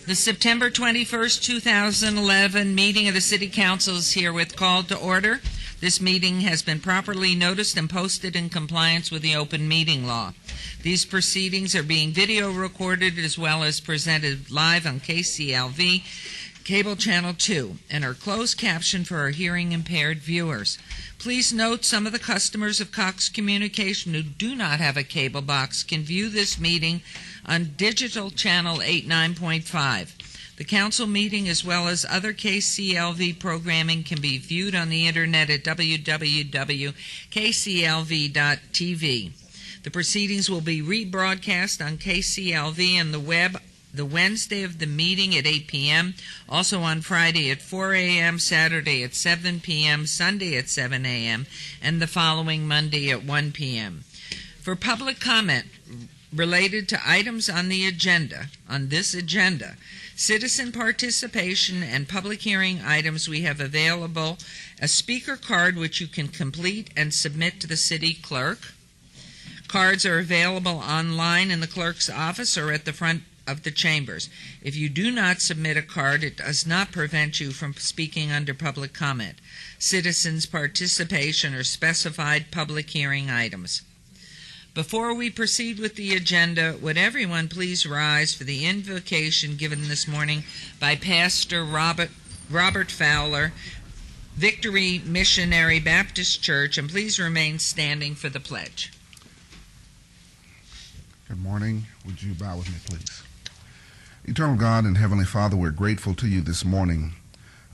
The September 21st, 2011 meeting of the City Council is herewith called to order. This meeting has been properly noticed and posted in compliance with the open meeting law. These proceedings are being video recorded as well as presented live on KCLV Cable Channel 2 and are closed captioned for our hearing impaired viewers. Please note some of the customers of Cox Communication who do not have a cable box can view this meeting on digital channel 89.5. The council meeting as well as other KCLV programming can be viewed on the internet at www.kclv.tv. The proceedings will be rebroadcast on KCLV and the web the Wednesday of the meeting at 8 p.m., also on Friday at 4 a.m., Saturday at 7 p.m., Sunday at 7 a.m., and the following Monday at 1 p.m. For public comment related to items on the agenda, citizen participation and public hearing items, we have available a speaker card which you can complete and submit to the city clerk. Cards are available online in the clerk's office or at the front of the chambers. If you do not submit a card, it does not prevent you from speaking under public comment. Citizens' participation or specified public hearing items. Before we proceed with the agenda, would everyone please rise for the invocation given this morning by Pastor Robert Fowler, Victory Missionary Baptist Church, and please remain standing for the pledge. Good morning. Would you bow with me, please? Eternal God and Heavenly Father, we're grateful to you this morning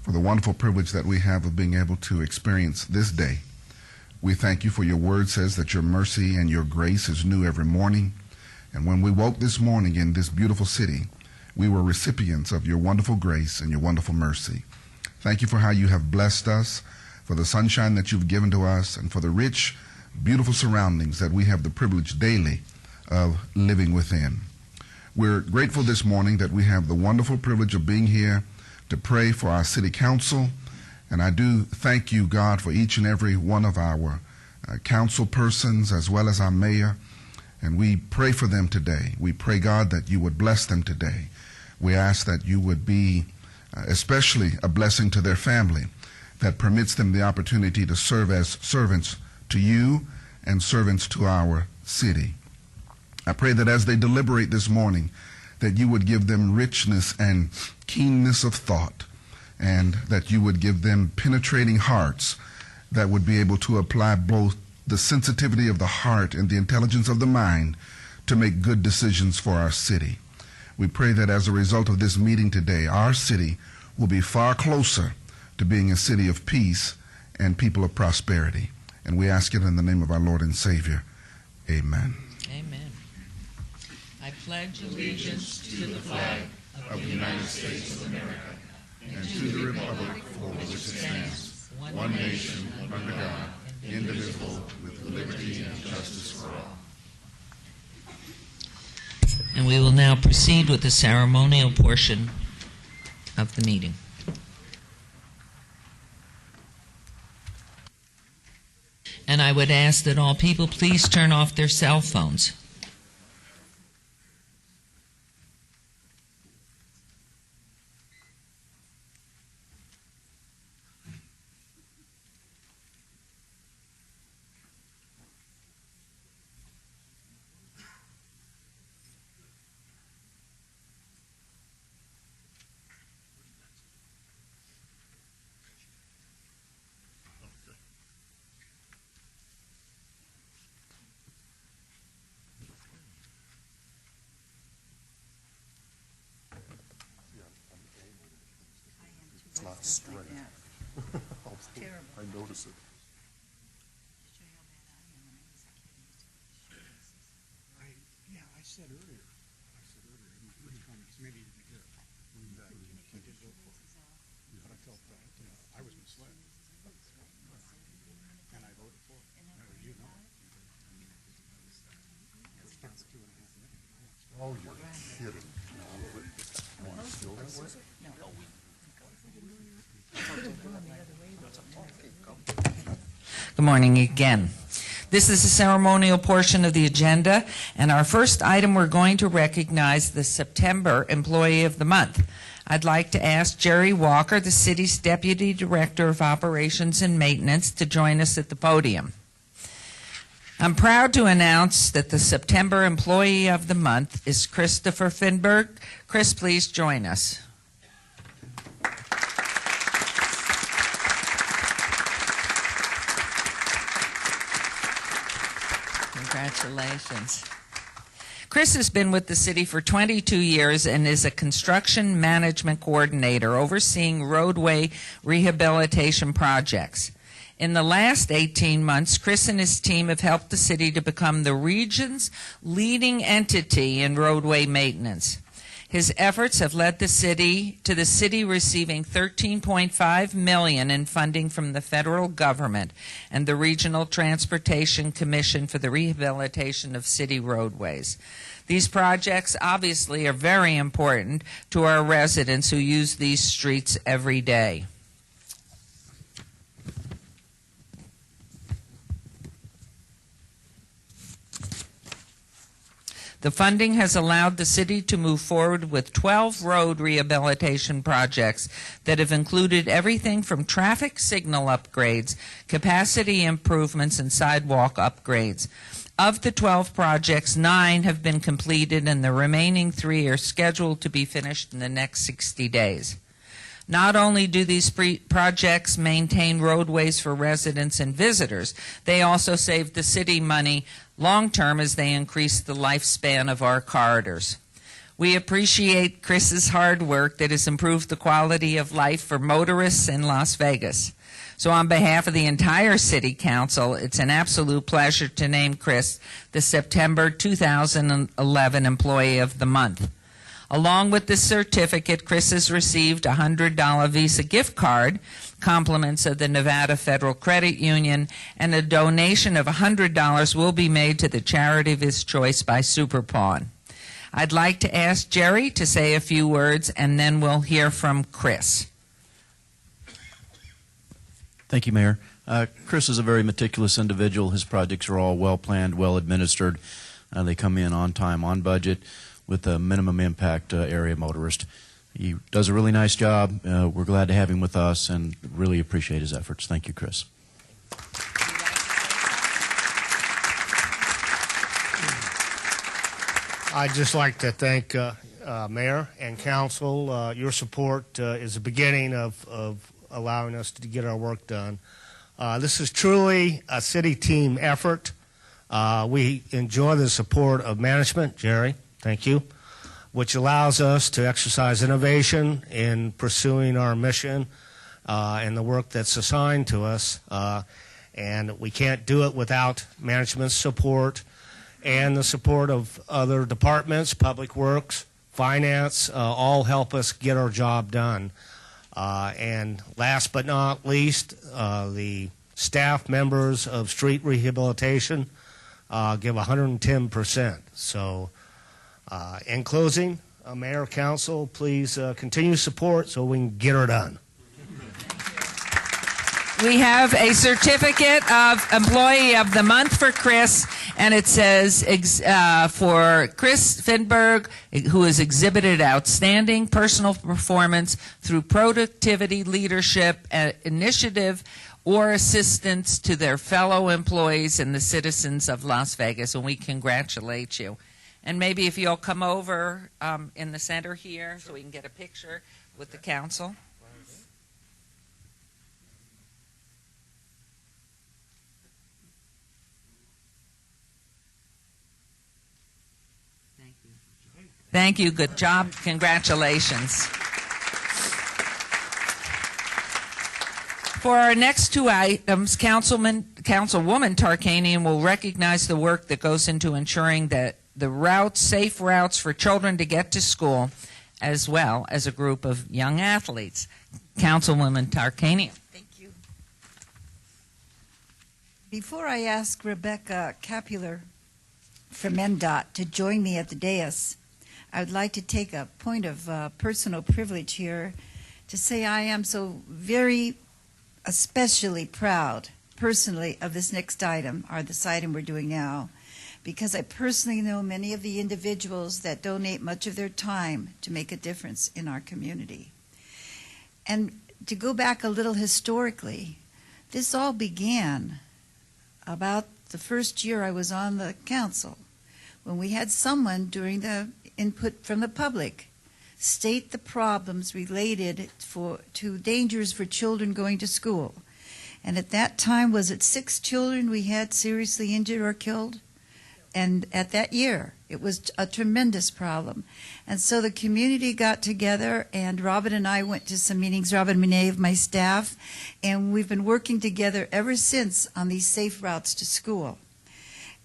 for the wonderful privilege that we have of being able to experience this day. We thank you for your word says that your mercy and your grace is new every morning. And when we woke this morning in this beautiful city, we were recipients of your wonderful grace and your wonderful mercy. Thank you for how you have blessed us, for the sunshine that you've given to us, and for the rich, beautiful surroundings that we have the privilege daily of living within. We're grateful this morning that we have the wonderful privilege of being here to pray for our city council. And I do thank you, God, for each and every one of our council persons as well as our mayor. And we pray for them today. We pray, God, that you would bless them today. We ask that you would be especially a blessing to their family that permits them the opportunity to serve as servants to you and servants to our city. I pray that as they deliberate this morning, that you would give them richness and keenness of thought, and that you would give them penetrating hearts that would be able to apply both the sensitivity of the heart and the intelligence of the mind to make good decisions for our city. We pray that as a result of this meeting today, our city will be far closer to being a city of peace and people of prosperity. And we ask it in the name of our Lord and Savior. Amen. Amen. I pledge allegiance to the flag of the United States of America and to the republic for which it stands, one nation, under God, indivisible, with liberty and justice for all. And we will now proceed with the ceremonial portion of the meeting. And I would ask that all people please turn off their cell phones. It's not straight. I notice it. I said earlier, which comments, maybe you didn't hear it. I did vote for it. But I felt that I was misled. And I voted for it. You know. It's not 2.5 minutes. Oh, you're kidding. Want to feel that way? Good morning again. This is the ceremonial portion of the agenda, and our first item we're going to recognize the September Employee of the Month. I'd like to ask Jerry Walker, the city's Deputy Director of Operations and Maintenance, to join us at the podium. I'm proud to announce that the September Employee of the Month is Christopher Finberg. Chris, please join us. Congratulations. Chris has been with the city for 22 years and is a construction management coordinator overseeing roadway rehabilitation projects. In the last 18 months, Chris and his team have helped the city to become the region's leading entity in roadway maintenance. His efforts have led the city receiving $13.5 million in funding from the federal government and the Regional Transportation Commission for the rehabilitation of city roadways. These projects obviously are very important to our residents who use these streets every day. The funding has allowed the city to move forward with 12 road rehabilitation projects that have included everything from traffic signal upgrades, capacity improvements, and sidewalk upgrades. Of the 12 projects, 9 have been completed, and the remaining 3 are scheduled to be finished in the next 60 days. Not only do these projects maintain roadways for residents and visitors, they also save the city money long-term as they increase the lifespan of our corridors. We appreciate Chris's hard work that has improved the quality of life for motorists in Las Vegas. So on behalf of the entire City Council, it's an absolute pleasure to name Chris the September 2011 Employee of the Month. Along with this certificate, Chris has received a $100 Visa gift card, compliments of the Nevada Federal Credit Union, and a donation of $100 will be made to the charity of his choice by Superpawn. I'd like to ask Jerry to say a few words, and then we'll hear from Chris. Thank you, Mayor. Chris is a very meticulous individual. His projects are all well-planned, well-administered. They come in on time, on budget, with a minimum impact area motorist. He does a really nice job. We're glad to have him with us and really appreciate his efforts. Thank you, Chris. I'd just like to thank Mayor and Council. Your support is the beginning of allowing us to get our work done. This is truly a city team effort. We enjoy the support of management, Jerry, thank you, which allows us to exercise innovation in pursuing our mission and the work that's assigned to us. And we can't do it without management's support and the support of other departments, Public Works, Finance, all help us get our job done. And last but not least, the staff members of street rehabilitation give 110%. So in closing, Mayor, Council, please continue support so we can get her done. We have a certificate of Employee of the Month for Chris, and it says for Chris Finberg, who has exhibited outstanding personal performance through productivity, leadership, initiative, or assistance to their fellow employees and the citizens of Las Vegas, and we congratulate you. And maybe if you'll come over in the center here so we can get a picture with the council. Thank you. Good job. Congratulations. For our next two items, Councilwoman Tarkanian will recognize the work that goes into ensuring that the routes, safe routes for children to get to school, as well as a group of young athletes. Councilwoman Tarkanian. Thank you. Before I ask Rebecca Capular from MnDOT to join me at the dais, I would like to take a point of personal privilege here to say I am so very especially proud personally of this next item, or this item we're doing now, because I personally know many of the individuals that donate much of their time to make a difference in our community. And to go back a little historically, this all began about the first year I was on the council, when we had someone during the input from the public state the problems related to dangers for children going to school. And at that time, was it 6 children we had seriously injured or killed? And at that year, it was a tremendous problem. And so the community got together, and Robin and I went to some meetings, Robin Minet of my staff, and we've been working together ever since on these safe routes to school.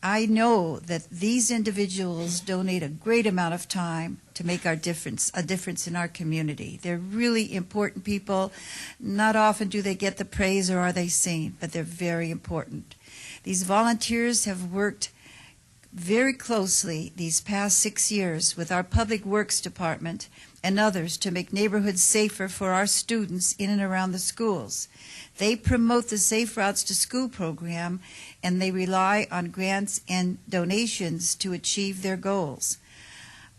I know that these individuals donate a great amount of time to make a difference in our community. They're really important people. Not often do they get the praise or are they seen, but they're very important. These volunteers have worked very closely these past 6 years with our Public Works Department and others to make neighborhoods safer for our students in and around the schools. They promote the Safe Routes to School program, and they rely on grants and donations to achieve their goals.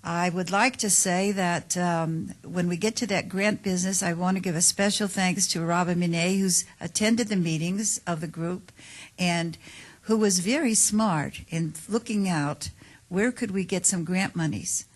I would like to say that when we get to that grant business, I want to give a special thanks to Robin Minet, who's attended the meetings of the group and who was very smart in looking out where could we get some grant monies.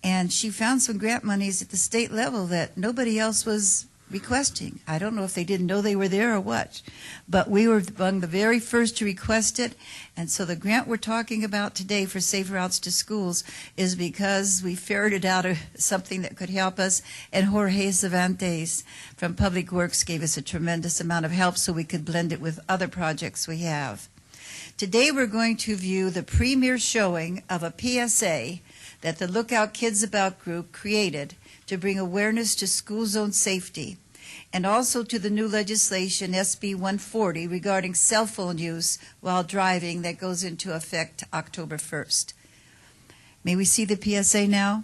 And she found some grant monies at the state level that nobody else was requesting. I don't know if they didn't know they were there or what, but we were among the very first to request it. And so the grant we're talking about today for Safe Routes to Schools is because we ferreted out something that could help us, and Jorge Cervantes from Public Works gave us a tremendous amount of help so we could blend it with other projects we have. Today we're going to view the premiere showing of a PSA that the Lookout Kids About group created to bring awareness to school zone safety, and also to the new legislation, SB 140, regarding cell phone use while driving that goes into effect October 1st. May we see the PSA now?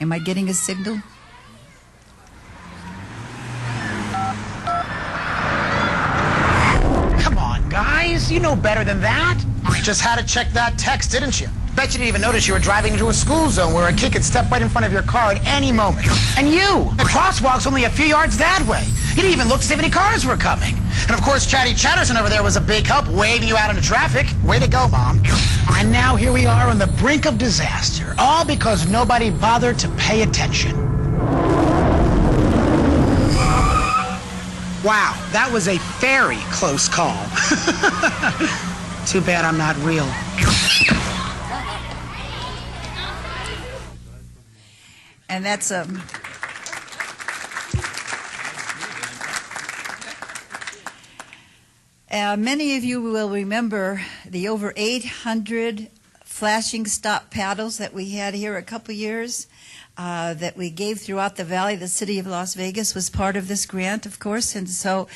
Am I getting a signal? Guys, you know better than that. Just had to check that text, didn't you? Bet you didn't even notice you were driving into a school zone where a kid could step right in front of your car at any moment. And you! The crosswalk's only a few yards that way. You didn't even look to see if any cars were coming. And of course, Chatty Chatterson over there was a big help waving you out into traffic. Way to go, Mom. And now here we are on the brink of disaster, all because nobody bothered to pay attention. Wow, that was a very close call. Too bad I'm not real. And that's many of you will remember the over 800 flashing stop paddles that we had here a couple years. That we gave throughout the valley. The city of Las Vegas was part of this grant, of course, and so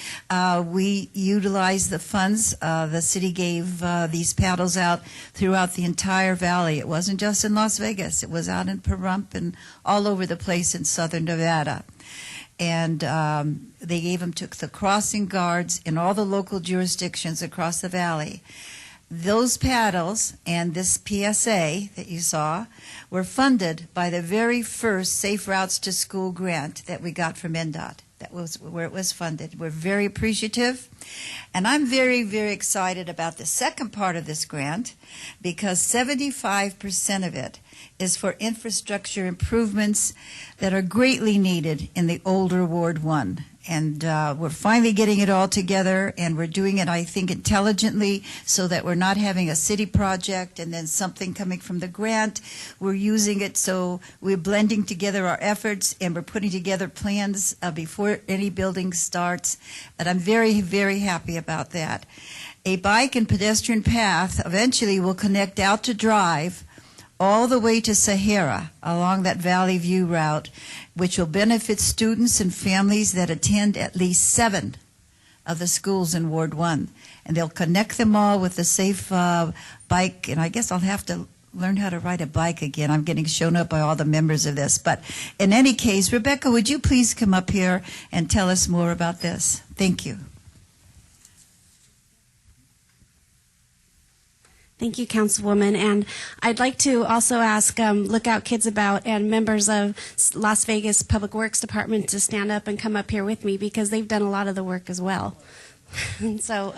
we utilized the funds. The city gave these paddles out throughout the entire valley. It wasn't just in Las Vegas. It was out in Pahrump and all over the place in southern Nevada. And they gave them to the crossing guards in all the local jurisdictions across the valley. Those paddles and this PSA that you saw were funded by the very first Safe Routes to School grant that we got from NDOT. That was where it was funded. We're very appreciative. And I'm very, very excited about the second part of this grant because 75% of it is for infrastructure improvements that are greatly needed in the older Ward 1. And we're finally getting it all together, and we're doing it, I think, intelligently so that we're not having a city project and then something coming from the grant. We're using it so we're blending together our efforts, and we're putting together plans before any building starts. And I'm very, very happy about that. A bike and pedestrian path eventually will connect out to Drive all the way to Sahara along that Valley View route, which will benefit students and families that attend at least 7 of the schools in Ward 1. And they'll connect them all with the safe bike, and I guess I'll have to learn how to ride a bike again. I'm getting shown up by all the members of this. But in any case, Rebecca, would you please come up here and tell us more about this? Thank you. Thank you, Councilwoman. And I'd like to also ask Lookout Kids About and members of Las Vegas Public Works Department to stand up and come up here with me because they've done a lot of the work as well. And so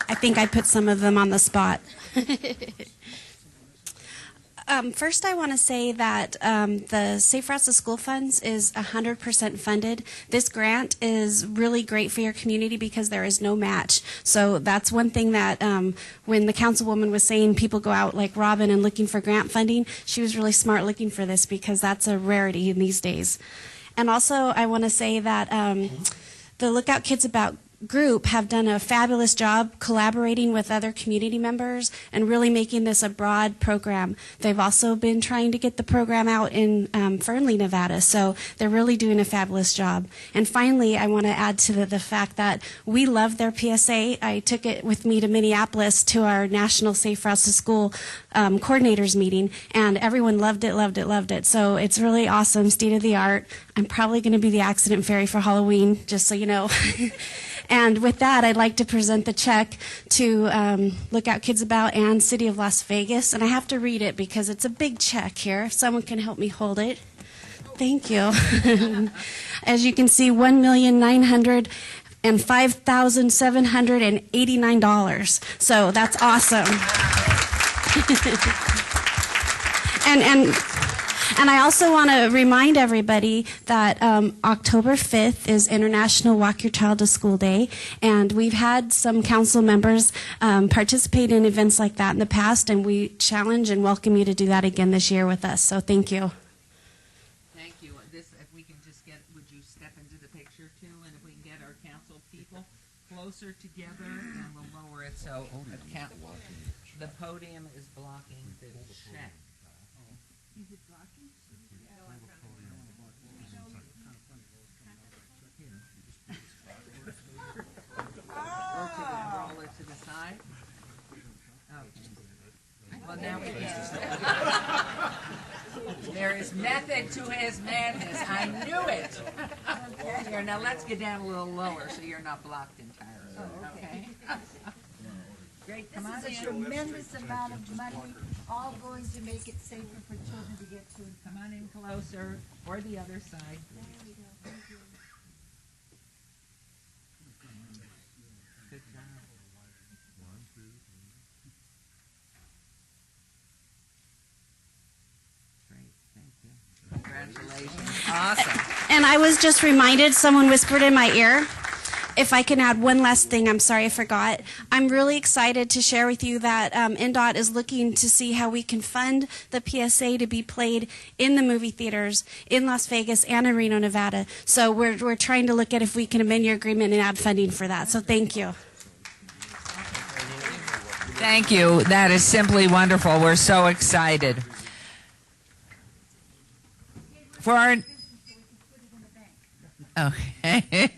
I think I put some of them on the spot. First, I want to say that the Safe Routes to School funds is 100% funded. This grant is really great for your community because there is no match. So that's one thing that when the councilwoman was saying people go out like Robin and looking for grant funding, she was really smart looking for this because that's a rarity in these days. And also, I want to say that the Lookout Kids About group have done a fabulous job collaborating with other community members and really making this a broad program. They've also been trying to get the program out in Fernley, Nevada, so they're really doing a fabulous job. And finally, I want to add to the fact that we love their PSA. I took it with me to Minneapolis to our National Safe Routes to School coordinators meeting, and everyone loved it, loved it, loved it. So it's really awesome, state of the art. I'm probably going to be the accident fairy for Halloween, just so you know. And with that, I'd like to present the check to Lookout Kids About and City of Las Vegas. And I have to read it because it's a big check here. If someone can help me hold it. Thank you. As you can see, $1,905,789. So that's awesome. And I also want to remind everybody that October 5th is International Walk Your Child to School Day, and we've had some council members participate in events like that in the past, and we challenge and welcome you to do that again this year with us. So thank you. Thank you. This, if we can just get, would you step into the picture too, and if we can get our council people closer together, and we'll lower it so the podium is blocking the check. Is it blocking? Roll it to the side. Okay. Well, now we can. There is method to his madness. I knew it. Here, now let's get down a little lower so you're not blocked entirely. Okay. Great. Come on in. This is a tremendous amount of money, all going to make it safer for children to get to. Come on in closer, or the other side. Good job. Great, thank you. Congratulations. Awesome. And I was just reminded, someone whispered in my ear, if I can add one last thing, I'm sorry I forgot. I'm really excited to share with you that NDOT is looking to see how we can fund the PSA to be played in the movie theaters in Las Vegas and in Reno, Nevada. So we're trying to look at if we can amend your agreement and add funding for that. So thank you. Thank you. That is simply wonderful. We're so excited. For our... Okay.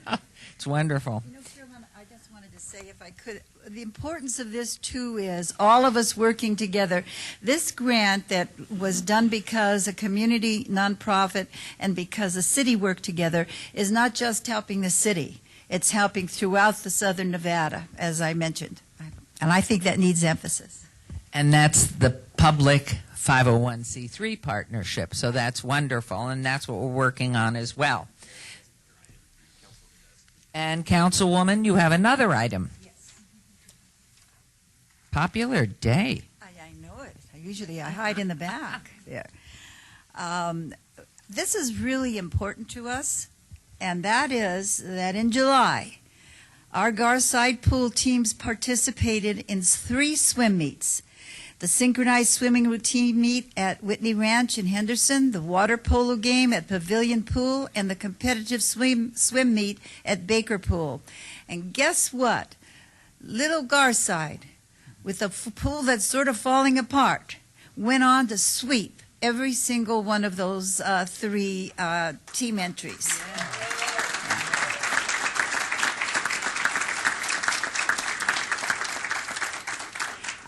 It's wonderful. You know, Carolyn, I just wanted to say, if I could, the importance of this, too, is all of us working together. This grant that was done because a community nonprofit and because the city worked together is not just helping the city. It's helping throughout the southern Nevada, as I mentioned. And I think that needs emphasis. And that's the public 501c3 partnership. So that's wonderful, and that's what we're working on as well. And Councilwoman, you have another item. Yes. Popular day. I know it. I hide in the back there. This is really important to us, and that is that in July, our Garside pool teams participated in 3 swim meets. The synchronized swimming routine meet at Whitney Ranch in Henderson, the water polo game at Pavilion Pool, and the competitive swim meet at Baker Pool. And guess what? Little Garside, with a pool that's sort of falling apart, went on to sweep every single one of those 3 team entries.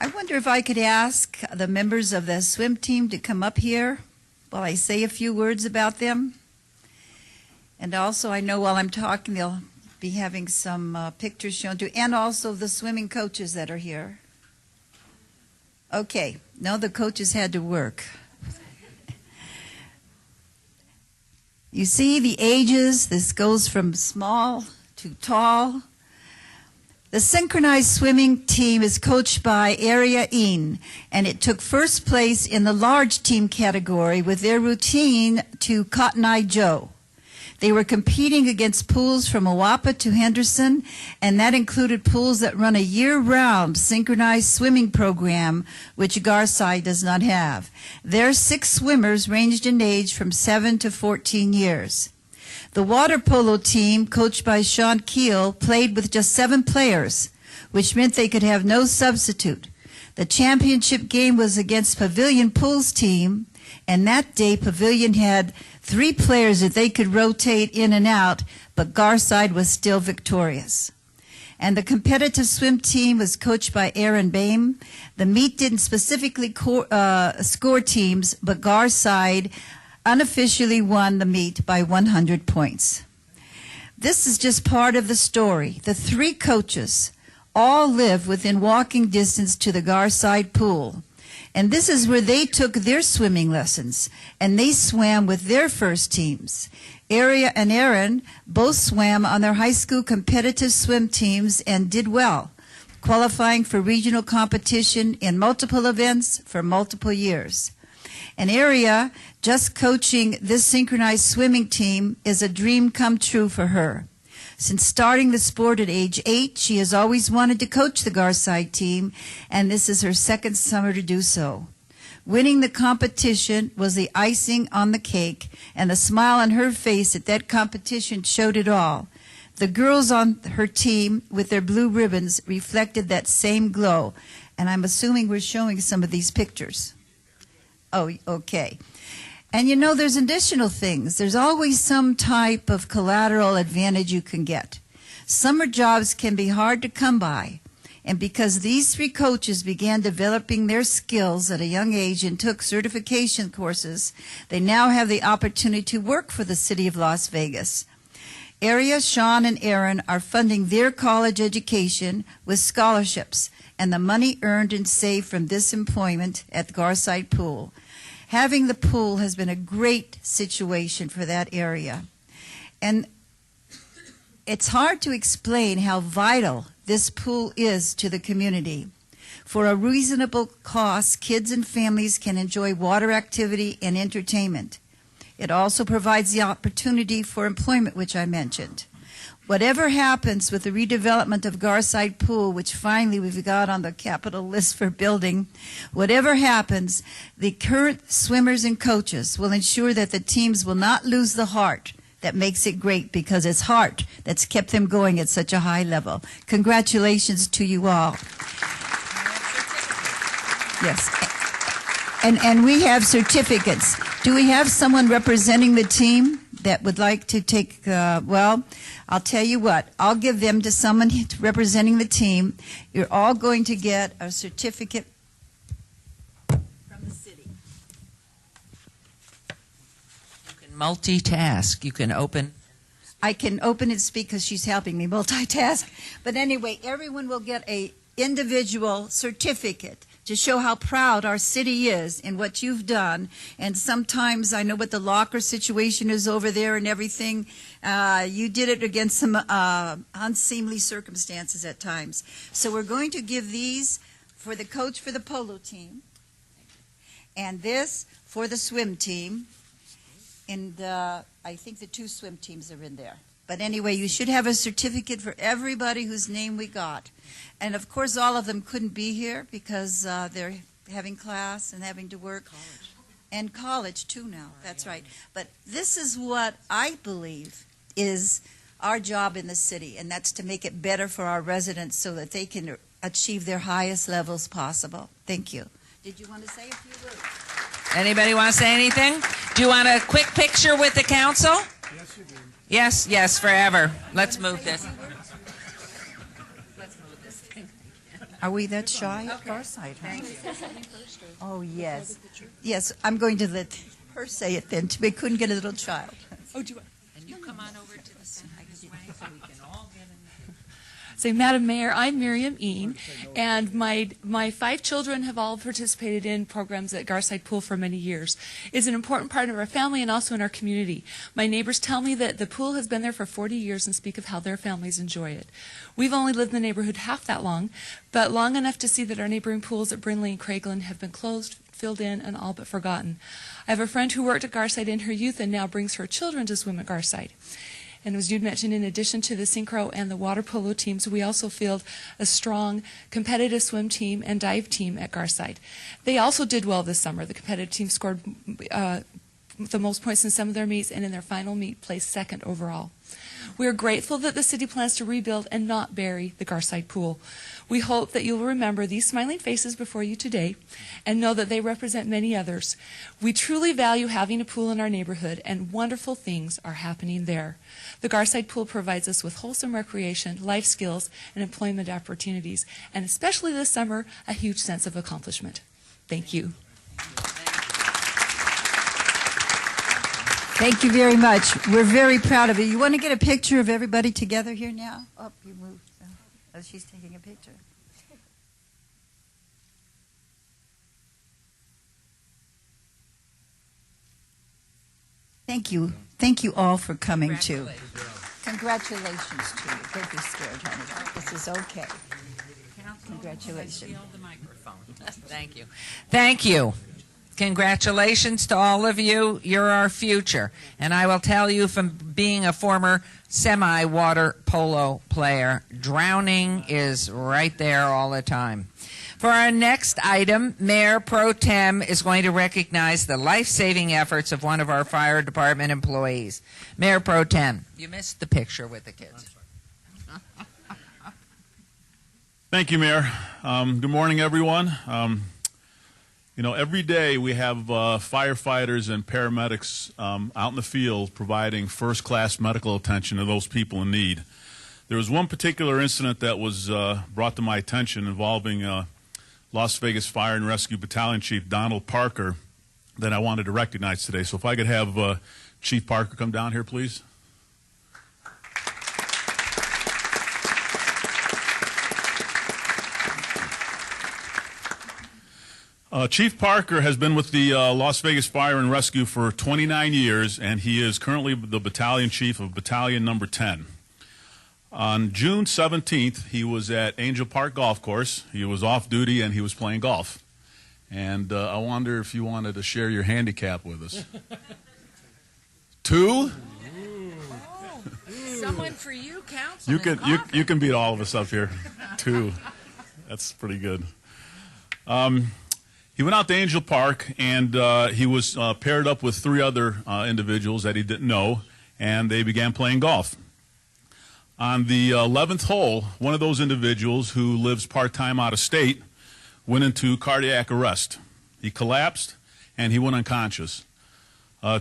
I wonder if I could ask the members of the swim team to come up here while I say a few words about them. And also, I know while I'm talking, they'll be having some pictures shown too, and also the swimming coaches that are here. Okay, no, the coaches had to work. You see the ages, this goes from small to tall. The synchronized swimming team is coached by Aria Een, and it took first place in the large team category with their routine to Cotton Eye Joe. They were competing against pools from Awapa to Henderson, and that included pools that run a year-round synchronized swimming program, which Garside does not have. Their 6 swimmers ranged in age from 7 to 14 years. The water polo team, coached by Sean Keel, played with just 7 players, which meant they could have no substitute. The championship game was against Pavilion Pool's team, and that day Pavilion had 3 players that they could rotate in and out, but Garside was still victorious. And the competitive swim team was coached by Aaron Boehm. The meet didn't specifically score teams, but Garside unofficially won the meet by 100 points. This is just part of the story. The 3 coaches all live within walking distance to the Garside pool. And this is where they took their swimming lessons, and they swam with their first teams. Aria and Aaron both swam on their high school competitive swim teams and did well, qualifying for regional competition in multiple events for multiple years. And Aria, just coaching this synchronized swimming team is a dream come true for her. Since starting the sport at age 8, she has always wanted to coach the Garside team, and this is her second summer to do so. Winning the competition was the icing on the cake, and the smile on her face at that competition showed it all. The girls on her team with their blue ribbons reflected that same glow, and I'm assuming we're showing some of these pictures. Oh, okay. And you know, there's additional things. There's always some type of collateral advantage you can get. Summer jobs can be hard to come by. And because these 3 coaches began developing their skills at a young age and took certification courses, they now have the opportunity to work for the city of Las Vegas. Aria, Sean, and Aaron are funding their college education with scholarships and the money earned and saved from this employment at the Garside Pool. Having the pool has been a great situation for that area. And it's hard to explain how vital this pool is to the community. For a reasonable cost, kids and families can enjoy water activity and entertainment. It also provides the opportunity for employment, which I mentioned. Whatever happens with the redevelopment of Garside Pool, which finally we've got on the capital list for building, whatever happens, the current swimmers and coaches will ensure that the teams will not lose the heart that makes it great, because it's heart that's kept them going at such a high level. Congratulations to you all. Yes. And we have certificates. Do we have someone representing the team that would like to take, well, I'll tell you what, I'll give them to someone representing the team. You're all going to get a certificate from the city. You can multitask. You can open. I can open and speak because she's helping me multitask. But anyway, everyone will get a individual certificate to show how proud our city is in what you've done. And sometimes I know what the locker situation is over there and everything. You did it against some unseemly circumstances at times. So we're going to give these for the coach for the polo team, and this for the swim team. And I think the 2 swim teams are in there. But anyway, you should have a certificate for everybody whose name we got. And of course, all of them couldn't be here because they're having class and having to work. College. And college, too, now. That's right. But this is what I believe is our job in the city, and that's to make it better for our residents so that they can achieve their highest levels possible. Thank you. Did you want to say a few words? Anybody want to say anything? Do you want a quick picture with the council? Yes, you do. Yes, forever. Let's move this. Are we that shy at Garside, huh? Oh, yes. Yes, I'm going to let her say it then. We couldn't get a little child. Oh, do I? And you come on over to the center this way so we can all get in. So, Madam Mayor, I'm Miriam Ean, and my 5 children have all participated in programs at Garside Pool for many years. It's an important part of our family and also in our community. My neighbors tell me that the pool has been there for 40 years and speak of how their families enjoy it. We've only lived in the neighborhood half that long, but long enough to see that our neighboring pools at Brindley and Craigland have been closed, filled in, and all but forgotten. I have a friend who worked at Garside in her youth and now brings her children to swim at Garside. And as Jude mentioned, in addition to the synchro and the water polo teams, we also field a strong competitive swim team and dive team at Garside. They also did well this summer. The competitive team scored the most points in some of their meets, and in their final meet placed second overall. We are grateful that the city plans to rebuild and not bury the Garside Pool. We hope that you will remember these smiling faces before you today and know that they represent many others. We truly value having a pool in our neighborhood, and wonderful things are happening there. The Garside Pool provides us with wholesome recreation, life skills, and employment opportunities, and especially this summer, a huge sense of accomplishment. Thank you. Thank you very much. We're very proud of you. You want to get a picture of everybody together here now? Oh, you moved. Oh, she's taking a picture. Thank you. Thank you all for coming too. Congratulations to you. Don't be scared, honey. This is okay. Congratulations. The microphone. Thank you. Thank you. Congratulations to all of you. You're our future. And I will tell you from being a former semi-water polo player, drowning is right there all the time. For our next item, Mayor Pro Tem is going to recognize the life-saving efforts of one of our fire department employees. Mayor Pro Tem, you missed the picture with the kids. Thank you, Mayor. Good morning, everyone. You know, every day we have firefighters and paramedics out in the field providing first-class medical attention to those people in need. There was one particular incident that was brought to my attention involving Las Vegas Fire and Rescue Battalion Chief Donald Parker that I wanted to recognize today. So if I could have Chief Parker come down here, please. Chief Parker has been with the Las Vegas Fire and Rescue for 29 years, and he is currently the battalion chief of Battalion Number 10. On June 17th, he was at Angel Park Golf Course. He was off duty, and he was playing golf. And I wonder if you wanted to share your handicap with us. 2? Oh, someone for you, Councilman. You can beat all of us up here. 2. That's pretty good. He went out to Angel Park, and he was paired up with 3 other individuals that he didn't know, and they began playing golf. On the 11th hole, one of those individuals who lives part-time out of state went into cardiac arrest. He collapsed, and he went unconscious.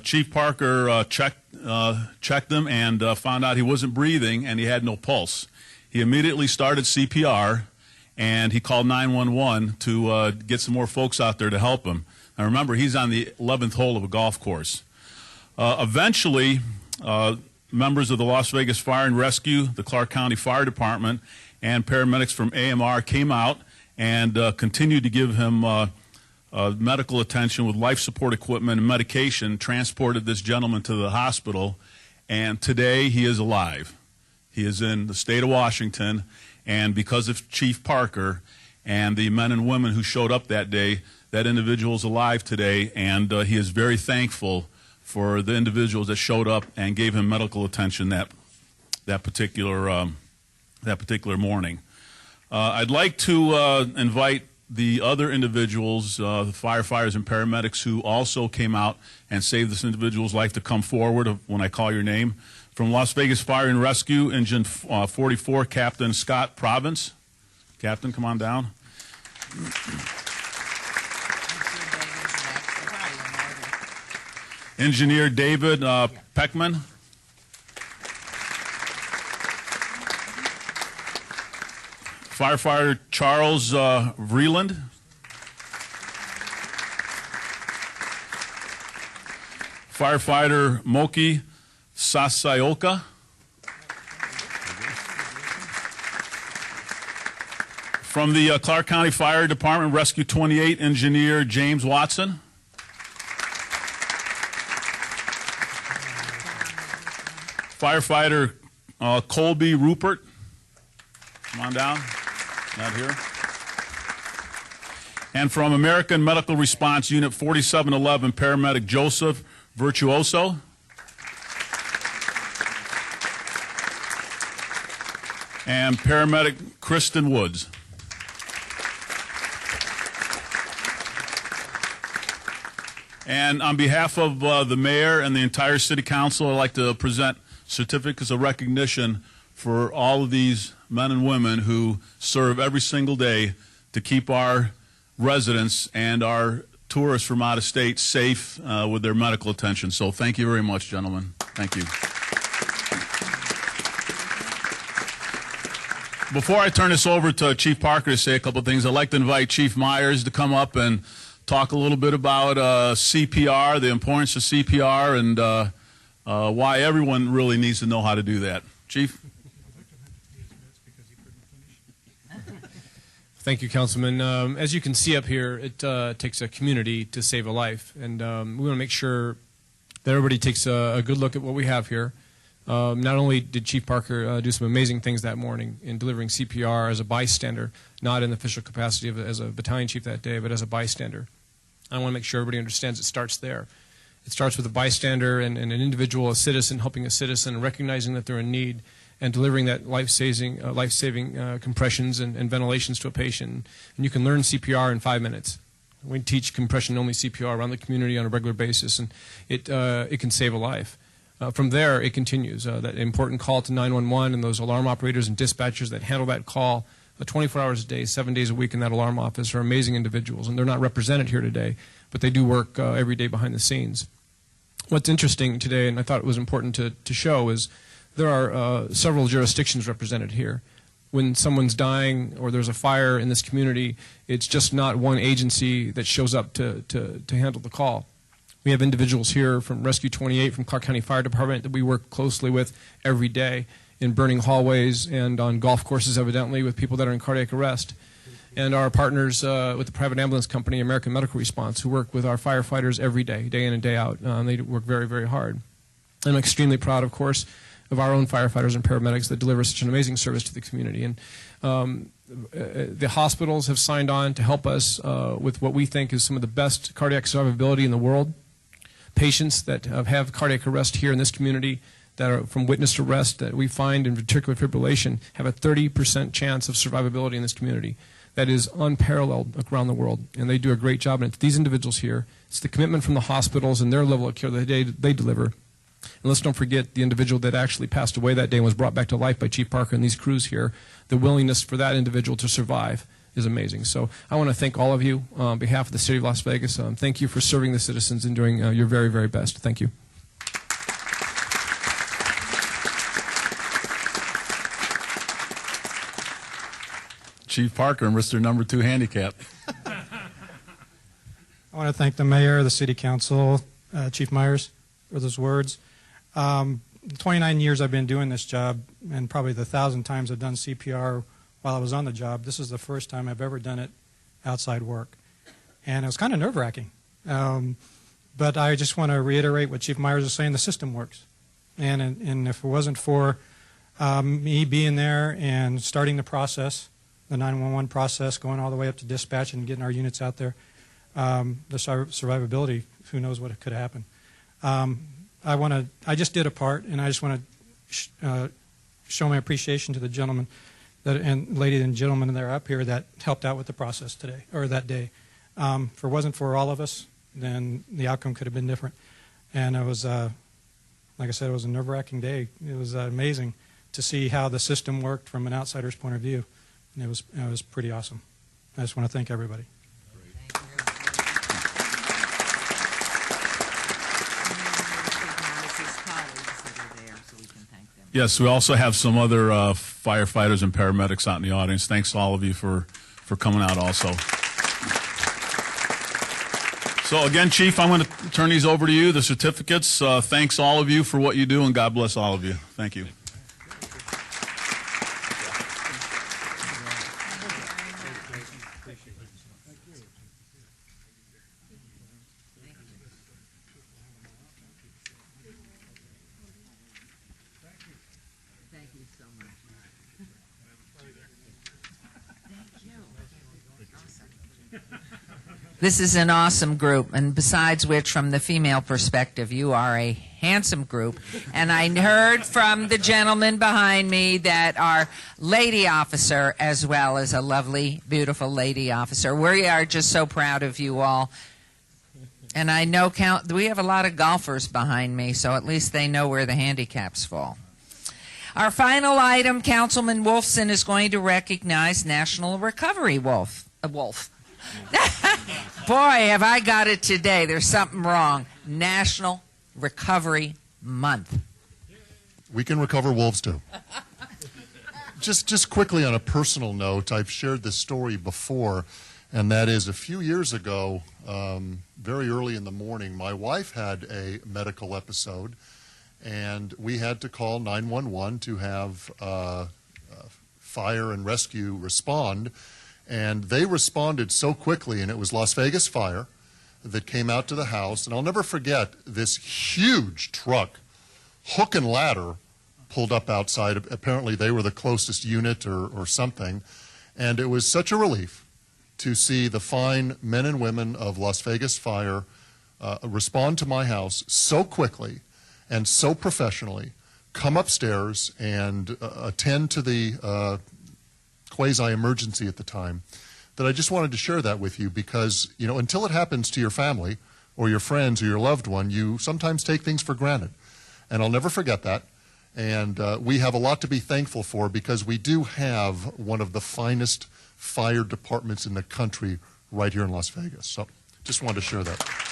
Chief Parker checked him and found out he wasn't breathing, and he had no pulse. He immediately started CPR, and he called 911 to get some more folks out there to help him. Now remember, he's on the 11th hole of a golf course. Eventually, members of the Las Vegas Fire and Rescue, the Clark County Fire Department, and paramedics from AMR came out and continued to give him medical attention with life support equipment and medication, transported this gentleman to the hospital, and today he is alive. He is in the state of Washington, and because of Chief Parker and the men and women who showed up that day, that individual is alive today, and he is very thankful for the individuals that showed up and gave him medical attention that particular morning. I'd like to invite the other individuals, the firefighters and paramedics who also came out and saved this individual's life to come forward when I call your name. From Las Vegas Fire and Rescue, Engine 44, Captain Scott Province. Captain, come on down. Engineer David Peckman. Firefighter Charles Vreeland. Firefighter Moki Sasayoka. From the Clark County Fire Department, Rescue 28 Engineer James Watson. Firefighter Colby Rupert. Come on down. Not here. And from American Medical Response Unit 4711, Paramedic Joseph Virtuoso. And Paramedic Kristen Woods. And on behalf of the mayor and the entire city council, I'd like to present certificates of recognition for all of these men and women who serve every single day to keep our residents and our tourists from out of state safe with their medical attention. So thank you very much, gentlemen. Thank you. Before I turn this over to Chief Parker to say a couple of things, I'd like to invite Chief Myers to come up and talk a little bit about CPR, the importance of CPR, and why everyone really needs to know how to do that. Chief? Thank you, Councilman. As you can see up here, it takes a community to save a life, and we want to make sure that everybody takes a good look at what we have here. Not only did Chief Parker do some amazing things that morning in delivering CPR as a bystander, not in the official capacity as a battalion chief that day, but as a bystander. I want to make sure everybody understands it starts there. It starts with a bystander and an individual, a citizen, helping a citizen, recognizing that they're in need, and delivering that life-saving compressions and ventilations to a patient. And you can learn CPR in 5 minutes. We teach compression-only CPR around the community on a regular basis, and it can save a life. From there, it continues. That important call to 911 and those alarm operators and dispatchers that handle that call 24 hours a day, 7 days a week in that alarm office are amazing individuals, and they're not represented here today, but they do work every day behind the scenes. What's interesting today, and I thought it was important to show, is there are several jurisdictions represented here. When someone's dying or there's a fire in this community, it's just not one agency that shows up to handle the call. We have individuals here from Rescue 28, from Clark County Fire Department, that we work closely with every day in burning hallways and on golf courses, evidently, with people that are in cardiac arrest. And our partners with the private ambulance company, American Medical Response, who work with our firefighters every day, day in and day out. They work very, very hard. I'm extremely proud, of course, of our own firefighters and paramedics that deliver such an amazing service to the community. And the hospitals have signed on to help us with what we think is some of the best cardiac survivability in the world. Patients that have cardiac arrest here in this community that are from witnessed arrest that we find in ventricular fibrillation have a 30% chance of survivability in this community. That is unparalleled around the world, and they do a great job. And it's these individuals here, it's the commitment from the hospitals and their level of care that they deliver. And let's don't forget the individual that actually passed away that day and was brought back to life by Chief Parker and these crews here. The willingness for that individual to survive is amazing. So I want to thank all of you on behalf of the City of Las Vegas. Thank you for serving the citizens and doing your very, very best. Thank you. Chief Parker, Mr. Number 2 Handicap. I want to thank the mayor, the city council, Chief Myers, for those words. 29 years I've been doing this job, and probably the 1,000 times I've done CPR while I was on the job. This is the first time I've ever done it outside work. And it was kind of nerve-wracking. But I just want to reiterate what Chief Myers was saying, the system works. And if it wasn't for me being there and starting the process, the 911 process, going all the way up to dispatch and getting our units out there, the survivability, who knows what could happen. I just did a part, and I just want to show my appreciation to the gentleman and ladies and gentlemen that are up here that helped out with the process today, or that day. If it wasn't for all of us, then the outcome could have been different. And it was, like I said, it was a nerve-wracking day. It was amazing to see how the system worked from an outsider's point of view. And it was pretty awesome. I just want to thank everybody. Yes, we also have some other firefighters and paramedics out in the audience. Thanks to all of you for coming out also. So again, Chief, I'm going to turn these over to you, the certificates. Thanks all of you for what you do, and God bless all of you. Thank you. This is an awesome group, and besides which, from the female perspective, you are a handsome group. And I heard from the gentleman behind me that our lady officer, as well as a lovely, beautiful lady officer. We are just so proud of you all. And I know we have a lot of golfers behind me, so at least they know where the handicaps fall. Our final item, Councilman Wolfson is going to recognize National Recovery Wolf. Boy, have I got it today. There's something wrong. National Recovery Month. We can recover wolves too. Just quickly on a personal note, I've shared this story before, and that is a few years ago, very early in the morning, my wife had a medical episode, and we had to call 911 to have fire and rescue respond. And they responded so quickly, and it was Las Vegas Fire that came out to the house. And I'll never forget this huge truck, hook and ladder, pulled up outside. Apparently they were the closest unit or something. And it was such a relief to see the fine men and women of Las Vegas Fire respond to my house so quickly and so professionally, come upstairs and attend to the quasi-emergency at the time, that I just wanted to share that with you because, you know, until it happens to your family or your friends or your loved one, you sometimes take things for granted. And I'll never forget that. And we have a lot to be thankful for because we do have one of the finest fire departments in the country right here in Las Vegas. So just wanted to share that.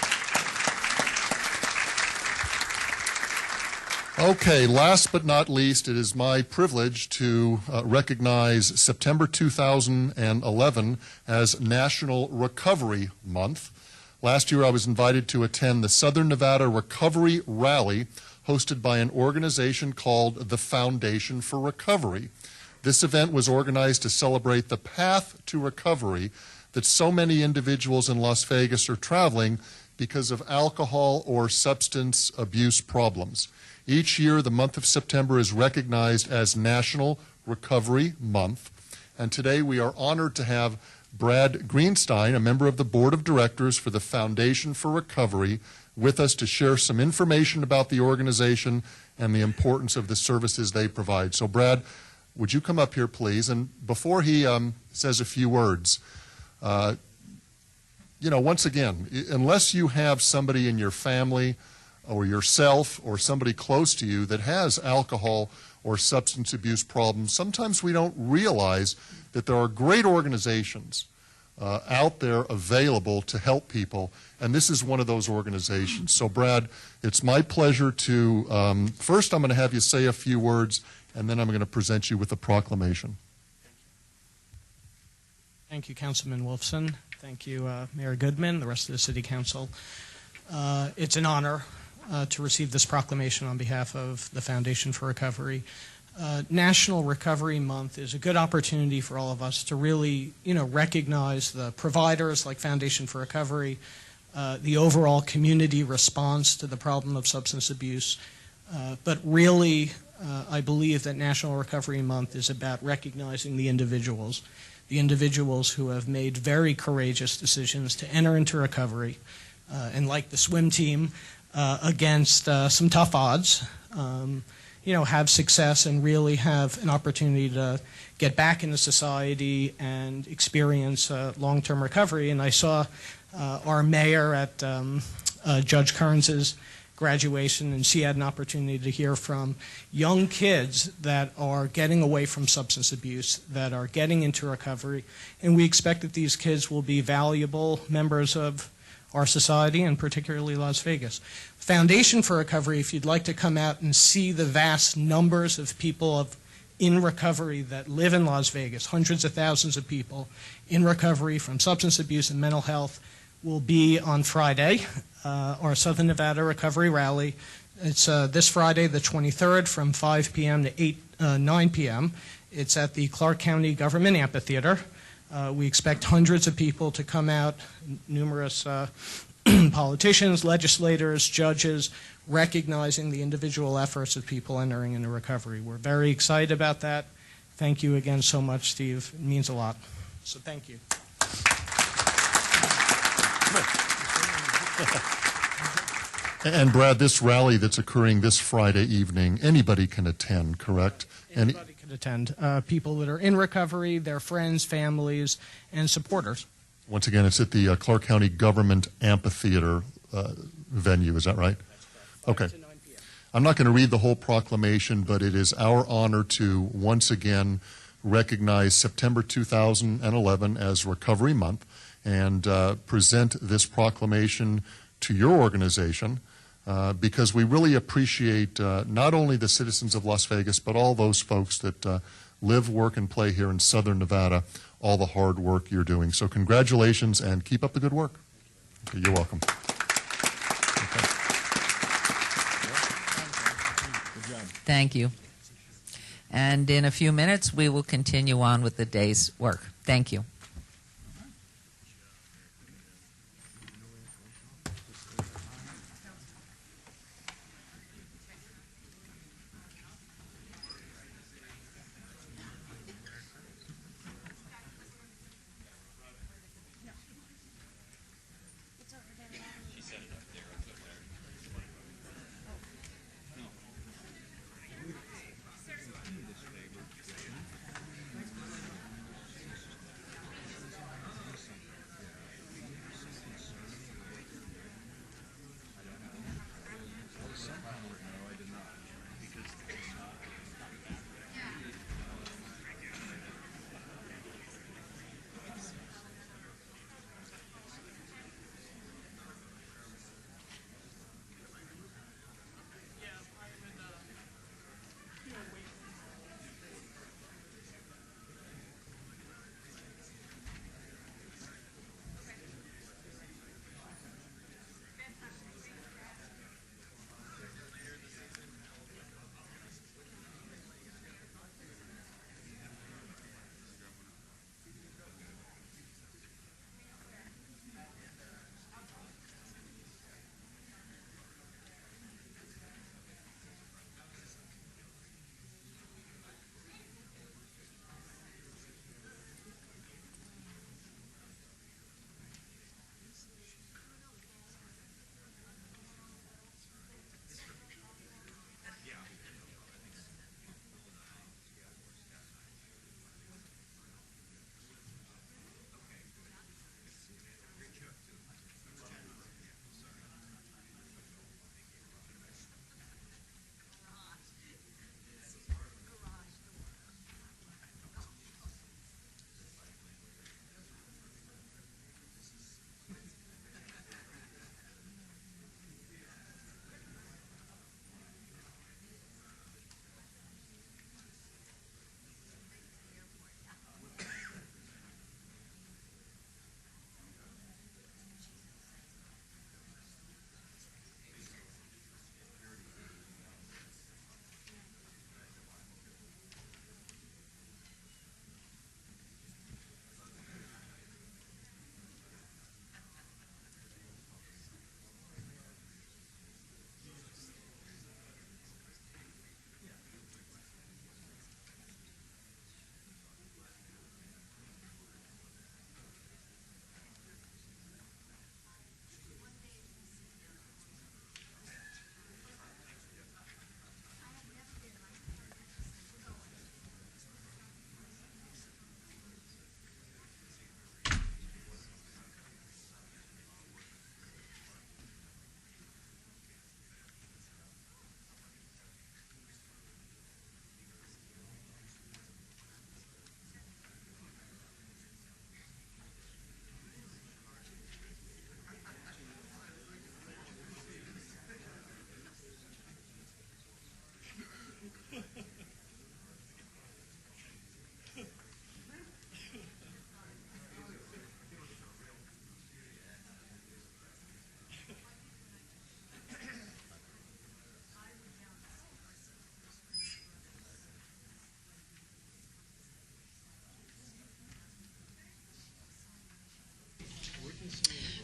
Okay, last but not least, it is my privilege to recognize September 2011 as National Recovery Month. Last year I was invited to attend the Southern Nevada Recovery Rally hosted by an organization called the Foundation for Recovery. This event was organized to celebrate the path to recovery that so many individuals in Las Vegas are traveling because of alcohol or substance abuse problems. Each year, the month of September is recognized as National Recovery Month. And today we are honored to have Brad Greenstein, a member of the Board of Directors for the Foundation for Recovery, with us to share some information about the organization and the importance of the services they provide. So, Brad, would you come up here, please? And before he says a few words, you know, once again, unless you have somebody in your family or yourself or somebody close to you that has alcohol or substance abuse problems, sometimes we don't realize that there are great organizations out there available to help people, and this is one of those organizations. So, Brad, it's my pleasure to, first I'm going to have you say a few words, and then I'm going to present you with a proclamation. Thank you, Councilman Wolfson. Thank you, Mayor Goodman, the rest of the City Council. It's an honor to receive this proclamation on behalf of the Foundation for Recovery. National Recovery Month is a good opportunity for all of us to really, recognize the providers like Foundation for Recovery, the overall community response to the problem of substance abuse. But really, I believe that National Recovery Month is about recognizing the individuals who have made very courageous decisions to enter into recovery, and like the swim team, against some tough odds, have success and really have an opportunity to get back into society and experience long-term recovery. And I saw our mayor at Judge Kearns's graduation, and she had an opportunity to hear from young kids that are getting away from substance abuse, that are getting into recovery, and we expect that these kids will be valuable members of our society, and particularly Las Vegas. Foundation for Recovery, if you'd like to come out and see the vast numbers of people of in recovery that live in Las Vegas, hundreds of thousands of people in recovery from substance abuse and mental health, will be on Friday, our Southern Nevada Recovery Rally. It's this Friday, the 23rd, from 5 p.m. to 9 p.m. It's at the Clark County Government Amphitheater. We expect hundreds of people to come out, numerous politicians, legislators, judges, recognizing the individual efforts of people entering into recovery. We're very excited about that. Thank you again so much, Steve. It means a lot. So thank you. And Brad, this rally that's occurring this Friday evening, anybody can attend, correct? Anybody can attend. People that are in recovery, their friends, families, and supporters. Once again, it's at the Clark County Government Amphitheater venue, is that right? Okay. I'm not going to read the whole proclamation, but it is our honor to once again recognize September 2011 as Recovery Month and present this proclamation to your organization because we really appreciate not only the citizens of Las Vegas, but all those folks that live, work, and play here in Southern Nevada, all the hard work you're doing. So congratulations and keep up the good work. Okay, you're welcome. Thank you. And in a few minutes, we will continue on with the day's work. Thank you.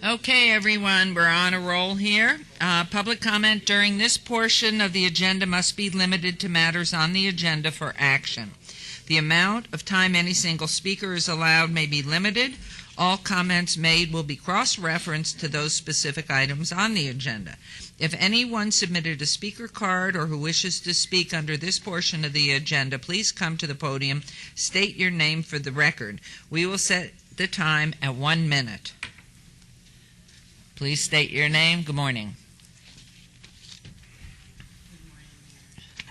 Okay, everyone, we're on a roll here. Public comment during this portion of the agenda must be limited to matters on the agenda for action. The amount of time any single speaker is allowed may be limited. All comments made will be cross-referenced to those specific items on the agenda. If anyone submitted a speaker card or who wishes to speak under this portion of the agenda, please come to the podium, state your name for the record. We will set the time at 1 minute. Please state your name. Good morning.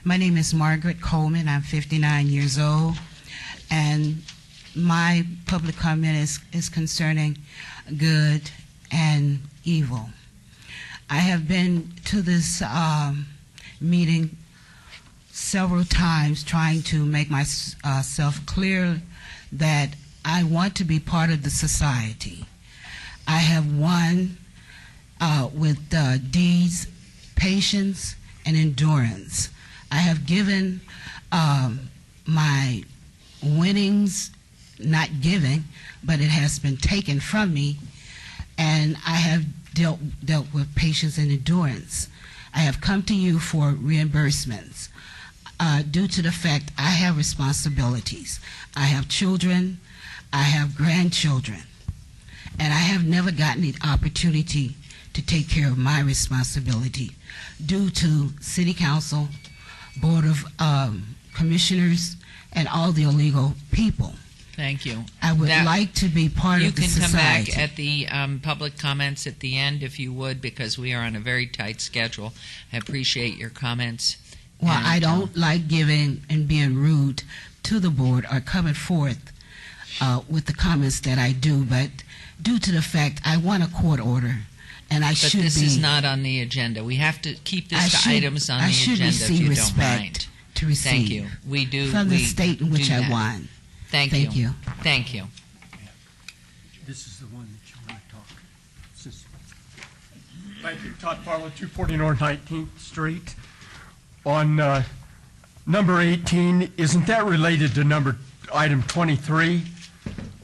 My name is Margaret Coleman. I'm 59 years old, and my public comment is concerning good and evil. I have been to this meeting several times trying to make myself clear that I want to be part of the society. I have won with deeds, patience, and endurance. I have given my winnings, not giving, but it has been taken from me, and I have dealt with patience and endurance. I have come to you for reimbursements due to the fact I have responsibilities. I have children, I have grandchildren, and I have never gotten the opportunity to take care of my responsibility due to City Council, Board of Commissioners, and all the illegal people. Thank you. I would like to be part of the society. You can come back at the public comments at the end if you would, because we are on a very tight schedule. I appreciate your comments. Well, I don't like giving and being rude to the board or coming forth with the comments that I do, but due to the fact I want a court order, and I should be. But this is not on the agenda. We have to keep this to items on the agenda if you don't mind. To receive. Thank you. We do. From the state in which I won. Thank you. Thank you. This is the one that you want to talk. Thank you. Todd Farlow, 240 North 19th Street. On number 18, isn't that related to item 23?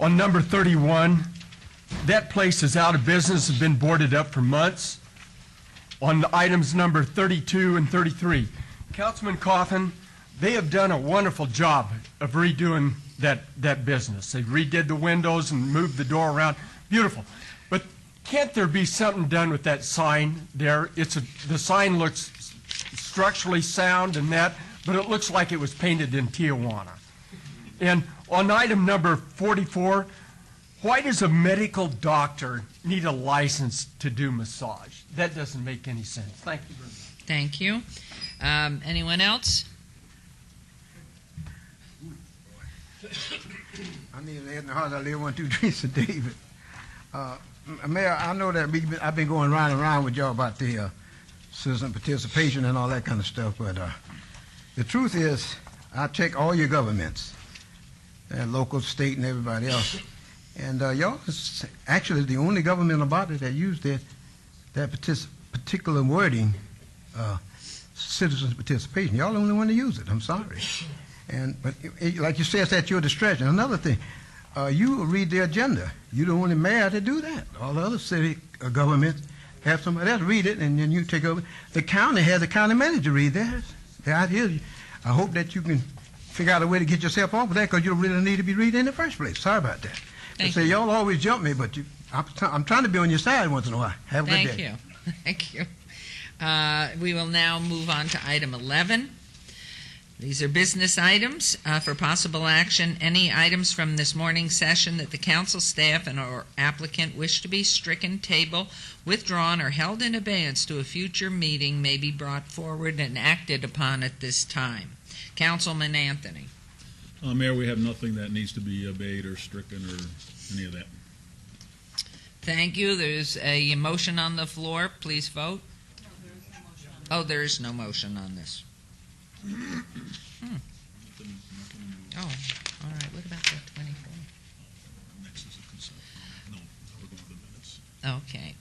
On number 31, that place is out of business, has been boarded up for months. On items number 32 and 33, Councilman Coffin, they have done a wonderful job of redoing that business. They redid the windows and moved the door around. Beautiful. But can't there be something done with that sign there? The sign looks structurally sound and that, but it looks like it was painted in Tijuana. And on item number 44, why does a medical doctor need a license to do massage? That doesn't make any sense. Thank you very much. Thank you. Anyone else? I need to add in the house. I live 123 St. David. Mayor, I know that I've been going round and round with y'all about the citizen participation and all that kind of stuff, but the truth is, I check all your governments, local, state, and everybody else, and y'all is actually the only governmental body that used that particular wording, citizen participation. Y'all the only one to use it. I'm sorry. But like you said, it's at your discretion. Another thing, you read the agenda. You're the only mayor to do that. All the other city governments have somebody else read it, and then you take over. The county has a county manager read that. The idea is, I hope that you can figure out a way to get yourself off of that, because you don't really need to be reading in the first place. Sorry about that. Thank you. You. Y'all always jump me, but I'm trying to be on your side once in a while. Have a good day. Thank you. We will now move on to item 11. These are business items for possible action. Any items from this morning's session that the council staff and or applicant wish to be stricken, tabled, withdrawn, or held in abeyance to a future meeting may be brought forward and acted upon at this time. Councilman Anthony. Mayor, we have nothing that needs to be obeyed or stricken or any of that. Thank you. There's a motion on the floor. Please vote. Oh, there is no motion on this. Oh, all right. What about that 24? Next is a consent. No, we're going to the minutes. Okay.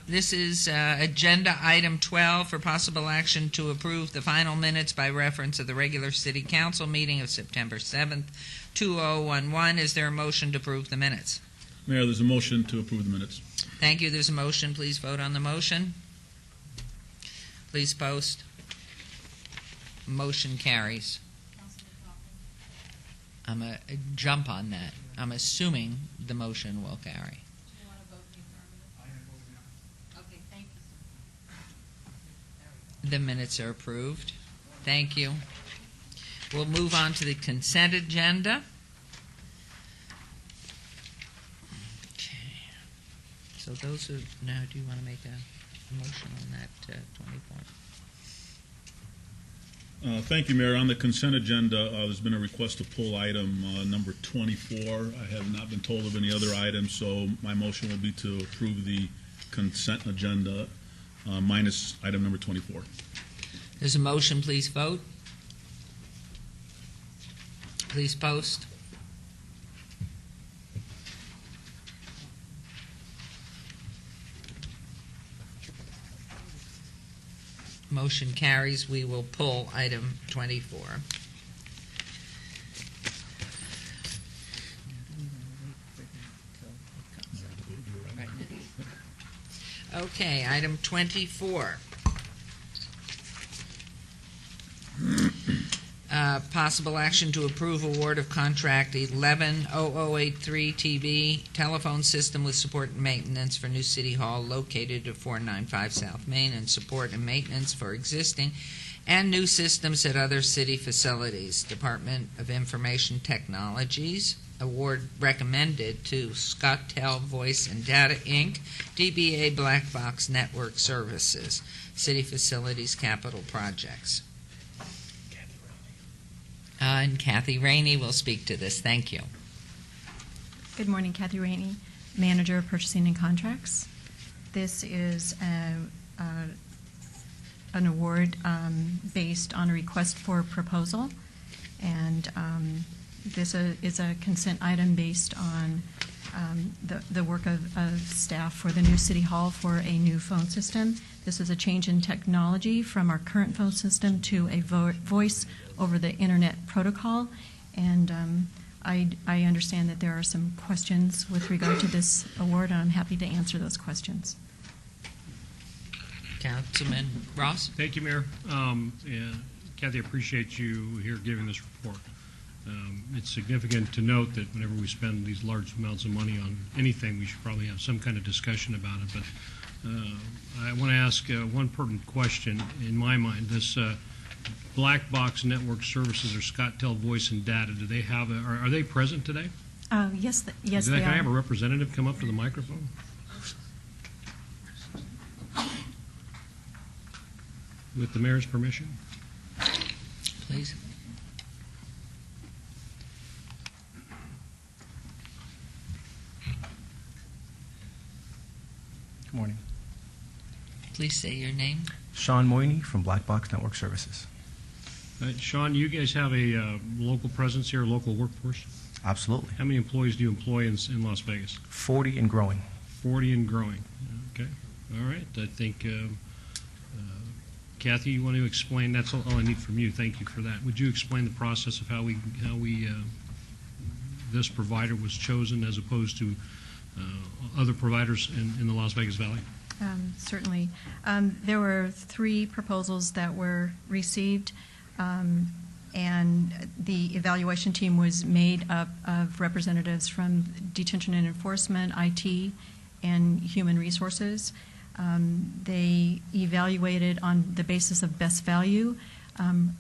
This is agenda item 12 for possible action to approve the final minutes by reference of the regular city council meeting of September 7th, 2011. Is there a motion to approve the minutes? Mayor, there's a motion to approve the minutes. Thank you. There's a motion. Please vote on the motion. Please post. Motion carries. I'm a jump on that. I'm assuming the motion will carry. The minutes are approved. Thank you. We'll move on to the consent agenda. Okay. So those are, now do you want to make a motion on that 24? Thank you, Mayor. On the consent agenda, there's been a request to pull item number 24. I have not been told of any other items, so my motion will be to approve the consent agenda minus item number 24. There's a motion. Please vote. Please post. Motion carries. We will pull item 24. Okay, item 24. Possible action to approve award of contract 110083 TV telephone system with support and maintenance for new City Hall located at 495 South Main, and support and maintenance for existing and new systems at other city facilities. Department of Information Technologies. Award recommended to ScotTel Voice and Data Inc., DBA Black Box Network Services, City Facilities Capital Projects. And Kathy Rainey will speak to this. Thank you. Good morning, Kathy Rainey, Manager of Purchasing and Contracts. This is an award based on a request for proposal, and this is a consent item based on the work of staff for the new City Hall for a new phone system. This is a change in technology from our current phone system to a voice over the internet protocol, and I understand that there are some questions with regard to this award, and I'm happy to answer those questions. Councilman Ross. Thank you, Mayor. Kathy, I appreciate you here giving this report. It's significant to note that whenever we spend these large amounts of money on anything, we should probably have some kind of discussion about it. But I want to ask one pertinent question in my mind. This Black Box Network Services, or ScotTel Voice and Data, do they have? Are they present today? Yes, yes, they are. Can I have a representative come up to the microphone? With the mayor's permission. Please. Good morning. Please say your name. Sean Moyney from Black Box Network Services. Sean, you guys have a local presence here, a local workforce? Absolutely. How many employees do you employ in Las Vegas? 40 and growing. 40 and growing. Okay. All right. I think, Kathy, you want to explain? That's all I need from you. Thank you for that. Would you explain the process of how this provider was chosen as opposed to other providers in the Las Vegas Valley? Certainly. There were 3 proposals that were received, and the evaluation team was made up of representatives from Detention and Enforcement, IT, and Human Resources. They evaluated on the basis of best value.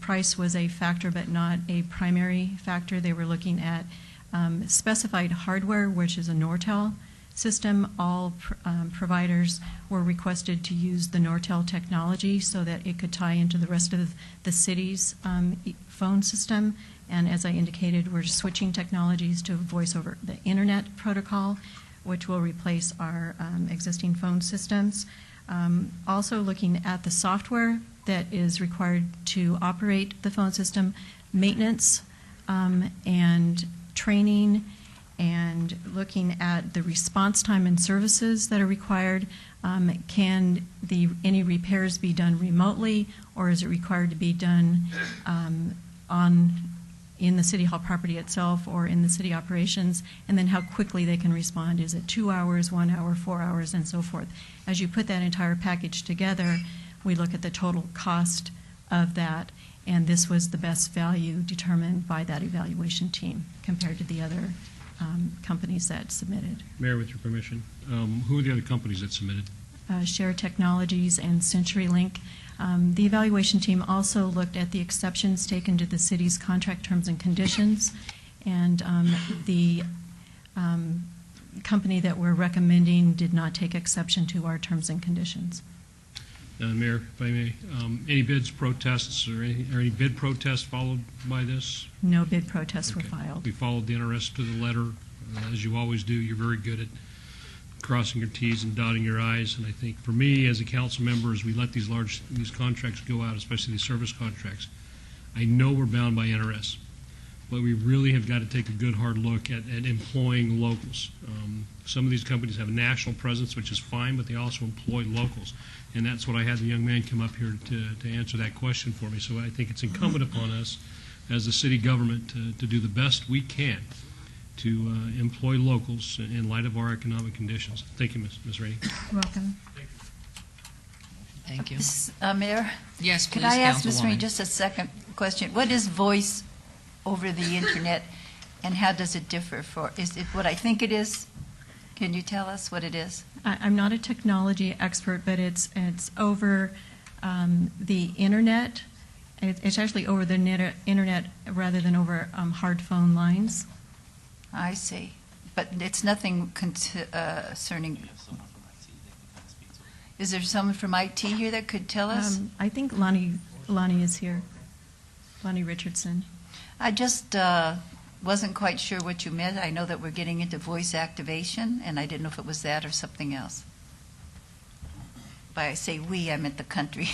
Price was a factor, but not a primary factor. They were looking at specified hardware, which is a Nortel system. All providers were requested to use the Nortel technology so that it could tie into the rest of the city's phone system. And as I indicated, we're switching technologies to voice over the internet protocol, which will replace our existing phone systems. Also looking at the software that is required to operate the phone system, maintenance and training, and looking at the response time and services that are required. Can any repairs be done remotely, or is it required to be done on in the City Hall property itself or in the city operations, and then how quickly they can respond. Is it 2 hours, 1 hour, 4 hours, and so forth? As you put that entire package together, we look at the total cost of that, and this was the best value determined by that evaluation team compared to the other companies that submitted. Mayor, with your permission, who are the other companies that submitted? Share Technologies and CenturyLink. The evaluation team also looked at the exceptions taken to the city's contract terms and conditions, and the company that we're recommending did not take exception to our terms and conditions. Mayor, if I may, any bids, protests, or any bid protests followed by this? No bid protests were filed. We followed the NRS to the letter, as you always do. You're very good at crossing your T's and dotting your I's, and I think for me as a council member, as we let these contracts go out, especially these service contracts, I know we're bound by NRS, but we really have got to take a good hard look at employing locals. Some of these companies have a national presence, which is fine, but they also employ locals, and that's what I had the young man come up here to answer that question for me. So I think it's incumbent upon us as the city government to do the best we can to employ locals in light of our economic conditions. Thank you, Ms. Rainey. Welcome. Thank you. Mayor? Yes, please, Could I ask Ms. Councilwoman. Rainey just a second question? What is voice over the internet, and how does it differ is it what I think it is? Can you tell us what it is? I'm not a technology expert, but it's over the internet. It's actually over the internet rather than over hard phone lines. I see. But it's nothing concerning. Is there someone from IT here that could tell us? I think Lonnie is here. Lonnie Richardson. I just wasn't quite sure what you meant. I know that we're getting into voice activation, and I didn't know if it was that or something else. By I say we, I meant the country.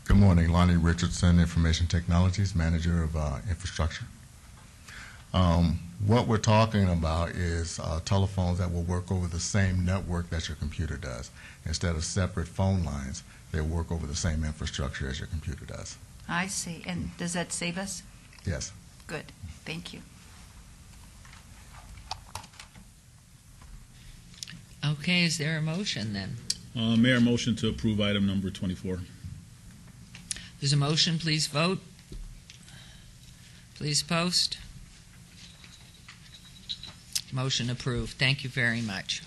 Good morning, Lonnie Richardson, Information Technologies, Manager of Infrastructure. What we're talking about is telephones that will work over the same network that your computer does. Instead of separate phone lines, they work over the same infrastructure as your computer does. I see. And does that save us? Yes. Good. Thank you. Okay, is there a motion then? Mayor, motion to approve item number 24. There's a motion, please vote. Please post. Motion approved. Thank you very much.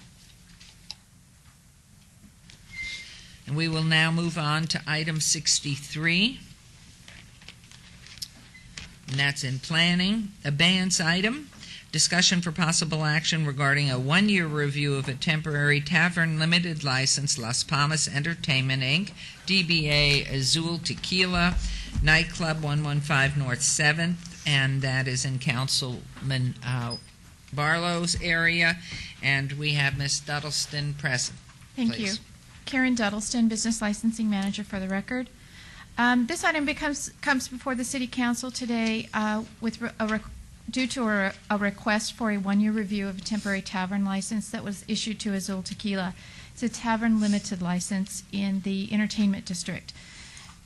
And we will now move on to item 63. And that's in planning. Abeyance item. Discussion for possible action regarding a one-year review of a temporary tavern limited license, Las Palmas Entertainment, Inc., DBA Azul Tequila, Nightclub 115 North 7th, and that is in Councilman Barlow's area. And we have Ms. Duddleston present. Thank Please. you. Karen Duddleston, Business Licensing Manager for the record. This item comes before the City Council today due to a request for a one-year review of a temporary tavern license that was issued to Azul Tequila. It's a tavern limited license in the entertainment district.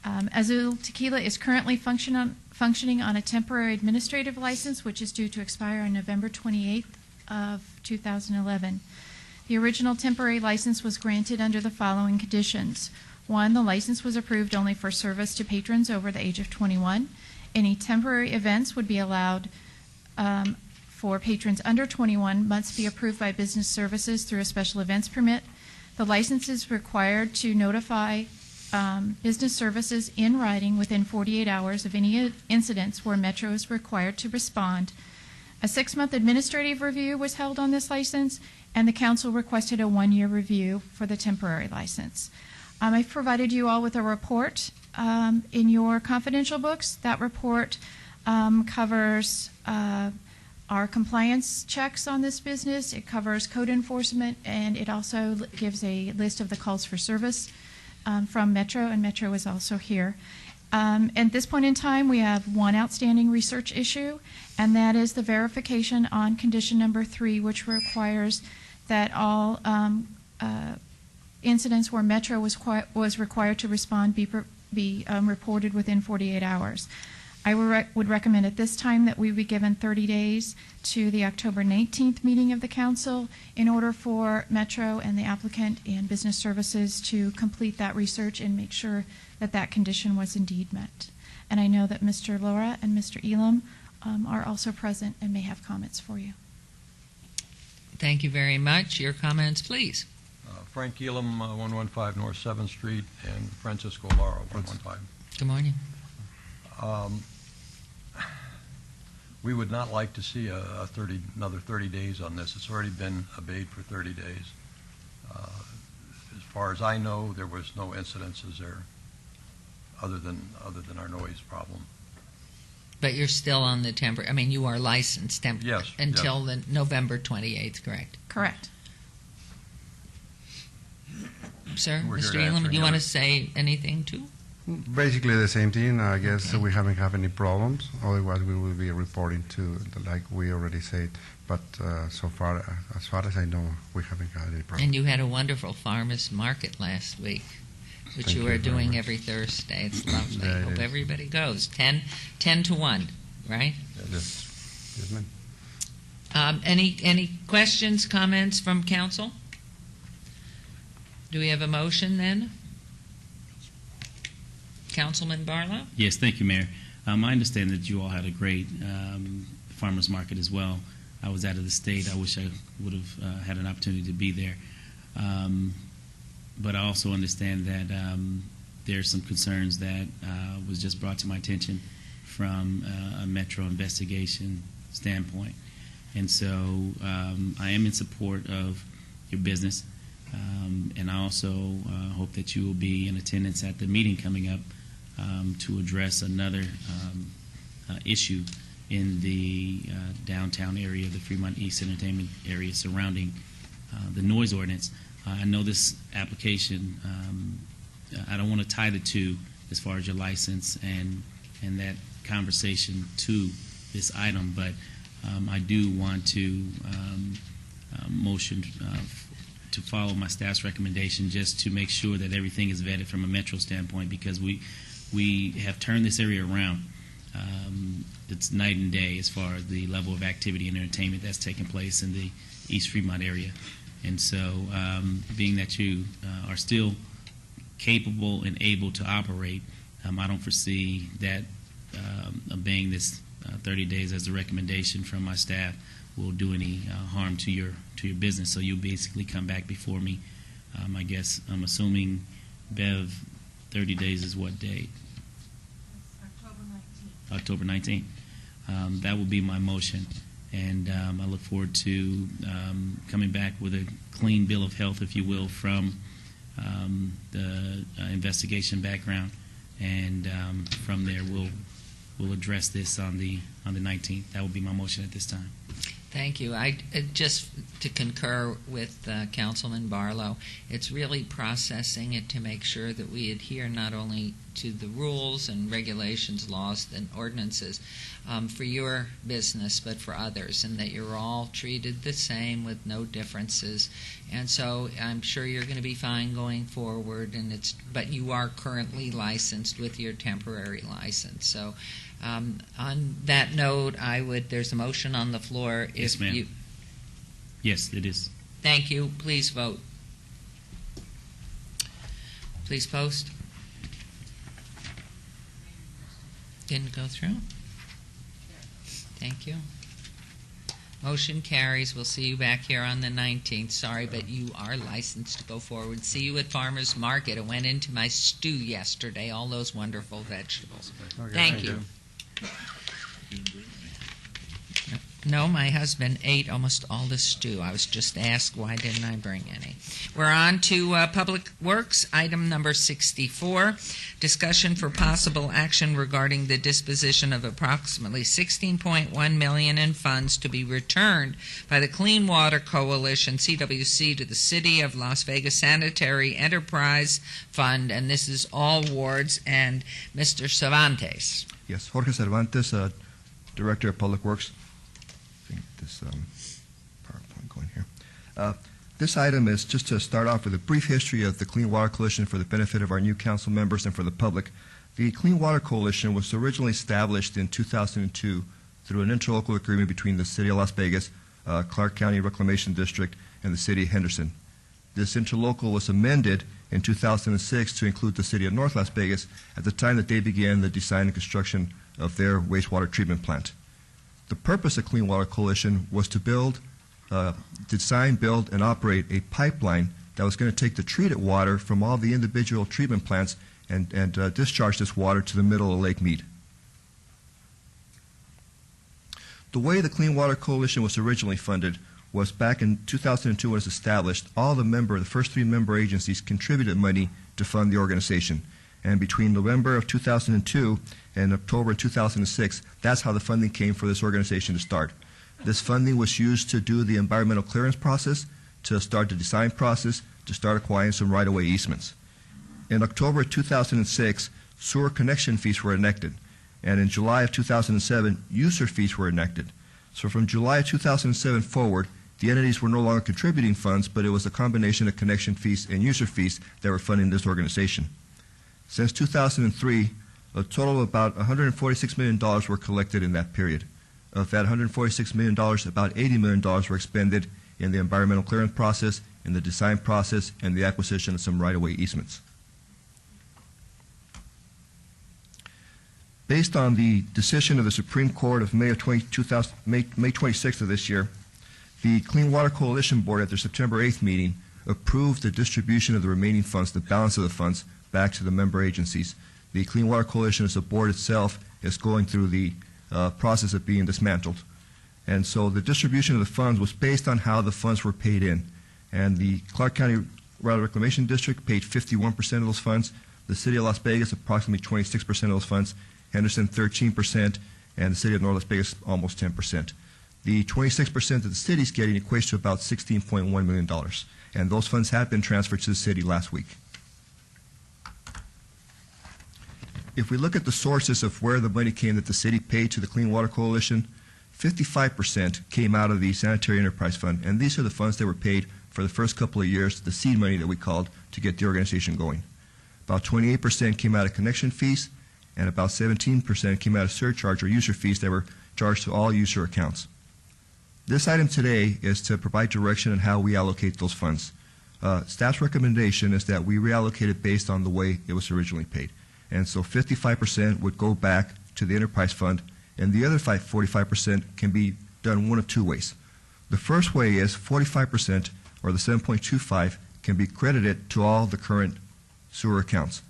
Azul Tequila is currently functioning on a temporary administrative license, which is due to expire on November 28th of 2011. The original temporary license was granted under the following conditions. 1, the license was approved only for service to patrons over the age of 21. Any temporary events would be allowed for patrons under 21 must be approved by Business Services through a special events permit. The license is required to notify Business Services in writing within 48 hours of any incidents where Metro is required to respond. A 6-month administrative review was held on this license, and the council requested a one-year review for the temporary license. I've provided you all with a report in your confidential books. That report covers our compliance checks on this business. It covers code enforcement, and it also gives a list of the calls for service from Metro, and Metro is also here. At this point in time, we have one outstanding research issue, and that is the verification on condition number 3, which requires that all incidents where Metro was required to respond be reported within 48 hours. I would recommend at this time that we be given 30 days to the October 19th meeting of the council in order for Metro and the applicant and business services to complete that research and make sure that that condition was indeed met. And I know that Mr. Laura and Mr. Elam are also present and may have comments for you. Thank you very much. Your comments, please. Frank Elam, 115 North 7th Street, and Francisco Lara, 115. Good morning. We would not like to see another 30 days on this. It's already been obeyed for 30 days. As far as I know, there was no incidences there other than our noise problem. But you're still on the I mean, you are licensed Yes, until the November 28th, correct? Correct. Sir, We're here Mr. to Elam, answer do you any want to other- say anything too? Basically the same thing. I guess we haven't had any problems. Otherwise, we will be reporting to, like we already said. But so far, as far as I know, we haven't had any problems. And you had a wonderful farmers market last week, which Thank you you are very doing much. every Thursday. It's lovely. Yeah, it Hope is. everybody goes. 10 to 1, right? Yes, ma'am. Any questions, comments from council? Do we have a motion then? Councilman Barlow? Yes, thank you, Mayor. I understand that you all had a great farmers market as well. I was out of the state. I wish I would have had an opportunity to be there. But I also understand that there are some concerns that was just brought to my attention from a Metro investigation standpoint. And so I am in support of your business. And I also hope that you will be in attendance at the meeting coming up to address another issue in the downtown area, the Fremont East Entertainment area surrounding the noise ordinance. I know this application, I don't want to tie the two as far as your license and that conversation to this item, but I do want to motion to follow my staff's recommendation just to make sure that everything is vetted from a Metro standpoint, because we have turned this area around. It's night and day as far as the level of activity and entertainment that's taking place in the East Fremont area. And so being that you are still capable and able to operate, I don't foresee that obeying this 30 days as a recommendation from my staff will do any harm to your business. So you'll basically come back before me. I guess I'm assuming, Bev, 30 days is what date? October 19th. That will be my motion, and I look forward to coming back with a clean bill of health, if you will, from the investigation background, and from there we'll address this on the 19th. That will be my motion at this time. Thank you. I just to concur with Councilman Barlow, it's really processing it to make sure that we adhere not only to the rules and regulations, laws, and ordinances for your business, but for others, and that you're all treated the same with no differences. And so I'm sure you're going to be fine going forward. But you are currently licensed with your temporary license. So on that note, there's a motion on the floor. Yes, ma'am. Yes, it is. Thank you. Please vote. Please post. Didn't go through? Thank you. Motion carries. We'll see you back here on the 19th. Sorry, but you are licensed to go forward. See you at Farmers Market. It went into my stew yesterday, all those wonderful vegetables. Okay, Thank you. No, my husband ate almost all the stew. I was just asked why didn't I bring any. We're on to Public Works, item number 64, discussion for possible action regarding the disposition of approximately $16.1 million in funds to be returned by the Clean Water Coalition, CWC, to the City of Las Vegas Sanitary Enterprise Fund, and this is all wards, and Mr. Cervantes. Yes, Jorge Cervantes, Director of Public Works. I think this PowerPoint going here. This item is just to start off with a brief history of the Clean Water Coalition for the benefit of our new council members and for the public. The Clean Water Coalition was originally established in 2002 through an interlocal agreement between the City of Las Vegas, Clark County Reclamation District, and the City of Henderson. This interlocal was amended in 2006 to include the City of North Las Vegas at the time that they began the design and construction of their wastewater treatment plant. The purpose of Clean Water Coalition was to design, build, and operate a pipeline that was going to take the treated water from all the individual treatment plants and discharge this water to the middle of Lake Mead. The way the Clean Water Coalition was originally funded was back in 2002 when it was established, all the first 3 member agencies contributed money to fund the organization. And between November of 2002 and October of 2006, that's how the funding came for this organization to start. This funding was used to do the environmental clearance process, to start the design process, to start acquiring some right-of-way easements. In October 2006, sewer connection fees were enacted, and in July of 2007, user fees were enacted. So from July of 2007 forward, the entities were no longer contributing funds, but it was a combination of connection fees and user fees that were funding this organization. Since 2003, a total of about $146 million were collected in that period. Of that $146 million, about $80 million were expended in the environmental clearance process, in the design process, and the acquisition of some right-of-way easements. Based on the decision of the Supreme Court of May 26th of this year, the Clean Water Coalition Board at their September 8th meeting approved the distribution of the remaining funds, the balance of the funds, back to the member agencies. The Clean Water Coalition as a board itself is going through the process of being dismantled. And so the distribution of the funds was based on how the funds were paid in. And the Clark County Water Reclamation District paid 51% of those funds, the City of Las Vegas approximately 26% of those funds, Henderson 13%, and the City of North Las Vegas almost 10%. The 26% that the city is getting equates to about $16.1 million, and those funds have been transferred to the city last week. If we look at the sources of where the money came that the city paid to the Clean Water Coalition, 55% came out of the Sanitary Enterprise Fund, and these are the funds that were paid for the first couple of years, the seed money that we called to get the organization going. About 28% came out of connection fees, and about 17% came out of surcharge or user fees that were charged to all user accounts. This item today is to provide direction on how we allocate those funds. Staff's recommendation is that we reallocate it based on the way it was originally paid. And so 55% would go back to the enterprise fund, and the other 45% can be done one of two ways. The first way is 45%, or the 7.25, can be credited to all the current sewer accounts.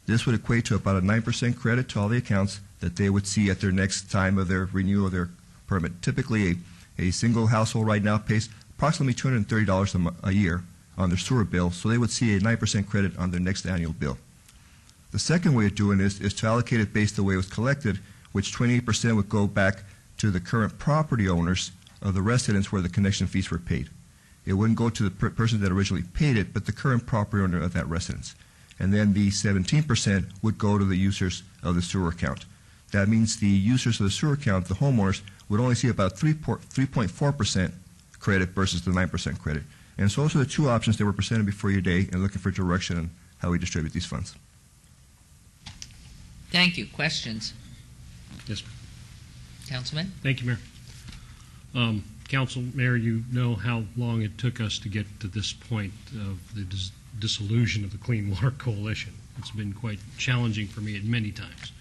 This would equate to about a 9% credit to all the accounts that they would see at their next time of their renewal of their permit. Typically, a single household right now pays approximately $230 a year on their sewer bill, so they would see a 9% credit on their next annual bill. The second way of doing this is to allocate it based the way it was collected, which 28% would go back to the current property owners of the residents where the connection fees were paid. It wouldn't go to the person that originally paid it, but the current property owner of that residence. And then the 17% would go to the users of the sewer account. That means the users of the sewer account, the homeowners, would only see about 3.4% credit versus the 9% credit. And so those are the two options that were presented before you today and looking for direction on how we distribute these funds. Thank you. Questions? Yes, ma'am. Councilman? Thank you, Mayor. Council, Mayor, you know how long it took us to get to this point of the dissolution of the Clean Water Coalition. It's been quite challenging for me at many times.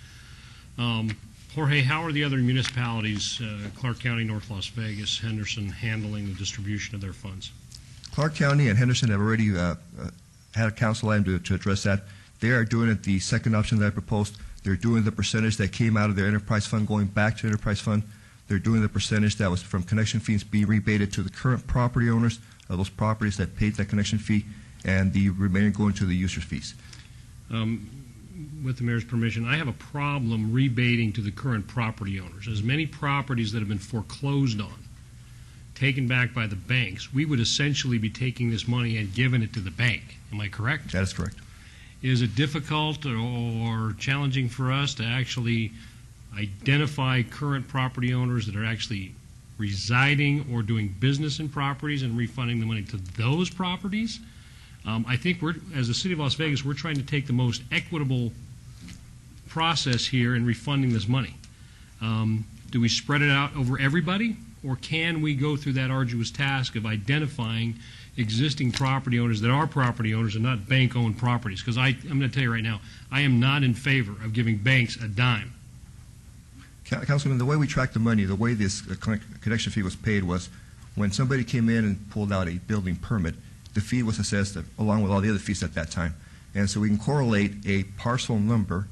Jorge, how are the other municipalities, Clark County, North Las Vegas, Henderson, handling the distribution of their funds? Clark County and Henderson have already had a council item to address that. They are doing it the second option that I proposed. They're doing the percentage that came out of their enterprise fund going back to the enterprise fund. They're doing the percentage that was from connection fees being rebated to the current property owners of those properties that paid that connection fee, and the remaining going to the user's fees. With the mayor's permission, I have a problem rebating to the current property owners. As many properties that have been foreclosed on, taken back by the banks, we would essentially be taking this money and giving it to the bank. Am I correct? That is correct. Is it difficult or challenging for us to actually identify current property owners that are actually residing or doing business in properties and refunding the money to those properties. I think as the City of Las Vegas, we're trying to take the most equitable process here in refunding this money. Do we spread it out over everybody, or can we go through that arduous task of identifying existing property owners that are property owners and not bank-owned properties? Because I'm going to tell you right now, I am not in favor of giving banks a dime. Councilman, the way we track the money, the way this connection fee was paid was when somebody came in and pulled out a building permit, the fee was assessed along with all the other fees at that time. And so we can correlate a parcel number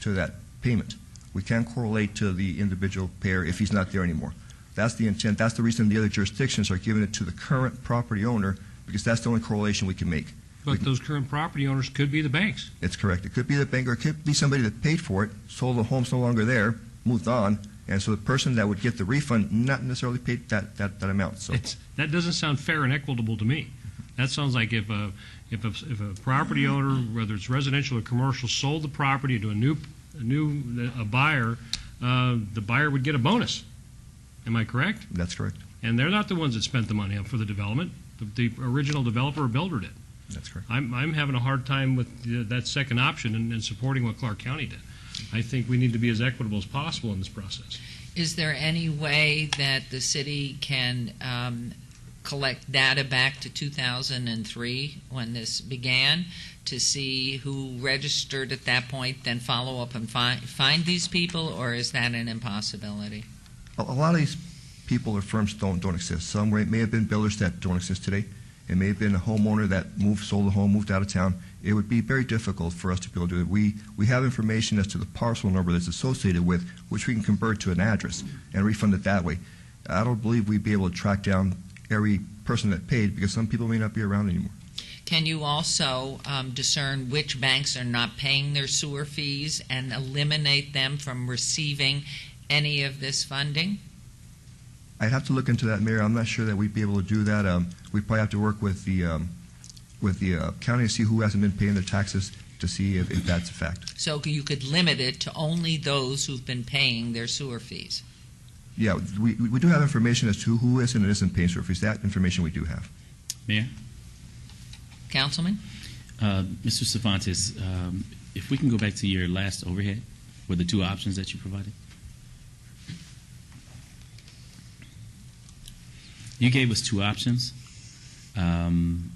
to that payment. We can't correlate to the individual payer if he's not there anymore. That's the intent. That's the reason the other jurisdictions are giving it to the current property owner, because that's the only correlation we can make. But those current property owners could be the banks. It's correct. It could be the bank, or it could be somebody that paid for it, sold the home's no longer there, moved on, and so the person that would get the refund not necessarily paid that amount. So that doesn't sound fair and equitable to me. That sounds like if a property owner, whether it's residential or commercial, sold the property to a buyer, the buyer would get a bonus. Am I correct? That's correct. And they're not the ones that spent the money for the development. The original developer or builder did. That's correct. I'm having a hard time with that second option and supporting what Clark County did. I think we need to be as equitable as possible in this process. Is there any way that the city can collect data back to 2003 when this began to see who registered at that point, then follow up and find these people, or is that an impossibility? A lot of these people or firms don't exist. Some may have been builders that don't exist today. It may have been a homeowner that sold a home, moved out of town. It would be very difficult for us to be able to do it. We have information as to the parcel number that's associated with, which we can convert to an address and refund it that way. I don't believe we'd be able to track down every person that paid, because some people may not be around anymore. Can you also discern which banks are not paying their sewer fees and eliminate them from receiving any of this funding? I'd have to look into that, Mayor. I'm not sure that we'd be able to do that. We'd probably have to work with the county to see who hasn't been paying their taxes to see if that's a fact. So you could limit it to only those who've been paying their sewer fees? Yeah, we do have information as to who is and isn't paying sewer fees. That information we do have. Mayor? Councilman? Mr. Cervantes, if we can go back to your last overhead, with the two options that you provided. You gave us two options. Can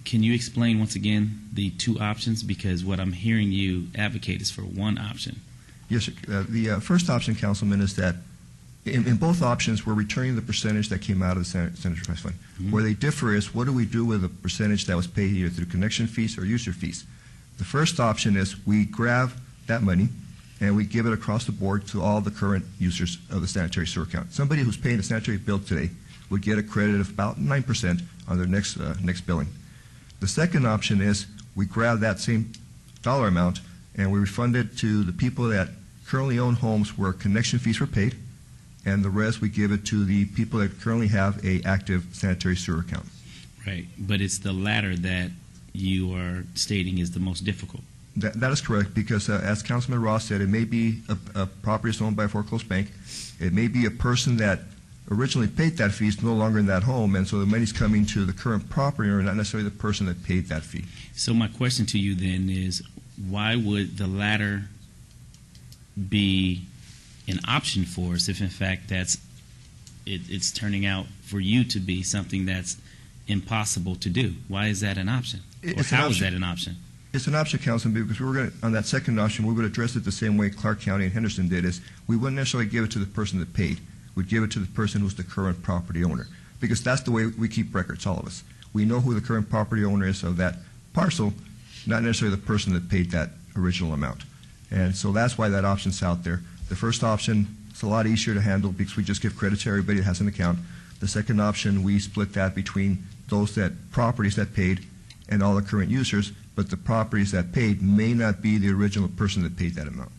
you explain once again the two options? Because what I'm hearing you advocate is for one option. Yes, sir. The first option, Councilman, is that in both options, we're returning the percentage that came out of the Sanitary Enterprise Fund. Mm-hmm. Where they differ is, what do we do with the percentage that was paid either through connection fees or user fees? The first option is we grab that money and we give it across the board to all the current users of the sanitary sewer account. Somebody who's paying a sanitary bill today would get a credit of about 9% on their next billing. The second option is we grab that same dollar amount and we refund it to the people that currently own homes where connection fees were paid, and the rest we give it to the people that currently have a active sanitary sewer account. Right, but it's the latter that you are stating is the most difficult. That is correct, because as Councilman Ross said, it may be a property that's owned by a foreclosed bank. It may be a person that originally paid that fee is no longer in that home, and so the money's coming to the current property owner, not necessarily the person that paid that fee. So my question to you then is, why would the latter be an option for us if in fact it's turning out for you to be something that's impossible to do? Why is that an option? Or how is that an option? It's an option, Councilman, because we were going to, on that second option, we would address it the same way Clark County and Henderson did, is we wouldn't necessarily give it to the person that paid. We'd give it to the person who's the current property owner, because that's the way we keep records, all of us. We know who the current property owner is of that parcel, not necessarily the person that paid that original amount. And so that's why that option's out there. The first option is a lot easier to handle because we just give credit to everybody that has an account. The second option, we split that between those properties that paid and all the current users, but the properties that paid may not be the original person that paid that amount.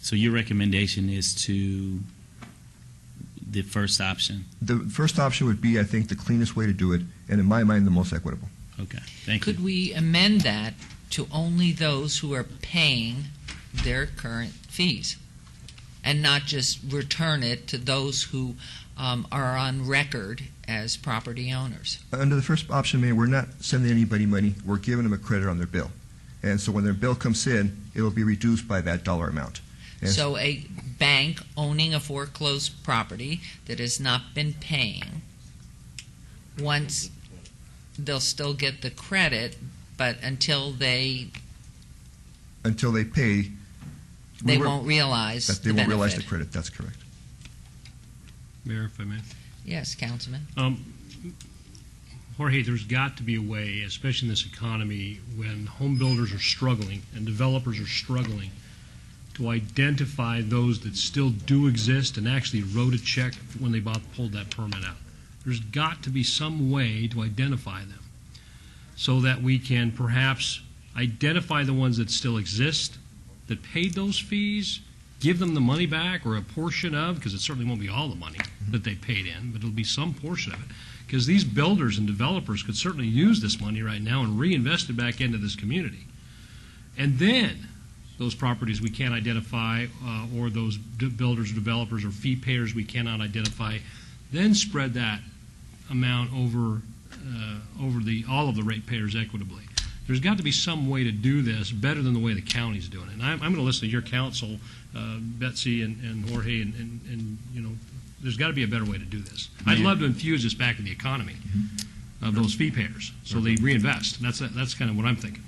So your recommendation is to the first option? The first option would be, I think, the cleanest way to do it, and in my mind, the most equitable. Okay, thank you. Could we amend that to only those who are paying their current fees? and not just return it to those who are on record as property owners. Under the first option, Mayor, we're not sending anybody money. We're giving them a credit on their bill. And so when their bill comes in, it will be reduced by that dollar amount. And So a bank owning a foreclosed property that has not been paying, once they'll still get the credit, but until they pay, they won't realize that they the won't realize benefit. the credit. That's correct. Mayor, if I may. Yes, Councilman. Jorge, there's got to be a way, especially in this economy, when home builders are struggling and developers are struggling, to identify those that still do exist and actually wrote a check when they pulled that permit out. There's got to be some way to identify them so that we can perhaps identify the ones that still exist, that paid those fees, give them the money back or a portion of, because it certainly won't be all the money that they paid in, but it'll be some portion of it. Because these builders and developers could certainly use this money right now and reinvest it back into this community. And then those properties we can't identify, or those builders or developers or fee payers we cannot identify, then spread that amount over all of the ratepayers equitably. There's got to be some way to do this better than the way the county's doing it. And I'm going to listen to your counsel, Betsy and Jorge, and you know, there's got to be a better way to do this. I'd love to infuse this back in the economy of those fee payers, so they reinvest. And that's kind of what I'm thinking.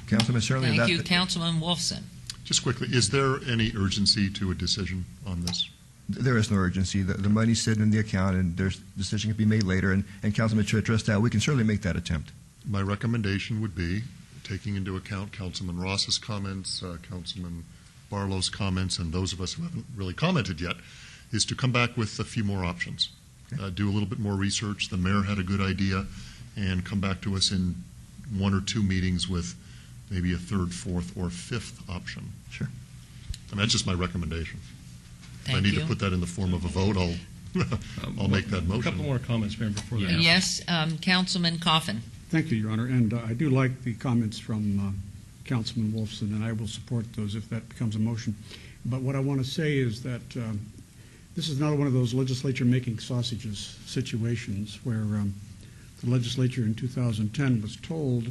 Councilman Shirley. Thank you, Councilman Wolfson. Just quickly, is there any urgency to a decision on this? There is no urgency. The money's sitting in the account, and there's decision can be made later. And Councilman, to address that, we can certainly make that attempt. My recommendation would be, taking into account Councilman Ross's comments, Councilman Barlow's comments, and those of us who haven't really commented yet, is to come back with a few more options. Do a little bit more research. The mayor had a good idea, and come back to us in 1 or 2 meetings with maybe a third, fourth, or fifth option. Sure. And that's just my recommendation. Thank if I need you. to put that in the form of a vote, I'll make that motion. A couple more comments, Mayor, before that. Yes, Councilman Coffin. Thank you, Your Honor. And I do like the comments from Councilman Wolfson, and I will support those if that becomes a motion. But what I want to say is that this is not one of those legislature making sausages situations where the legislature in 2010 was told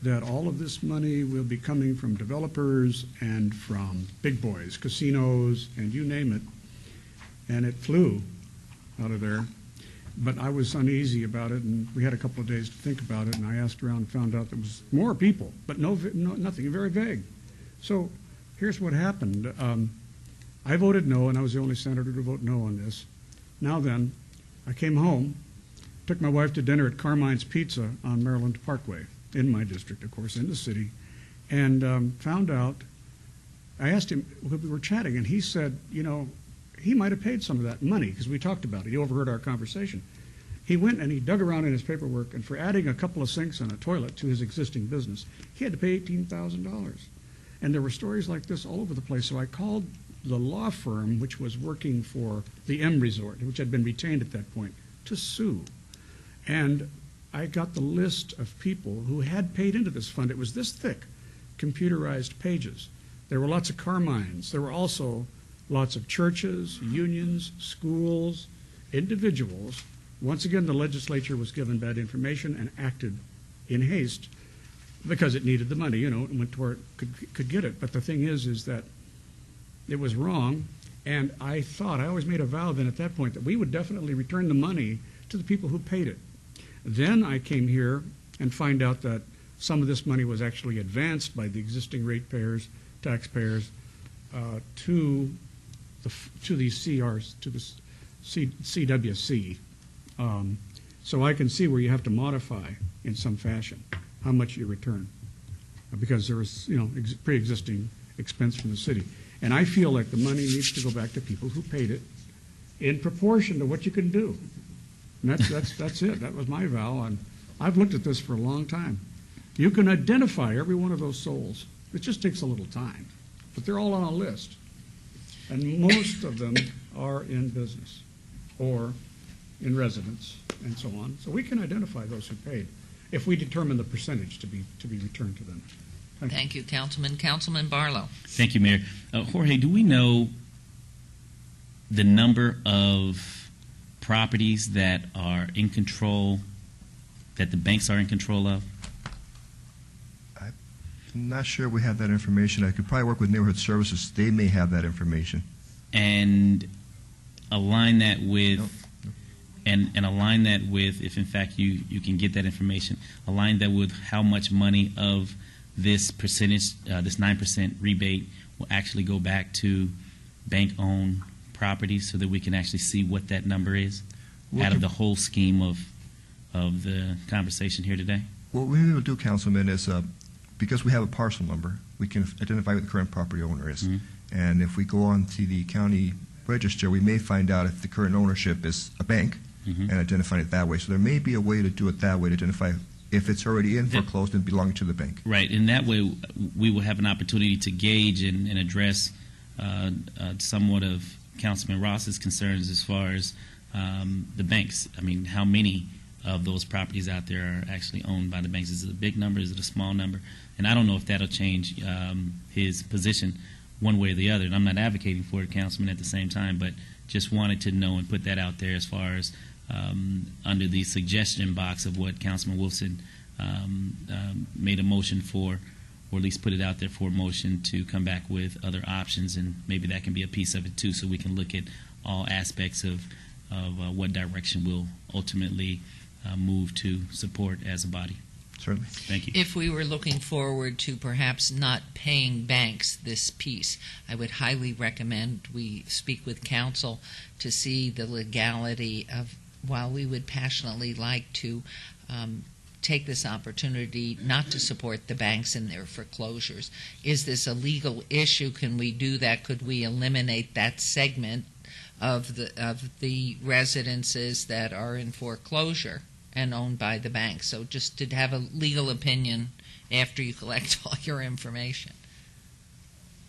that all of this money will be coming from developers and from big boys, casinos, and you name it. And it flew out of there. But I was uneasy about it, and we had a couple of days to think about it, and I asked around and found out there was more people, but nothing, very vague. So here's what happened. I voted no, and I was the only senator to vote no on this. Now then, I came home, took my wife to dinner at Carmine's Pizza on Maryland Parkway, in my district, of course, in the city, and found out, I asked him, we were chatting, and he said, you know, he might have paid some of that money, because we talked about it. He overheard our conversation. He went and he dug around in his paperwork, and for adding a couple of sinks and a toilet to his existing business, he had to pay $18,000. And there were stories like this all over the place, so I called the law firm, which was working for the M Resort, which had been retained at that point, to sue. And I got the list of people who had paid into this fund. It was this thick, computerized pages. There were lots of Carmines. There were also lots of churches, unions, schools, individuals. Once again, the legislature was given bad information and acted in haste because it needed the money, you know, and went to where it could get it. But the thing is that it was wrong, and I always made a vow then at that point that we would definitely return the money to the people who paid it. Then I came here and find out that some of this money was actually advanced by the existing ratepayers, taxpayers, to these CRs, to the CWC. So I can see where you have to modify in some fashion how much you return, because there was, you know, pre-existing expense from the city. And I feel like the money needs to go back to people who paid it in proportion to what you can do. And that's it. That was my vow. And I've looked at this for a long time. You can identify every one of those souls. It just takes a little time. But they're all on a list. And most of them are in business or in residence and so on. So we can identify those who paid if we determine the percentage to be returned to them. Thank you, Councilman. Councilman Barlow. Thank you, Mayor. Jorge, do we know the number of properties that are in control, that the banks are in control of? I'm not sure we have that information. I could probably work with Neighborhood Services. They may have that information. And align that with, and align that with, if in fact you can get that information, align that with how much money of this percentage, this 9% rebate will actually go back to bank-owned properties so that we can actually see what that number is out of the whole scheme of the conversation here today? What we will do, Councilman, is because we have a parcel number, we can identify who the current property owner is. And if we go on to the county register, we may find out if the current ownership is a bank and identify it that way. So there may be a way to do it that way to identify if it's already in foreclosed and belonging to the bank. Right. In that way, we will have an opportunity to gauge and address somewhat of Councilman Ross's concerns as far as the banks. I mean, how many of those properties out there are actually owned by the banks? Is it a big number? Is it a small number? And I don't know if that'll change his position one way or the other. And I'm not advocating for it, Councilman, at the same time, but just wanted to know and put that out there as far as under the suggestion box of what Councilman Wolfson made a motion for, or at least put it out there for a motion to come back with other options, and maybe that can be a piece of it too, so we can look at all aspects of what direction we'll ultimately move to support as a body. Certainly. Thank you. If we were looking forward to perhaps not paying banks this piece, I would highly recommend we speak with counsel to see the legality of, while we would passionately like to take this opportunity not to support the banks in their foreclosures, is this a legal issue? Can we do that? Could we eliminate that segment of the residences that are in foreclosure and owned by the bank? So just to have a legal opinion after you collect all your information.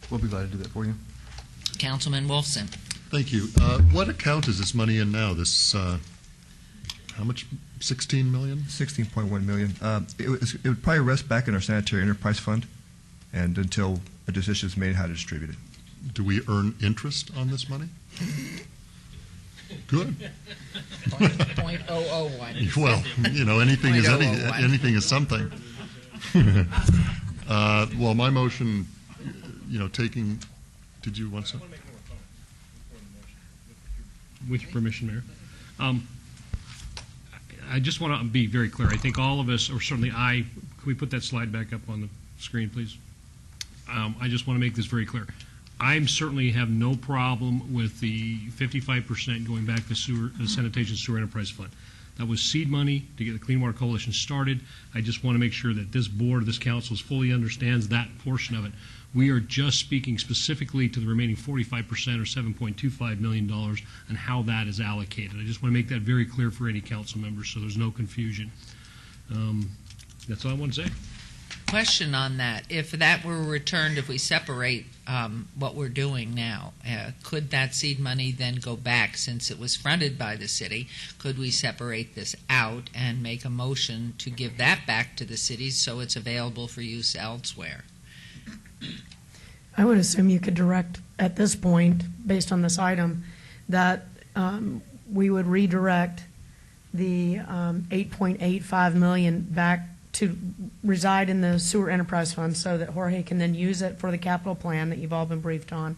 We'll be glad to do that for you. Councilman Wolfson. Thank you. What account is this money in now? This, how much? 16 million? 16.1 million. It would probably rest back in our sanitary enterprise fund, and until a decision is made how to distribute it. Do we earn interest on this money? Good. 0.001. Well, you know, anything is anything is something. Well, my motion, you know, taking. Did you want something? With your permission, Mayor. I just want to be very clear. I think all of us, or certainly I, can we put that slide back up on the screen, please? I just want to make this very clear. I certainly have no problem with the 55% going back to the Sanitation Sewer Enterprise Fund. That was seed money to get the Clean Water Coalition started. I just want to make sure that this board, this council fully understands that portion of it. We are just speaking specifically to the remaining 45% or $7.25 million and how that is allocated. I just want to make that very clear for any council members so there's no confusion. That's all I want to say. Question on that. If that were returned, if we separate what we're doing now, could that seed money then go back, since it was fronted by the city? Could we separate this out and make a motion to give that back to the city so it's available for use elsewhere? I would assume you could direct at this point, based on this item, that we would redirect the $8.85 million back to reside in the Sewer Enterprise Fund so that Jorge can then use it for the capital plan that you've all been briefed on,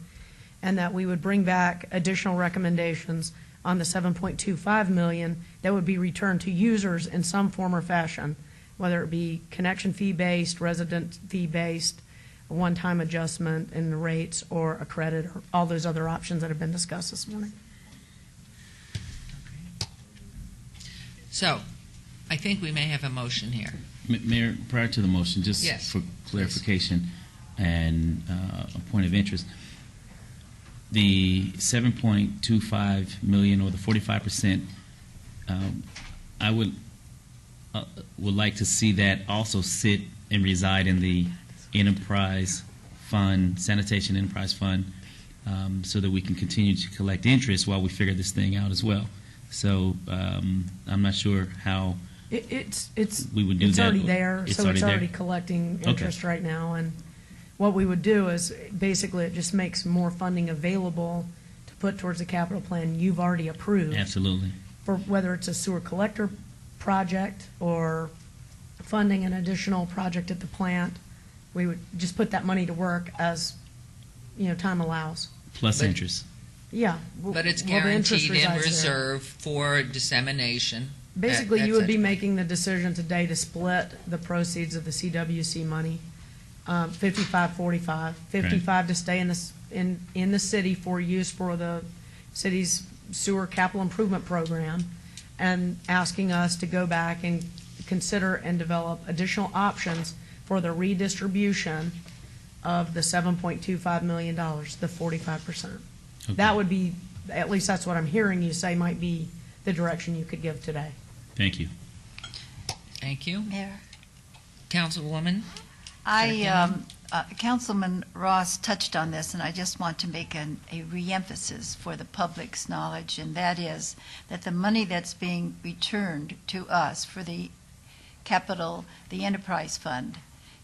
and that we would bring back additional recommendations on the $7.25 million that would be returned to users in some form or fashion, whether it be connection fee-based, resident fee-based, a one-time adjustment in the rates, or a credit, or all those other options that have been discussed this morning. So, I think we may have a motion here. Mayor, prior to the motion, just Yes, for clarification and a point of interest, the $7.25 million or the 45%, I would like to see that also sit and reside in the enterprise fund, sanitation enterprise fund, so that we can continue to collect interest while we figure this thing out as well. So I'm not sure how we would do that. It's already there, so it's already there. collecting interest right now. And what we would do is basically it just makes more funding available to put towards the capital plan you've already approved. Absolutely. For whether it's a sewer collector project or funding an additional project at the plant, we would just put that money to work as, time allows. Plus But- interest. Yeah. But it's well, the interest guaranteed in resides there. reserve for dissemination. Basically, et you would be cetera. making the decision today to split the proceeds of the CWC money, 55-45, 55 to stay in the city for use for the city's sewer capital improvement program, and asking us to go back and consider and develop additional options for the redistribution of the $7.25 million, the 45%. Okay. That would be, at least that's what I'm hearing you say might be the direction you could give today. Thank you. Thank you. Mayor. Councilwoman? Councilman Ross touched on this, and I just want to make a re-emphasis for the public's knowledge, and that is that the money that's being returned to us for the enterprise fund,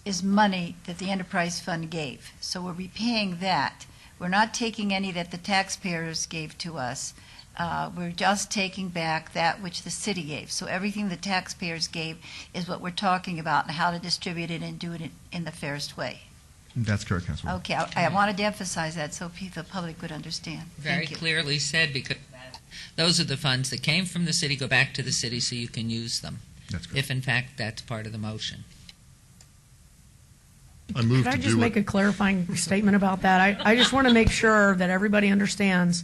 is money that the enterprise fund gave. So we're repaying that. We're not taking any that the taxpayers gave to us. We're just taking back that which the city gave. So everything the taxpayers gave is what we're talking about and how to distribute it and do it in the fairest way. That's correct, Councilwoman. Okay, I wanted to emphasize that so the public would understand. Very Thank you. clearly said, because those are the funds that came from the city, go back to the city so you can use them. That's correct. If in fact that's part of the motion. I move Could I to just do make it. a clarifying statement about that? I just want to make sure that everybody understands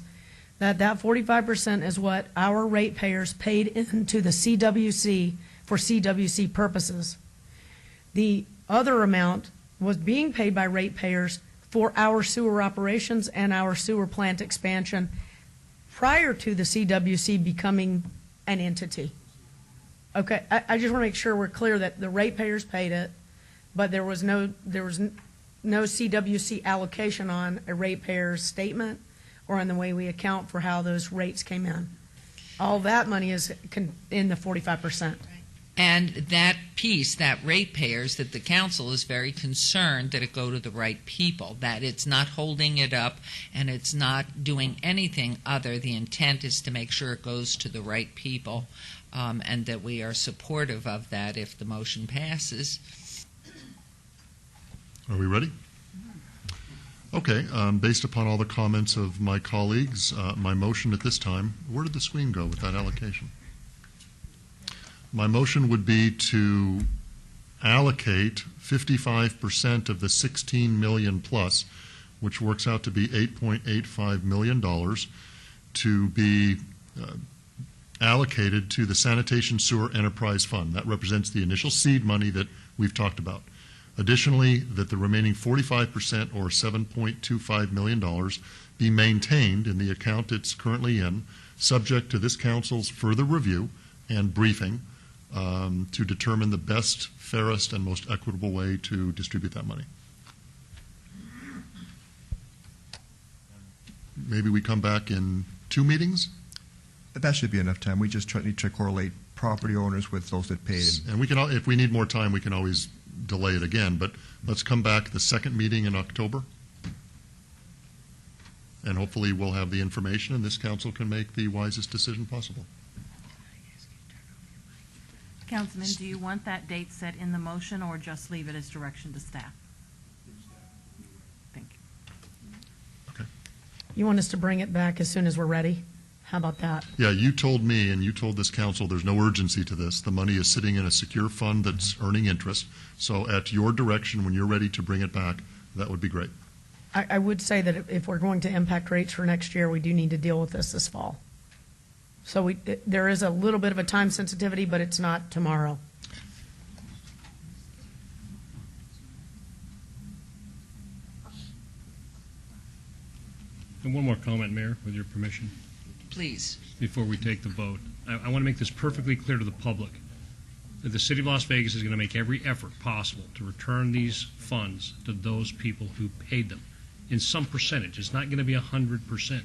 that 45% is what our ratepayers paid into the CWC for CWC purposes. The other amount was being paid by ratepayers for our sewer operations and our sewer plant expansion prior to the CWC becoming an entity. Okay, I just want to make sure we're clear that the ratepayers paid it, but there was no CWC allocation on a ratepayer's statement or on the way we account for how those rates came in. All that money is in the 45%. And that piece, that ratepayers, that the council is very concerned that it go to the right people, that it's not holding it up and it's not doing anything other. The intent is to make sure it goes to the right people, and that we are supportive of that if the motion passes. Are we ready? Okay, based upon all the comments of my colleagues, my motion at this time, where did the screen go with that allocation? My motion would be to allocate 55% of the 16 million plus, which works out to be $8.85 million, to be allocated to the Sanitation Sewer Enterprise Fund. That represents the initial seed money that we've talked about. Additionally, that the remaining 45%, or $7.25 million, be maintained in the account it's currently in, subject to this council's further review and briefing to determine the best, fairest, and most equitable way to distribute that money. Maybe we come back in 2 meetings? That should be enough time. We just need to correlate property owners with those that paid. And we can, if we need more time, we can always delay it again, but let's come back the second meeting in October. And hopefully we'll have the information and this council can make the wisest decision possible. Councilman, do you want that date set in the motion or just leave it as direction to staff? Thank you. You want us to bring it back as soon as we're ready? How about that? Yeah, you told me and you told this council there's no urgency to this. The money is sitting in a secure fund that's earning interest. So at your direction, when you're ready to bring it back, that would be great. I would say that if we're going to impact rates for next year, we do need to deal with this fall. So there is a little bit of a time sensitivity, but it's not tomorrow. And one more comment, Mayor, with your permission, Please. before we take the vote. I want to make this perfectly clear to the public that the City of Las Vegas is going to make every effort possible to return these funds to those people who paid them in some percentage. It's not going to be 100%.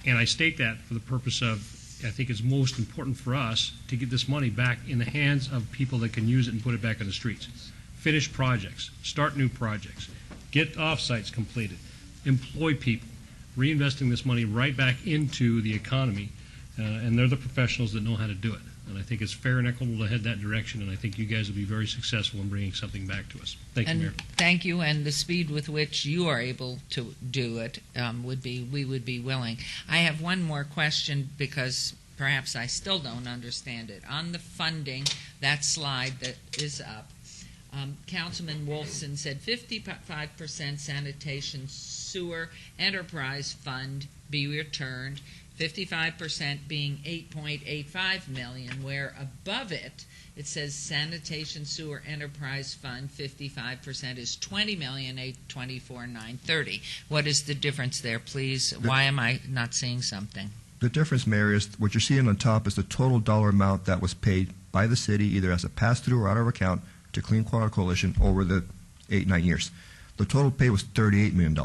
And I state that for the purpose of, I think it's most important for us to get this money back in the hands of people that can use it and put it back on the streets. Finish projects, start new projects, get offsites completed, employ people. reinvesting this money right back into the economy, and they're the professionals that know how to do it. And I think it's fair and equitable to head that direction, and I think you guys will be very successful in bringing something back to us. Thank you, Mayor. Thank you, and the speed with which you are able to do it we would be willing. I have one more question because perhaps I still don't understand it. On the funding, that slide that is up, Councilman Wolfson said 55% sanitation sewer enterprise fund be returned, 55% being $8.85 million, where above it says sanitation sewer enterprise fund 55% is $20,824,930. What is the difference there, please? Why am I not seeing something? The difference, Mayor, is what you're seeing on top is the total dollar amount that was paid by the city, either as a pass-through or out of account, to Clean Water Coalition over the 8-9 years. The total pay was $38 million.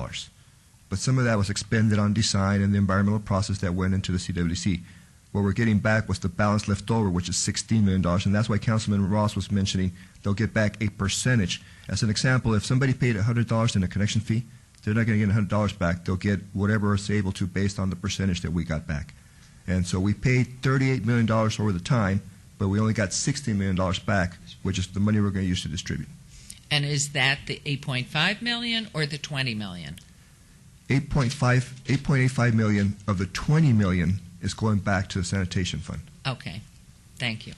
But some of that was expended on design and the environmental process that went into the CWC. What we're getting back was the balance left over, which is $16 million, and that's why Councilman Ross was mentioning they'll get back a percentage. As an example, if somebody paid $100 in a connection fee, they're not going to get $100 back. They'll get whatever is able to based on the percentage that we got back. And so we paid $38 million over the time, but we only got $16 million back, which is the money we're going to use to distribute. And is that the $8.5 million or the $20 million? 8.85 million of the 20 million is going back to the sanitation fund. Okay, thank you.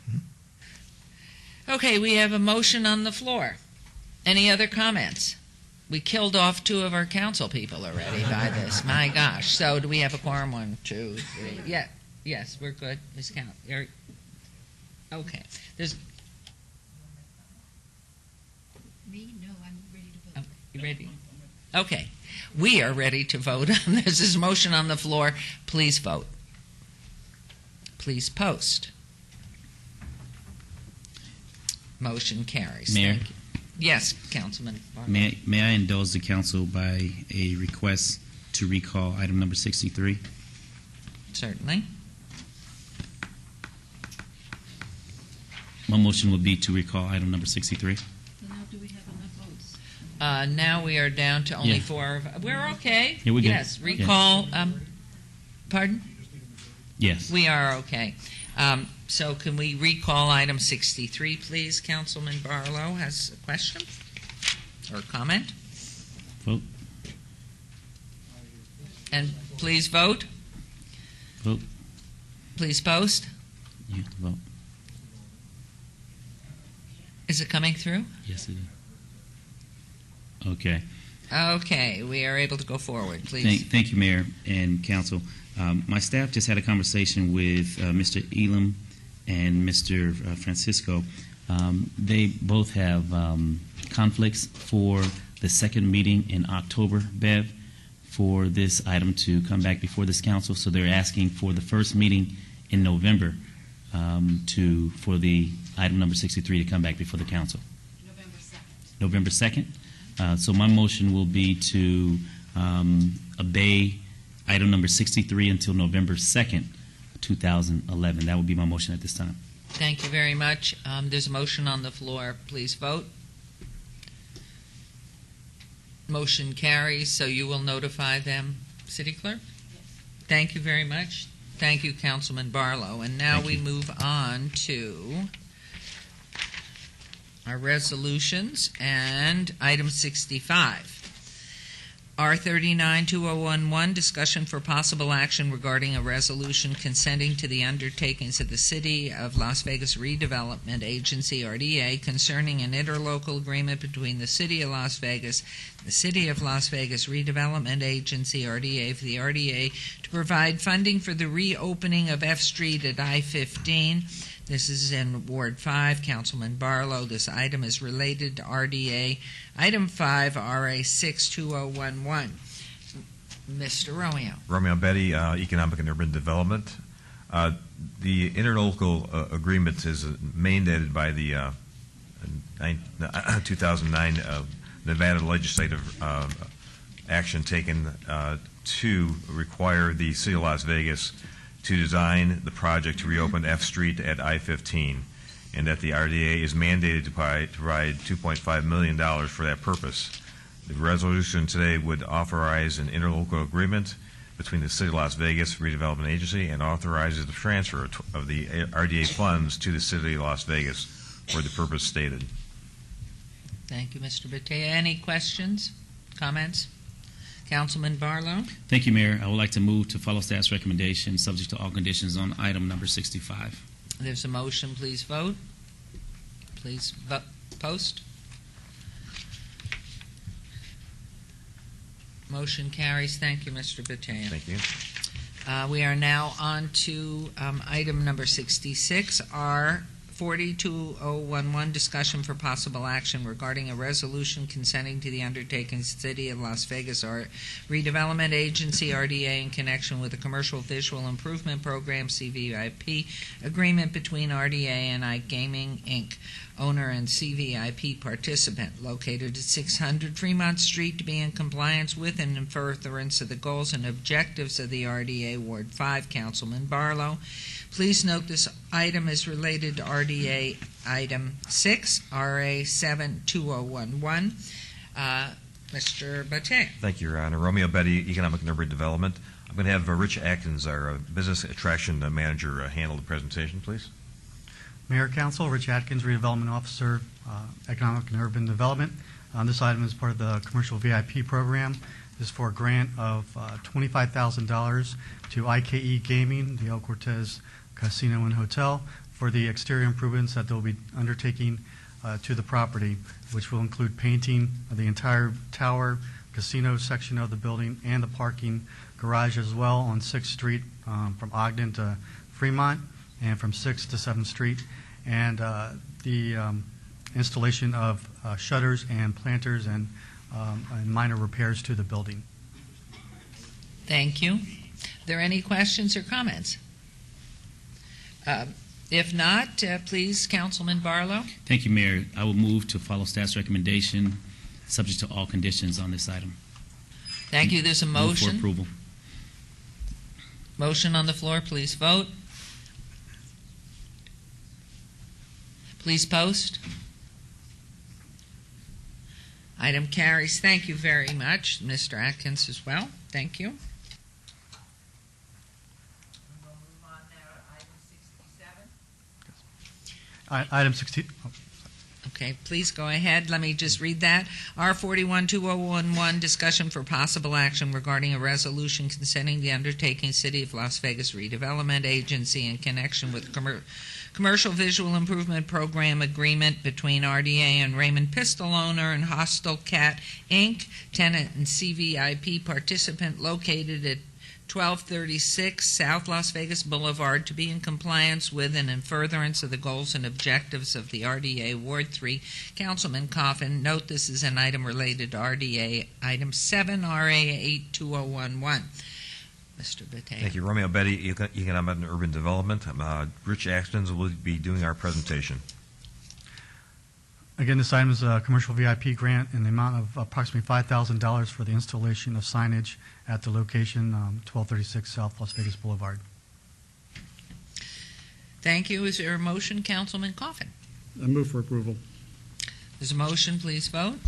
Okay, we have a motion on the floor. Any other comments? We killed off 2 of our council people already by this. My gosh. So do we have a quorum? 1, 2, 3. Yeah. Yes, we're good. Ms. Count. Okay. There's. Me? No, I'm ready to vote. You ready? Okay. We are ready to vote on this. This is a motion on the floor. Please vote. Please post. Motion carries. Mayor? Thank you. Yes, Councilman. May I indulge the council by a request to recall item number 63? Certainly. My motion would be to recall item number 63. So now do we have enough votes? Now we are down to only Yeah. 4. We're okay. Yeah, we're good. Yes, recall. Pardon? Yes. We are okay. So can we recall item 63, please? Councilman Barlow has a question or comment. Vote. And please vote. Vote. Please post. You have to vote. Is it coming through? Yes, it is. Okay. Okay, we are able to go forward, please. Thank you, Mayor and Council. My staff just had a conversation with Mr. Elam and Mr. Francisco. They both have conflicts for the second meeting in October, Bev, for this item to come back before this council. So they're asking for the first meeting in November for the item number 63 to come back before the council. November 2nd. So my motion will be to obey item number 63 until November 2nd, 2011. That would be my motion at this time. Thank you very much. There's a motion on the floor. Please vote. Motion carries, so you will notify them, City Clerk? Yes. Thank you very much. Thank you, Councilman Barlow. And now we move on to our resolutions and item 65. R39-2011, discussion for possible action regarding a resolution consenting to the undertakings of the City of Las Vegas Redevelopment Agency, RDA, concerning an interlocal agreement between the City of Las Vegas and the City of Las Vegas Redevelopment Agency, RDA, for the RDA to provide funding for the reopening of F Street at I-15. This is in Ward 5, Councilman Barlow. This item is related to RDA. Item 5, RA 62011. Mr. Romeo. Romeo Betty, Economic and Urban Development. The interlocal agreement is mandated by the 2009 Nevada legislative action taken to require the City of Las Vegas to design the project to reopen F Street at I-15, and that the RDA is mandated to provide $2.5 million for that purpose. The resolution today would authorize an interlocal agreement between the City of Las Vegas Redevelopment Agency and authorizes the transfer of the RDA funds to the City of Las Vegas for the purpose stated. Thank you, Mr. Batea. Any questions, comments? Councilman Barlow? Thank you, Mayor. I would like to move to follow staff's recommendation, subject to all conditions on item number 65. There's a motion. Please vote. Please post. Motion carries. Thank you, Mr. Batea. Thank you. We are now on to item number 66, R 42011, discussion for possible action regarding a resolution consenting to the undertaking City of Las Vegas Redevelopment Agency, RDA, in connection with the Commercial Visual Improvement Program, CVIP, agreement between RDA and iGaming, Inc., owner and CVIP participant, located at 600 Fremont Street, to be in compliance with and in furtherance of the goals and objectives of the RDA Ward 5. Councilman Barlow. Please note this item is related to RDA Item 6, RA 72011. Mr. Batea. Thank you, Your Honor. Romeo Betty, Economic and Urban Development. I'm going to have Rich Atkins, our Business Attraction Manager, handle the presentation, please. Mayor, Council, Rich Atkins, Redevelopment Officer, Economic and Urban Development. This item is part of the Commercial VIP program. This is for a grant of $25,000 to IKE Gaming, the El Cortez Casino and Hotel, for the exterior improvements that they'll be undertaking to the property, which will include painting of the entire tower, casino section of the building, and the parking garage as well on 6th Street from Ogden to Fremont, and from 6th to 7th Street, and the installation of shutters and planters and minor repairs to the building. Thank you. Are there any questions or comments? If not, please, Councilman Barlow. Thank you, Mayor. I will move to follow staff's recommendation, subject to all conditions on this item. Thank you. There's a Move motion. for approval. Motion on the floor. Please vote. Please post. Item carries. Thank you very much, Mr. Atkins, as well. Thank you. Item 60. Okay, please go ahead. Let me just read that. R412011, discussion for possible action regarding a resolution consenting the undertaking City of Las Vegas Redevelopment Agency in connection with Commercial Visual Improvement Program agreement between RDA and Raymond Pistol, owner, and Hostel Cat, Inc., tenant and CVIP participant, located at 1236 South Las Vegas Boulevard, to be in compliance with and in furtherance of the goals and objectives of the RDA Ward 3. Councilman Coffin, note this is an item related to RDA Item 7, RA 82011. Mr. Batea. Thank you. Romeo Betty, Economic and Urban Development. Rich Atkins will be doing our presentation. Again, this item is a commercial VIP grant in the amount of approximately $5,000 for the installation of signage at the location, 1236 South Las Vegas Boulevard. Thank you. Is there a motion, Councilman Coffin? I move for approval. There's a motion. Please vote.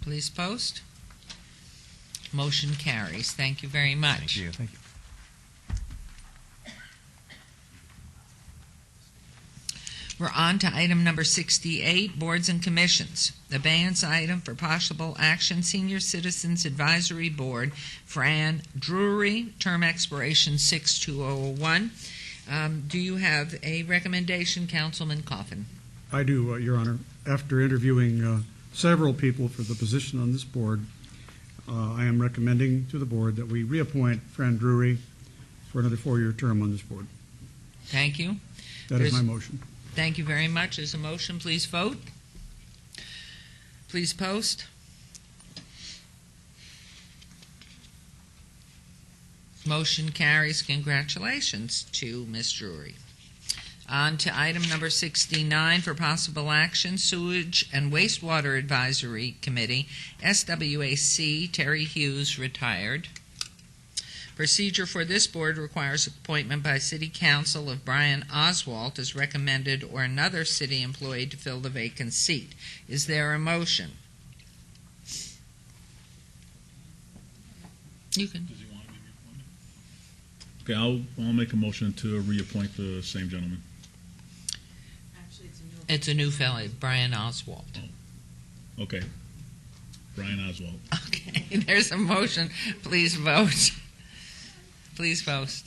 Please post. Motion carries. Thank you very much. Thank you. Thank you. We're on to item number 68, boards and commissions. Abeyance item for possible action, Senior Citizens Advisory Board, Fran Drury, term expiration 6/2001. Do you have a recommendation, Councilman Coffin? I do, Your Honor. After interviewing several people for the position on this board, I am recommending to the board that we reappoint Fran Drury for another 4-year term on this board. Thank you. That is my motion. Thank you very much. As a motion, please vote. Please post. Motion carries. Congratulations to Ms. Drury. On to item number 69 for possible action, Sewage and Wastewater Advisory Committee, SWAC, Terry Hughes, retired. Procedure for this board requires appointment by City Council of Brian Oswalt as recommended or another city employee to fill the vacant seat. Is there a motion? You can. Does he want to Okay, I'll make a motion to reappoint the same gentleman. It's a new fellow, Brian Oswald. Okay. Brian Oswald. Okay, there's a motion. Please vote. Please vote.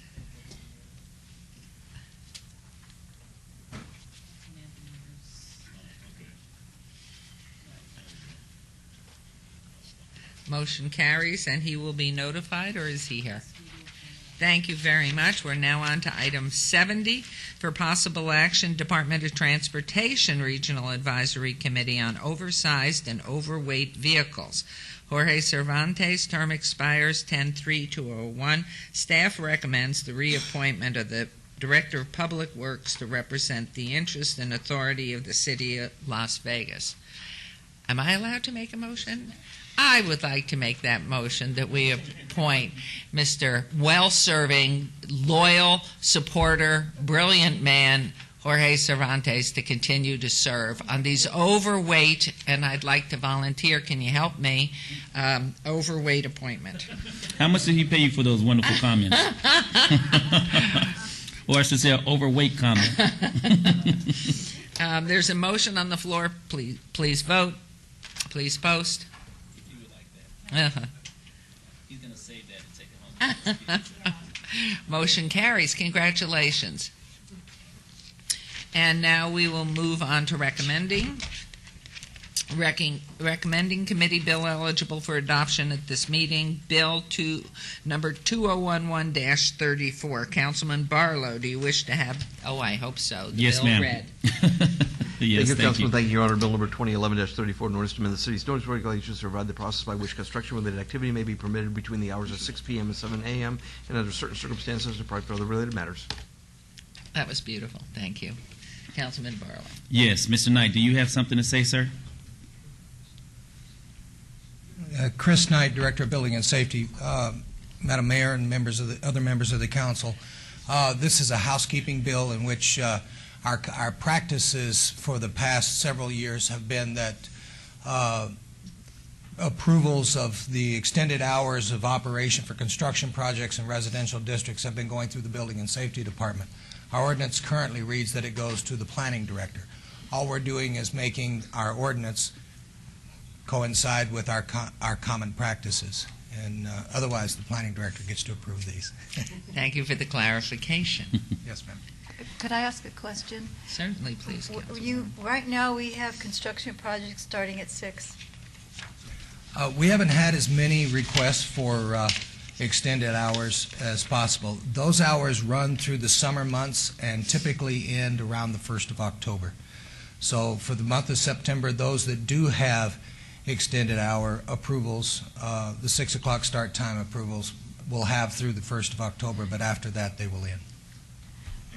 Motion carries, and he will be notified, or is he here? Thank you very much. We're now on to item 70 for possible action, Department of Transportation Regional Advisory Committee on Oversized and Overweight Vehicles. Jorge Cervantes, term expires 10/3/2001. Staff recommends the reappointment of the Director of Public Works to represent the interest and authority of the City of Las Vegas. Am I allowed to make a motion? I would like to make that motion that we appoint Mr. well-serving, loyal supporter, brilliant man, Jorge Cervantes, to continue to serve on these overweight, and I'd like to volunteer, can you help me, overweight appointment. How much did he pay you for those wonderful comments? Or I should say, an overweight comment. There's a motion on the floor. Please vote. Please post. He's going to save that and take it home. Motion carries. Congratulations. And now we will move on to recommending committee bill eligible for adoption at this meeting, Bill number 2011-34. Councilman Barlow, do you wish to have, I hope so, the yes, bill ma'am. read? Yes, thank you, Councilman. you. Thank you, Your Honor. Bill number 2011-34, an ordinance to amend the city's notice regulations to provide the process by which construction-related activity may be permitted between the hours of 6 p.m. and 7 a.m. and under certain circumstances to provide for other related matters. That was beautiful. Thank you. Councilman Barlow. Yes, Mr. Knight, do you have something to say, sir? Chris Knight, Director of Building and Safety. Madam Mayor and other members of the council, this is a housekeeping bill in which our practices for the past several years have been that approvals of the extended hours of operation for construction projects in residential districts have been going through the Building and Safety Department. Our ordinance currently reads that it goes to the Planning Director. All we're doing is making our ordinance coincide with our common practices, and otherwise the Planning Director gets to approve these. Thank you for the clarification. Yes, ma'am. Could I ask a question? Certainly, please. Right now, we have construction projects starting at 6. We haven't had as many requests for extended hours as possible. Those hours run through the summer months and typically end around the 1st of October. So for the month of September, those that do have extended hour approvals, the 6 o'clock start time approvals, will have through the 1st of October, but after that they will end.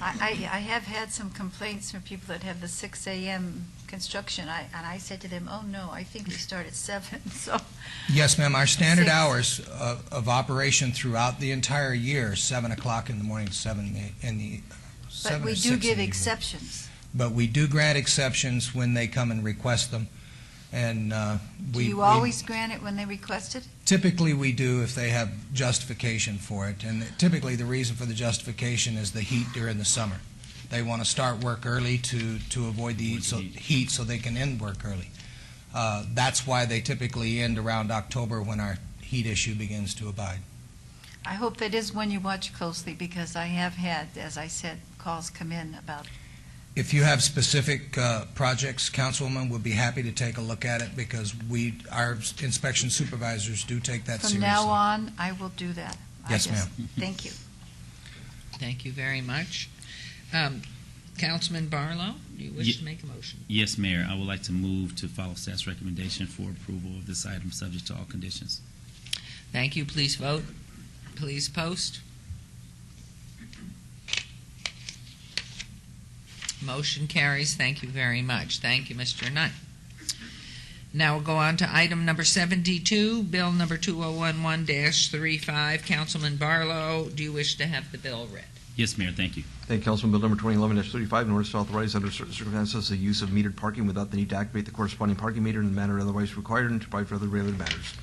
I have had some complaints from people that have the 6 a.m. construction, and I said to them, oh no, I think we start at 7. So yes, ma'am. Our standard 6. hours of operation throughout the entire year, 7 o'clock in the morning, 7 in the. But we do give exceptions. But we do grant exceptions when they come and request them, and Do you always grant it when they request it? Typically, we do if they have justification for it, and typically the reason for the justification is the heat during the summer. They want to start work early to avoid the heat so they can end work early. That's why they typically end around October when our heat issue begins to abide. I hope that is one you watch closely, because I have had, as I said, calls come in about. If you have specific projects, Councilwoman, we'll be happy to take a look at it, because our inspection supervisors do take that seriously. From now on, I will do that. Yes, ma'am. Thank you. Thank you very much. Councilman Barlow, do you wish to make a motion? Yes, Mayor. I would like to move to follow staff's recommendation for approval of this item subject to all conditions. Thank you. Please vote. Please post. Motion carries. Thank you very much. Thank you, Mr. Knight. Now we'll go on to item number 72, bill number 2011-35. Councilman Barlow, do you wish to have the bill read? Yes, Mayor. Thank you. Thank you, Councilman. Bill number 2011-35, in order to authorize under certain circumstances the use of metered parking without the need to activate the corresponding parking meter in the manner otherwise required and to provide for other related matters.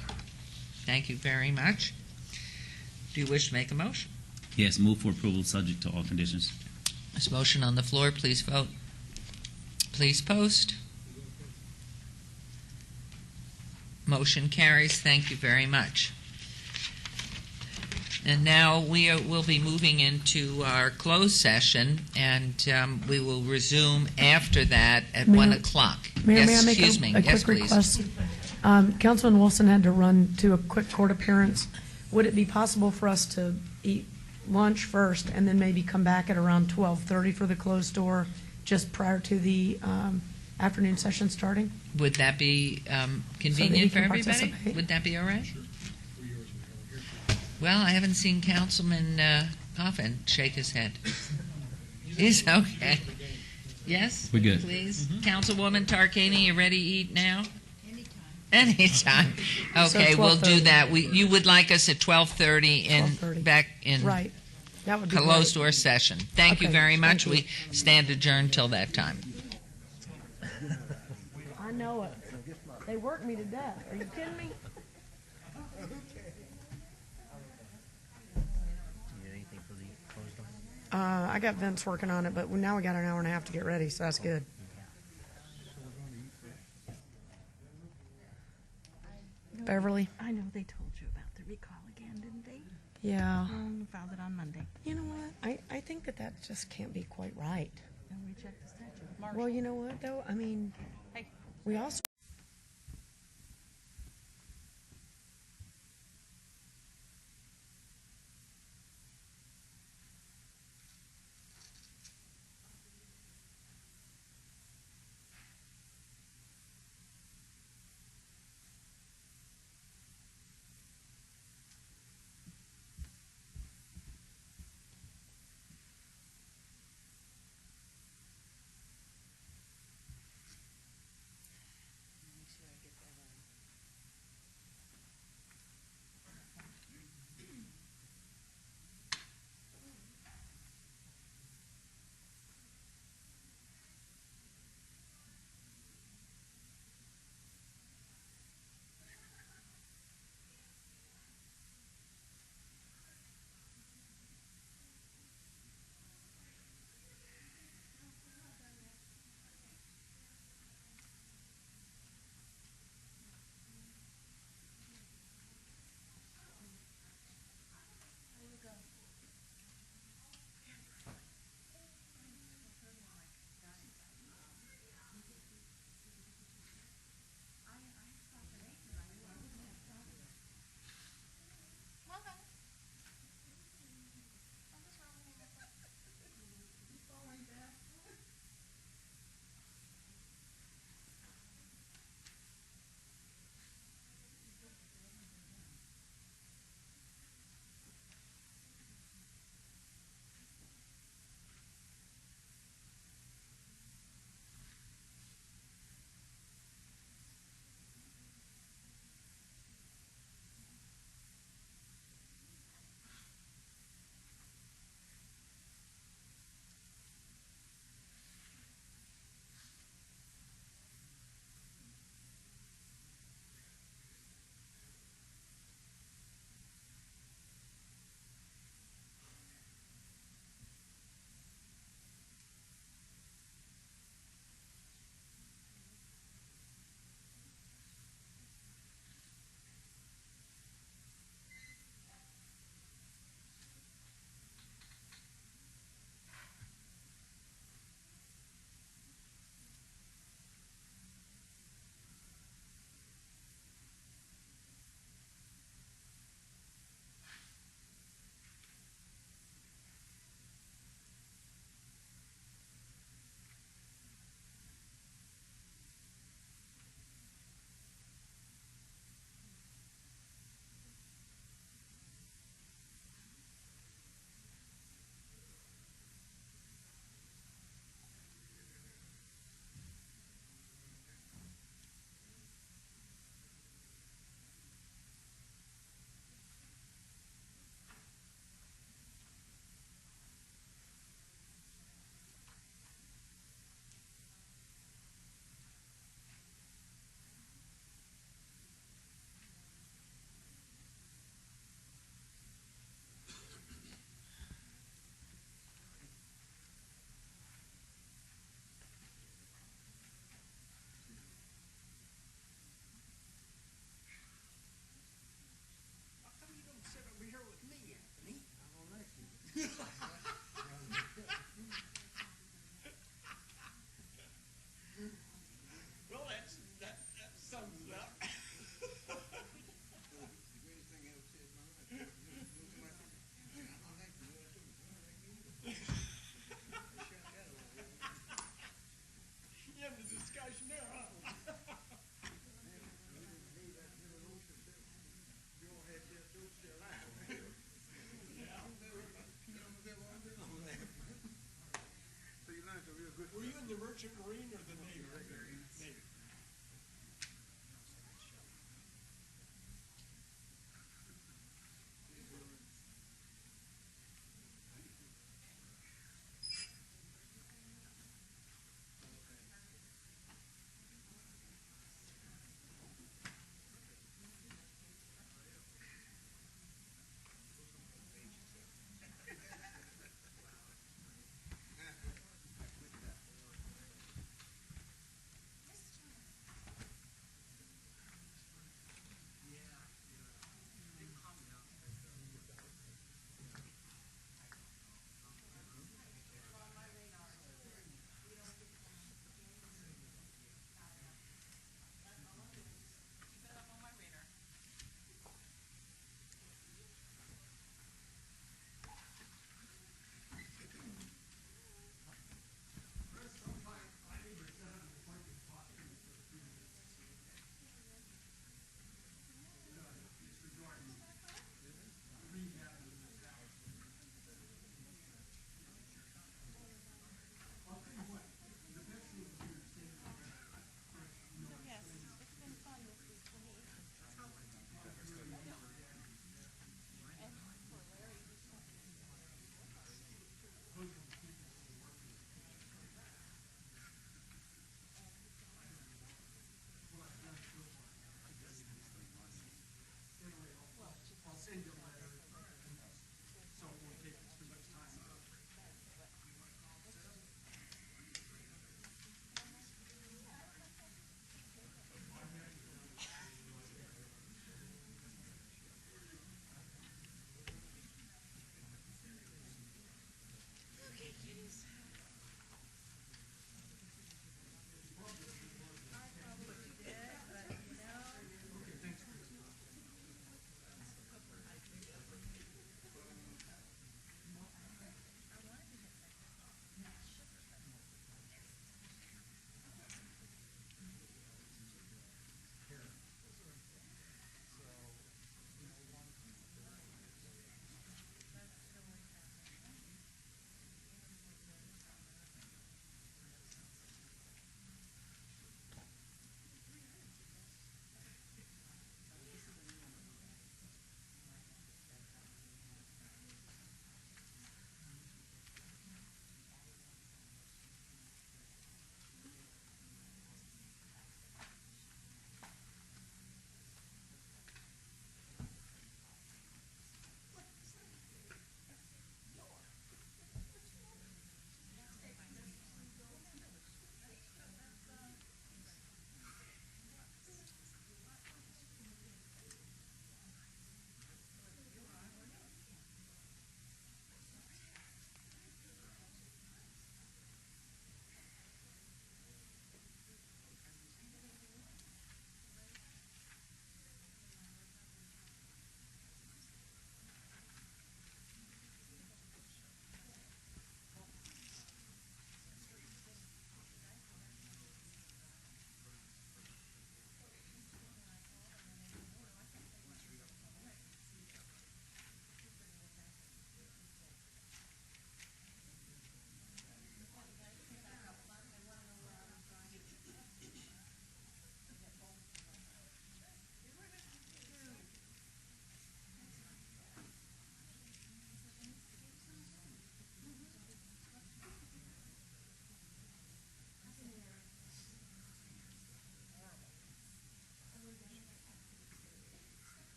Thank you very much. Do you wish to make a motion? Yes, move for approval subject to all conditions. There's a motion on the floor. Please vote. Please post. Motion carries. Thank you very much. And now we'll be moving into our closed session, and we will resume after that at 1 o'clock. Mayor, Yes, may I make excuse me. a Yes, quick please. request? Councilman Wilson had to run to a quick court appearance. Would it be possible for us to eat lunch first and then maybe come back at around 12:30 for the closed door, just prior to the afternoon session starting? Would that be So that you convenient for can everybody? participate? Would that be all right? Well, I haven't seen Councilman Coffin shake his head. He's okay. Yes? We're good. Please. Councilwoman Tarkani, you ready to eat now? Anytime. Okay, So we'll do 12:30. that. You would like us at 12:30 12:30. back in Right. That would be closed great. door session. Thank you Okay, very much. thank you. We stand adjourned till that time. I know it. They worked me to death. Are you kidding me? I got Vince working on it, but now we got an hour and a half to get ready, so that's good. Beverly? I know they told you about the recall again, didn't they? Yeah. Filed it on Monday. You know what? I think that just can't be quite right. And we checked the statute. Well, you know what, though? I mean, we also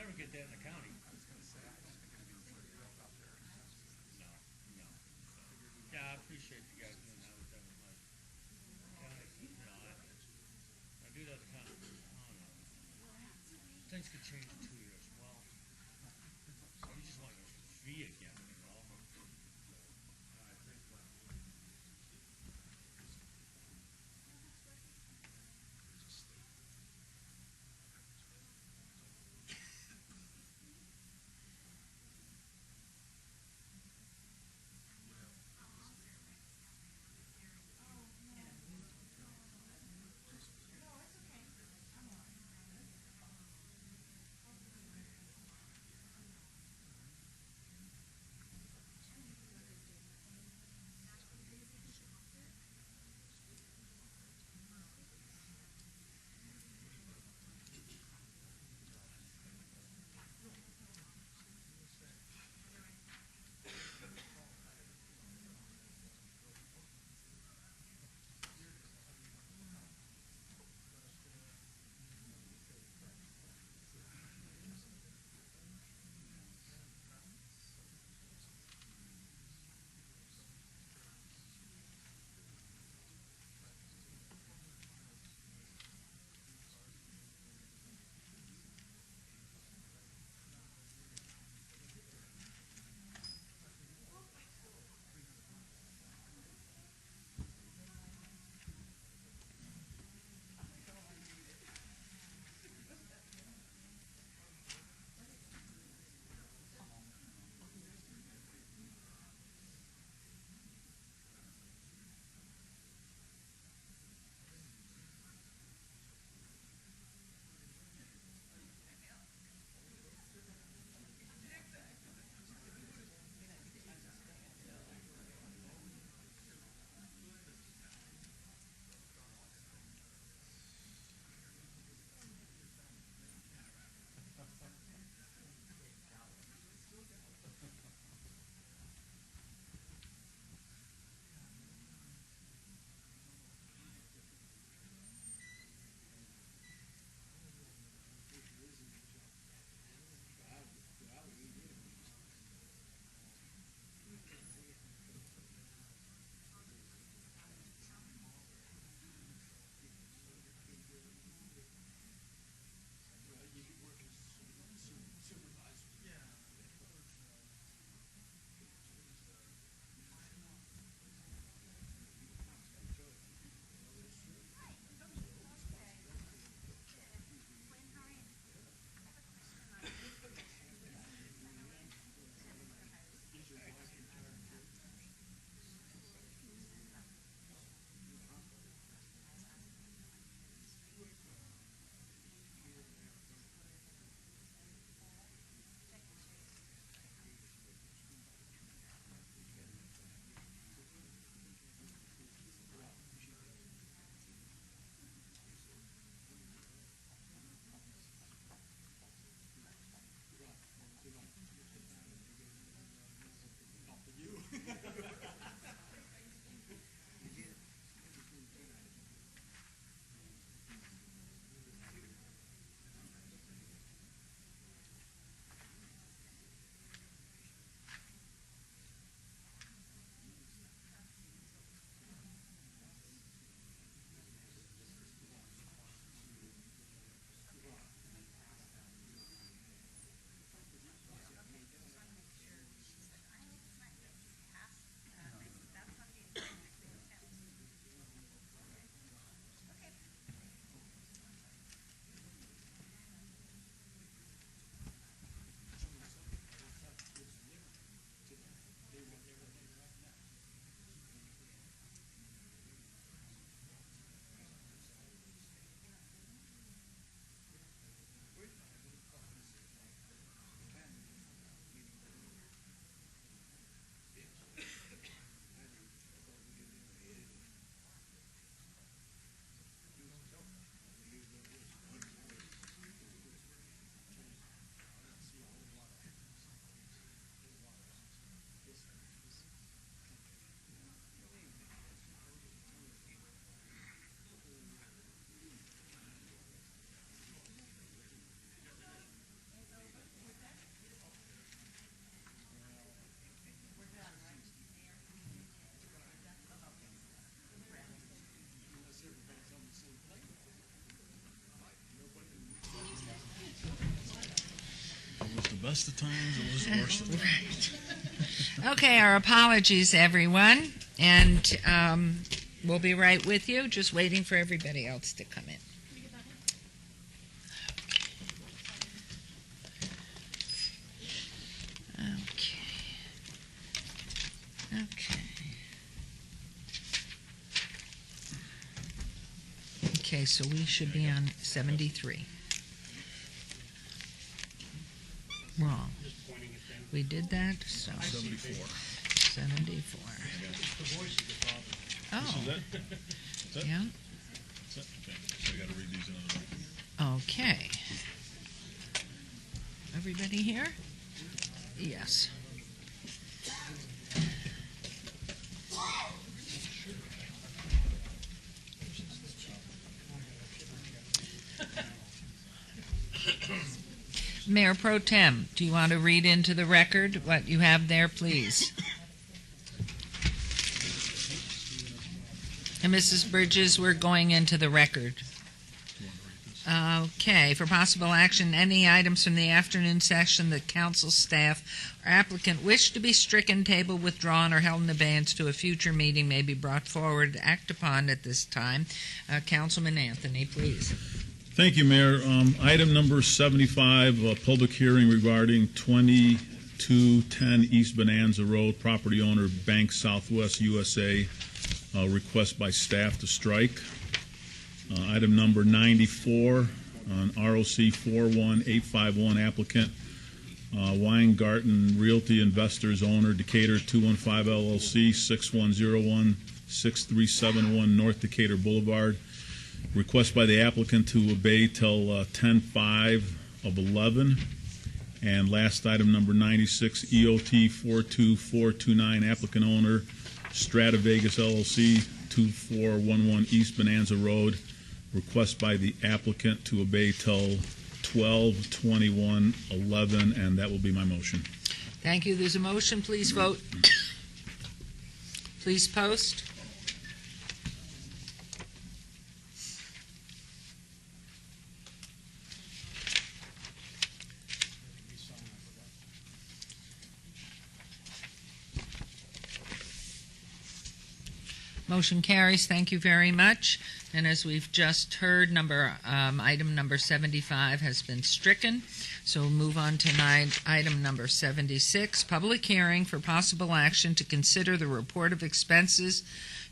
never get that in the county. No, no. Yeah, I appreciate you guys doing that with my county. I do that kind of, I don't know. Things could change in 2 years. Well, you just want your fee again, you know? best of times, it was the worst of times. Okay, our apologies, everyone, and we'll be right with you, just waiting for everybody else to come in. Okay, so we should be on 73. Wrong. We did that, so. 74. 74. Oh. Yeah. So I got to read these another way. Okay. Everybody here? Yes. Mayor Pro Tem, do you want to read into the record what you have there, please? And Mrs. Bridges, we're going into the record. Okay, for possible action, any items from the afternoon session that council staff or applicant wish to be stricken, tabled, withdrawn, or held in abeyance to a future meeting may be brought forward, act upon at this time. Councilman Anthony, please. Thank you, Mayor. Item number 75, public hearing regarding 2210 East Bonanza Road, property owner Bank Southwest USA, request by staff to strike. Item number 94 on ROC 41851, applicant Weingarten Realty Investors, owner Decatur 215 LLC, 6101 6371 North Decatur Boulevard. Request by the applicant to obey till 10/5 of 11. And last item, number 96, EOT 42429, applicant owner Strata Vegas LLC, 2411 East Bonanza Road. Request by the applicant to obey till 12/21/11, and that will be my motion. Thank you. There's a motion. Please vote. Please post. Motion carries. Thank you very much. And as we've just heard, item number 75 has been stricken. So we'll move on to item number 76, public hearing for possible action to consider the report of expenses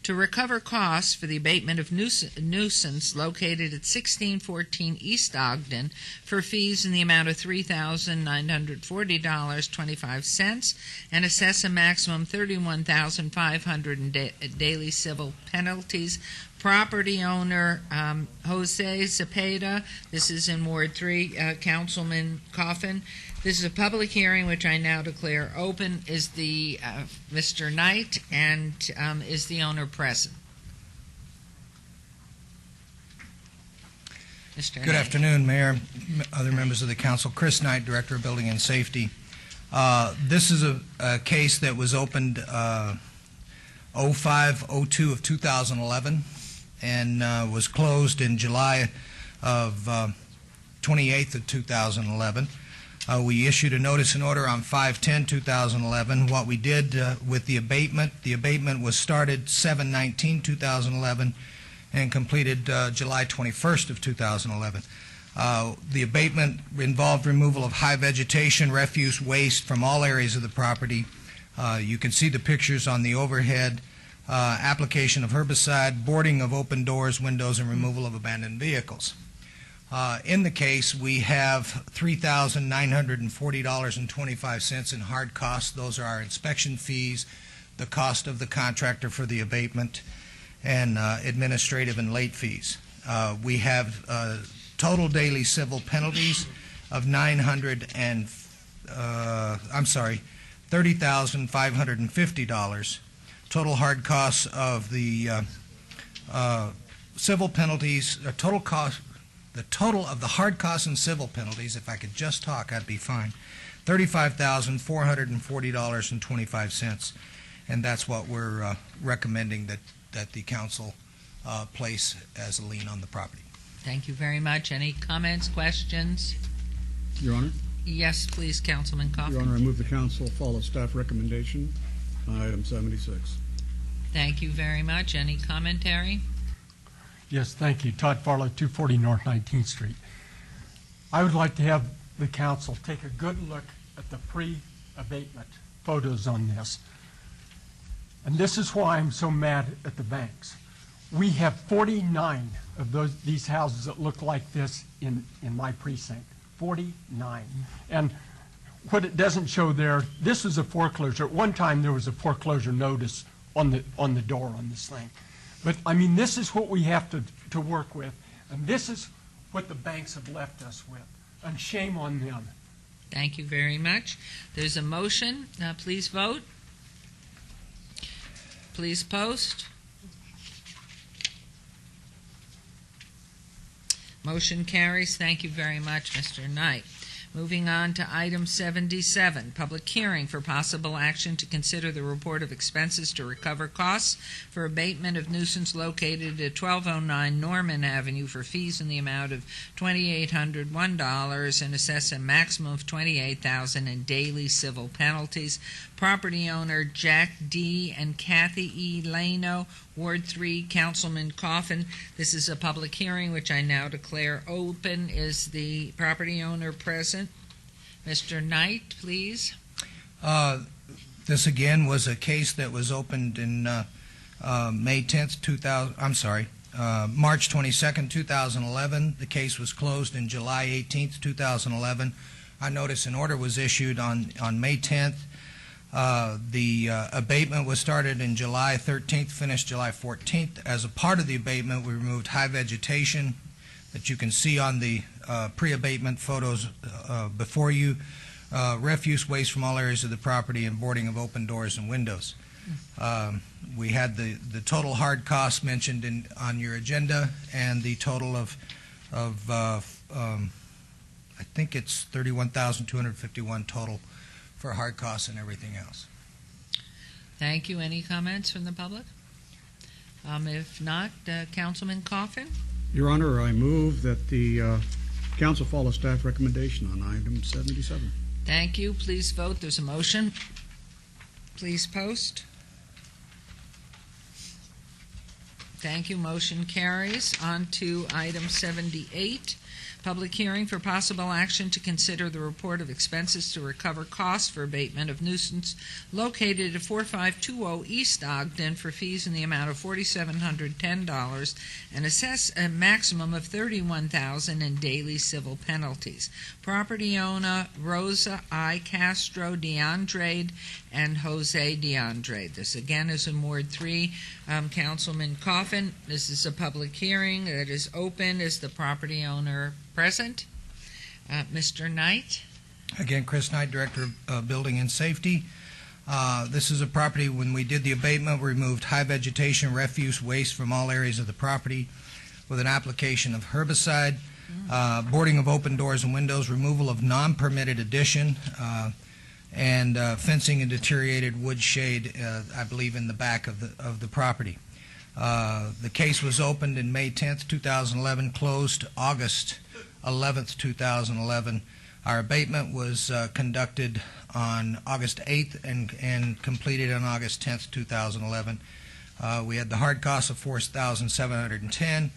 to recover costs for the abatement of nuisance located at 1614 East Ogden for fees in the amount of $3,940.25 and assess a maximum $31,500 in daily civil penalties. Property owner Jose Cepeda. This is in Ward 3. Councilman Coffin. This is a public hearing which I now declare open. Is the Mr. Knight and is the owner present? Mr. Good afternoon, Mayor, other members of the council. Chris Knight, Director of Building and Safety. This is a case that was opened 05/02 of 2011 and was closed in July of 28th of 2011. We issued a notice and order on 5/10/2011. What we did with the abatement was started 7/19/2011 and completed July 21st of 2011. The abatement involved removal of high vegetation, refuse, waste from all areas of the property. You can see the pictures on the overhead. Application of herbicide, boarding of open doors, windows, and removal of abandoned vehicles. In the case, we have $3,940.25 in hard costs. Those are our inspection fees, the cost of the contractor for the abatement, and administrative and late fees. We have total daily civil penalties of $30,550. Total hard costs of the civil penalties, the total of the hard costs and civil penalties, if I could just talk, I'd be fine, $35,440.25. And that's what we're recommending that the council place as a lien on the property. Thank you very much. Any comments, questions? Your Honor? Yes, please, Councilman Your Coffin. Honor, I move the council follow staff recommendation on item 76. Thank you very much. Any commentary? Yes, thank you. Todd Farlow, 240 North 19th Street. I would like to have the council take a good look at the pre-abatement photos on this. And this is why I'm so mad at the banks. We have 49 of these houses that look like this in my precinct. 49. And what it doesn't show there, this is a foreclosure. At one time, there was a foreclosure notice on the door on this thing. But, I mean, this is what we have to work with. And this is what the banks have left us with. And shame on them. Thank you very much. There's a motion. Please vote. Please post. Motion carries. Thank you very much, Mr. Knight. Moving on to item 77, public hearing for possible action to consider the report of expenses to recover costs for abatement of nuisance located at 1209 Norman Avenue for fees in the amount of $2,801 and assess a maximum of $28,000 in daily civil penalties. Property owner Jack D. and Kathy E. Lano, Ward 3, Councilman Coffin. This is a public hearing which I now declare open. Is the property owner present? Mr. Knight, please. This again was a case that was opened in May 10th, 2000. I'm sorry, March 22nd, 2011. The case was closed in July 18th, 2011. I notice an order was issued on May 10th. The abatement was started in July 13th, finished July 14th. As a part of the abatement, we removed high vegetation that you can see on the pre-abatement photos before you, refuse waste from all areas of the property, and boarding of open doors and windows. We had the total hard costs mentioned on your agenda, and the total of I think it's $31,251 total for hard costs and everything else. Thank you. Any comments from the public? If not, Councilman Coffin? Your Honor, I move that the council follow staff recommendation on item 77. Thank you. Please vote. There's a motion. Please post. Thank you. Motion carries. On to item 78. Public hearing for possible action to consider the report of expenses to recover costs for abatement of nuisance located at 4520 East Ogden for fees in the amount of $4,710 and assess a maximum of $31,000 in daily civil penalties. Property owner Rosa I. Castro DeAndre and Jose DeAndre. This again is in Ward 3. Councilman Coffin, this is a public hearing that is open. Is the property owner present? Mr. Knight? Again, Chris Knight, Director of Building and Safety. This is a property, when we did the abatement, we removed high vegetation, refuse, waste from all areas of the property with an application of herbicide, boarding of open doors and windows, removal of non-permitted addition, and fencing and deteriorated wood shade, I believe, in the back of the property. The case was opened in May 10th, 2011, closed August 11th, 2011. Our abatement was conducted on August 8th and completed on August 10th, 2011. We had the hard costs of $4,710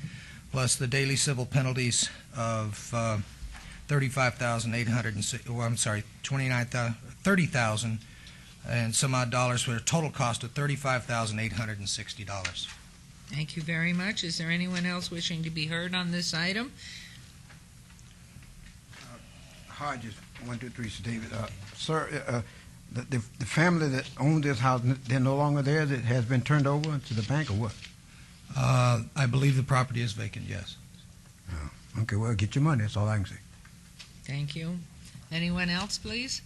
plus the daily civil penalties of $30,000 and some odd dollars for a total cost of $35,860. Thank you very much. Is there anyone else wishing to be heard on this item? Hodges, 123, David. Sir, the family that owned this house, they're no longer there? That has been turned over to the bank or what? I believe the property is vacant, yes. Okay, well, get your money. That's all I can say. Thank you. Anyone else, please?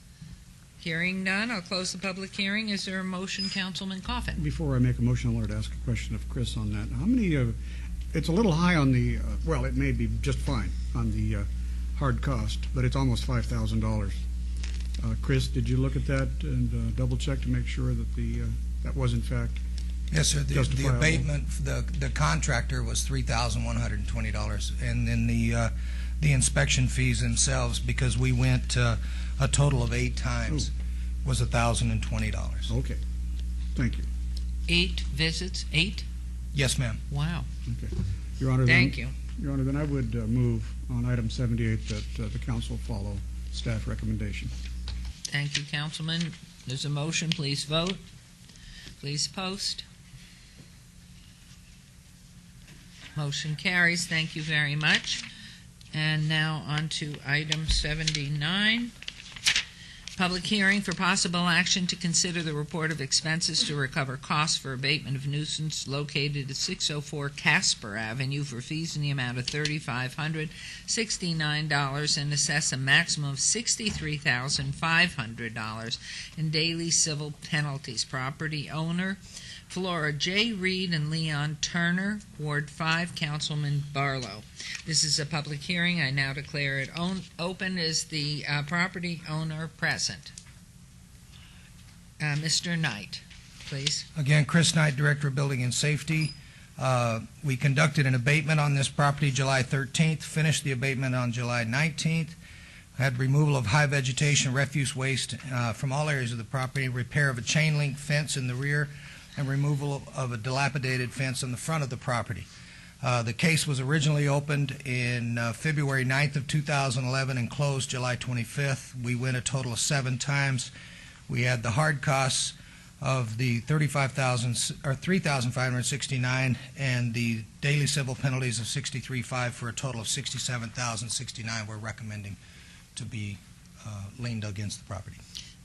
Hearing none, I'll close the public hearing. Is there a motion, Councilman Coffin? Before I make a motion, I wanted to ask a question of Chris on that. How many it's a little high on the, well, it may be just fine on the hard cost, but it's almost $5,000. Chris, did you look at that and double check to make sure that that was in fact Yes, sir. The justifiable? abatement, the contractor was $3,120, and then the the inspection fees themselves, because we went a total of 8 times, was $1,020. Okay, thank you. 8 visits, 8? Yes, ma'am. Wow. Okay. Your Honor, Thank then, you. Your Honor, then I would move on item 78 that the council follow staff recommendation. Thank you, Councilman. There's a motion. Please vote. Please post. Motion carries. Thank you very much. And now on to item 79. Public hearing for possible action to consider the report of expenses to recover costs for abatement of nuisance located at 604 Casper Avenue for fees in the amount of $3,569 and assess a maximum of $63,500 in daily civil penalties. Property owner Flora J. Reed and Leon Turner, Ward 5, Councilman Barlow. This is a public hearing. I now declare it open. Is the property owner present? Mr. Knight, please. Again, Chris Knight, Director of Building and Safety. We conducted an abatement on this property July 13th, finished the abatement on July 19th, had removal of high vegetation, refuse waste from all areas of the property, repair of a chain link fence in the rear, and removal of a dilapidated fence on the front of the property. The case was originally opened in February 9th of 2011 and closed July 25th. We went a total of 7 times. We had the hard costs of the $3,569 and the daily civil penalties of $63,500 for a total of $67,069 we're recommending to be leaned against the property.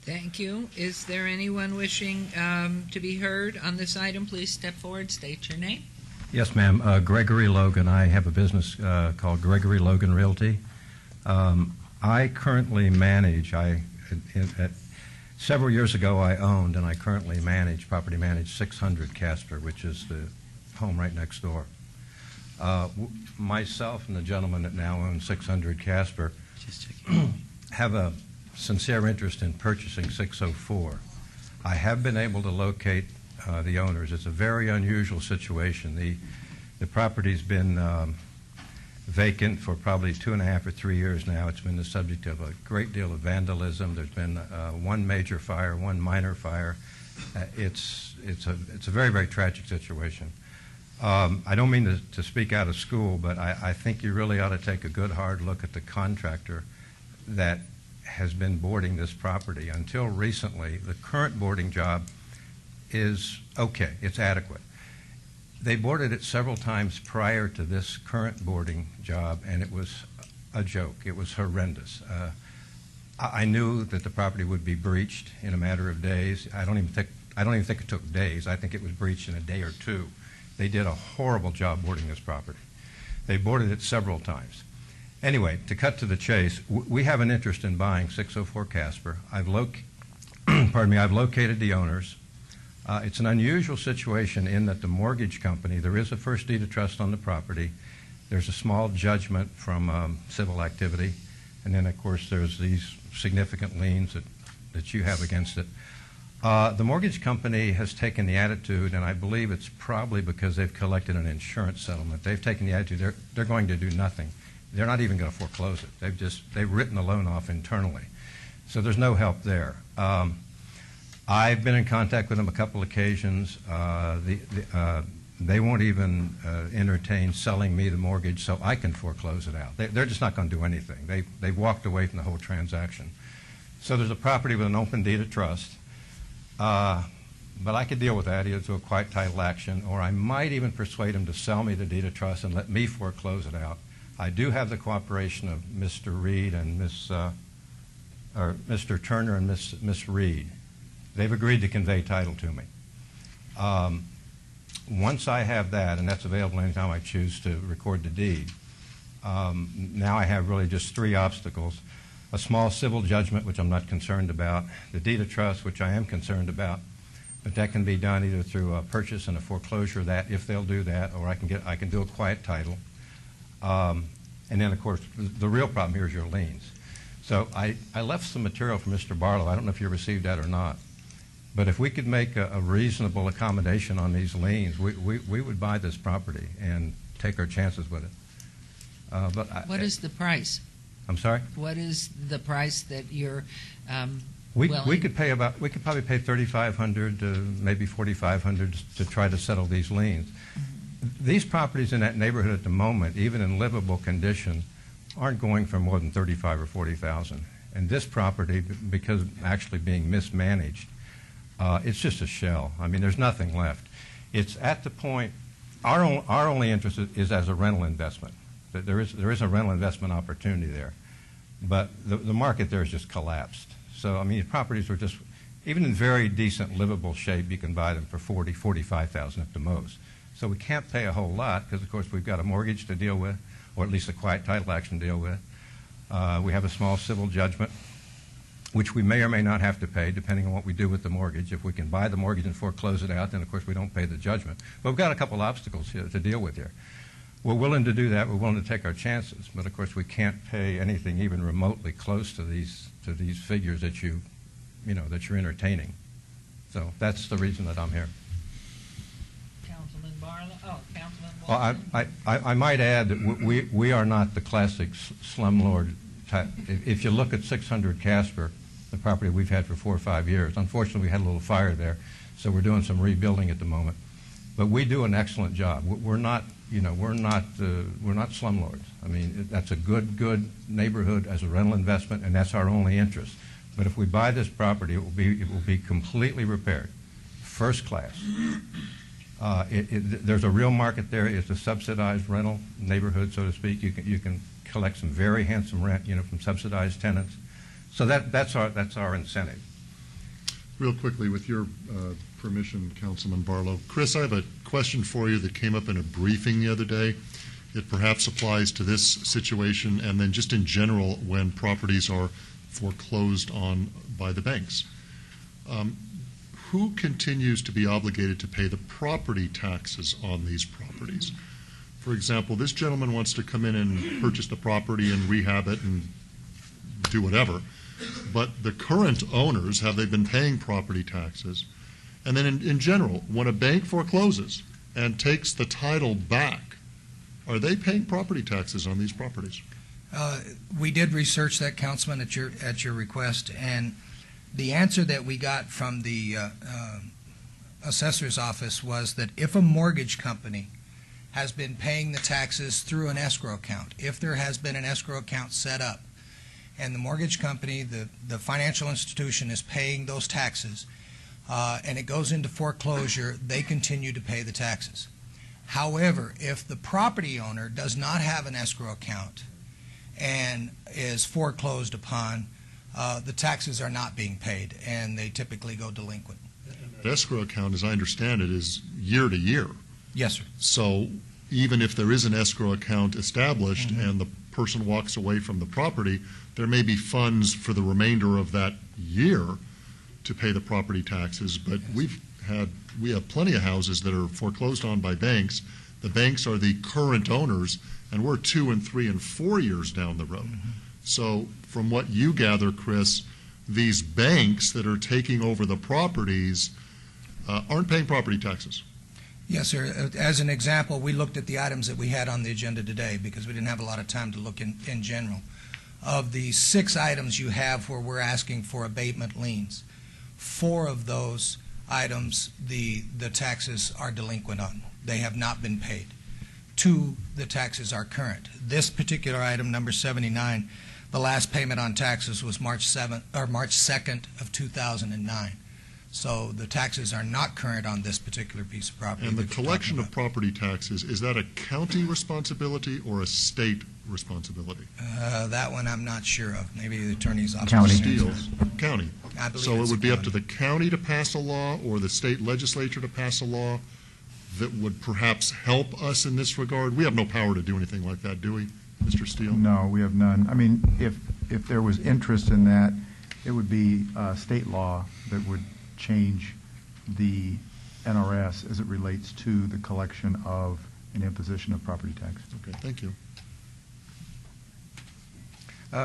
Thank you. Is there anyone wishing to be heard on this item? Please step forward, state your name. Yes, ma'am. Gregory Logan. I have a business called Gregory Logan Realty. I currently manage, several years ago I owned and I currently property manage 600 Casper, which is the home right next door. Myself and the gentleman that now owns 600 Casper have a sincere interest in purchasing 604. I have been able to locate the owners. It's a very unusual situation. The property's been vacant for probably 2.5 or 3 years now. It's been the subject of a great deal of vandalism. There's been one major fire, one minor fire. It's a very, very tragic situation. I don't mean to speak out of school, but I think you really ought to take a good hard look at the contractor that has been boarding this property. Until recently, the current boarding job is okay, it's adequate. They boarded it several times prior to this current boarding job, and it was a joke. It was horrendous. I knew that the property would be breached in a matter of days. I don't even think it took days. I think it was breached in a day or 2. They did a horrible job boarding this property. They boarded it several times. Anyway, to cut to the chase, we have an interest in buying 604 Casper. I've located the owners. It's an unusual situation in that the mortgage company, there is a first deed of trust on the property. There's a small judgment from civil activity. And then, of course, there's these significant liens that you have against it. The mortgage company has taken the attitude, and I believe it's probably because they've collected an insurance settlement. They've taken the attitude they're going to do nothing. They're not even going to foreclose it. They've written the loan off internally. So there's no help there. I've been in contact with them a couple occasions. They won't even entertain selling me the mortgage so I can foreclose it out. They're just not going to do anything. They've walked away from the whole transaction. So there's a property with an open deed of trust. But I could deal with that either through a quiet title action, or I might even persuade them to sell me the deed of trust and let me foreclose it out. I do have the cooperation of Mr. Reed and Mr. Turner and Miss Reed. They've agreed to convey title to me. Once I have that, and that's available anytime I choose to record the deed, now I have really just 3 obstacles. A small civil judgment, which I'm not concerned about, the deed of trust, which I am concerned about, but that can be done either through a purchase and a foreclosure, that if they'll do that, or I can do a quiet title. And then, of course, the real problem here is your liens. So I left some material for Mr. Barlow. I don't know if you received that or not. But if we could make a reasonable accommodation on these liens, we would buy this property and take our chances with it. What is the price? I'm sorry? What is the price that you're We willing? could probably pay $3,500 to maybe $4,500 to try to settle these liens. These properties in that neighborhood at the moment, even in livable condition, aren't going for more than $35,000 or $40,000. And this property, because actually being mismanaged, it's just a shell. I mean, there's nothing left. It's at the point. Our only interest is as a rental investment. There is a rental investment opportunity there, but the market there has just collapsed. So I mean, properties are just, even in very decent livable shape, you can buy them for $40,000, $45,000 at the most. So we can't pay a whole lot because, of course, we've got a mortgage to deal with, or at least a quiet title action to deal with. We have a small civil judgment, which we may or may not have to pay, depending on what we do with the mortgage. If we can buy the mortgage and foreclose it out, then, of course, we don't pay the judgment. But we've got a couple obstacles here to deal with here. We're willing to do that. We're willing to take our chances. But, of course, we can't pay anything even remotely close to these figures that you're entertaining. So that's the reason that I'm here. Councilman Barlow? Oh, Councilman Well, Wilson? I might add that we are not the classic slumlord type. If you look at 600 Casper, the property we've had for 4 or 5 years, unfortunately we had a little fire there, so we're doing some rebuilding at the moment. But we do an excellent job. We're not slumlords. I mean, that's a good neighborhood as a rental investment, and that's our only interest. But if we buy this property, it will be completely repaired, first class. There's a real market there. It's a subsidized rental neighborhood, so to speak. You can collect some very handsome rent, from subsidized tenants. So that's our incentive. Real quickly, with your permission, Councilman Barlow. Chris, I have a question for you that came up in a briefing the other day. It perhaps applies to this situation and then just in general when properties are foreclosed on by the banks. Who continues to be obligated to pay the property taxes on these properties? For example, this gentleman wants to come in and purchase the property and rehab it and do whatever. But the current owners, have they been paying property taxes? And then in general, when a bank forecloses and takes the title back, are they paying property taxes on these properties? We did research that, Councilman, at your request, and the answer that we got from the assessor's office was that if a mortgage company has been paying the taxes through an escrow account, if there has been an escrow account set up, and the mortgage company, the financial institution, is paying those taxes, and it goes into foreclosure, they continue to pay the taxes. However, if the property owner does not have an escrow account and is foreclosed upon, the taxes are not being paid, and they typically go delinquent. The escrow account, as I understand it, is year to year. Yes, sir. So even if there is an escrow account established and the person walks away from the property, there may be funds for the remainder of that year to pay the property taxes. But we have plenty of houses that are foreclosed on by banks. The banks are the current owners, and we're 2 and 3 and 4 years down the road. So from what you gather, Chris, these banks that are taking over the properties aren't paying property taxes. Yes, sir. As an example, we looked at the items that we had on the agenda today because we didn't have a lot of time to look in general. Of the 6 items you have where we're asking for abatement liens, 4 of those items the taxes are delinquent on. They have not been paid. 2, the taxes are current. This particular item, number 79, the last payment on taxes was March 2nd of 2009. So the taxes are not current on this particular piece of property. And the collection of property taxes, is that a county responsibility or a state responsibility? That one I'm not sure of. Maybe the attorney's office. County. I believe So it it's would be up to county. the county to pass a law or the state legislature to pass a law that would perhaps help us in this regard? We have no power to do anything like that, do we, Mr. Steele? No, we have none. I mean, if there was interest in that, it would be state law that would change the NRS as it relates to the collection of and imposition of property tax. Okay, thank you.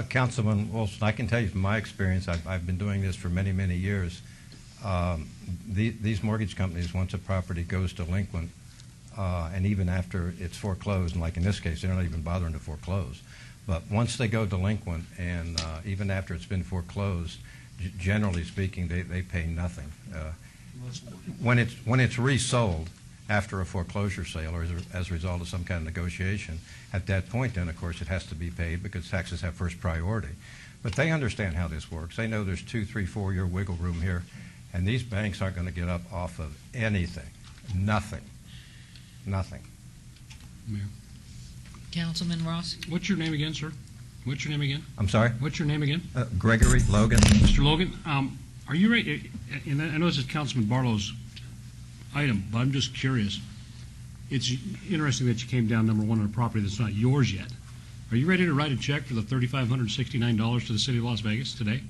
Councilman Wilson, I can tell you from my experience, I've been doing this for many, many years. These mortgage companies, once a property goes delinquent, and even after it's foreclosed, and like in this case, they're not even bothering to foreclose. But once they go delinquent, and even after it's been foreclosed, generally speaking, they pay nothing. When it's resold after a foreclosure sale or as a result of some kind of negotiation, at that point then, of course, it has to be paid because taxes have first priority. But they understand how this works. They know there's 2, 3, 4-year wiggle room here, and these banks aren't going to get up off of anything. Nothing. Nothing. Mayor. Councilman Ross? What's your name again, sir? What's your name again? I'm sorry? What's your name again? Gregory Logan. Mr. Logan, are you ready? And I know this is Councilman Barlow's item, but I'm just curious. It's interesting that you came down number one on a property that's not yours yet. Are you ready to write a check for the $3,569 to the city of Las Vegas today?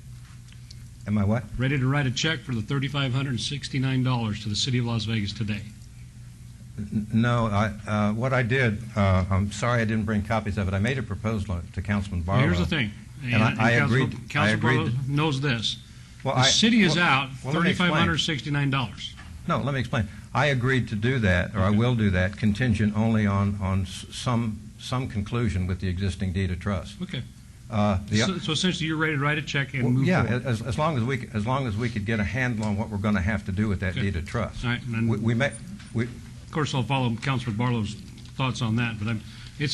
Am I what? Ready to write a check for the $3,569 to the city of Las Vegas today? No, what I did, I'm sorry I didn't bring copies of it. I made a proposal to Councilman Barlow. Here's the thing. And I agreed. Councilman Barlow knows this. The city is out $3,569. No, let me explain. I agreed to do that, or I will do that, contingent only on some conclusion with the existing deed of trust. Okay. So essentially, you're ready to write a check and move forward. Yeah, as long as we could get a handle on what we're going to have to do with that deed of trust. All right. Of course, I'll follow Councilman Barlow's thoughts on that, but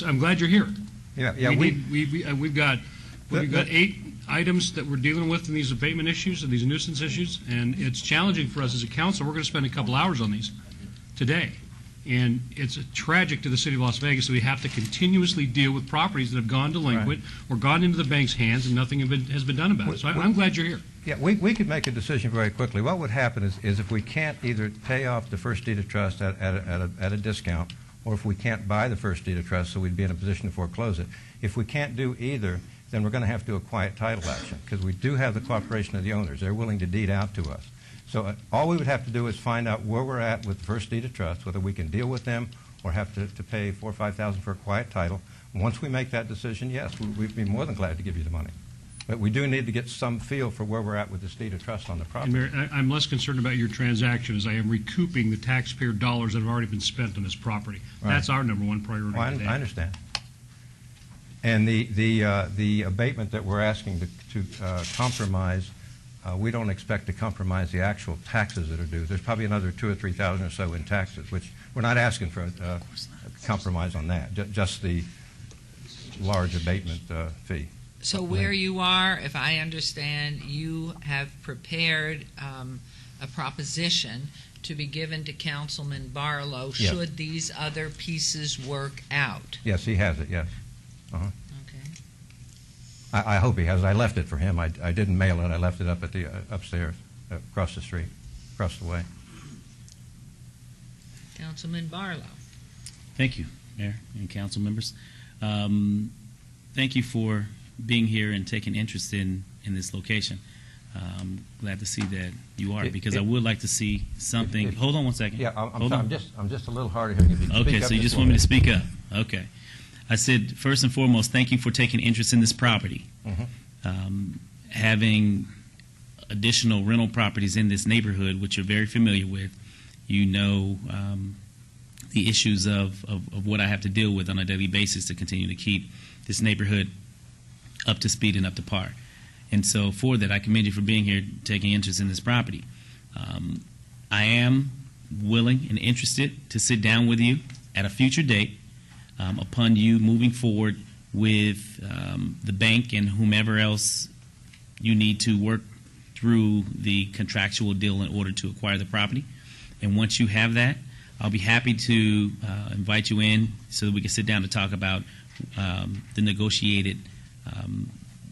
I'm glad you're here. Yeah. We've got 8 items that we're dealing with in these abatement issues and these nuisance issues, and it's challenging for us as a council. We're going to spend a couple hours on these today. And it's tragic to the city of Las Vegas that we have to continuously deal with properties that have gone delinquent or gone into the bank's hands and nothing has been done about it. So I'm glad you're here. Yeah, we could make a decision very quickly. What would happen is if we can't either pay off the first deed of trust at a discount, or if we can't buy the first deed of trust, so we'd be in a position to foreclose it. If we can't do either, then we're going to have to do a quiet title action because we do have the cooperation of the owners. They're willing to deed out to us. So all we would have to do is find out where we're at with the first deed of trust, whether we can deal with them or have to pay $4,000 or $5,000 for a quiet title. Once we make that decision, yes, we'd be more than glad to give you the money. But we do need to get some feel for where we're at with this deed of trust on the property. And Mayor, I'm less concerned about your transaction as I am recouping the taxpayer dollars that have already been spent on this property. Right. That's our number one priority today. I understand. And the abatement that we're asking to compromise, we don't expect to compromise the actual taxes that are due. There's probably another $2,000 or $3,000 or so in taxes, which we're not asking for a compromise on that, just the large abatement fee. So where you are, if I understand, you have prepared a proposition to be given to Councilman Barlow Yes. should these other pieces work out. Yes, he has it, yes. Uh-huh. Okay. I hope he has it. I left it for him. I didn't mail it. I left it up at the upstairs, across the street, across the way. Councilman Barlow. Thank you, Mayor and council members. Thank you for being here and taking interest in this location. Glad to see that you are, because I would like to see something. Hold on one second. Yeah, I'm just a little hard of hearing. Okay, so you just want me to speak up? Okay. I said, first and foremost, thank you for taking interest in this property. Mm-hmm. Having additional rental properties in this neighborhood, which you're very familiar with, you know the issues of what I have to deal with on a daily basis to continue to keep this neighborhood up to speed and up to par. And so for that, I commend you for being here, taking interest in this property. I am willing and interested to sit down with you at a future date upon you moving forward with the bank and whomever else you need to work through the contractual deal in order to acquire the property. And once you have that, I'll be happy to invite you in so that we can sit down to talk about the negotiated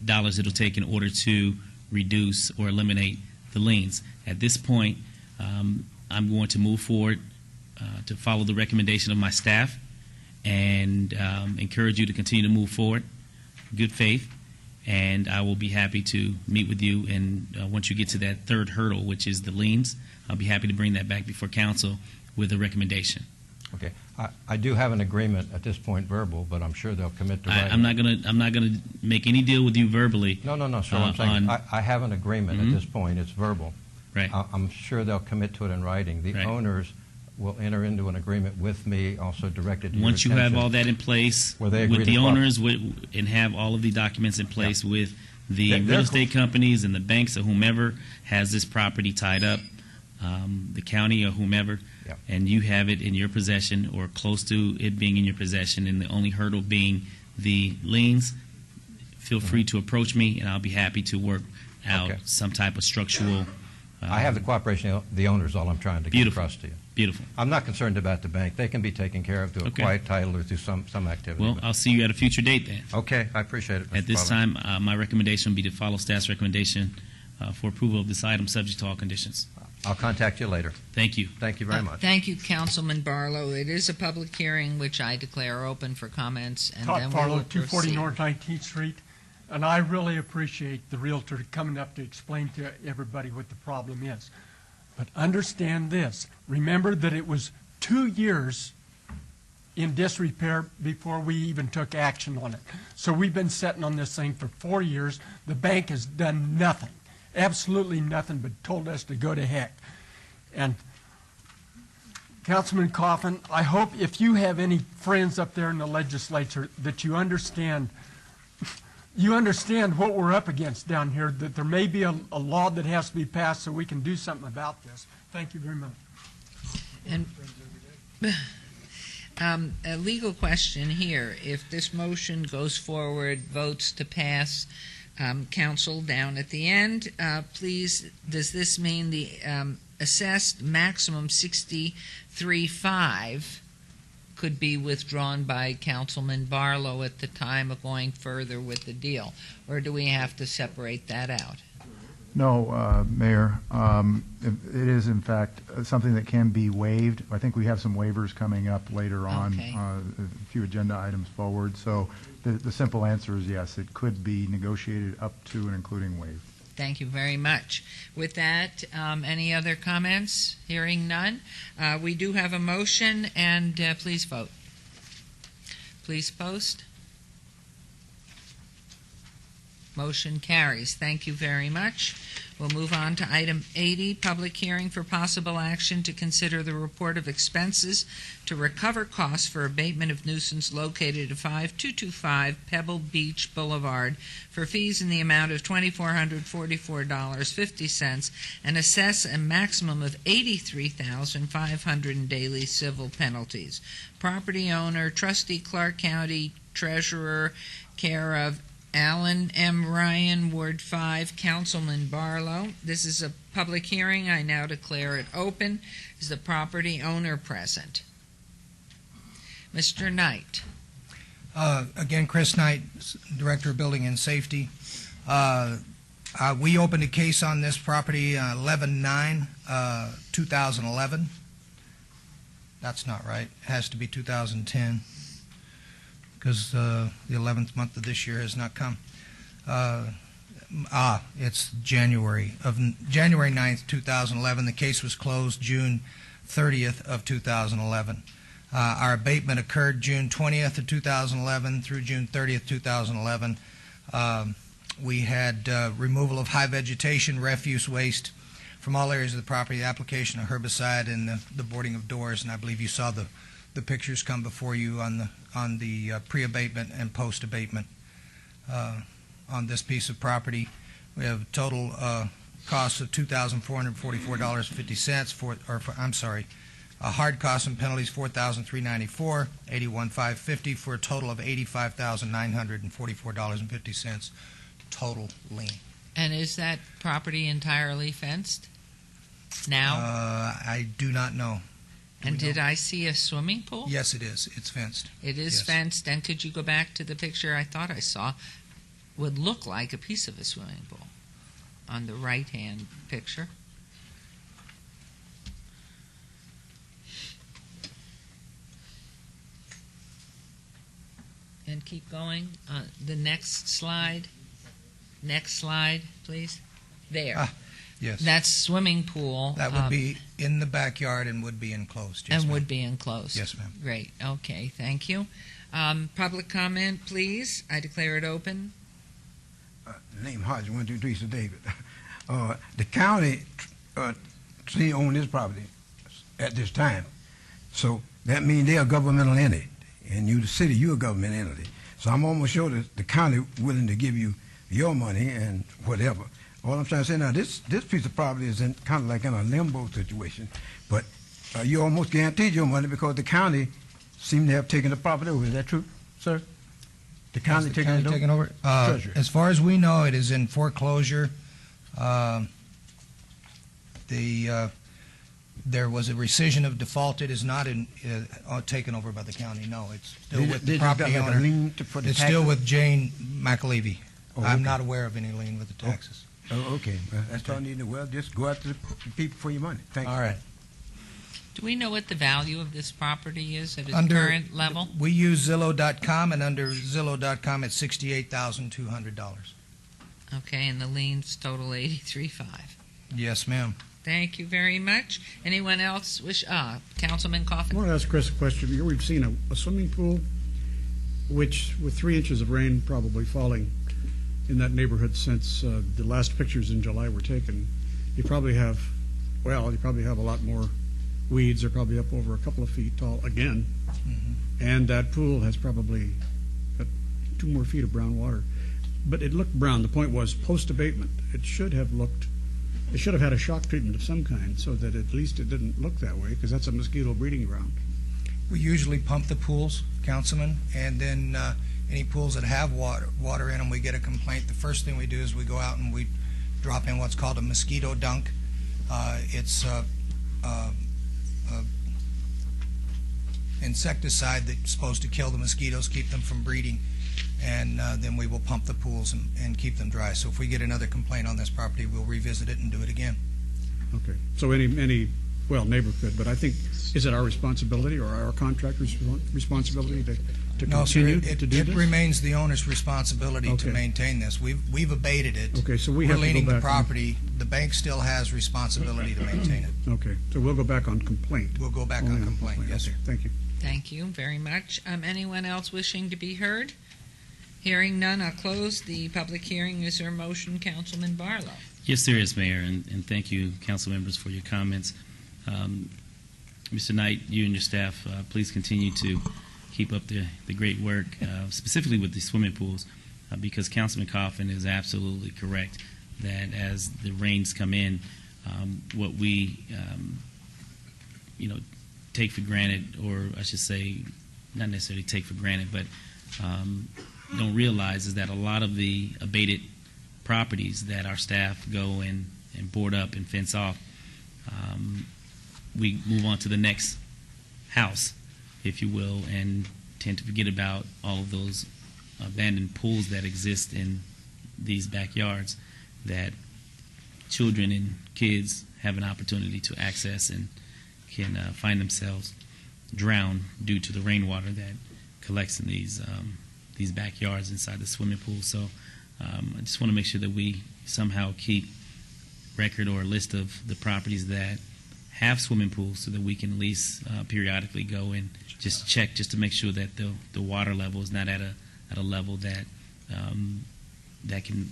dollars it'll take in order to reduce or eliminate the liens. At this point, I'm going to move forward to follow the recommendation of my staff and encourage you to continue to move forward, good faith, and I will be happy to meet with you. And once you get to that third hurdle, which is the liens, I'll be happy to bring that back before council with a recommendation. Okay. I do have an agreement at this point, verbal, but I'm sure they'll commit to writing. I'm not gonna make any deal with you verbally. No, sir. I'm saying I have an agreement at this point. It's verbal. Right. I'm sure they'll commit to it in writing. The owners will enter into an agreement with me, also directed to your Once you have attention, all that in place where they agree with the to owners and have all of the documents in place with the They're real estate companies and the banks or whomever has this property tied up, the county or whomever, Yeah. and you have it in your possession or close to it being in your possession, and the only hurdle being the liens, feel free to approach me, and I'll be happy to work out Okay. some type of structural. I have the cooperation of the owners, all I'm trying to get Beautiful. across to you. Beautiful. I'm not concerned about the bank. They can be taken care of through a Okay. quiet title or through some activity. Well, I'll see you at a future date then. Okay, I appreciate it, Mr. At this Barlow. time, my recommendation would be to follow staff's recommendation for approval of this item, subject to all conditions. I'll contact you later. Thank you. Thank you very much. Thank you, Councilman Barlow. It is a public hearing, which I declare open for comments, and then Todd we Farlow, will 240 proceed. North 19th Street. And I really appreciate the Realtor coming up to explain to everybody what the problem is. But understand this, remember that it was 2 years in disrepair before we even took action on it. So we've been sitting on this thing for 4 years. The bank has done nothing, absolutely nothing, but told us to go to heck. And Councilman Coffin, I hope if you have any friends up there in the legislature that you understand what we're up against down here, that there may be a law that has to be passed so we can do something about this. Thank you very much. And a legal question here. If this motion goes forward, votes to pass, council down at the end, please, does this mean the assessed maximum 63.5 could be withdrawn by Councilman Barlow at the time of going further with the deal? Or do we have to separate that out? No, Mayor, it is in fact something that can be waived. I think we have some waivers coming up later on, Okay. a few agenda items forward. So the simple answer is yes, it could be negotiated up to and including waived. Thank you very much. With that, any other comments? Hearing none. We do have a motion, and please vote. Please post. Motion carries. Thank you very much. We'll move on to item 80, public hearing for possible action to consider the report of expenses to recover costs for abatement of nuisance located at 5225 Pebble Beach Boulevard for fees in the amount of $2,444.50 and assess a maximum of $83,500 in daily civil penalties. Property owner, trustee Clark County Treasurer, care of Alan M. Ryan, Ward 5, Councilman Barlow. This is a public hearing. I now declare it open. Is the property owner present? Mr. Knight. Again, Chris Knight, Director of Building and Safety. We opened a case on this property 11/9/2011. That's not right. It has to be 2010 because the 11th month of this year has not come. It's January 9th, 2011. The case was closed June 30th of 2011. Our abatement occurred June 20th of 2011 through June 30th, 2011. We had removal of high vegetation, refuse, waste from all areas of the property, the application of herbicide, and the boarding of doors. And I believe you saw the pictures come before you on the pre-abatement and post-abatement on this piece of property. We have a total cost of $2,444.50 hard costs and penalties $4,394, $81,550 for a total of $85,944.50 total lien. And is that property entirely fenced now? I do not know. And did I see a swimming pool? Yes, it is. It's fenced. It is Yes. fenced. And could you go back to the picture I thought I saw? Would look like a piece of a swimming pool on the right-hand picture. And keep going. The next slide. Next slide, please. There. Yes. That's swimming pool. That would be in the backyard and would be enclosed. Yes, and ma'am. would be enclosed. Yes, ma'am. Great. Okay. Thank you. Public comment, please. I declare it open. Name Hodge, 123 Sir David. The county owns this property at this time. So that means they're a governmental entity, and you, the city, you're a government entity. So I'm almost sure that the county willing to give you your money and whatever. All I'm trying to say now, this piece of property is in kind of like in a limbo situation, but you almost guaranteed your money because the county seemed to have taken the property over. Is that true, sir? The county Has taking it over? Treasurer. As far as we know, it is in foreclosure. There was a rescission of default. It is not taken over by the county. No, it's still with the property owner. It's still with Jane McAlevey. Oh, I'm okay. not aware of any lien with the taxes. Oh, okay. Well, that's all I need to know. Well, just go after the people for your money. Thank you. All right. Do we know what the value of this property is at its Under- current level? We use Zillow.com, and under Zillow.com, it's $68,200. Okay, and the liens total 83.5. Yes, ma'am. Thank you very much. Anyone else wish? Councilman I Coffin. want to ask Chris a question. Here we've seen a swimming pool, which with 3 inches of rain probably falling in that neighborhood since the last pictures in July were taken, you probably have a lot more weeds. They're probably up over a couple of feet tall again. And that pool has probably got 2 more feet of brown water. But it looked brown. The point was post-abatement. It should have had a shock treatment of some kind so that at least it didn't look that way, because that's a mosquito breeding ground. We usually pump the pools, Councilman, and then any pools that have water in them, we get a complaint. The first thing we do is we go out and we drop in what's called a mosquito dunk. It's insecticide that's supposed to kill the mosquitoes, keep them from breeding, and then we will pump the pools and keep them dry. So if we get another complaint on this property, we'll revisit it and do it again. Okay. So any neighbor could, but I think, is it our responsibility or our contractor's responsibility to No, sir, continue to do it this? remains the owner's responsibility to Okay. maintain this. We've abated it. Okay, so we We're have to go leaning the back on- property. The bank still has responsibility to maintain it. Okay, so we'll go back on complaint. We'll go back Only on complaint, yes, Okay, sir. Thank you. Thank you very much. Anyone else wishing to be heard? Hearing none, I'll close the public hearing. Is there a motion, Councilman Barlow? Yes, there is, Mayor, and thank you, council members, for your comments. Mr. Knight, you and your staff, please continue to keep up the great work, specifically with the swimming pools, because Councilman Coffin is absolutely correct that as the rains come in, what we take for granted, or I should say, not necessarily take for granted, but don't realize is that a lot of the abated properties that our staff go and board up and fence off, we move on to the next house, if you will, and tend to forget about all of those abandoned pools that exist in these backyards that children and kids have an opportunity to access and can find themselves drowned due to the rainwater that collects in these backyards inside the swimming pool. So I just want to make sure that we somehow keep record or a list of the properties that have swimming pools so that we can at least periodically go and just check just to make sure that the water level is not at a level that that can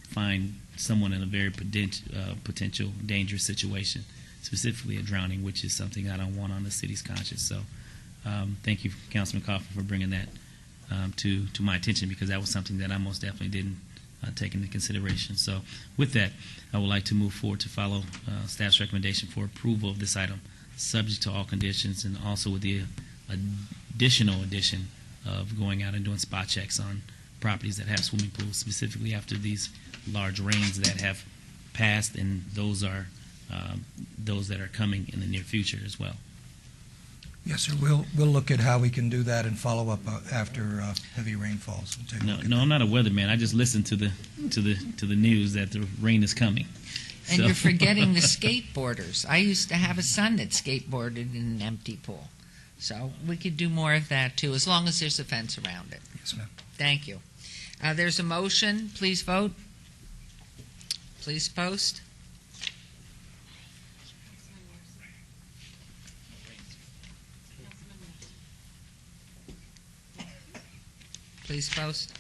find someone in a very potential dangerous situation, specifically a drowning, which is something I don't want on the city's conscience. So thank you, Councilman Coffin, for bringing that to my attention, because that was something that I most definitely didn't take into consideration. So with that, I would like to move forward to follow staff's recommendation for approval of this item, subject to all conditions, and also with the additional addition of going out and doing spot checks on properties that have swimming pools, specifically after these large rains that have passed, and those that are coming in the near future as well. Yes, sir. We'll look at how we can do that and follow up after heavy rainfalls. And take a look at No, I'm not a weatherman. I just listen to the news that the rain is coming. And So- you're forgetting the skateboarders. I used to have a son that skateboarded in an empty pool. So we could do more of that, too, as long as there's a fence around it. Yes, ma'am. Thank you. There's a motion. Please vote. Please post. Please post.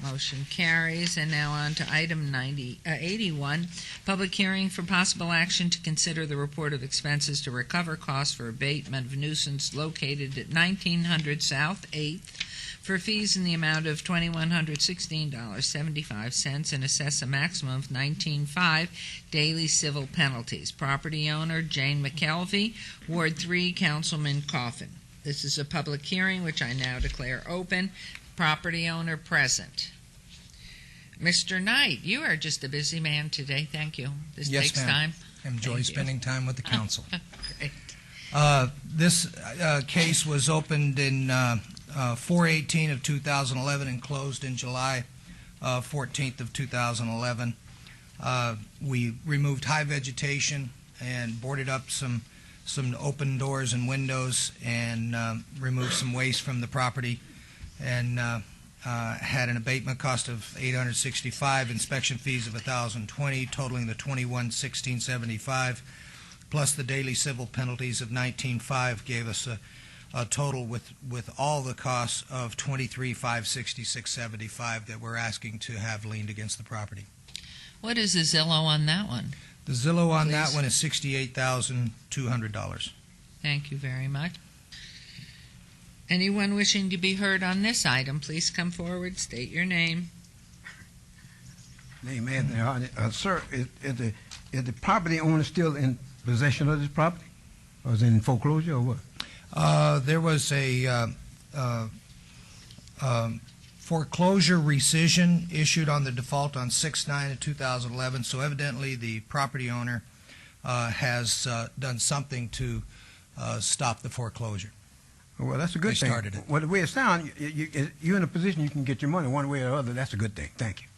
Motion carries. And now on to item 81, public hearing for possible action to consider the report of expenses to recover costs for abatement of nuisance located at 1900 South 8th for fees in the amount of $2,116.75 and assess a maximum of $19,500 daily civil penalties. Property owner Jane McKelvey, Ward 3, Councilman Coffin. This is a public hearing which I now declare open. Property owner present. Mr. Knight, you are just a busy man today. Thank you. This Yes, takes ma'am. time. Enjoy Thank you. spending time with the council. Great. This case was opened in 4/18 of 2011 and closed in July 14th of 2011. We removed high vegetation and boarded up some open doors and windows and removed some waste from the property, and had an abatement cost of $865, inspection fees of $1,020, totaling the $21,1675, plus the daily civil penalties of $19,500 gave us a total with all the costs of $23,566.75 that we're asking to have liened against the property. What is the Zillow on that one? The Zillow on that Please. one is $68,200. Thank you very much. Anyone wishing to be heard on this item, please come forward, state your name. Name Anthony Hardy. Sir, is the property owner still in possession of this property? Or is it in foreclosure or what? There was a foreclosure rescission issued on the default on 6/9 of 2011, so evidently the property owner has done something to stop the foreclosure. Well, that's a good They thing. started it. Well, the way it sounds, you're in a position you can get your money one way or other. That's a good thing. Thank you.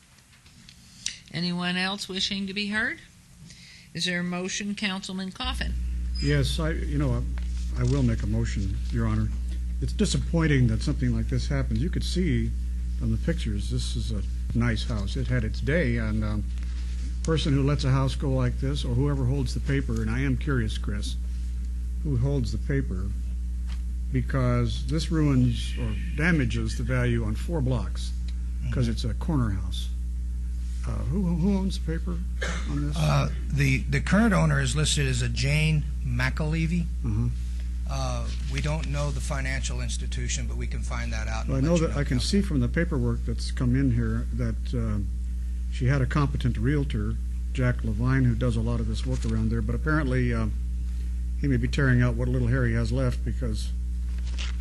Anyone else wishing to be heard? Is there a motion, Councilman Coffin? Yes, I will make a motion, Your Honor. It's disappointing that something like this happens. You could see from the pictures, this is a nice house. It had its day, and person who lets a house go like this, or whoever holds the paper, and I am curious, Chris, who holds the paper, because this ruins or damages the value on 4 blocks, because it's a corner house. Who owns the paper on this? The current owner is listed as a Jane McAlevey. We don't know the financial institution, but we can find that out. Well, I know that I can see from the paperwork that's come in here that she had a competent realtor, Jack Levine, who does a lot of this work around there, but apparently he may be tearing out what little hair he has left because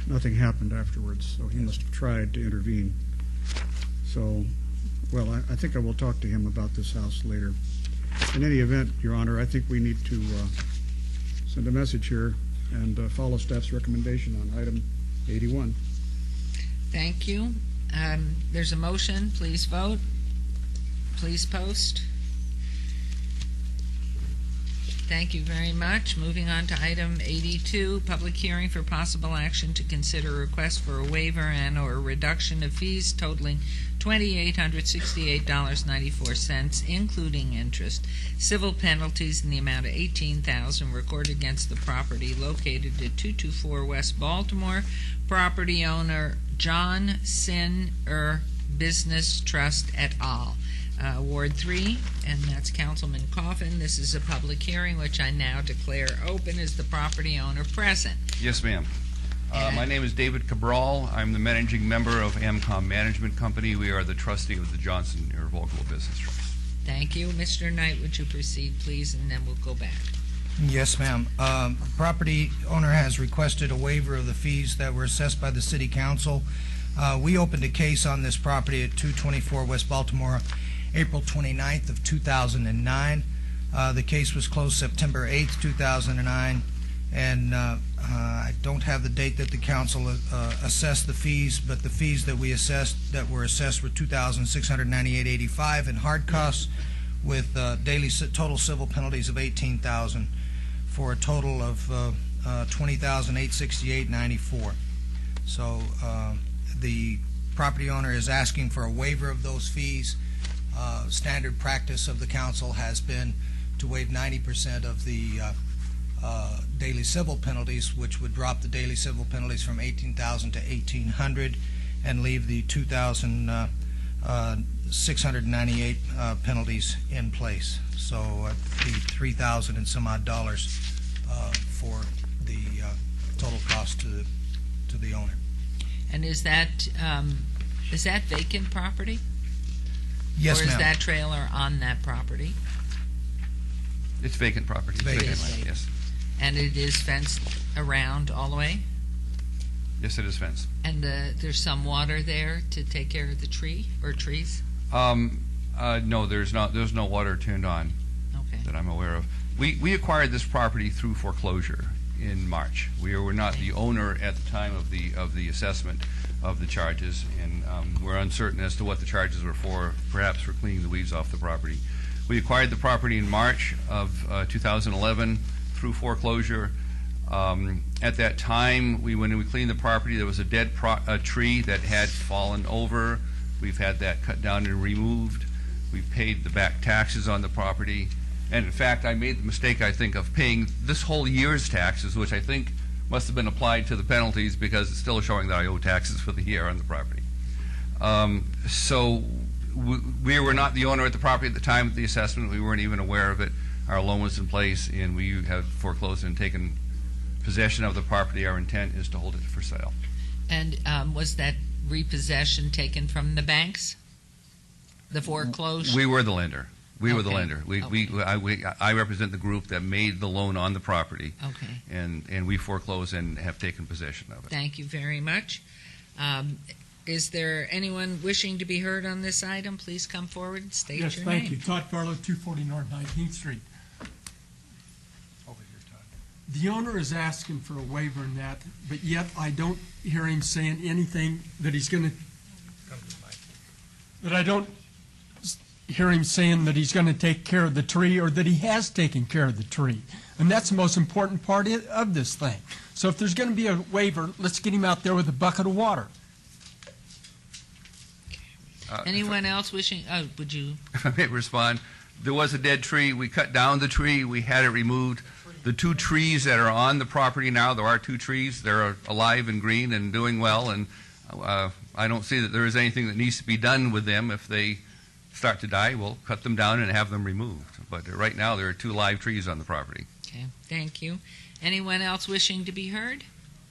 nothing happened afterwards, so he must have tried to intervene. So, well, I think I will talk to him about this house later. In any event, Your Honor, I think we need to send a message here and follow staff's recommendation on item 81. Thank you. There's a motion. Please vote. Please post. Thank you very much. Moving on to item 82, public hearing for possible action to consider a request for a waiver and/or reduction of fees totaling $2,868.94, including interest, civil penalties in the amount of $18,000 recorded against the property located at 224 West Baltimore. Property owner John Sinner Business Trust et al. Ward 3, and that's Councilman Coffin. This is a public hearing which I now declare open. Is the property owner present? Yes, ma'am. My name is David Cabral. I'm the managing member of AMCOM Management Company. We are the trustee of the Johnson Irrevocable Business Trust. Thank you. Mr. Knight, would you proceed, please, and then we'll go back. Yes, ma'am. Property owner has requested a waiver of the fees that were assessed by the City Council. We opened a case on this property at 224 West Baltimore April 29th of 2009. The case was closed September 8th, 2009, and I don't have the date that the council assessed the fees, but the fees that we assessed, that were assessed, were $2,698.85 in hard costs, with daily total civil penalties of $18,000 for a total of $20,868.94. So the property owner is asking for a waiver of those fees. Standard practice of the council has been to waive 90% of the daily civil penalties, which would drop the daily civil penalties from $18,000 to $1,800 and leave the $2,000 698 penalties in place. So the $3,000 and some odd for the total cost to the owner. And is that vacant property? Yes, Or is ma'am. that trailer on that property? It's vacant property. It's Vacant. vacant land, yes. And it is fenced around all the way? Yes, it is fenced. And there's some water there to take care of the tree or trees? No, there's no water turned on that I'm aware of. We acquired this property through foreclosure in March. We were not the owner at the time of the assessment of the charges, and we're uncertain as to what the charges were for, perhaps for cleaning the weeds off the property. We acquired the property in March of 2011 through foreclosure. At that time, when we cleaned the property, there was a dead tree that had fallen over. We've had that cut down and removed. We've paid the back taxes on the property. And in fact, I made the mistake, I think, of paying this whole year's taxes, which I think must have been applied to the penalties because it's still showing that I owe taxes for the year on the property. So we were not the owner of the property at the time of the assessment. We weren't even aware of it. Our loan was in place, and we have foreclosed and taken possession of the property. Our intent is to hold it for sale. And was that repossession taken from the banks? The foreclosure? We were the lender. We were the Okay. lender. I represent the group that made the loan on the property. Okay. And we foreclosed and have taken possession of it. Thank you very much. Is there anyone wishing to be heard on this item? Please come forward and state Yes, your thank name. you. Todd Farlow, 240 North 19th Street. The owner is asking for a waiver in that, but yet I don't hear him saying anything that he's going to, that I don't hear him saying that he's going to take care of the tree or that he has taken care of the tree. And that's the most important part of this thing. So if there's going to be a waiver, let's get him out there with a bucket of water. Anyone else wishing, would you? If I may respond, there was a dead tree. We cut down the tree. We had it removed. The two trees that are on the property now, there are two trees. They're alive and green and doing well, and I don't see that there is anything that needs to be done with them. If they start to die, we'll cut them down and have them removed. But right now, there are two live trees on the property. Okay, thank you. Anyone else wishing to be heard?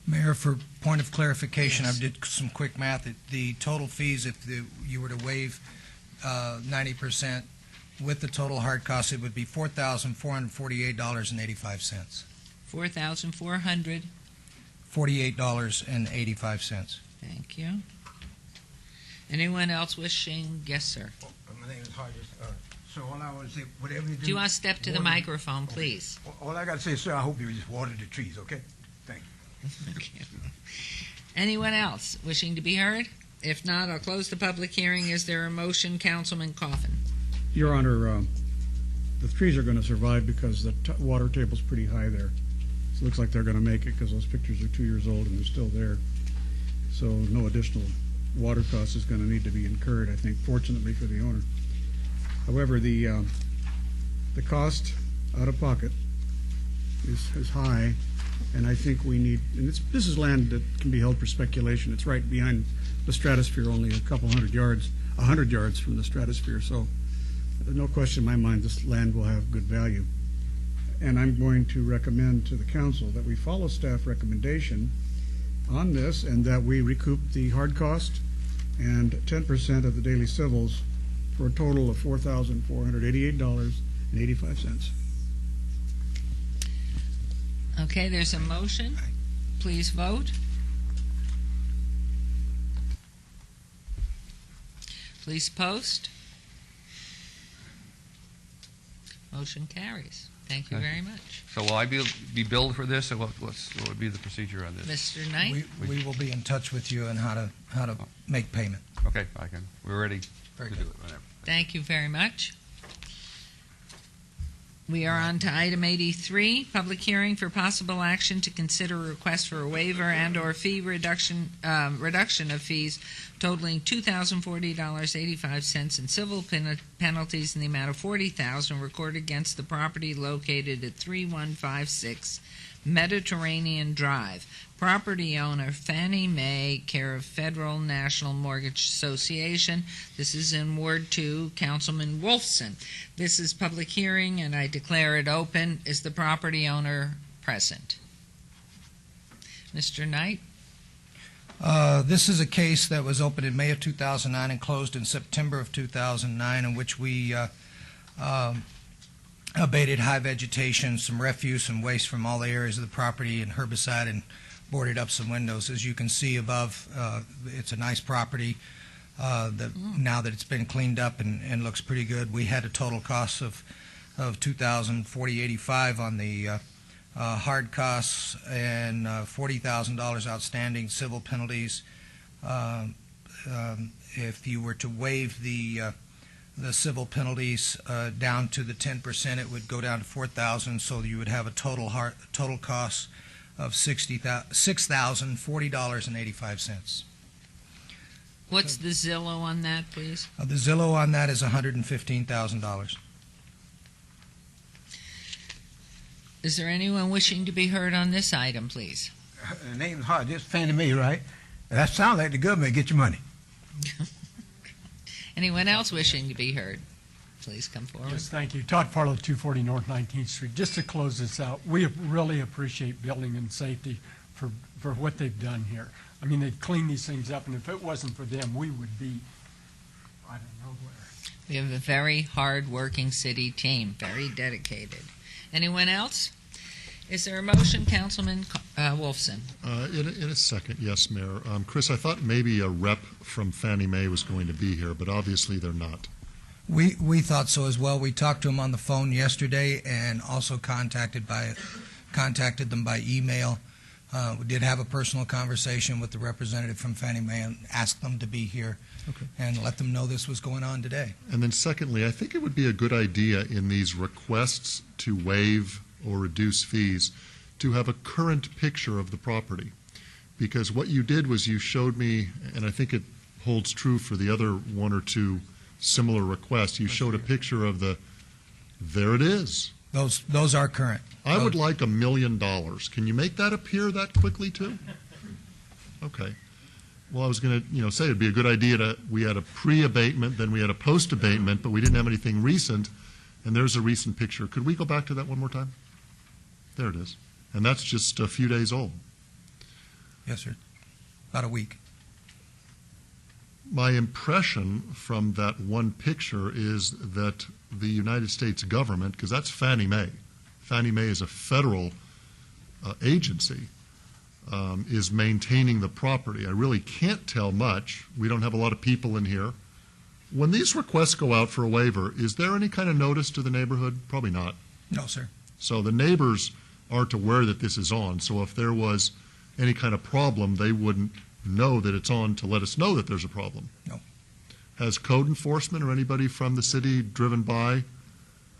Mayor, for point of clarification, Yes. I did some quick math. The total fees, if you were to waive 90%, with the total hard cost, it would be $4,448.85. $4,400. $48.85. Thank you. Anyone else wishing? Yes, sir. My name is Hodges. So all I want to say, whatever you do. Do you want to step to the microphone, please? All I got to say, sir, I hope you just water the trees, okay? Thank you. Anyone else wishing to be heard? If not, I'll close the public hearing. Is there a motion, Councilman Coffin? Your Honor, the trees are going to survive because the water table's pretty high there. So it looks like they're going to make it because those pictures are 2 years old and they're still there. So no additional water cost is going to need to be incurred, I think, fortunately for the owner. However, the cost out of pocket is high, and I think we need, and this is land that can be held for speculation. It's right behind the stratosphere, only a couple 100 yards from the stratosphere. So no question in my mind this land will have good value. And I'm going to recommend to the council that we follow staff recommendation on this and that we recoup the hard cost and 10% of the daily civils for a total of $4,488.85. Okay, there's a motion. Please vote. Please post. Motion carries. Thank you Okay. very much. So will I be billed for this, or what would be the procedure on this? Mr. Knight? We will be in touch with you on how to make payment. Okay, we're ready Very to good. do it whenever. Thank you very much. We are on to item 83, public hearing for possible action to consider a request for a waiver and/or fee reduction of fees totaling $2,040.85 in civil penalties in the amount of $40,000 recorded against the property located at 3156 Mediterranean Drive. Property owner Fannie Mae, care of Federal National Mortgage Association. This is in Ward 2, Councilman Wolfson. This is public hearing, and I declare it open. Is the property owner present? Mr. Knight? This is a case that was opened in May of 2009 and closed in September of 2009, in which we abated high vegetation, some refuse and waste from all the areas of the property, and herbicide, and boarded up some windows. As you can see above, it's a nice property. Now that it's been cleaned up and looks pretty good, we had a total cost of $2,040.85 on the hard costs, and $40,000 outstanding civil penalties. If you were to waive the civil penalties down to the 10%, it would go down to $4,000, so you would have a total cost of $6,040.85. What's the Zillow on that, please? The Zillow on that is $115,000. Is there anyone wishing to be heard on this item, please? The name's hard. It's Fannie Mae, right? That sounds like the government get your money. Anyone else wishing to be heard? Please come forward. Yes, thank you. Todd Farlow, 240 North 19th Street. Just to close this out, we really appreciate Building and Safety for what they've done here. I mean, they've cleaned these things up, and if it wasn't for them, we would be, I don't know where. We have a very hard-working city team, very dedicated. Anyone else? Is there a motion, Councilman Wolfson? In a second, yes, Mayor. Chris, I thought maybe a rep from Fannie Mae was going to be here, but obviously they're not. We thought so as well. We talked to them on the phone yesterday and also contacted them by email. We did have a personal conversation with the representative from Fannie Mae and asked them to be here and let them know this was going on today. And then secondly, I think it would be a good idea in these requests to waive or reduce fees to have a current picture of the property. Because what you did was you showed me, and I think it holds true for the other one or two similar requests, you showed a picture of there it is. Those are current. I would like $1 million. Can you make that appear that quickly too? Okay. Well, I was going to, say it'd be a good idea we had a pre-abatement, then we had a post-abatement, but we didn't have anything recent, and there's a recent picture. Could we go back to that one more time? There it is. And that's just a few days old. Yes, sir. About a week. My impression from that one picture is that the United States government, because that's Fannie Mae is a federal agency, is maintaining the property. I really can't tell much. We don't have a lot of people in here. When these requests go out for a waiver, is there any kind of notice to the neighborhood? Probably not. No, sir. So the neighbors aren't aware that this is on. So if there was any kind of problem, they wouldn't know that it's on to let us know that there's a problem. No. Has code enforcement or anybody from the city driven by?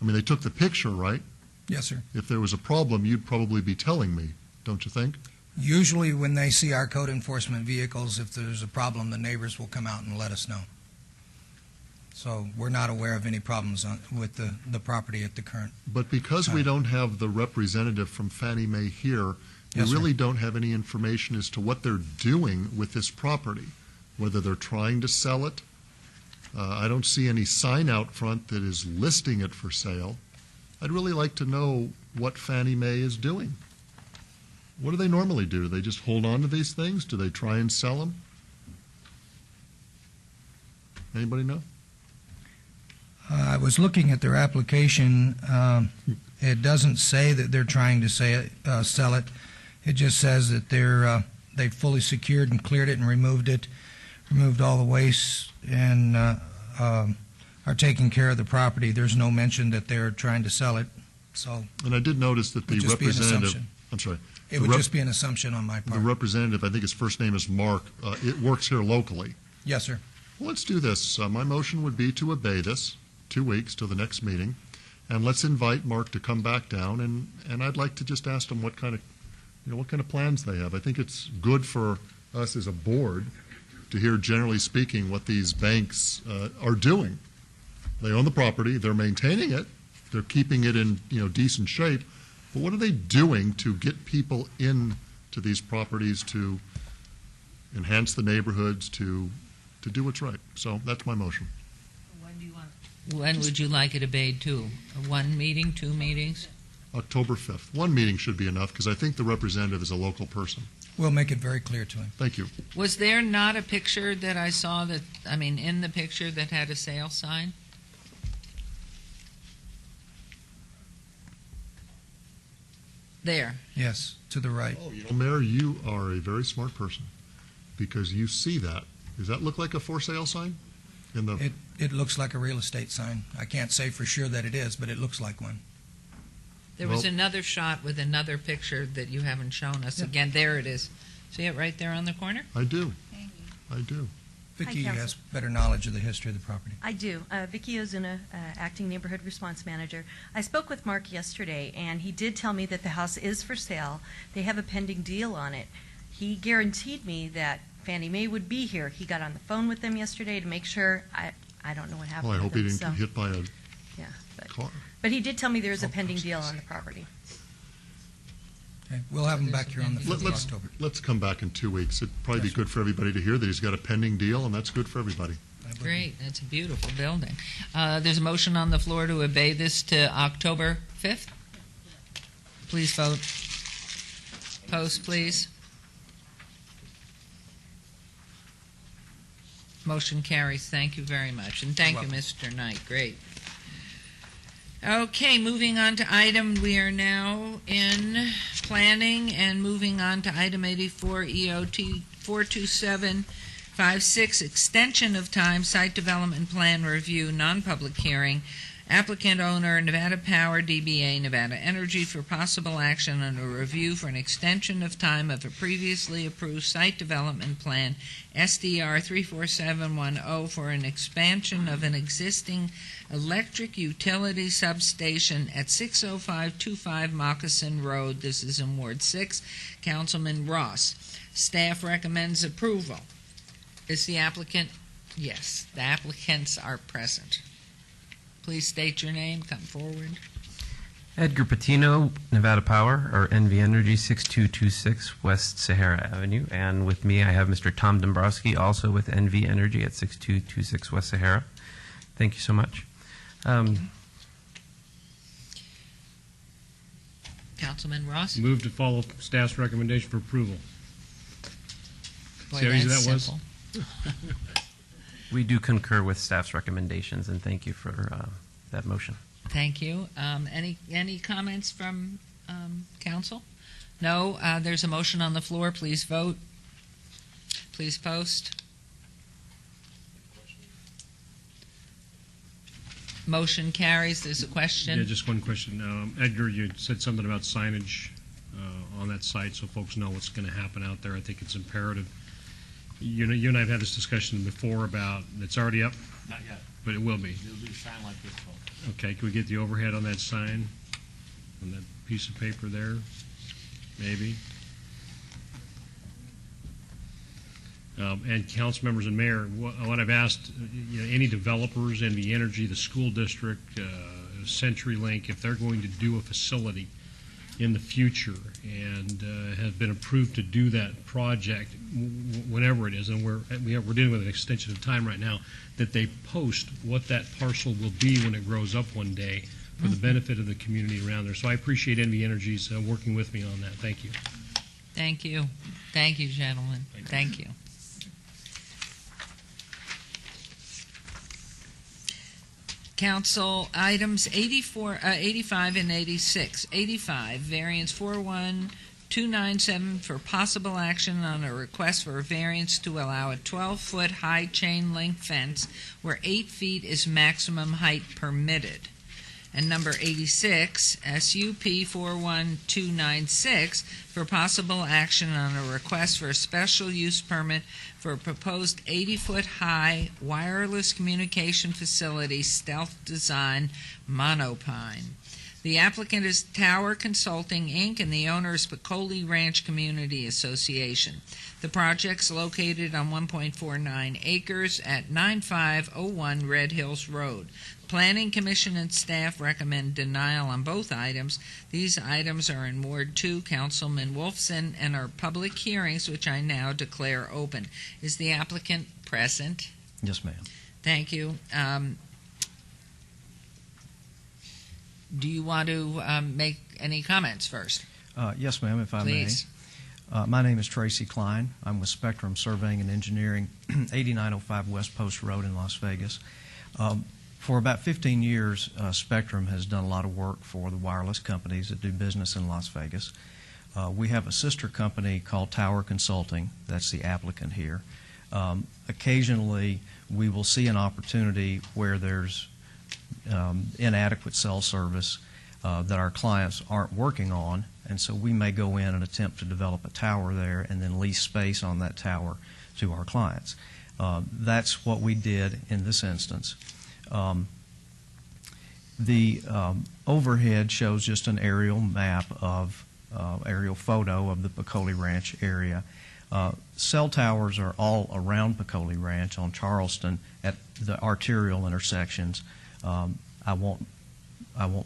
I mean, they took the picture, right? Yes, sir. If there was a problem, you'd probably be telling me, don't you think? Usually when they see our code enforcement vehicles, if there's a problem, the neighbors will come out and let us know. So we're not aware of any problems with the property at the current. But because we don't have the representative from Fannie Mae here, Yes, we sir. really don't have any information as to what they're doing with this property, whether they're trying to sell it. I don't see any sign out front that is listing it for sale. I'd really like to know what Fannie Mae is doing. What do they normally do? Do they just hold on to these things? Do they try and sell them? Anybody know? I was looking at their application. It doesn't say that they're trying to sell it. It just says that they've fully secured and cleared it and removed all the waste, and are taking care of the property. There's no mention that they're trying to sell it. So. And I did notice that the It would just be an representative. assumption. I'm sorry. It would just be an assumption on my The part. representative, I think his first name is Mark. It works here locally. Yes, sir. Well, let's do this. My motion would be to obey this 2 weeks till the next meeting, and let's invite Mark to come back down. And I'd like to just ask him what kind of plans they have. I think it's good for us as a board to hear, generally speaking, what these banks are doing. They own the property. They're maintaining it. They're keeping it in decent shape. But what are they doing to get people in to these properties to enhance the neighborhoods, to do what's right? So that's my motion. When would you like it obeyed to? One meeting, 2 meetings? October 5th. One meeting should be enough, because I think the representative is a local person. We'll make it very clear to him. Thank you. Was there not a picture that I saw in the picture that had a sale sign? There. Yes, to the right. Oh, Mayor, you are a very smart person, because you see that. Does that look like a for sale sign? It looks like a real estate sign. I can't say for sure that it is, but it looks like one. There was another shot with another picture that you haven't shown us. Again, there it is. See it right there on the corner? I do. I do. Vicki Hi, has better knowledge of the history of the property. I do. Vicki Ozuna, Acting Neighborhood Response Manager. I spoke with Mark yesterday, and he did tell me that the house is for sale. They have a pending deal on it. He guaranteed me that Fannie Mae would be here. He got on the phone with them yesterday to make sure. I don't know what happened. Well, I hope he with didn't them, get hit by a car. But he did tell me there is a pending deal on the property. Okay, we'll have him back here on the 5th of October. Let's come back in 2 weeks. It'd probably be good for everybody to hear that he's got a pending deal, and that's good for everybody. Great. That's a beautiful building. There's a motion on the floor to obey this to October 5th. Please vote. Post, please. Motion carries. Thank you very much. And thank you, Mr. Knight. Great. Okay, moving on to we are now in planning, and moving on to item 84, EOT 42756, extension of time, site development plan review, non-public hearing, applicant owner, Nevada Power, DBA, Nevada Energy, for possible action on a review for an extension of time of a previously approved site development plan, SDR 34710, for an expansion of an existing electric utility substation at 60525 Moccasin Road. This is in Ward 6. Councilman Ross. Staff recommends approval. Is the applicant? Yes, the applicants are present. Please state your name, come forward. Edgar Patino, Nevada Power, or NV Energy, 6226 West Sahara Avenue. And with me, I have Mr. Tom Dombrowski, also with NV Energy at 6226 West Sahara. Thank you so much. Councilman Ross? Move to follow staff's recommendation for approval. Boy, See how easy that's that was? simple. We do concur with staff's recommendations, and thank you for that motion. Thank you. Any comments from council? No. There's a motion on the floor. Please vote. Please post. Motion carries. There's a question. Yeah, just one question. Edgar, you said something about signage on that site so folks know what's going to happen out there. I think it's imperative. You and I have had this discussion before about, it's already up? Not yet. But it will be. It'll be a sign like this, folks. Okay, can we get the overhead on that sign? On that piece of paper there? Maybe? And council members and mayor, what I've asked, any developers, NV Energy, the school district, CenturyLink, if they're going to do a facility in the future and have been approved to do that project, whenever it is, and we're dealing with an extension of time right now, that they post what that parcel will be when it grows up one day for the benefit of the community around there. So I appreciate NV Energy's working with me on that. Thank you. Thank you. Thank you, gentlemen. Thank you. Council items 85 and 86. 85, variance 41297 for possible action on a request for a variance to allow a 12-foot high chain link fence where 8 feet is maximum height permitted. And number 86, SUP 41296 for possible action on a request for a special use permit for a proposed 80-foot high wireless communication facility, stealth design, monopine. The applicant is Tower Consulting, Inc., and the owner is Pecole Ranch Community Association. The project's located on 1.49 acres at 9501 Red Hills Road. Planning Commission and staff recommend denial on both items. These items are in Ward 2, Councilman Wolfson, and are public hearings, which I now declare open. Is the applicant present? Yes, ma'am. Thank you. Do you want to make any comments first? Yes, ma'am, if I Please. may. My name is Tracy Klein. I'm with Spectrum Surveying and Engineering, 8905 West Post Road in Las Vegas. For about 15 years, Spectrum has done a lot of work for the wireless companies that do business in Las Vegas. We have a sister company called Tower Consulting. That's the applicant here. Occasionally, we will see an opportunity where there's inadequate cell service that our clients aren't working on, and so we may go in and attempt to develop a tower there and then lease space on that tower to our clients. That's what we did in this instance. The overhead shows just an aerial map of aerial photo of the Pecole Ranch area. Cell towers are all around Pecole Ranch on Charleston at the arterial intersections. I won't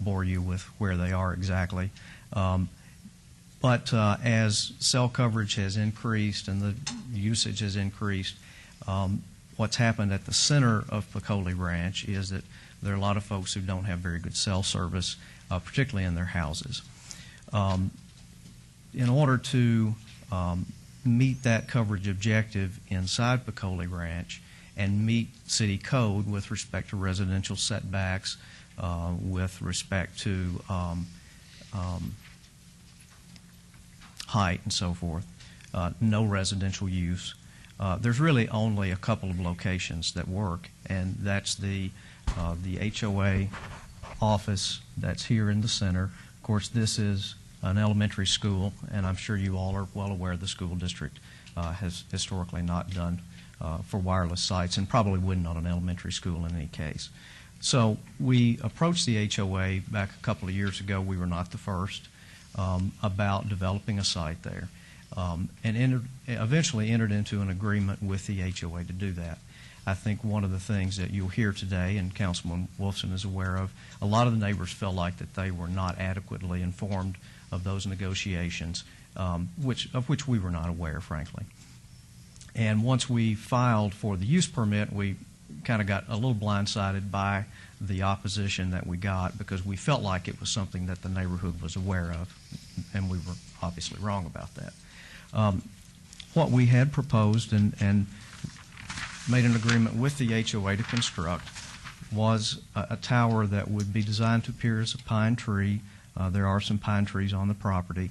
bore you with where they are exactly. But as cell coverage has increased and the usage has increased, what's happened at the center of Pecole Ranch is that there are a lot of folks who don't have very good cell service, particularly in their houses. In order to meet that coverage objective inside Pecole Ranch and meet city code with respect to residential setbacks, with respect to height and so forth, no residential use. There's really only a couple of locations that work, and that's the HOA office that's here in the center. Of course, this is an elementary school, and I'm sure you all are well aware the school district has historically not done for wireless sites, and probably wouldn't on an elementary school in any case. So we approached the HOA back a couple of years ago. We were not the first about developing a site there, and eventually entered into an agreement with the HOA to do that. I think one of the things that you'll hear today, and Councilman Wolfson is aware of, a lot of the neighbors felt like that they were not adequately informed of those negotiations, of which we were not aware, frankly. And once we filed for the use permit, we kind of got a little blindsided by the opposition that we got, because we felt like it was something that the neighborhood was aware of, and we were obviously wrong about that. What we had proposed and made an agreement with the HOA to construct was a tower that would be designed to appear as a pine tree. There are some pine trees on the property.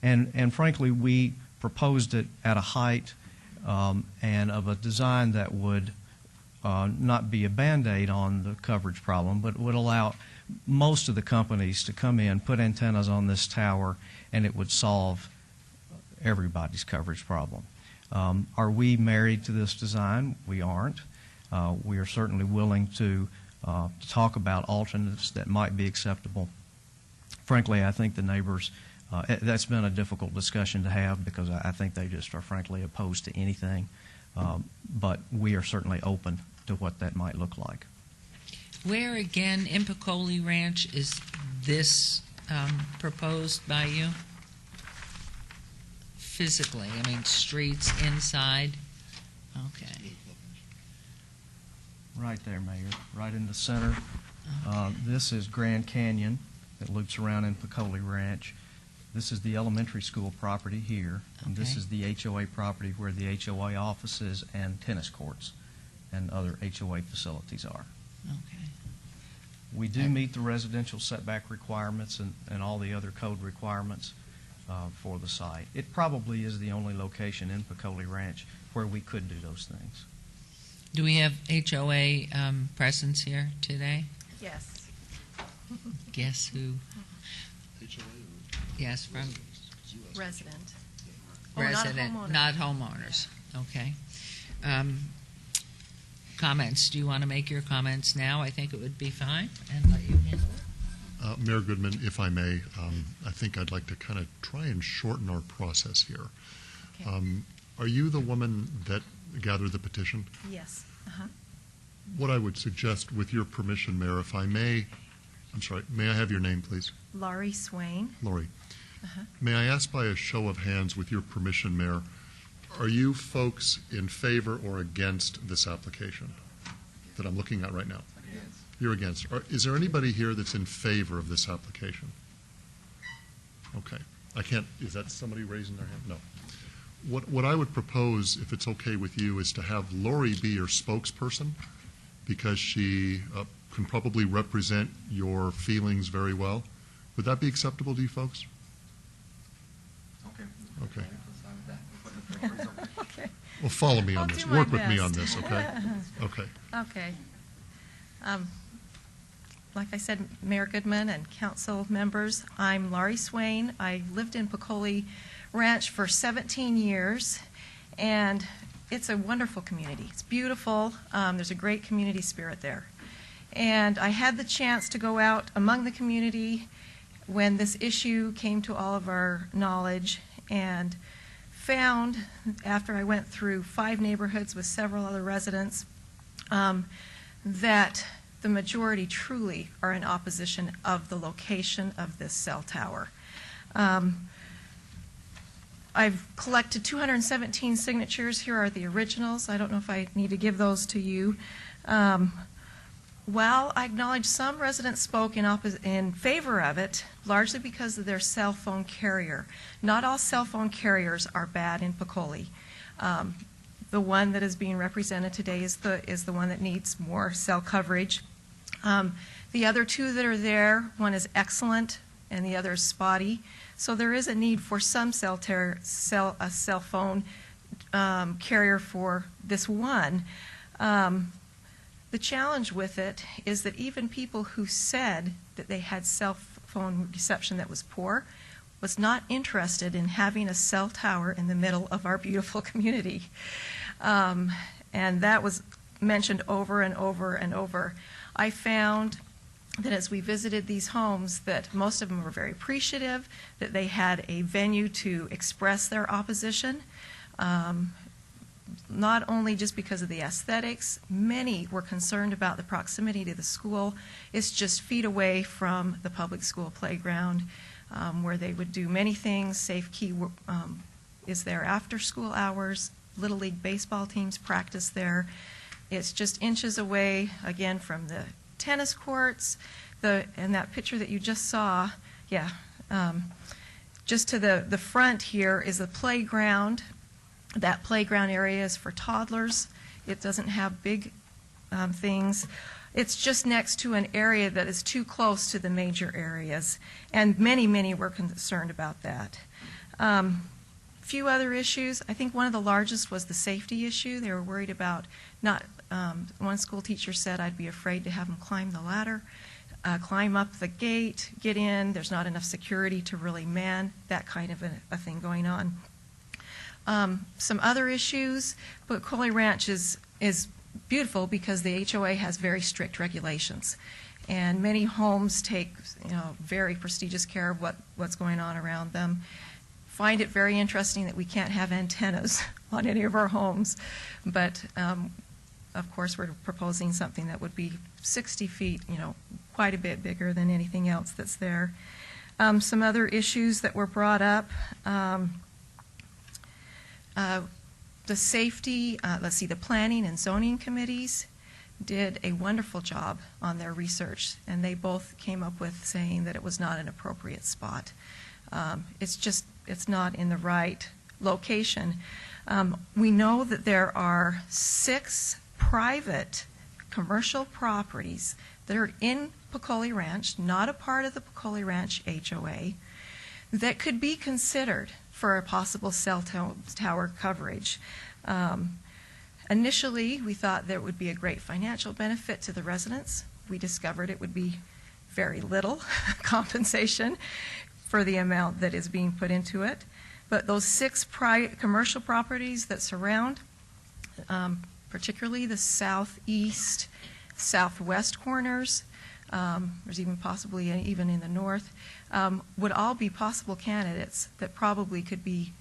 And frankly, we proposed it at a height and of a design that would not be a Band-Aid on the coverage problem, but would allow most of the companies to come in, put antennas on this tower, and it would solve everybody's coverage problem. Are we married to this design? We aren't. We are certainly willing to talk about alternates that might be acceptable. Frankly, I think the neighbors, that's been a difficult discussion to have, because I think they just are frankly opposed to anything. But we are certainly open to what that might look like. Where again in Pecole Ranch is this proposed by you? Physically, I mean streets, inside? Okay. Right there, Mayor, right in the center. This is Grand Canyon that loops around in Pecole Ranch. This is the elementary school property here, and this is the HOA property where the HOA offices and tennis courts and other HOA facilities are. Okay. We do meet the residential setback requirements and all the other code requirements for the site. It probably is the only location in Pecole Ranch where we could do those things. Do we have HOA presence here today? Yes. Guess who? Yes, from Resident. resident, not homeowners. Okay. Comments. Do you want to make your comments now? I think it would be fine, and let you handle it. Mayor Goodman, if I may, I think I'd like to kind of try and shorten our process here. Okay. Are you the woman that gathered the petition? Yes. Uh-huh. What I would suggest, with your permission, Mayor, if I may, I'm sorry, may I have your name, please? Laurie Swain. Laurie. Uh-huh. May I ask by a show of hands, with your permission, Mayor, are you folks in favor or against this application that I'm looking at right now? Against. You're against. Is there anybody here that's in favor of this application? Okay. I can't, is that somebody raising their hand? No. What I would propose, if it's okay with you, is to have Lori be your spokesperson, because she can probably represent your feelings very well. Would that be acceptable to you folks? Okay. Okay. Okay. Well, follow me on I'll this. do my Work with me best. on this, okay? Okay. Okay. Like I said, Mayor Goodman and council members, I'm Laurie Swain. I lived in Pecole Ranch for 17 years, and it's a wonderful community. It's beautiful. There's a great community spirit there. And I had the chance to go out among the community when this issue came to all of our knowledge, and found, after I went through 5 neighborhoods with several other residents, that the majority truly are in opposition of the location of this cell tower. I've collected 217 signatures. Here are the originals. I don't know if I need to give those to you. While I acknowledge some residents spoke in favor of it, largely because of their cell phone carrier. Not all cell phone carriers are bad in Pecole. The one that is being represented today is the one that needs more cell coverage. The other 2 that are there, one is excellent and the other is spotty. So there is a need for some cell phone carrier for this one. The challenge with it is that even people who said that they had cell phone reception that was poor was not interested in having a cell tower in the middle of our beautiful community. And that was mentioned over and over and over. I found that as we visited these homes, that most of them were very appreciative, that they had a venue to express their opposition. Not only just because of the aesthetics, many were concerned about the proximity to the school. It's just feet away from the public school playground, where they would do many things. Safe Key is there after school hours. Little League baseball teams practice there. It's just inches away, again, from the tennis courts. And that picture that you just saw, yeah, just to the front here is the playground. That playground area is for toddlers. It doesn't have big things. It's just next to an area that is too close to the major areas, and many were concerned about that. Few other issues. I think one of the largest was the safety issue. They were worried about not, one school teacher said, I'd be afraid to have them climb the ladder, climb up the gate, get in. There's not enough security to really man that kind of a thing going on. Some other issues, but Pecole Ranch is beautiful because the HOA has very strict regulations, and many homes take very prestigious care of what's going on around them. Find it very interesting that we can't have antennas on any of our homes, but of course we're proposing something that would be 60 feet, quite a bit bigger than anything else that's there. Some other issues that were brought up. The safety, the planning and zoning committees did a wonderful job on their research, and they both came up with saying that it was not an appropriate spot. It's not in the right location. We know that there are 6 private commercial properties that are in Pecole Ranch, not a part of the Pecole Ranch HOA, that could be considered for a possible cell tower coverage. Initially, we thought there would be a great financial benefit to the residents. We discovered it would be very little compensation for the amount that is being put into it. But those 6 commercial properties that surround, particularly the southeast, southwest corners, there's even possibly even in the north, would all be possible candidates that probably could be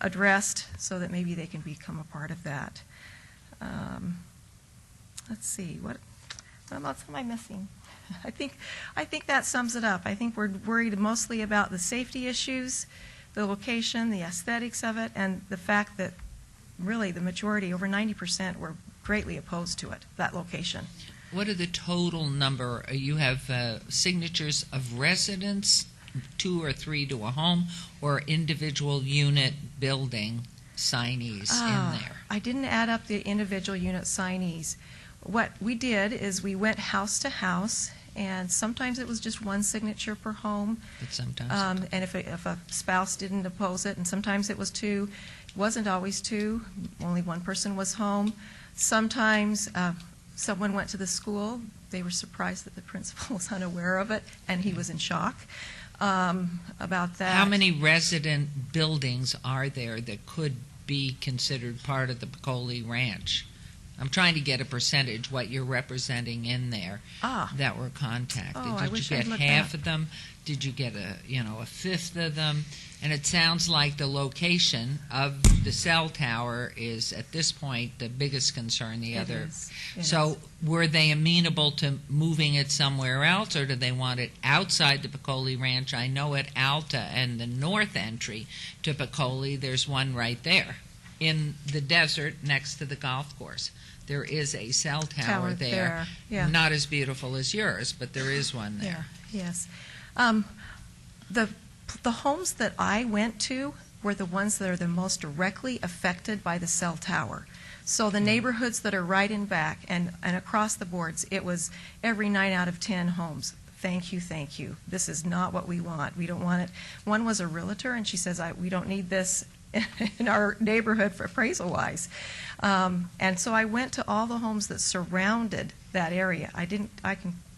addressed so that maybe they can become a part of that. Let's see, what else am I missing? I think that sums it up. I think we're worried mostly about the safety issues, the location, the aesthetics of it, and the fact that really the majority, over 90%, were greatly opposed to it, that location. What are the total number? You have signatures of residents, 2 or 3 to a home, or individual unit building signees in there? I didn't add up the individual unit signees. What we did is we went house to house, and sometimes it was just one signature per home. But sometimes. And if a spouse didn't oppose it, and sometimes it was 2. It wasn't always 2. Only one person was home. Sometimes someone went to the school. They were surprised that the principal was unaware of it, and he was in shock about that. How many resident buildings are there that could be considered part of the Pecole Ranch? I'm trying to get a percentage, what you're representing in there that were contacted. I Did wish you I'd get looked half up. of them? Did you get a fifth of them? And it sounds like the location of the cell tower is, at this point, the biggest concern. The It other. is. It So is. were they amenable to moving it somewhere else, or do they want it outside the Pecole Ranch? I know at Alta and the north entry to Pecole, there's one right there in the desert next to the golf course. There is a cell tower there. Yeah. Not as beautiful as yours, but there is one there. Yeah, yes. The homes that I went to were the ones that are the most directly affected by the cell tower. So the neighborhoods that are right in back and across the boards, it was every 9 out of 10 homes. Thank you. This is not what we want. We don't want it. One was a realtor, and she says, we don't need this in our neighborhood for appraisal-wise. And so I went to all the homes that surrounded that area. I can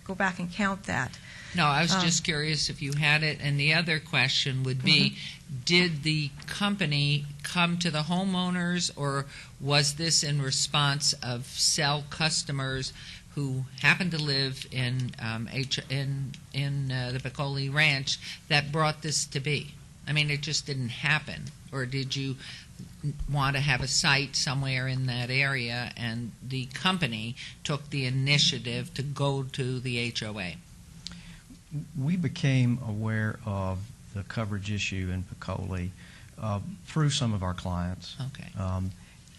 go back and count that. No, I was just curious if you had it. And the other question would be, did the company come to the homeowners, or was this in response of cell customers who happen to live in the Pecole Ranch that brought this to be? I mean, it just didn't happen. Or did you want to have a site somewhere in that area and the company took the initiative to go to the HOA? We became aware of the coverage issue in Pecole through some of our clients. Okay.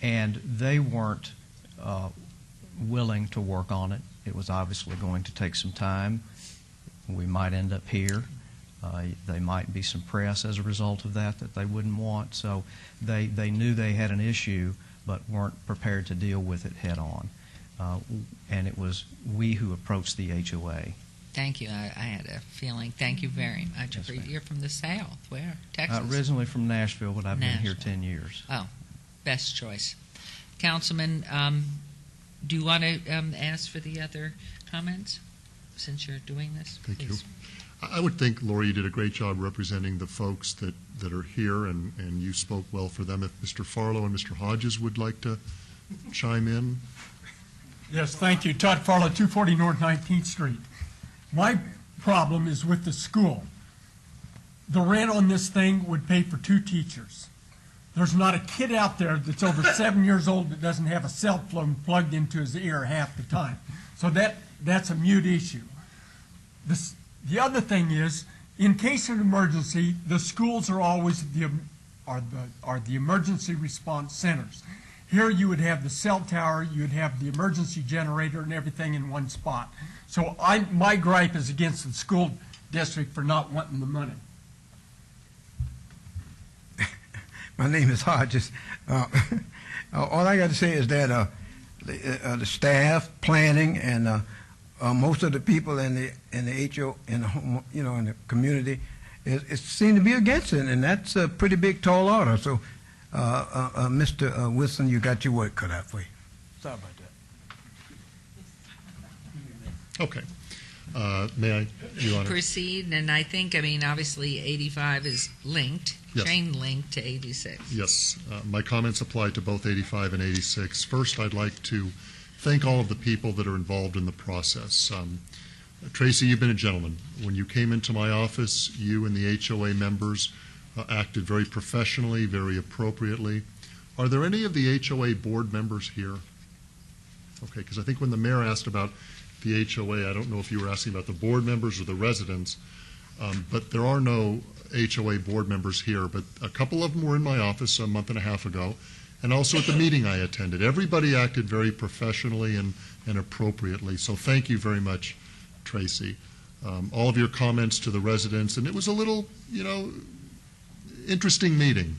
And they weren't willing to work on it. It was obviously going to take some time. We might end up here. There might be some press as a result of that they wouldn't want. So they knew they had an issue but weren't prepared to deal with it head on. And it was we who approached the HOA. Thank you. I had a feeling. Thank you very much. Yes, ma'am. You're from the South. Where? Texas? Originally from Nashville, but I've been here Nashville. 10 years. Oh, best choice. Councilman, do you want to ask for the other comments since you're doing this? Thank you. Please. I would think, Lori, you did a great job representing the folks that are here, and you spoke well for them. If Mr. Farlow and Mr. Hodges would like to chime in. Yes, thank you. Todd Farlow, 240 North 19th Street. My problem is with the school. The rent on this thing would pay for 2 teachers. There's not a kid out there that's over 7 years old that doesn't have a cell phone plugged into his ear half the time. So that's a mute issue. The other thing is, in case of an emergency, the schools are always the emergency response centers. Here you would have the cell tower, you would have the emergency generator and everything in one spot. So my gripe is against the school district for not wanting the money. My name is Hodges. All I got to say is that the staff, planning, and most of the people in the HO in the home, in the community, it seem to be against it, and that's a pretty big tall order. So, Mr. Wilson, you got your work cut out for you. Sorry about that. Okay. May I, Your Honor? Proceed, and I think, obviously 85 is linked, Yes. chain linked to 86. Yes. My comments apply to both 85 and 86. First, I'd like to thank all of the people that are involved in the process. Tracy, you've been a gentleman. When you came into my office, you and the HOA members acted very professionally, very appropriately. Are there any of the HOA board members here? Okay, because I think when the mayor asked about the HOA, I don't know if you were asking about the board members or the residents, but there are no HOA board members here, but a couple of them were in my office a month and a half ago, and also at the meeting I attended. Everybody acted very professionally and appropriately, so thank you very much, Tracy. All of your comments to the residents, and it was a little, interesting meeting,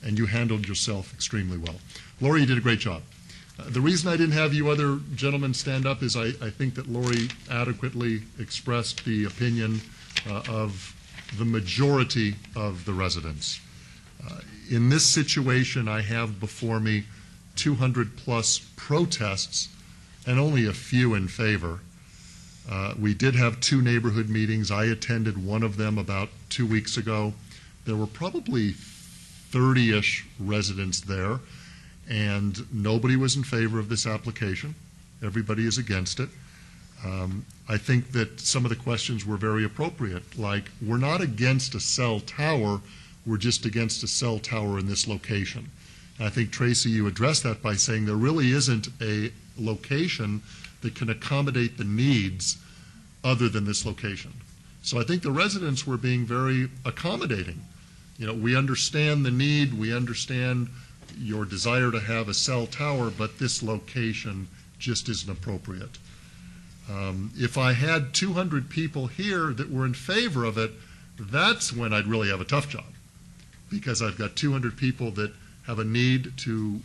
and you handled yourself extremely well. Lori, you did a great job. The reason I didn't have you other gentlemen stand up is I think that Lori adequately expressed the opinion of the majority of the residents. In this situation, I have before me 200-plus protests and only a few in favor. We did have 2 neighborhood meetings. I attended one of them about 2 weeks ago. There were probably 30-ish residents there, and nobody was in favor of this application. Everybody is against it. I think that some of the questions were very appropriate, like, we're not against a cell tower, we're just against a cell tower in this location. And I think, Tracy, you addressed that by saying there really isn't a location that can accommodate the needs other than this location. So I think the residents were being very accommodating. We understand the need, we understand your desire to have a cell tower, but this location just isn't appropriate. If I had 200 people here that were in favor of it, that's when I'd really have a tough job, because I've got 200 people that have a need to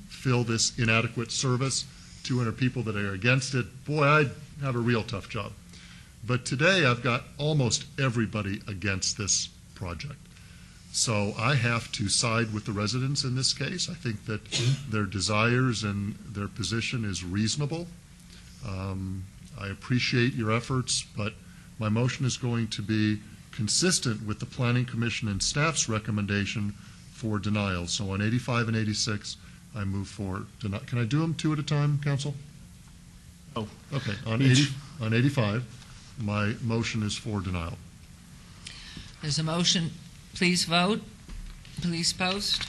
fill this inadequate service, 200 people that are against it. Boy, I'd have a real tough job. But today I've got almost everybody against this project. So I have to side with the residents in this case. I think that their desires and their position is reasonable. I appreciate your efforts, but my motion is going to be consistent with the Planning Commission and staff's recommendation for denial. So on 85 and 86, I move for denial. Can I do them 2 at a time, Council? Oh. Okay. On 85, my motion is for denial. There's a motion. Please vote. Please post.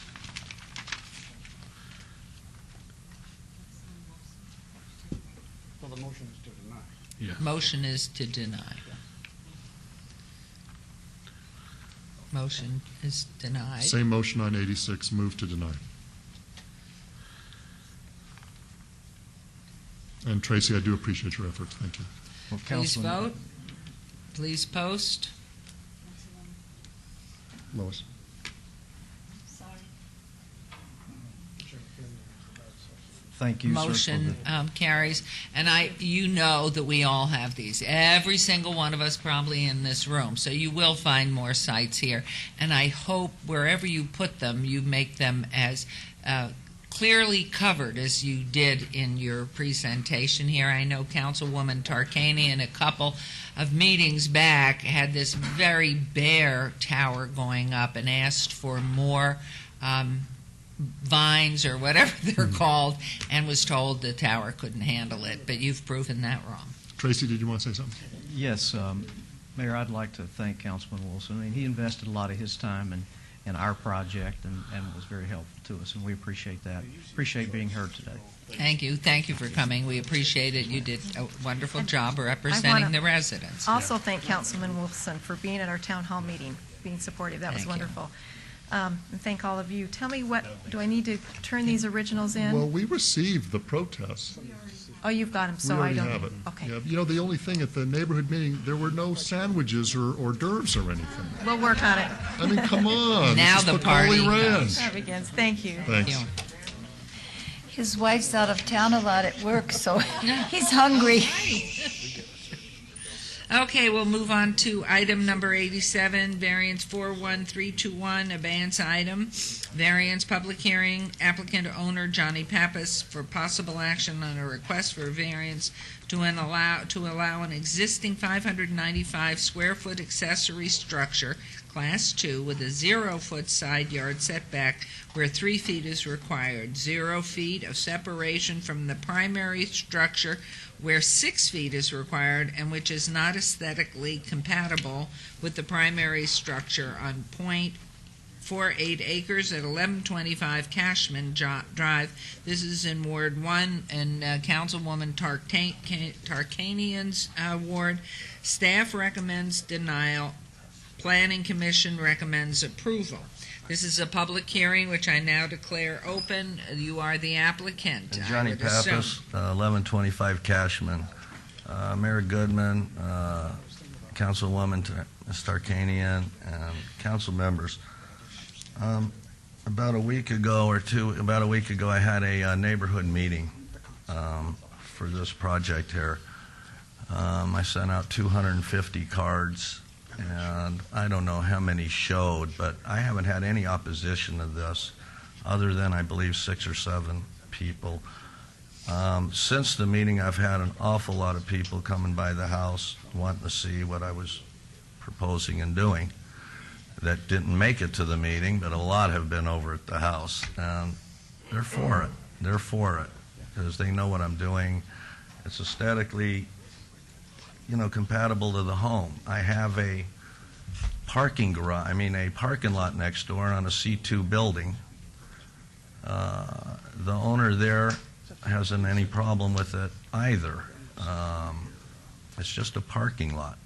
Well, the motion is to deny. Yeah. Motion is to deny. Motion is denied. Same motion on 86, move to deny. And Tracy, I do appreciate your efforts. Thank you. Well, Please Councilman- vote. Please post. Lois. Thank you, sir, for Motion carries. And you know that we all have these. Every single one of us probably in this room. So you will find more sites here. And I hope wherever you put them, you make them as clearly covered as you did in your presentation here. I know Councilwoman Tarkanian in a couple of meetings back had this very bare tower going up and asked for more vines or whatever they're called, and was told the tower couldn't handle it. But you've proven that wrong. Tracy, did you want to say something? Yes, Mayor, I'd like to thank Councilman Wilson. I mean, he invested a lot of his time in our project and was very helpful to us, and we appreciate that. Appreciate being heard today. Thank you. Thank you for coming. We appreciate it. You did a wonderful job representing the residents. Also thank Councilman Wilson for being at our town hall meeting, being supportive. That was Thank you. wonderful. And thank all of you. Tell me, what do I need to turn these originals in? Well, we received the protests. Oh, you've got them, so We I already don't. have it. Okay. Yeah, the only thing at the neighborhood meeting, there were no sandwiches or hors d'oeuvres or anything. We'll work on it. I mean, come on. Now this is the what party Coley ran. comes. That begins. Thank you. Thanks. His wife's out of town a lot at work, so he's hungry. Okay, we'll move on to item number 87, variance 41321, abeyance item. Variance public hearing, applicant owner Johnny Pappas for possible action on a request for variance to to allow an existing 595 square foot accessory structure, Class 2, with a 0-foot side yard setback where 3 feet is required, 0 feet of separation from the primary structure where 6 feet is required, and which is not aesthetically compatible with the primary structure on .48 acres at 1125 Cashman Drive. This is in Ward 1 and Councilwoman Tarkanian's ward. Staff recommends denial. Planning Commission recommends approval. This is a public hearing, which I now declare open. You are the applicant. Johnny I would assume. Pappas, 1125 Cashman. Mayor Goodman, Councilwoman Ms. Tarkanian, and council members. About a week ago, I had a neighborhood meeting for this project here. I sent out 250 cards, and I don't know how many showed, but I haven't had any opposition to this, other than, I believe, 6 or 7 people. Since the meeting, I've had an awful lot of people coming by the house wanting to see what I was proposing and doing that didn't make it to the meeting, but a lot have been over at the house, and they're for it. They're for it because they know what I'm doing. It's aesthetically, compatible to the home. I have a parking lot next door on a C2 building. The owner there hasn't any problem with it either. It's just a parking lot.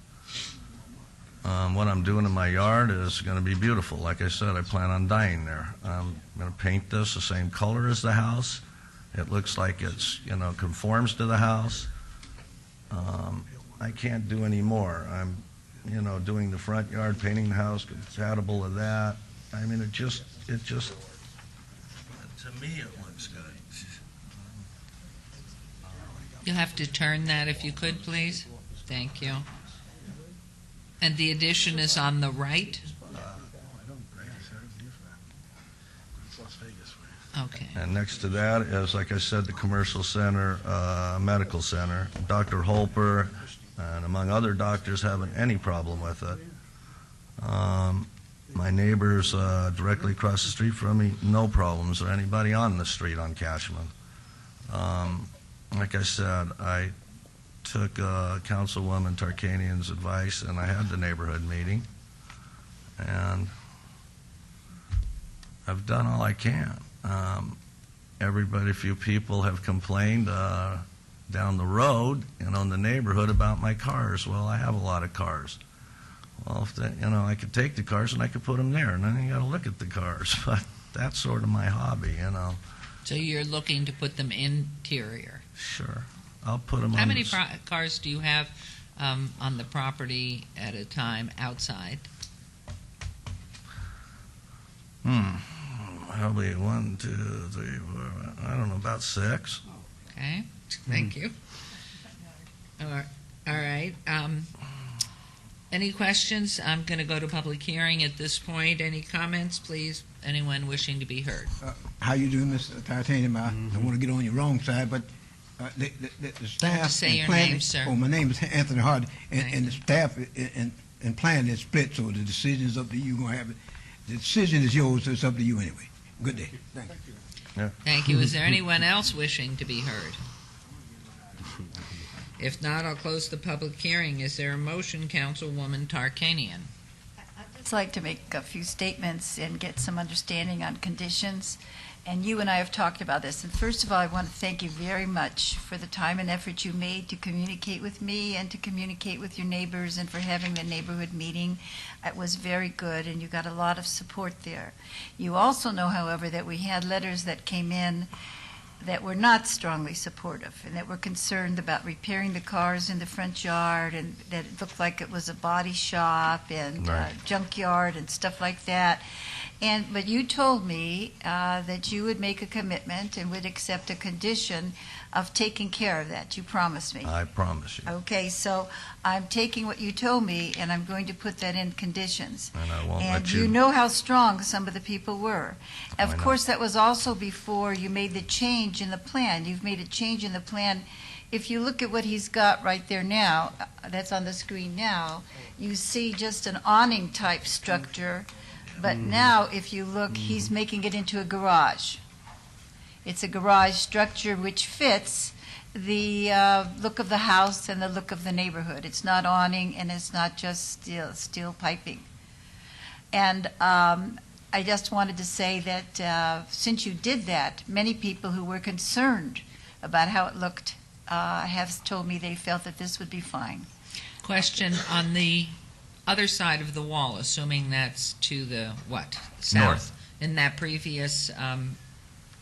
What I'm doing in my yard is going to be beautiful. Like I said, I plan on dying there. I'm going to paint this the same color as the house. It looks like it's, conforms to the house. I can't do any more. I'm, doing the front yard, painting the house compatible with that. I mean, it just, to me, it looks good. You'll have to turn that if you could, please. Thank you. And the addition is on the right? Okay. And next to that is, like I said, the commercial center, medical center. Dr. Holper, and among other doctors, haven't any problem with it. My neighbors directly across the street from me, no problems, or anybody on the street on Cashman. Like I said, I took Councilwoman Tarkanian's advice, and I had the neighborhood meeting, and I've done all I can. A few people have complained down the road and on the neighborhood about my cars. Well, I have a lot of cars. Well, if I could take the cars and I could put them there, and then you got to look at the cars. But that's sort of my hobby, So you're looking to put them interior? Sure. I'll put them on. How many cars do you have on the property at a time outside? Probably 1, 2, 3, 4, I don't know, about 6. Okay, thank you. All right. Any questions? I'm going to go to public hearing at this point. Any comments, please? Anyone wishing to be heard? How you doing, Mr. Tartanian? I don't want to get on your wrong side, but the staff... Just say your name, sir. Oh, my name is Anthony Hard, and the staff and planning is split, so the decision is up to you. You're gonna have it. The decision is yours, so it's up to you anyway. Good day. Thank you. Yeah. Thank you. Is there anyone else wishing to be heard? If not, I'll close the public hearing. Is there a motion, Councilwoman Tarkanian? I'd just like to make a few statements and get some understanding on conditions. And you and I have talked about this. And first of all, I want to thank you very much for the time and effort you made to communicate with me and to communicate with your neighbors and for having the neighborhood meeting. It was very good, and you got a lot of support there. You also know, however, that we had letters that came in that were not strongly supportive and that were concerned about repairing the cars in the front yard, and that it looked like it was a body shop and junkyard and stuff like that. But you told me that you would make a commitment and would accept a condition of taking care of that. You promised me. I promise you. Okay, so I'm taking what you told me and I'm going to put that in conditions. And I won't And let you... you know how strong some of the people were. Of course, that was also before you made the change in the plan. You've made a change in the plan if you look at what he's got right there now, that's on the screen now, you see just an awning type structure. But now, if you look, he's making it into a garage. It's a garage structure which fits the look of the house and the look of the neighborhood. It's not awning and it's not just steel piping. And I just wanted to say that since you did that, many people who were concerned about how it looked have told me they felt that this would be fine. Question on the other side of the wall, assuming that's to the, what? South? North. In that previous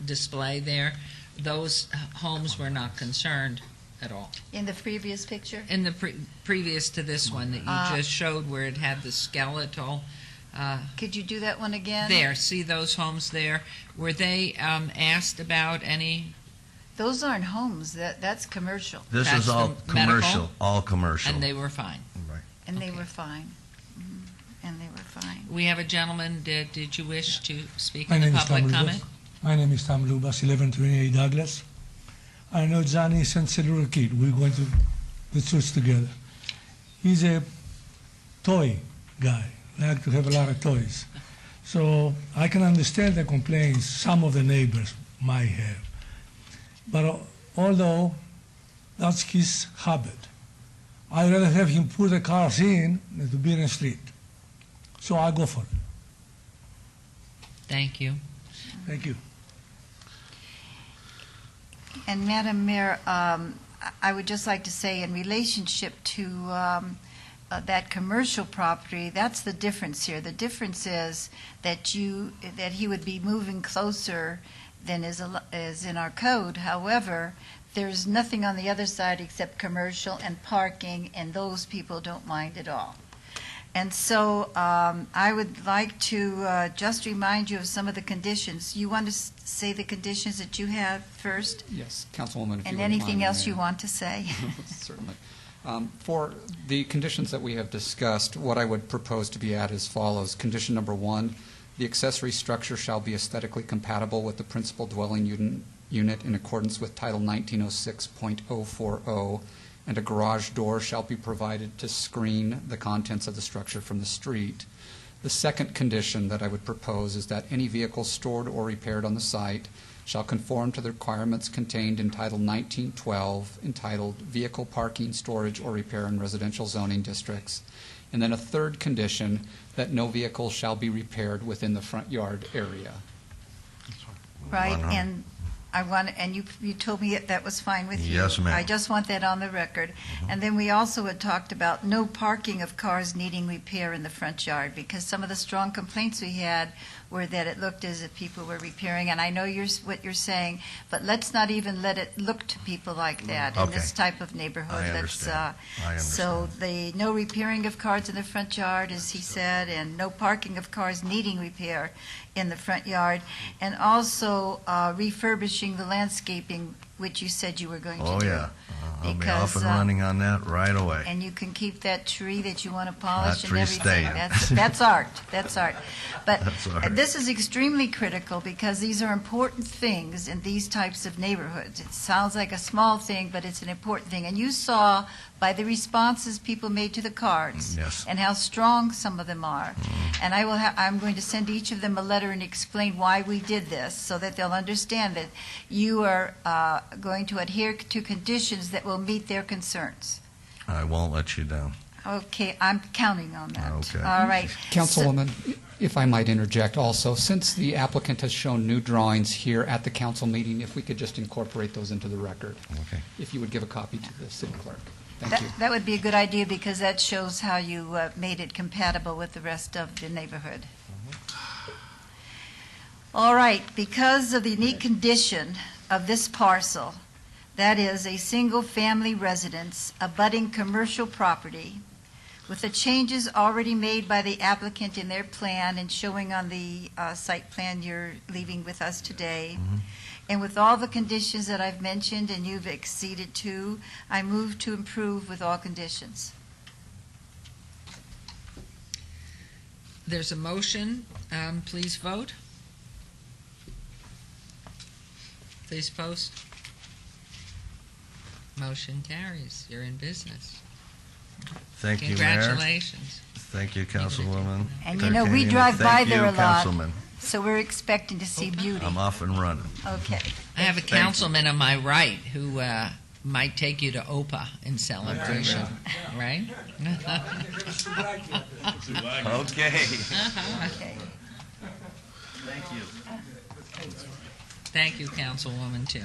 display there, those homes were not concerned at all. In the previous picture? In the previous to this one that you just showed where it had the skeletal. Could you do that one again? There, see those homes there? Were they asked about any? Those aren't homes. That's commercial. This That's is all the medical? commercial, all commercial. And they were fine. Right. And they were fine. And they were fine. We have a gentleman. Did you wish to speak My in the name is Tom public Lubas. comment? My name is Tom Lubas, 1128 Douglas. I know Johnny since a little kid. We're going to the church together. He's a toy guy, like to have a lot of toys. So I can understand the complaints some of the neighbors might have. But although that's his habit, I'd rather have him put the cars in than to be in the street. So I go for it. Thank you. Thank you. And Madam Mayor, I would just like to say in relationship to that commercial property, that's the difference here. The difference is that he would be moving closer than is in our code. However, there's nothing on the other side except commercial and parking, and those people don't mind at all. And so I would like to just remind you of some of the conditions. You want to say the conditions that you have first? Yes, Councilwoman, if And you wouldn't anything mind, else you Mayor. want to say? Certainly. For the conditions that we have discussed, what I would propose to be added as follows. Condition number 1, the accessory structure shall be aesthetically compatible with the principal dwelling unit in accordance with Title 1906.040, and a garage door shall be provided to screen the contents of the structure from the street. The second condition that I would propose is that any vehicle stored or repaired on the site shall conform to the requirements contained in Title 1912, entitled Vehicle Parking, Storage, or Repair in Residential Zoning Districts. And then a third condition, that no vehicle shall be repaired within the front yard area. Right, and I want, and you told me that was fine with you. Yes, ma'am. I just want that on the record. And then we also had talked about no parking of cars needing repair in the front yard, because some of the strong complaints we had were that it looked as if people were repairing, and I know what you're saying, but let's not even let it look to people like that in this type of neighborhood. I understand. I understand. So the no repairing of cars in the front yard, as he said, and no parking of cars needing repair in the front yard, and also refurbishing the landscaping, which you said you were going to do. Oh, yeah. I'll be Because, off and running on that right away. And you can keep that tree that you want to polish That and tree everything. staying. That's art. That's art. But That's art. this is extremely critical because these are important things in these types of neighborhoods. It sounds like a small thing, but it's an important thing. And you saw by the responses people made to the cards Yes. and how strong some of them are. And I'm going to send each of them a letter and explain why we did this so that they'll understand that you are going to adhere to conditions that will meet their concerns. I won't let you down. Okay, I'm counting on that. Okay. All right. Councilwoman, if I might interject also, since the applicant has shown new drawings here at the council meeting, if we could just incorporate those into the record. Okay. If you would give a copy to the city clerk. Thank you. That would be a good idea because that shows how you made it compatible with the rest of the neighborhood. All right, because of the unique condition of this parcel, that is a single-family residence abutting commercial property, with the changes already made by the applicant in their plan and showing on the site plan you're leaving with us today, and with all the conditions that I've mentioned and you've acceded to, I move to approve with all conditions. There's a motion. Please vote. Please post. Motion carries. You're in business. Thank you, Mayor. Congratulations. Thank you, Councilwoman. And you know, we drive by Thank there you, a lot, Councilman. so we're expecting to see beauty. I'm off and running. Okay. I have a Thank you. councilman on my right who might take you to OPA in celebration, right? Okay. Okay. Thank you. Thank you, Councilwoman, too.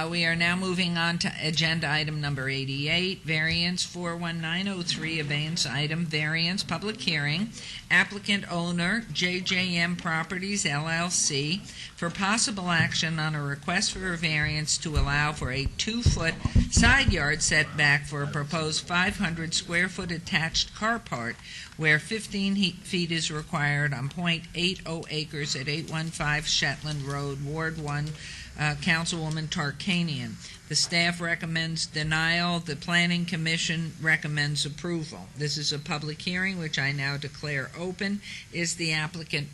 We are now moving on to agenda item number 88, variance 41903, abeyance item, variance, public hearing, applicant owner, JJM Properties LLC, for possible action on a request for a variance to allow for a 2-foot side yard setback for a proposed 500 square foot attached carport where 15 feet is required on .80 acres at 815 Shetland Road, Ward 1, Councilwoman Tarkanian. The staff recommends denial. The Planning Commission recommends approval. This is a public hearing, which I now declare open. Is the applicant,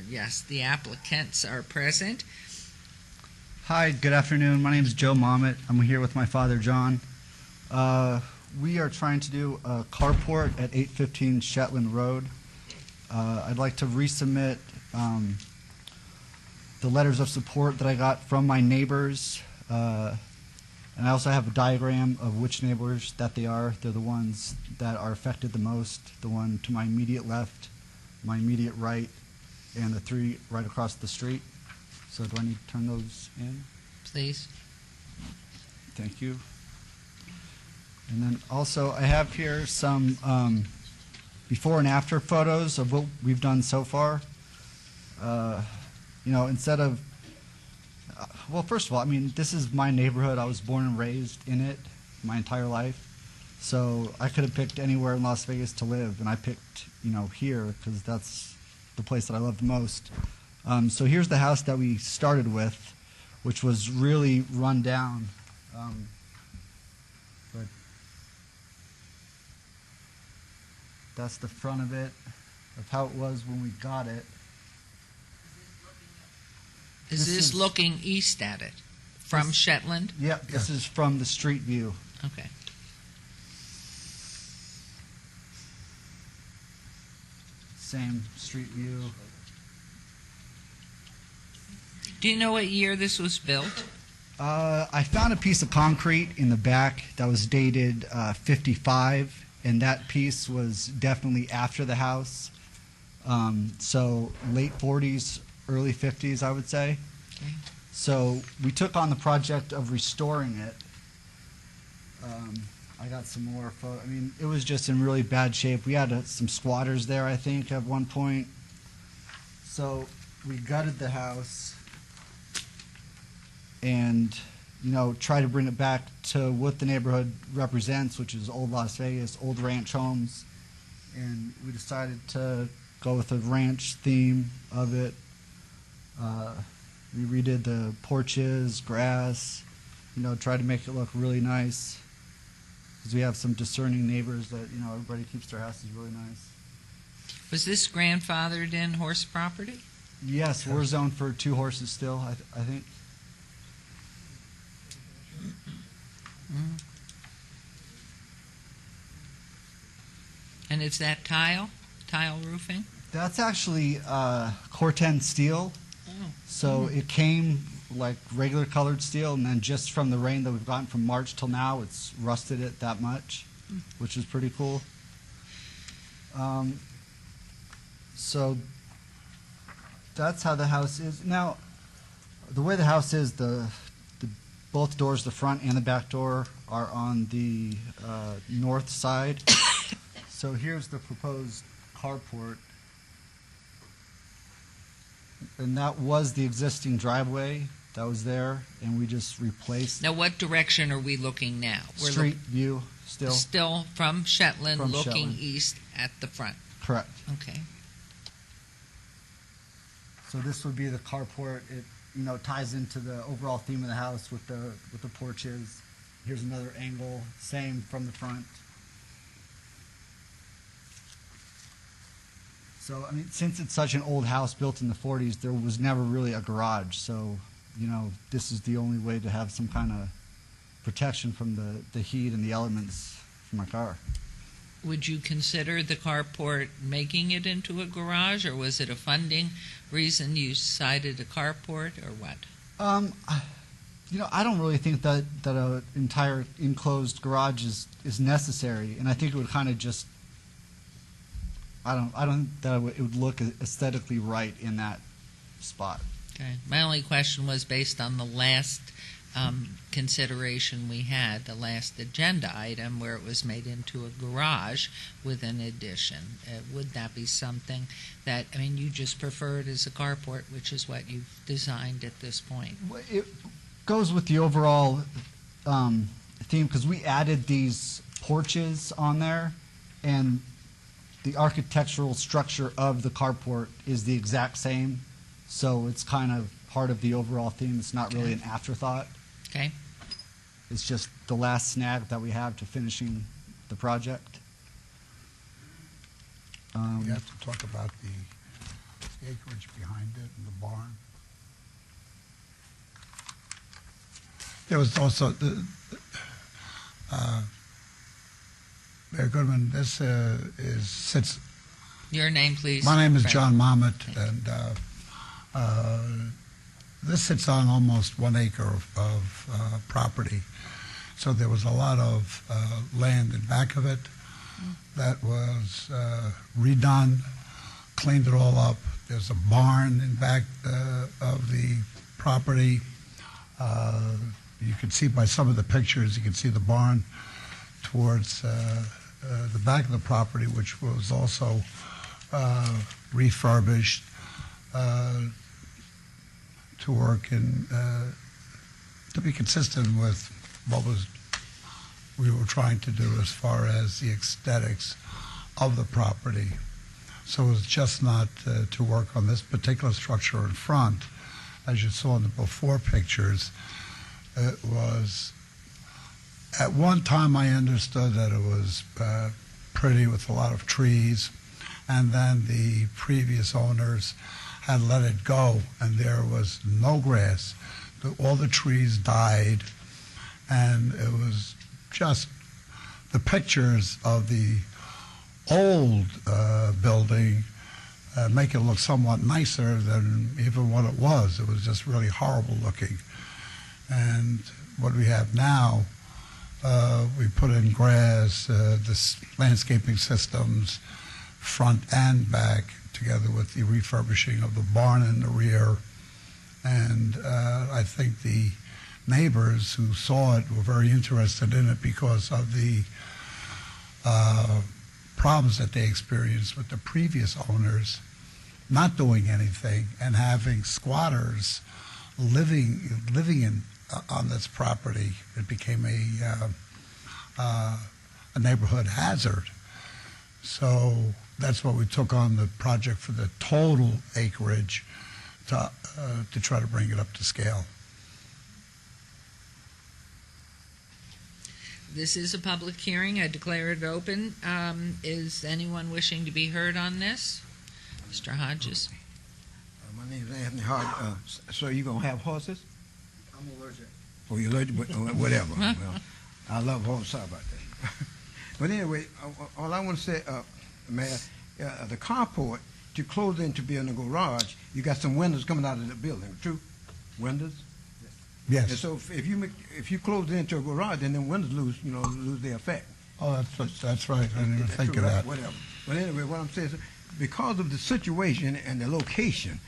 yes, the applicants are present. Hi, good afternoon. My name is Joe Mamet. I'm here with my father, John. We are trying to do a carport at 815 Shetland Road. I'd like to resubmit the letters of support that I got from my neighbors. And I also have a diagram of which neighbors that they are. They're the ones that are affected the most. The one to my immediate left, my immediate right, and the 3 right across the street. So do I need to turn those in? Please. Thank you. And then also I have here some before and after photos of what we've done so far. You know, instead of, well, first of all, I mean, this is my neighborhood. I was born and raised in it my entire life. So I could have picked anywhere in Las Vegas to live, and I picked, you know, here because that's the place that I love the most. So here's the house that we started with, which was really run down. But that's the front of it, of how it was when we got it. Is this looking east at it from Shetland? Yep, this is from the street view. Okay. Same street view. Do you know what year this was built? I found a piece of concrete in the back that was dated 55, and that piece was definitely after the house. So late 40s, early 50s, I would say. Okay. So we took on the project of restoring it. I got some more photos. I mean, it was just in really bad shape. We had some squatters there, I think, at one point. So we gutted the house and, you know, try to bring it back to what the neighborhood represents, which is old Las Vegas, old ranch homes. And we decided to go with a ranch theme of it. We redid the porches, grass, you know, tried to make it look really nice. Because we have some discerning neighbors that, you know, everybody keeps their houses really nice. Was this grandfathered in horse property? Yes, we're zoned for 2 horses still, I think. And is that tile roofing? That's actually Corten steel. Oh. So it came like regular colored steel, and then just from the rain that we've gotten from March till now, it's rusted it that much, which is pretty cool. So that's how the house is. Now, the way the house is, both doors, the front and the back door, are on the north side. So here's the proposed carport. And that was the existing driveway that was there, and we just replaced. Now, what direction are we looking now? Street view, still. Still from Shetland, From looking Shetland. east at the front. Correct. Okay. So this would be the carport. It, you know, ties into the overall theme of the house with the porches. Here's another angle, same from the front. So, I mean, since it's such an old house built in the 40s, there was never really a garage. So, you know, this is the only way to have some kind of protection from the heat and the elements from my car. Would you consider the carport making it into a garage, or was it a funding reason you cited a carport, or what? I don't really think that an entire enclosed garage is necessary, and I think it would kind of just. I don't think that it would look aesthetically right in that spot. Okay. My only question was based on the last consideration we had, the last agenda item, where it was made into a garage with an addition. Would that be something that, I mean, you just prefer it as a carport, which is what you've designed at this point? It goes with the overall theme, because we added these porches on there, and the architectural structure of the carport is the exact same, so it's kind of part of the overall theme. It's not really an afterthought. Okay. It's just the last snag that we have to finishing the project. You have to talk about the acreage behind it and the barn. There was also Mayor Goodman, this sits. Your name, please. My name is Frank. John Mamet, and this sits on almost 1 acre of property. So there was a lot of land in back of it that was redone, cleaned it all up. There's a barn in back of the property. You can see by some of the pictures, you can see the barn towards the back of the property, which was also refurbished to work and to be consistent with what we were trying to do as far as the aesthetics of the property. So it was just not to work on this particular structure in front. As you saw in the before pictures, it was, at one time I understood that it was pretty with a lot of trees, and then the previous owners had let it go, and there was no grass. All the trees died, and it was just the pictures of the old building make it look somewhat nicer than even what it was. It was just really horrible looking. And what we have now, we put in grass, this landscaping systems, front and back, together with the refurbishing of the barn in the rear. And I think the neighbors who saw it were very interested in it because of the problems that they experienced with the previous owners not doing anything and having squatters living in on this property. It became a neighborhood hazard. So that's what we took on the project for the total acreage to try to bring it up to scale. This is a public hearing. I declare it open. Is anyone wishing to be heard on this? Mr. Hodges. My name is Anthony Hodges. So you going to have horses? I'm allergic. Oh, you're allergic? Whatever. Well, I love horses. Sorry about that. But anyway, all I want to say, Mayor, the carport, to close in to be in the garage, you got some windows coming out of the building, true? Windows? Yes. And so if you close it into a garage, then the windows lose their effect. Oh, that's right. I didn't even think of that. Whatever. But anyway, what I'm saying is, because of the situation and the location,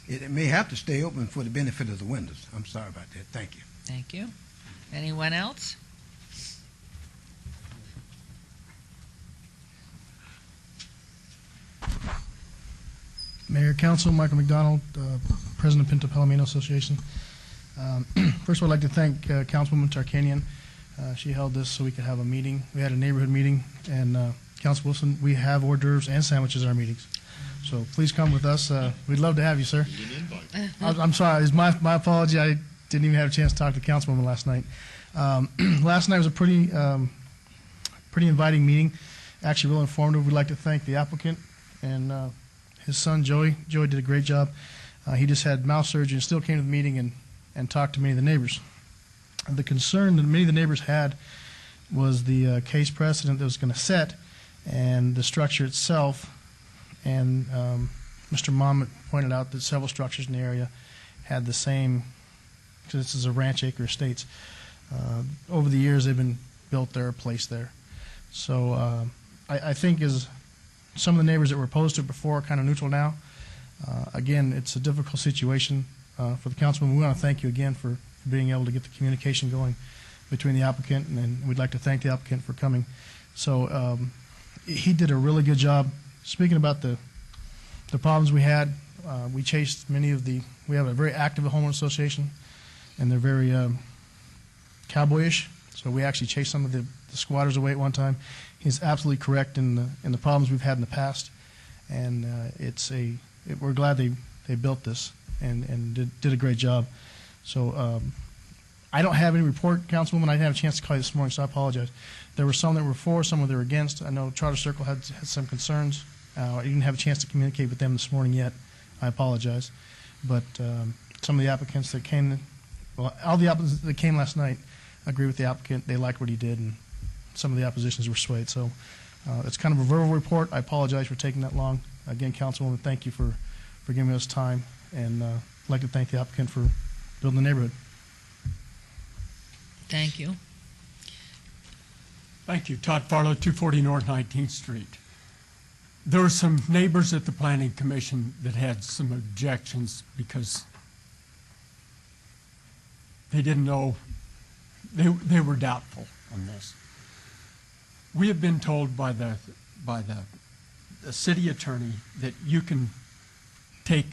it may have to stay open for the benefit of the windows. I'm sorry about that. Thank you. Thank you. Anyone else? Mayor, Council, Michael McDonald, President of Pinto Palomino Association. First of all, I'd like to thank Councilwoman Tarkanian. She held this so we could have a meeting. We had a neighborhood meeting, and Council Wilson, we have hors d'oeuvres and sandwiches at our meetings. So please come with us. We'd love to have you, sir. I'm sorry. It's my apology. I didn't even have a chance to talk to Councilwoman last night. Last night was a pretty inviting meeting, actually real informative. We'd like to thank the applicant and his son, Joey. Joey did a great job. He just had mouth surgery and still came to the meeting and talked to many of the neighbors. The concern that many of the neighbors had was the case precedent that was going to set and the structure itself. And Mr. Monmouth pointed out that several structures in the area had the same, because this is a ranch acre estates. Over the years, they've been built there, placed there. So I think as some of the neighbors that were opposed to it before are kind of neutral now. Again, it's a difficult situation for the councilman. We want to thank you again for being able to get the communication going between the applicant, and we'd like to thank the applicant for coming. So he did a really good job. Speaking about the problems we had, we chased many of we have a very active homeowner association, and they're very cowboyish. So we actually chased some of the squatters away at one time. He's absolutely correct in the problems we've had in the past, and we're glad they built this and did a great job. So I don't have any report, Councilwoman. I didn't have a chance to call you this morning, so I apologize. There were some that were for, some that were against. I know Charter Circle had some concerns. I didn't have a chance to communicate with them this morning yet. I apologize. But some of the applicants that came, well, all the applicants that came last night agree with the applicant. They liked what he did, and some of the oppositions were swayed. So it's kind of a verbal report. I apologize for taking that long. Again, Councilwoman, thank you for giving us time, and I'd like to thank the applicant for building the neighborhood. Thank you. Thank you. Todd Farlow, 240 North 19th Street. There were some neighbors at the Planning Commission that had some objections because they didn't know, they were doubtful on this. We have been told by the city attorney that you can take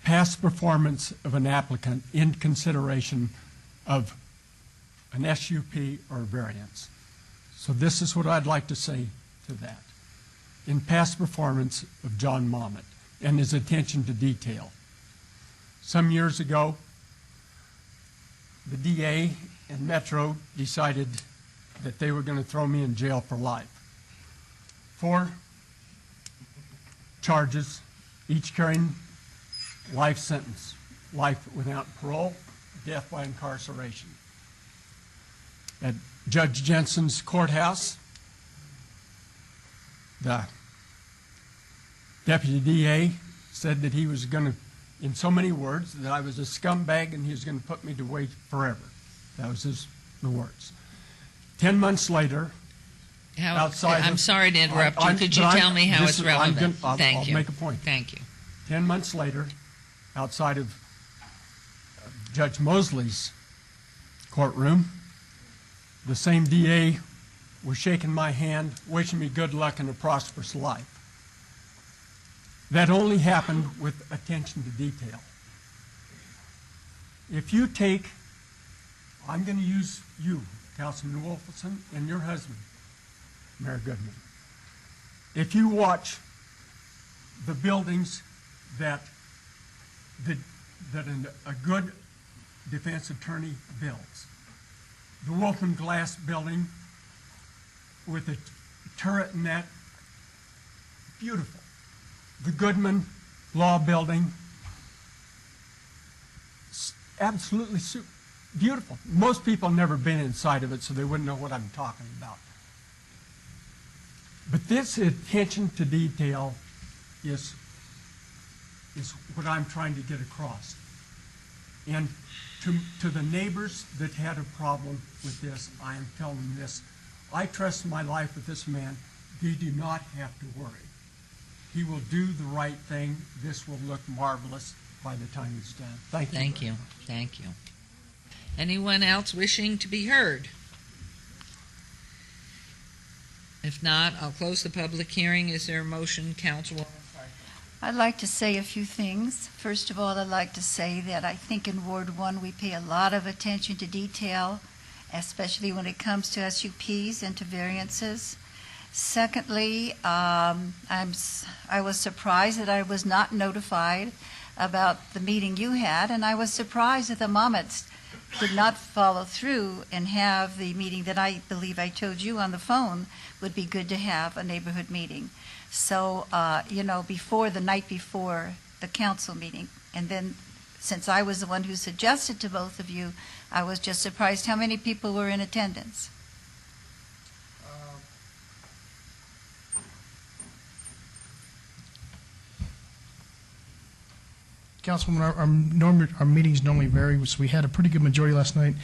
past performance of an applicant in consideration of an SUP or a variance. So this is what I'd like to say to that. In past performance of John Monmouth and his attention to detail. Some years ago, the DA and Metro decided that they were going to throw me in jail for life. 4 charges, each carrying life sentence, life without parole, death by incarceration. At Judge Jensen's courthouse, the deputy DA said that he was going to, in so many words, that I was a scumbag and he was going to put me to wait forever. That was the words. 10 months later, I'm sorry to interrupt you. Could you tell me how it's relevant? Thank you. I'll make a point. Thank you. 10 months later, outside of Judge Mosley's courtroom, the same DA was shaking my hand, wishing me good luck and a prosperous life. That only happened with attention to detail. If you take, I'm going to use you, Councilman Wolfson, and your husband, Mayor Goodman. If you watch the buildings that a good defense attorney builds, the Wolfman Glass building with the turret and that, beautiful. The Goodman Law Building, absolutely beautiful. Most people have never been inside of it, so they wouldn't know what I'm talking about. But this attention to detail is what I'm trying to get across. And to the neighbors that had a problem with this, I am telling them this. I trust my life with this man. You do not have to worry. He will do the right thing. This will look marvelous by the time it's done. Thank you. Thank you. Thank you. Anyone else wishing to be heard? If not, I'll close the public hearing. Is there a motion, Councilwoman? I'd like to say a few things. First of all, I'd like to say that I think in Ward 1 we pay a lot of attention to detail, especially when it comes to SUPs and to variances. Secondly, I was surprised that I was not notified about the meeting you had, and I was surprised that the Monmouths did not follow through and have the meeting that I believe I told you on the phone would be good to have, a neighborhood meeting. So, before the night before the council meeting, and then since I was the one who suggested to both of you, I was just surprised how many people were in attendance. Councilwoman, our meetings normally vary, so we had a pretty good majority last night.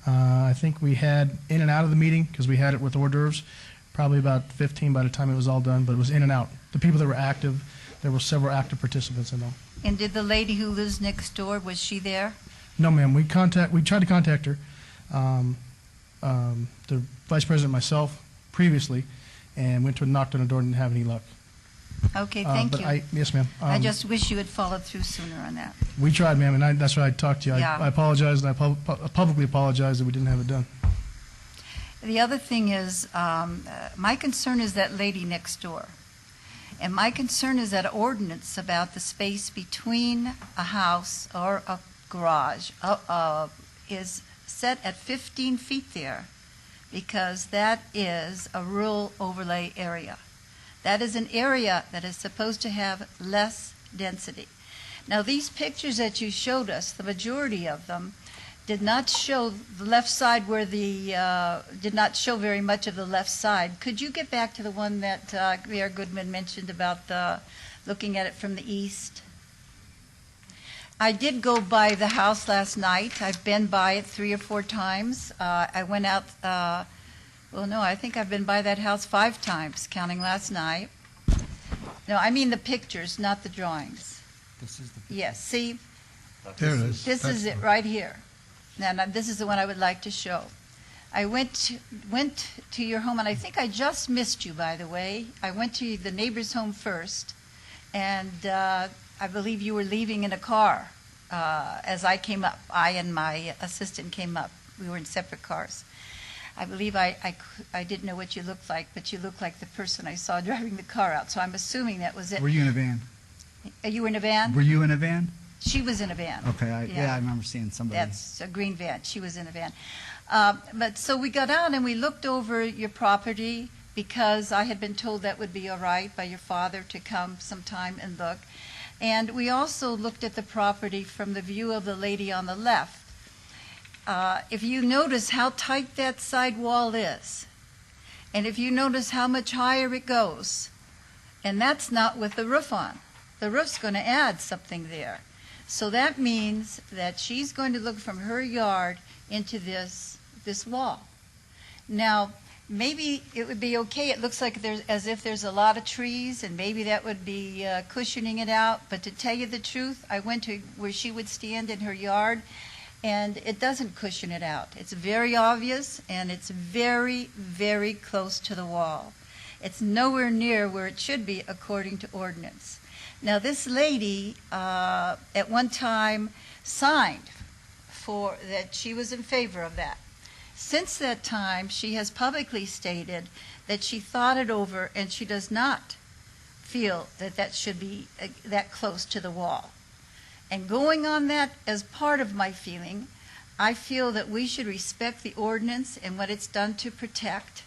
I think we had in and out of the meeting, because we had it with hors d'oeuvres, probably about 15 by the time it was all done, but it was in and out. The people that were active, there were several active participants in them. And did the lady who lives next door, was she there? No, ma'am. We tried to contact her, the vice president and myself previously, and went to knocked on the door and didn't have any luck. Okay, thank but you. Yes, ma'am. I just wish you had followed through sooner on that. We tried, ma'am, and that's why I talked to you. Yeah. I apologize, and I publicly apologize that we didn't have it done. The other thing is, my concern is that lady next door. And my concern is that ordinance about the space between a house or a garage is set at 15 feet there, because that is a rural overlay area. That is an area that is supposed to have less density. Now, these pictures that you showed us, the majority of them, did not show the left side where did not show very much of the left side. Could you get back to the one that Mayor Goodman mentioned about looking at it from the east? I did go by the house last night. I've been by it 3 or 4 times. I went out, I think I've been by that house 5 times, counting last night. No, I mean the pictures, not the drawings. This is the Yes, see? There it is. This is it right here. Now, this is the one I would like to show. I went to your home, and I think I just missed you, by the way. I went to the neighbor's home first, and I believe you were leaving in a car as I came up. I and my assistant came up. We were in separate cars. I believe I didn't know what you looked like, but you looked like the person I saw driving the car out, so I'm assuming that was it. Were you in a van? You were in a van? Were you in a van? She was in a van. Okay, I remember seeing somebody. That's a green van. She was in a van. But so we got out and we looked over your property, because I had been told that would be all right by your father to come sometime and look. And we also looked at the property from the view of the lady on the left. If you notice how tight that side wall is, and if you notice how much higher it goes, and that's not with the roof on. The roof's going to add something there. So that means that she's going to look from her yard into this wall. Now, maybe it would be okay. It looks like as if there's a lot of trees, and maybe that would be cushioning it out. But to tell you the truth, I went to where she would stand in her yard, and it doesn't cushion it out. It's very obvious, and it's very, very close to the wall. It's nowhere near where it should be according to ordinance. Now, this lady at one time signed for that she was in favor of that. Since that time, she has publicly stated that she thought it over, and she does not feel that that should be that close to the wall. And going on that as part of my feeling, I feel that we should respect the ordinance and what it's done to protect,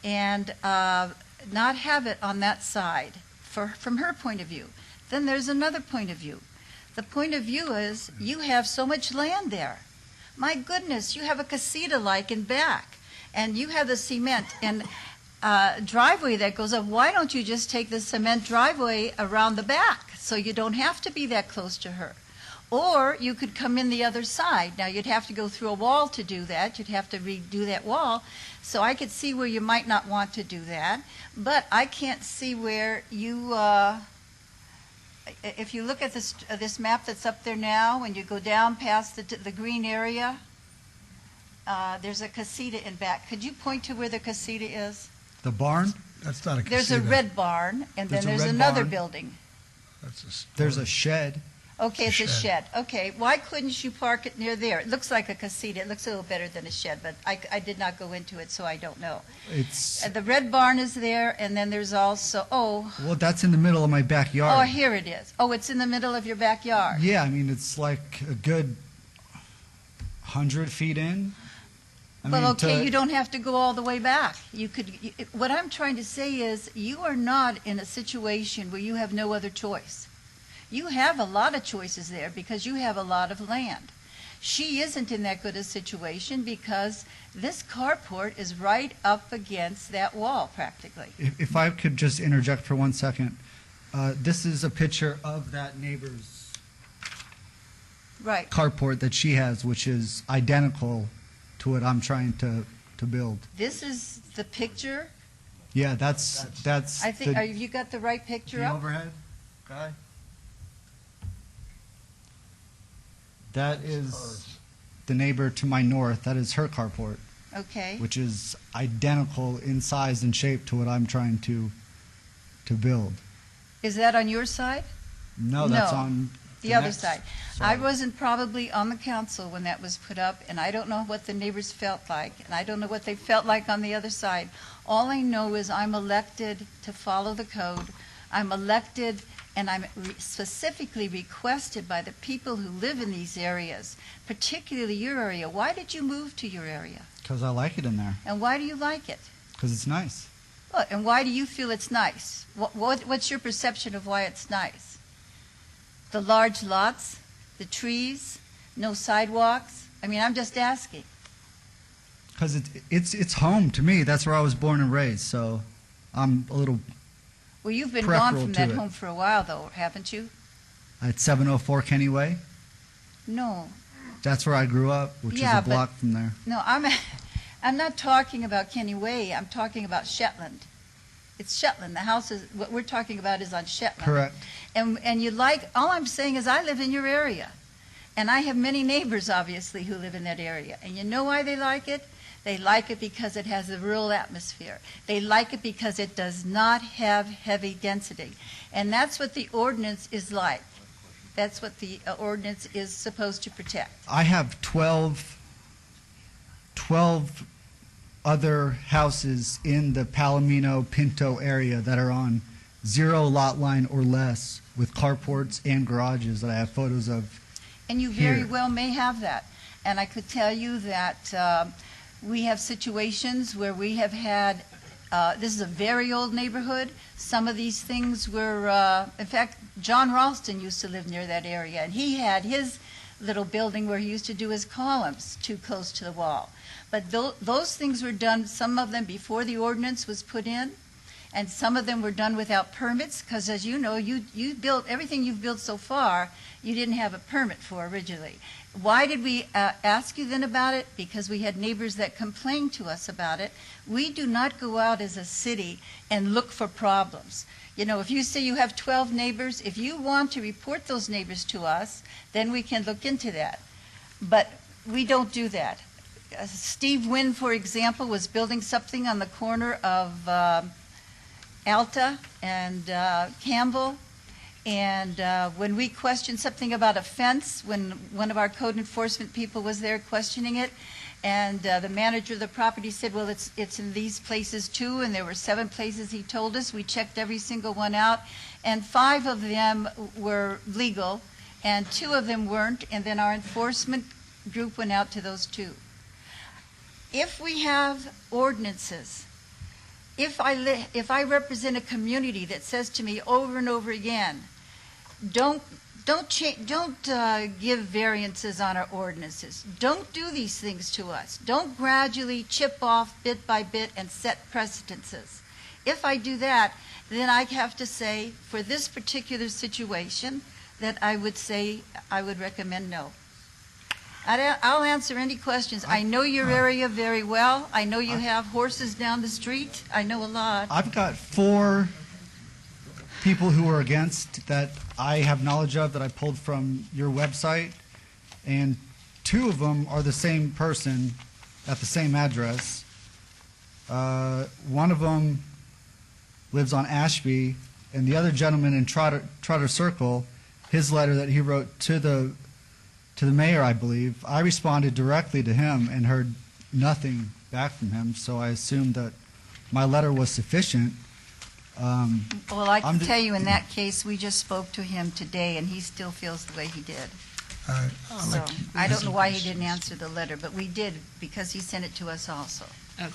and not have it on that side from her point of view. Then there's another point of view. The point of view is you have so much land there. My goodness, you have a casita-like in back, and you have the cement and driveway that goes up. Why don't you just take the cement driveway around the back so you don't have to be that close to her? Or you could come in the other side. Now, you'd have to go through a wall to do that. You'd have to redo that wall. So I could see where you might not want to do that. But I can't see where you, if you look at this map that's up there now, when you go down past the green area, there's a casita in back. Could you point to where the casita is? The barn? That's not a casita. There's a red barn, and then there's a red another barn. building. There's a shed. Okay, it's a shed. Okay, why couldn't you park it near there? It looks like a casita. It looks a little better than a shed, but I did not go into it, so I don't know. It's The red barn is there, and then there's also, well, that's in the middle of my backyard. here it is. Oh, it's in the middle of your backyard. Yeah, I mean it's like a good 100 feet in. Well, okay, you don't have to go all the way back. What I'm trying to say is you are not in a situation where you have no other choice. You have a lot of choices there because you have a lot of land. She isn't in that good a situation because this carport is right up against that wall practically. If I could just interject for 1 second. This is a picture of that neighbor's Right. carport that she has, which is identical to what I'm trying to build. This is the picture. Yeah, that's I think, the, have you got the right picture the up? overhead guy. That is the neighbor to my north. That is her carport, Okay. which is identical in size and shape to what I'm trying to build. Is that on your side? No, that's No. on The other next side. I wasn't probably on the council when that was put up, and I don't know what the neighbors felt like, and I don't know what they felt like on the other side. All I know is I'm elected to follow the code. I'm elected, and I'm specifically requested by the people who live in these areas, particularly your area. Why did you move to your area? Because I like it in there. And why do you like it? Because it's nice. Well, and why do you feel it's nice? What's your perception of why it's nice? The large lots, the trees, no sidewalks? I mean, I'm just asking. Because it's home to me. That's where I was born and raised. So I'm a little Well, you've been gone peripheral from to that it. home for a while, though, haven't you? at 704 Kenny Way. No. That's where I grew up, which Yeah, is a but- block from there. No, I'm not talking about Kenny Way. I'm talking about Shetland. It's Shetland. The house is, what we're talking about is on Shetland. Correct. And you like, all I'm saying is I live in your area. And I have many neighbors, obviously, who live in that area. And you know why they like it? They like it because it has a rural atmosphere. They like it because it does not have heavy density. And that's what the ordinance is like. That's what the ordinance is supposed to protect. I have 12 other houses in the Palomino Pinto area that are on 0 lot line or less with carports and garages that I have photos of. And you very Here. well may have that. And I could tell you that we have situations where we have had, this is a very old neighborhood. Some of these things were, in fact, John Ralston used to live near that area, and he had his little building where he used to do his columns too close to the wall. But those things were done, some of them before the ordinance was put in, and some of them were done without permits, because as you know, you built, everything you've built so far, you didn't have a permit for originally. Why did we ask you then about it? Because we had neighbors that complained to us about it. We do not go out as a city and look for problems. You know, if you say you have 12 neighbors, if you want to report those neighbors to us, then we can look into that. But we don't do that. Steve Wynn, for example, was building something on the corner of Alta and Campbell. And when we questioned something about a fence, when one of our code enforcement people was there questioning it, and the manager of the property said, well, it's in these places too, and there were 7 places he told us. We checked every single one out, and 5 of them were legal, and 2 of them weren't, and then our enforcement group went out to those 2. If we have ordinances, if I represent a community that says to me over and over again, don't give variances on our ordinances. Don't do these things to us. Don't gradually chip off bit by bit and set precedences. If I do that, then I have to say, for this particular situation, that I would say I would recommend no. I'll answer any questions. I know your area very well. I know you have horses down the street. I know a lot. I've got 4 people who are against that I have knowledge of that I pulled from your website, and 2 of them are the same person at the same address. One of them lives on Ashby, and the other gentleman in Trotter Circle, his letter that he wrote to the mayor, I believe, I responded directly to him and heard nothing back from him, so I assumed that my letter was sufficient. Well, I can tell you in that case, we just spoke to him today, and he still feels the way he did. So I don't know why he didn't answer the letter, but we did because he sent it to us also.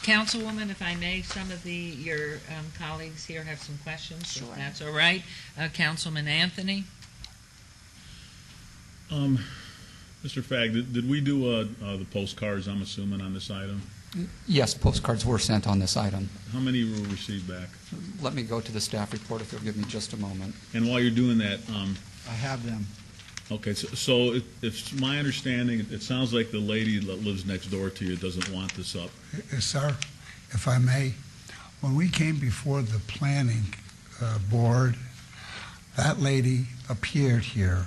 Councilwoman, if I may, some of your colleagues here have some questions. Sure. If that's all right. Councilman Anthony? Mr. Fagg, did we do the postcards, I'm assuming, on this item? Yes, postcards were sent on this item. How many were received back? Let me go to the staff report if you'll give me just a moment. And while you're doing that, I have them. okay, so if my understanding, it sounds like the lady that lives next door to you doesn't want this up. Sir, if I may, when we came before the planning board, that lady appeared here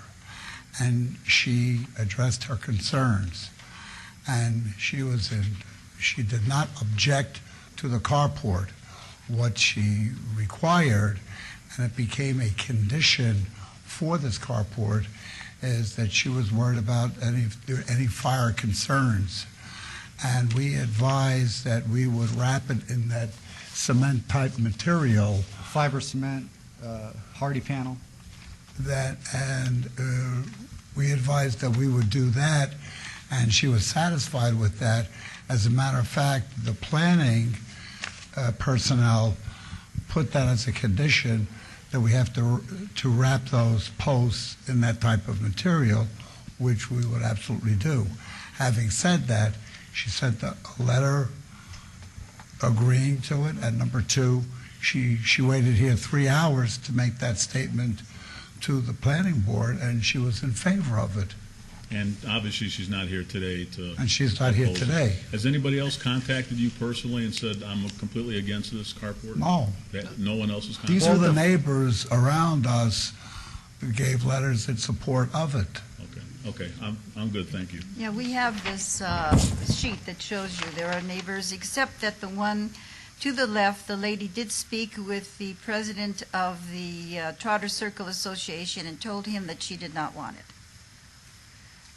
and she addressed her concerns. And she did not object to the carport. What she required, and it became a condition for this carport, is that she was worried about any fire concerns. And we advised that we would wrap it in that cement type material. Fiber cement, hardy panel. We advised that we would do that, and she was satisfied with that. As a matter of fact, the planning personnel put that as a condition that we have to wrap those posts in that type of material, which we would absolutely do. Having said that, she sent a letter agreeing to it, and number two, she waited here 3 hours to make that statement to the planning board, and she was in favor of it. And obviously, she's not here today to... And she's not here oppose it. today. Has anybody else contacted you personally and said, I'm completely against this carport? No. No one else has contacted These are the neighbors around us who gave letters in support of it. Okay, I'm good, thank you. Yeah, we have this sheet that shows you there are neighbors, except that the one to the left, the lady did speak with the president of the Trotter Circle Association and told him that she did not want it.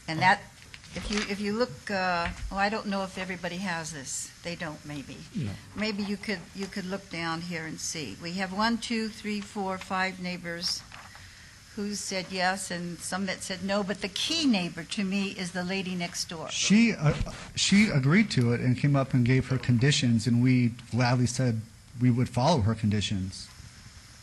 And that, if you look, I don't know if everybody has this. They don't, maybe. No. Maybe you could look down here and see. We have 1, 2, 3, 4, 5 neighbors who said yes, and some that said no. But the key neighbor to me is the lady next door. She agreed to it and came up and gave her conditions, and we gladly said we would follow her conditions.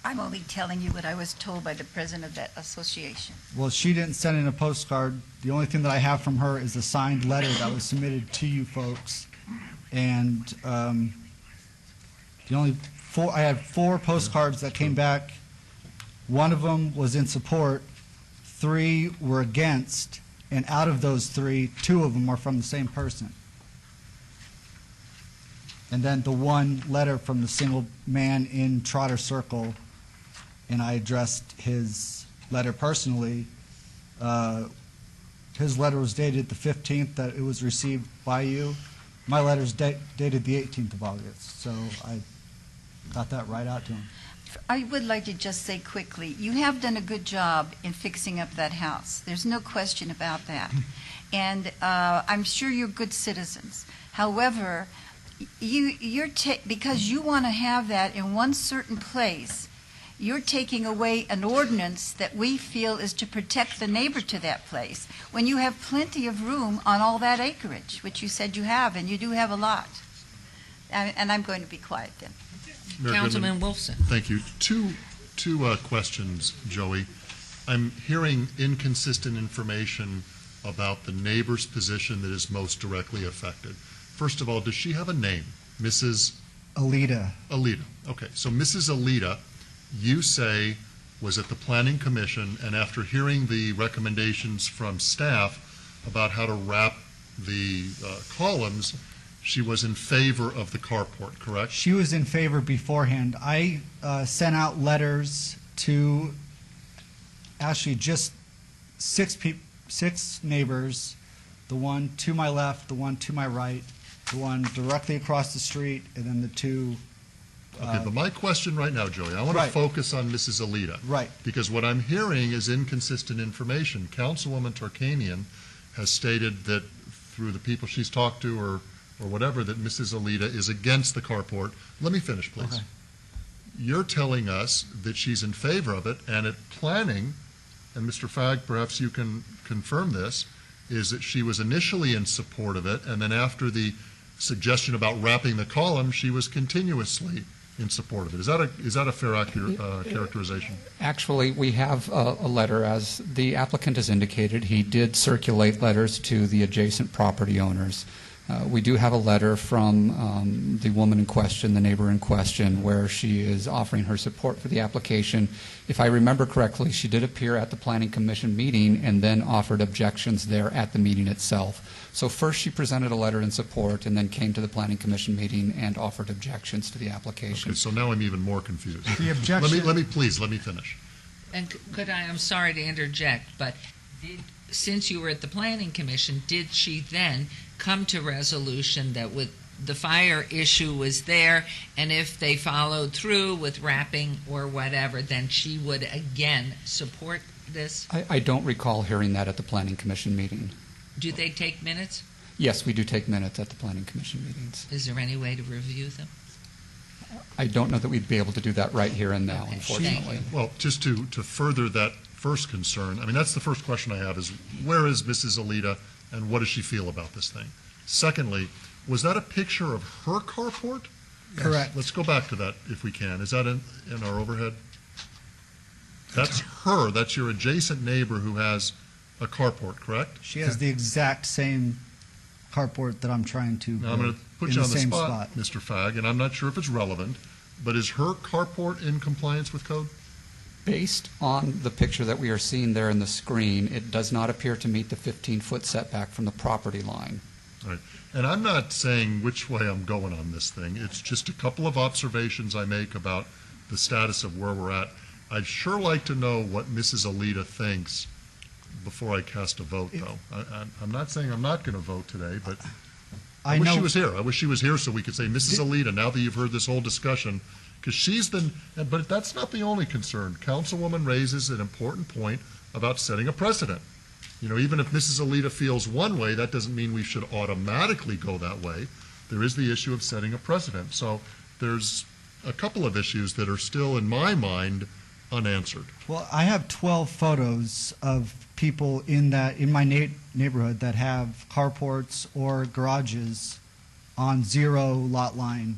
I'm only telling you what I was told by the president of that association. Well, she didn't send in a postcard. The only thing that I have from her is a signed letter that was submitted to you folks. And I had 4 postcards that came back. One of them was in support, 3 were against, and out of those 3, 2 of them are from the same person. And then the one letter from the single man in Trotter Circle, and I addressed his letter personally. His letter was dated the 15th that it was received by you. My letter's dated the 18th of August, so I got that right out to him. I would like to just say quickly, you have done a good job in fixing up that house. There's no question about that. And I'm sure you're good citizens. However, because you want to have that in one certain place, you're taking away an ordinance that we feel is to protect the neighbor to that place, when you have plenty of room on all that acreage, which you said you have, and you do have a lot. And I'm going to be quiet then. Councilman Wolfson. Thank you. Two questions, Joey. I'm hearing inconsistent information about the neighbor's position that is most directly affected. First of all, does she have a name? Mrs. Alita. Alita. Okay, so Mrs. Alita, you say, was at the Planning Commission, and after hearing the recommendations from staff about how to wrap the columns, she was in favor of the carport, correct? She was in favor beforehand. I sent out letters to actually just 6 neighbors, the one to my left, the one to my right, the one directly across the street, and then the 2. Okay, but my question right now, Joey, I want to focus on Mrs. Alita. Right. Because what I'm hearing is inconsistent information. Councilwoman Tarkanian has stated that through the people she's talked to or whatever, that Mrs. Alita is against the carport. Let me finish, please. Okay. You're telling us that she's in favor of it, and at planning, and Mr. Fagg, perhaps you can confirm this, is that she was initially in support of it, and then after the suggestion about wrapping the column, she was continuously in support of it. Is that a fair characterization? Actually, we have a letter, as the applicant has indicated. He did circulate letters to the adjacent property owners. We do have a letter from the woman in question, the neighbor in question, where she is offering her support for the application. If I remember correctly, she did appear at the Planning Commission meeting and then offered objections there at the meeting itself. So first she presented a letter in support and then came to the Planning Commission meeting and offered objections to the application. Okay, so now I'm even more confused. The objection- Let me finish. And I'm sorry to interject, but since you were at the Planning Commission, did she then come to resolution that with the fire issue was there, and if they followed through with wrapping or whatever, then she would again support this? I don't recall hearing that at the Planning Commission meeting. Do they take minutes? Yes, we do take minutes at the Planning Commission meetings. Is there any way to review them? I don't know that we'd be able to do that right here and now, unfortunately. Well, just to further that first concern, I mean, that's the first question I have is, where is Mrs. Alita and what does she feel about this thing? Secondly, was that a picture of her carport? Yes. Correct. Let's go back to that if we can. Is that in our overhead? That's her. That's your adjacent neighbor who has a carport, correct? She has the exact same carport that I'm trying to Now, I'm going to put in you on the same spot, Mr. Fagg, and I'm not sure if it's relevant, but is her carport in compliance with code? Based on the picture that we are seeing there in the screen, it does not appear to meet the 15-foot setback from the property line. All right. And I'm not saying which way I'm going on this thing. It's just a couple of observations I make about the status of where we're at. I'd sure like to know what Mrs. Alita thinks before I cast a vote, though. I'm not saying I'm not going to vote today, but I wish she was here. I wish she was here so we could say, Mrs. Alita, now that you've heard this whole discussion, because she's but that's not the only concern. Councilwoman raises an important point about setting a precedent. You know, even if Mrs. Alita feels one way, that doesn't mean we should automatically go that way. There is the issue of setting a precedent. So there's a couple of issues that are still, in my mind, unanswered. Well, I have 12 photos of people in my neighborhood that have carports or garages on zero lot line.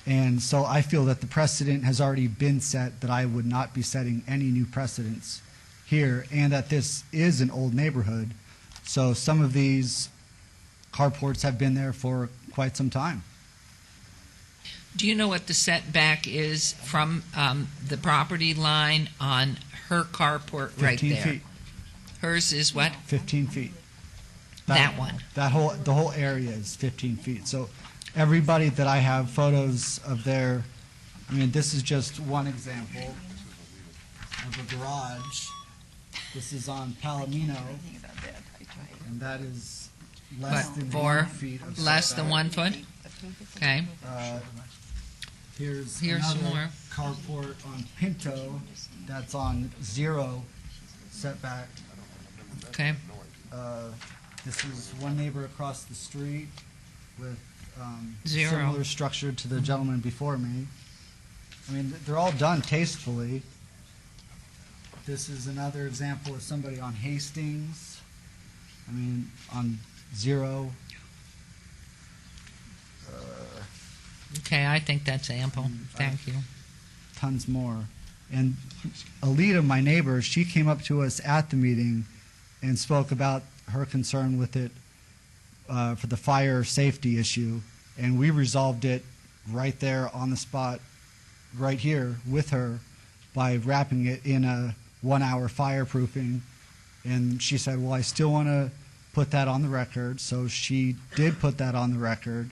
And so I feel that the precedent has already been set, that I would not be setting any new precedents here, and that this is an old neighborhood. So some of these carports have been there for quite some time. Do you know what the setback is from the property line on her carport right 15 there? feet. Hers is what? 15 feet. That one. The whole area is 15 feet. So everybody that I have photos of their, I mean, this is just one example of a garage. This is on Palomino, and that is less than 1 feet of less than setback. 1 foot? Okay. Here's some another more. carport on Pinto that's on zero setback. Okay. This is one neighbor across the street with Zero. similar structure to the gentleman before me. I mean, they're all done tastefully. This is another example of somebody on Hastings. I mean, on zero. Okay, I think that's ample. Thank you. Tons more. And Alita, my neighbor, she came up to us at the meeting and spoke about her concern with it for the fire safety issue, and we resolved it right there on the spot, right here with her, by wrapping it in a 1-hour fireproofing. And she said, well, I still want to put that on the record. So she did put that on the record,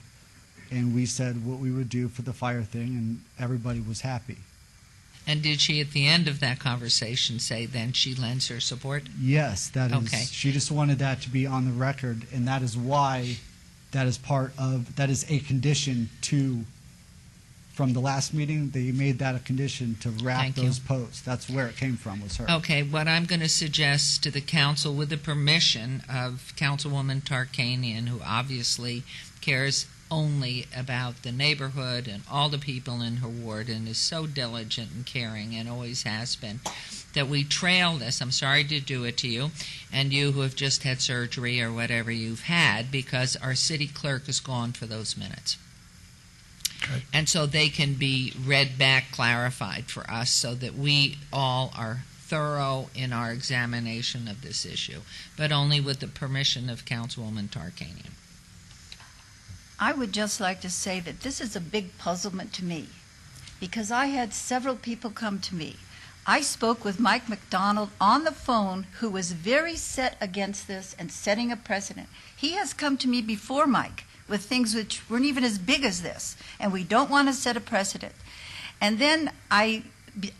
and we said what we would do for the fire thing, and everybody was happy. And did she, at the end of that conversation, say then she lends her support? Yes, that is. Okay. She just wanted that to be on the record, and that is why that is a condition from the last meeting. They made that a condition to wrap Thank you. those posts. That's where it came from, was her. Okay, what I'm going to suggest to the council, with the permission of Councilwoman Tarkanian, who obviously cares only about the neighborhood and all the people in her ward and is so diligent and caring and always has been, that we trail this. I'm sorry to do it to you and you who have just had surgery or whatever you've had, because our city clerk is gone for those minutes. Okay. And so they can be read back, clarified for us, so that we all are thorough in our examination of this issue, but only with the permission of Councilwoman Tarkanian. I would just like to say that this is a big puzzlement to me, because I had several people come to me. I spoke with Mike McDonald on the phone, who was very set against this and setting a precedent. He has come to me before, Mike, with things which weren't even as big as this, and we don't want to set a precedent. And then I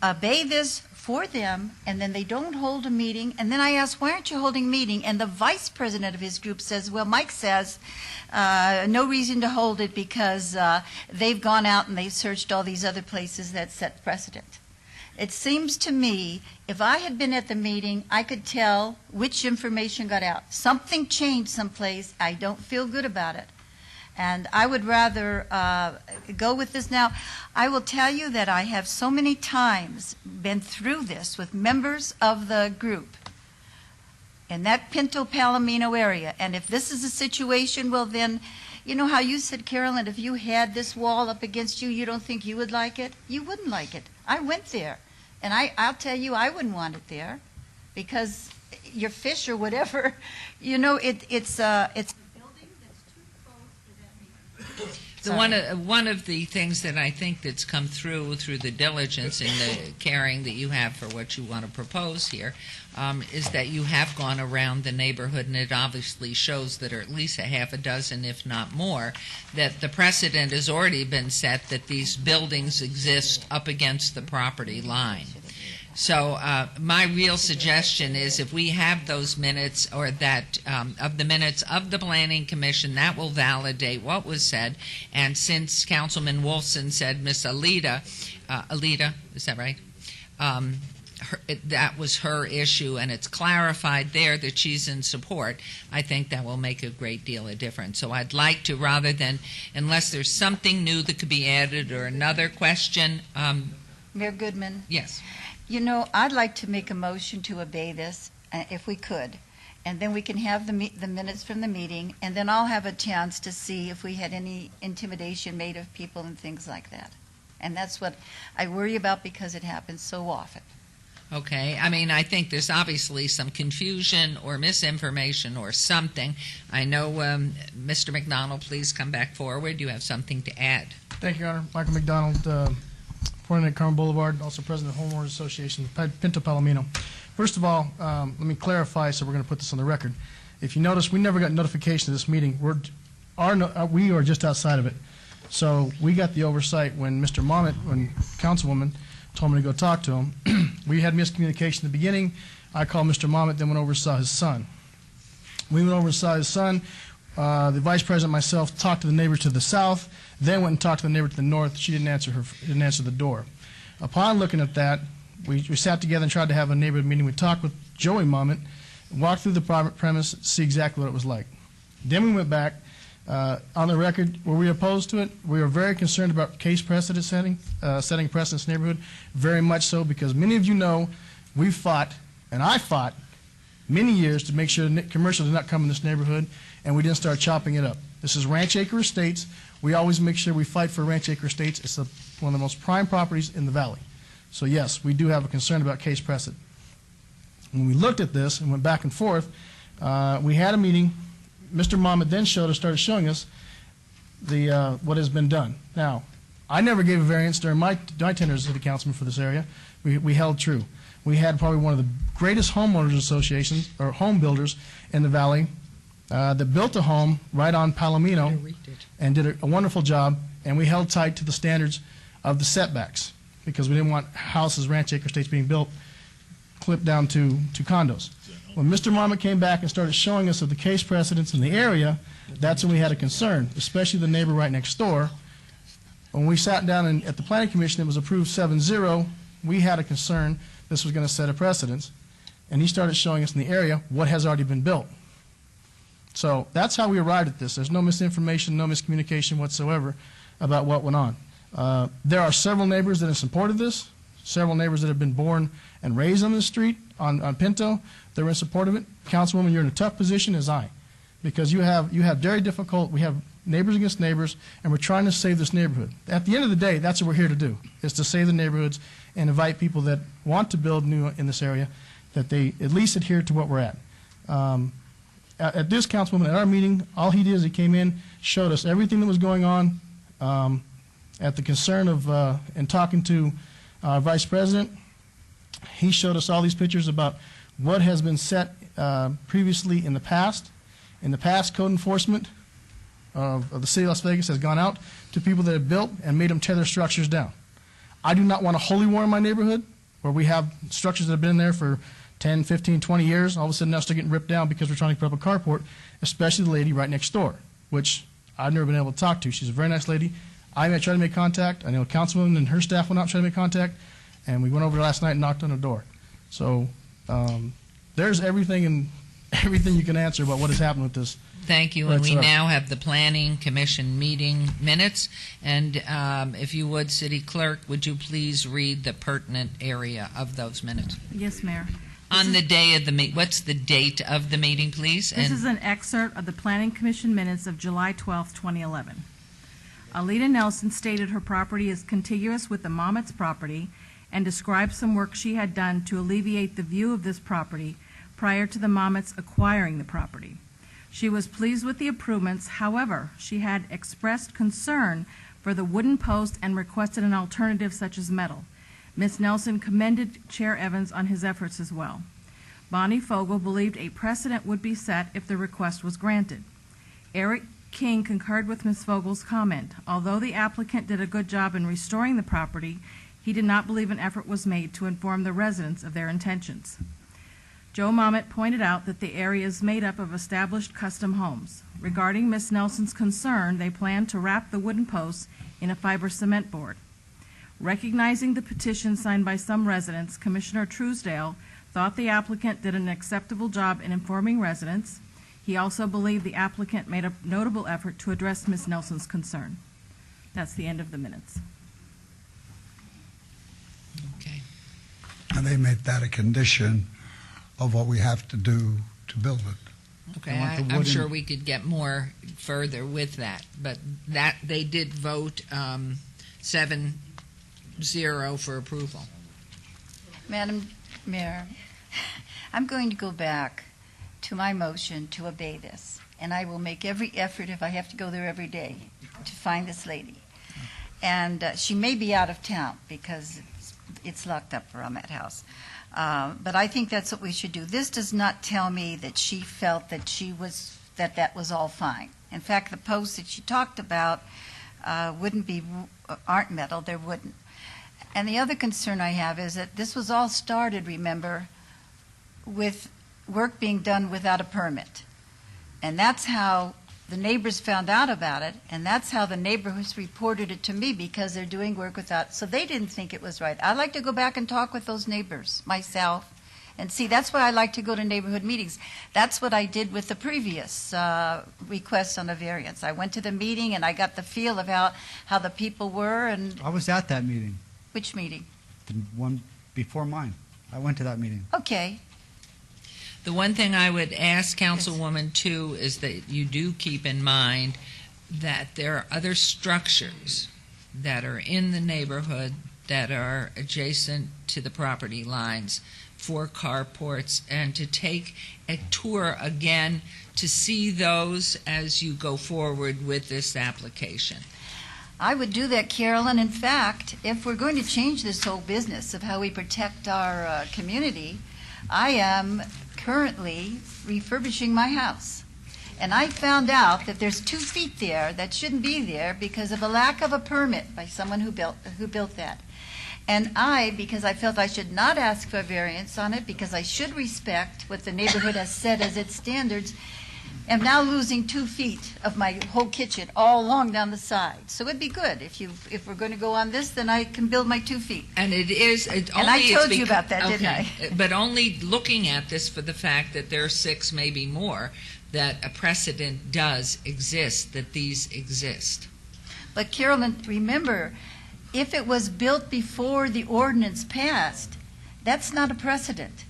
obey this for them, and then they don't hold a meeting, and then I ask, why aren't you holding a meeting? And the vice president of his group says, well, Mike says no reason to hold it because they've gone out and they've searched all these other places that set precedent. It seems to me, if I had been at the meeting, I could tell which information got out. Something changed someplace. I don't feel good about it. And I would rather go with this now. I will tell you that I have so many times been through this with members of the group in that Pinto Palomino area. And if this is a situation, well then, you know how you said, Carolyn, if you had this wall up against you, you don't think you would like it? You wouldn't like it. I went there. And I'll tell you, I wouldn't want it there because your fish or whatever, you know, it's One of the things that I think that's come through the diligence and the caring that you have for what you want to propose here is that you have gone around the neighborhood, and it obviously shows that there are at least a half a dozen, if not more, that the precedent has already been set that these buildings exist up against the property line. So my real suggestion is if we have those minutes or that of the minutes of the Planning Commission, that will validate what was said. And since Councilman Wolfson said Miss Alida, is that right? That was her issue, and it's clarified there that she's in support. I think that will make a great deal of difference. So I'd like to, rather than, unless there's something new that could be added or another question. Mayor Goodman? Yes. You know, I'd like to make a motion to obey this, if we could, and then we can have the minutes from the meeting, and then I'll have a chance to see if we had any intimidation made of people and things like that. And that's what I worry about because it happens so often. Okay. I mean, I think there's obviously some confusion or misinformation or something. I know, Mr. McDonald, please come back forward. You have something to add. Thank you, Your Honor. Michael McDonald, 49 Carmen Boulevard, also president of Homeowners Association, Pinto Palomino. First of all, let me clarify, so we're going to put this on the record. If you notice, we never got notification of this meeting. We are just outside of it. So we got the oversight when Mr. Momit, when Councilwoman told me to go talk to him. We had miscommunication in the beginning. I called Mr. Momit, then went over and saw his son. We went over and saw his son. The vice president and myself talked to the neighbor to the south, then went and talked to the neighbor to the north. She didn't answer the door. Upon looking at that, we sat together and tried to have a neighborhood meeting. We talked with Joey Momit, walked through the private premise, see exactly what it was like. Then we went back. On the record, were we opposed to it? We were very concerned about case precedent setting precedents in the neighborhood, very much so, because many of you know we fought, and I fought, many years to make sure that commercial did not come in this neighborhood, and we didn't start chopping it up. This is Ranch Acre Estates. We always make sure we fight for Ranch Acre Estates. It's one of the most prime properties in the valley. So yes, we do have a concern about case precedent. When we looked at this and went back and forth, we had a meeting. Mr. Momit then started showing us what has been done. Now, I never gave a variance during my tenure as city councilman for this area. We held true. We had probably one of the greatest homeowners associations or home builders in the valley that built a home right on Palomino and did a wonderful job, and we held tight to the standards of the setbacks because we didn't want houses, Ranch Acre Estates being built, clipped down to condos. When Mr. Momit came back and started showing us of the case precedents in the area, that's when we had a concern, especially the neighbor right next door. When we sat down at the Planning Commission, it was approved 7-0. We had a concern this was going to set a precedence, and he started showing us in the area what has already been built. So that's how we arrived at this. There's no misinformation, no miscommunication whatsoever about what went on. There are several neighbors that have supported this, several neighbors that have been born and raised on the street on Pinto. They're in support of it. Councilwoman, you're in a tough position as I, because you have very difficult. We have neighbors against neighbors, and we're trying to save this neighborhood. At the end of the day, that's what we're here to do, is to save the neighborhoods and invite people that want to build new in this area, that they at least adhere to what we're at. At this, Councilwoman, at our meeting, all he did is he came in, showed us everything that was going on. At the concern of, in talking to our Vice President, he showed us all these pictures about what has been set previously in the past. In the past, code enforcement of the city of Las Vegas has gone out to people that have built and made them tear their structures down. I do not want a holy war in my neighborhood where we have structures that have been there for 10, 15, 20 years. All of a sudden now they're getting ripped down because we're trying to put up a carport, especially the lady right next door, which I've never been able to talk to. She's a very nice lady. I tried to make contact. I know a councilwoman and her staff went out and tried to make contact, and we went over there last night and knocked on the door. So there's everything you can answer about what has happened with this. Thank you, and we now have the Planning Commission meeting minutes. And if you would, City Clerk, would you please read the pertinent area of those minutes? Yes, Mayor. On the day of the meeting, what's the date of the meeting, please? This is an excerpt of the Planning Commission minutes of July 12, 2011. Alita Nelson stated her property is contiguous with the Momets property and described some work she had done to alleviate the view of this property prior to the Momets acquiring the property. She was pleased with the improvements. However, she had expressed concern for the wooden post and requested an alternative such as metal. Ms. Nelson commended Chair Evans on his efforts as well. Bonnie Fogel believed a precedent would be set if the request was granted. Eric King concurred with Ms. Fogel's comment. Although the applicant did a good job in restoring the property, he did not believe an effort was made to inform the residents of their intentions. Joe Momet pointed out that the area is made up of established custom homes. Regarding Ms. Nelson's concern, they plan to wrap the wooden posts in a fiber cement board. Recognizing the petition signed by some residents, Commissioner Truesdale thought the applicant did an acceptable job in informing residents. He also believed the applicant made a notable effort to address Ms. Nelson's concern. That's the end of the minutes. Okay. And they made that a condition of what we have to do to build it. Okay, I'm sure we could get more further with that, but that they did vote 7-0 for approval. Madam Mayor, I'm going to go back to my motion to obey this, and I will make every effort, if I have to go there every day, to find this lady. And she may be out of town because it's locked up around that house. But I think that's what we should do. This does not tell me that she felt that that was all fine. In fact, the posts that she talked about aren't metal, they're wooden. And the other concern I have is that this was all started, remember, with work being done without a permit. And that's how the neighbors found out about it, and that's how the neighbors reported it to me, because they're doing work without, so they didn't think it was right. I'd like to go back and talk with those neighbors myself and see. That's why I like to go to neighborhood meetings. That's what I did with the previous request on a variance. I went to the meeting and I got the feel of how the people were. And I was at that meeting. Which meeting? The one before mine. I went to that meeting. Okay. The one thing I would ask Councilwoman, too, is that you do keep in mind that there are other structures that are in the neighborhood that are adjacent to the property lines for carports, and to take a tour again to see those as you go forward with this application. I would do that, Carolyn. In fact, if we're going to change this whole business of how we protect our community, I am currently refurbishing my house. And I found out that there's 2 feet there that shouldn't be there because of a lack of a permit by someone who built that. And because I felt I should not ask for a variance on it, because I should respect what the neighborhood has set as its standards, am now losing 2 feet of my whole kitchen all along down the side. So it'd be good if we're going to go on this, then I can build my 2 feet. And it is. And I told you about that, didn't I? But only looking at this for the fact that there are 6, maybe more, that a precedent does exist, that these exist. But Carolyn, remember, if it was built before the ordinance passed, that's not a precedent.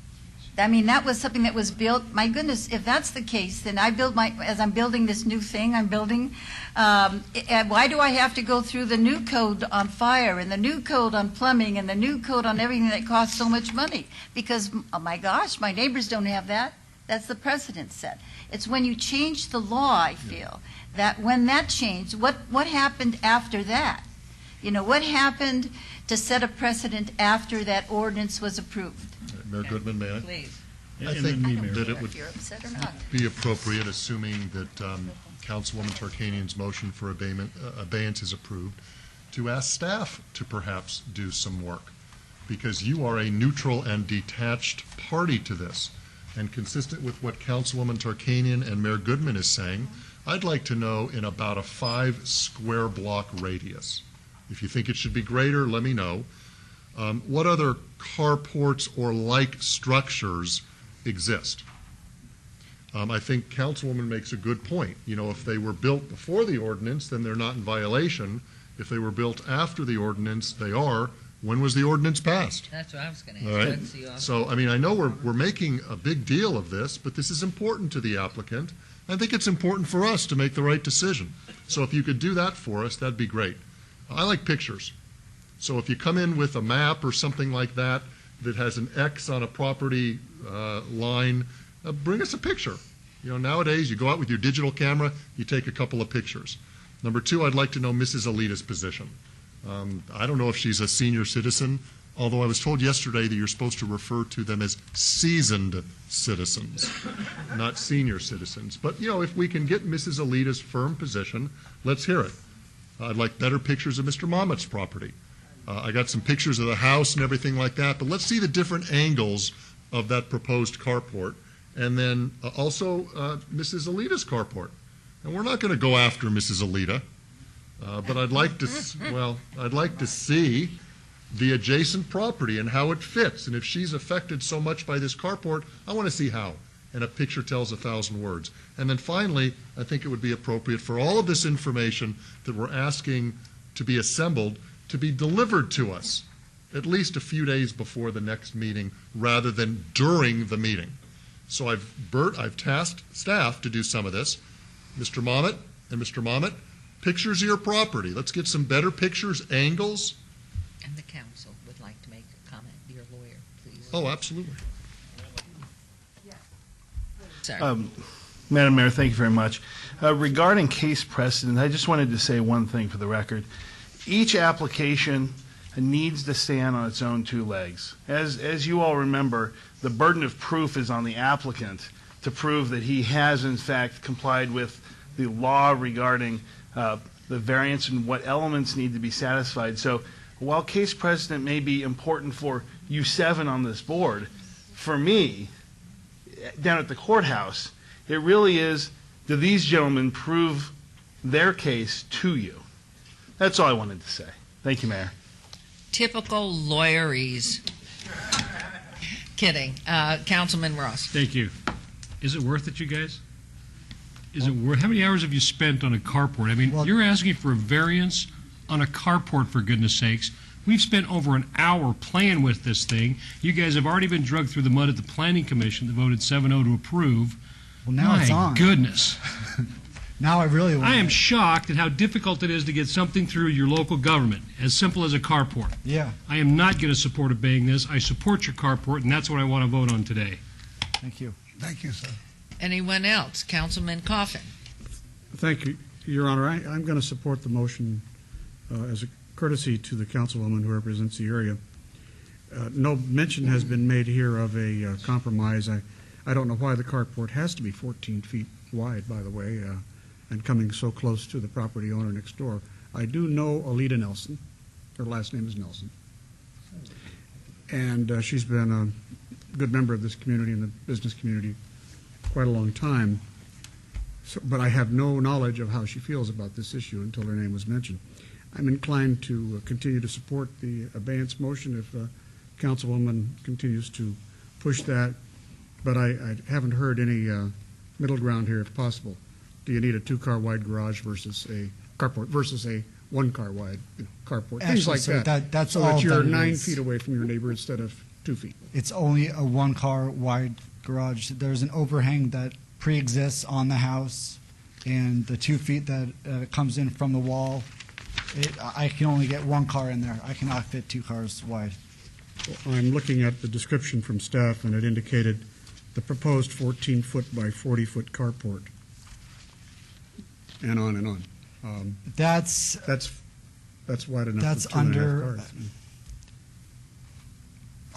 I mean, that was something that was built. My goodness, if that's the case, then as I'm building this new thing I'm building, why do I have to go through the new code on fire and the new code on plumbing and the new code on everything that costs so much money? Because, oh my gosh, my neighbors don't have that. That's the precedent set. It's when you change the law, I feel, that when that changed, what happened after that? What happened to set a precedent after that ordinance was approved? Mayor Goodman, may I? Please. I think that it would If you're upset or not. be appropriate, assuming that Councilwoman Tarkanian's motion for abeyance is approved, to ask staff to perhaps do some work, because you are a neutral and detached party to this. And consistent with what Councilwoman Tarkanian and Mayor Goodman is saying, I'd like to know in about a 5 square block radius. If you think it should be greater, let me know. What other carports or like structures exist? I think Councilwoman makes a good point. If they were built before the ordinance, then they're not in violation. If they were built after the ordinance, they are. When was the ordinance passed? That's what I was going to ask. All right. What's the So, I know we're making a big deal of this, but this is important to the applicant. I think it's important for us to make the right decision. So if you could do that for us, that'd be great. I like pictures. So if you come in with a map or something like that that has an X on a property line, bring us a picture. Nowadays you go out with your digital camera, you take a couple of pictures. Number 2, I'd like to know Mrs. Alita's position. I don't know if she's a senior citizen, although I was told yesterday that you're supposed to refer to them as seasoned citizens, not senior citizens. But, if we can get Mrs. Alita's firm position, let's hear it. I'd like better pictures of Mr. Mamet's property. I got some pictures of the house and everything like that, but let's see the different angles of that proposed carport. And then also Mrs. Alita's carport. And we're not going to go after Mrs. Alita, but I'd like to see the adjacent property and how it fits. And if she's affected so much by this carport, I want to see how. And a picture tells 1,000 words. And then finally, I think it would be appropriate for all of this information that we're asking to be assembled to be delivered to us at least a few days before the next meeting rather than during the meeting. So I've tasked staff to do some of this. Mr. Mamet and Mr. Mamet, pictures of your property. Let's get some better pictures, angles. And the council would like to make a comment. Your lawyer, please. Oh, absolutely. Sir. Madam Mayor, thank you very much. Regarding case precedent, I just wanted to say one thing for the record. Each application needs to stand on its own 2 legs. As you all remember, the burden of proof is on the applicant to prove that he has, in fact, complied with the law regarding the variance and what elements need to be satisfied. So while case precedent may be important for you 7 on this board, for me, down at the courthouse, it really is, do these gentlemen prove their case to you? That's all I wanted to say. Thank you, Mayor. Typical lawyerese. Kidding. Councilman Ross. Thank you. Is it worth it, you guys? Is it worth? How many hours have you spent on a carport? I mean, you're asking for a variance on a carport, for goodness sakes. We've spent over an hour playing with this thing. You guys have already been dragged through the mud at the Planning Commission that voted 7-0 to approve. Well, now it's on. My goodness. Now I really want I am shocked at how difficult it is to get something through your local government, as simple as a carport. Yeah. I am not going to support obeying this. I support your carport, and that's what I want to vote on today. Thank you. Thank you, sir. Anyone else? Councilman Coffin. Thank you, Your Honor. I'm going to support the motion as a courtesy to the councilwoman who represents the area. No mention has been made here of a compromise. I don't know why the carport has to be 14 feet wide, by the way, and coming so close to the property owner next door. I do know Alita Nelson. Her last name is Nelson. And she's been a good member of this community and the business community quite a long time. But I have no knowledge of how she feels about this issue until her name was mentioned. I'm inclined to continue to support the abeyance motion if Councilwoman continues to push that. But I haven't heard any middle ground here, if possible. Do you need a 2-car wide garage versus a carport versus a one-car wide carport, Actually, things like sir, that's so all that you're that it 9 is. feet away from your neighbor instead of 2 feet. It's only a one-car wide garage. There's an overhang that pre-exists on the house, and the 2 feet that comes in from the wall, I can only get one car in there. I cannot fit 2 cars wide. I'm looking at the description from staff, and it indicated the proposed 14-foot by 40-foot carport, and on and on. That's wide enough that's for 2.5 under cars.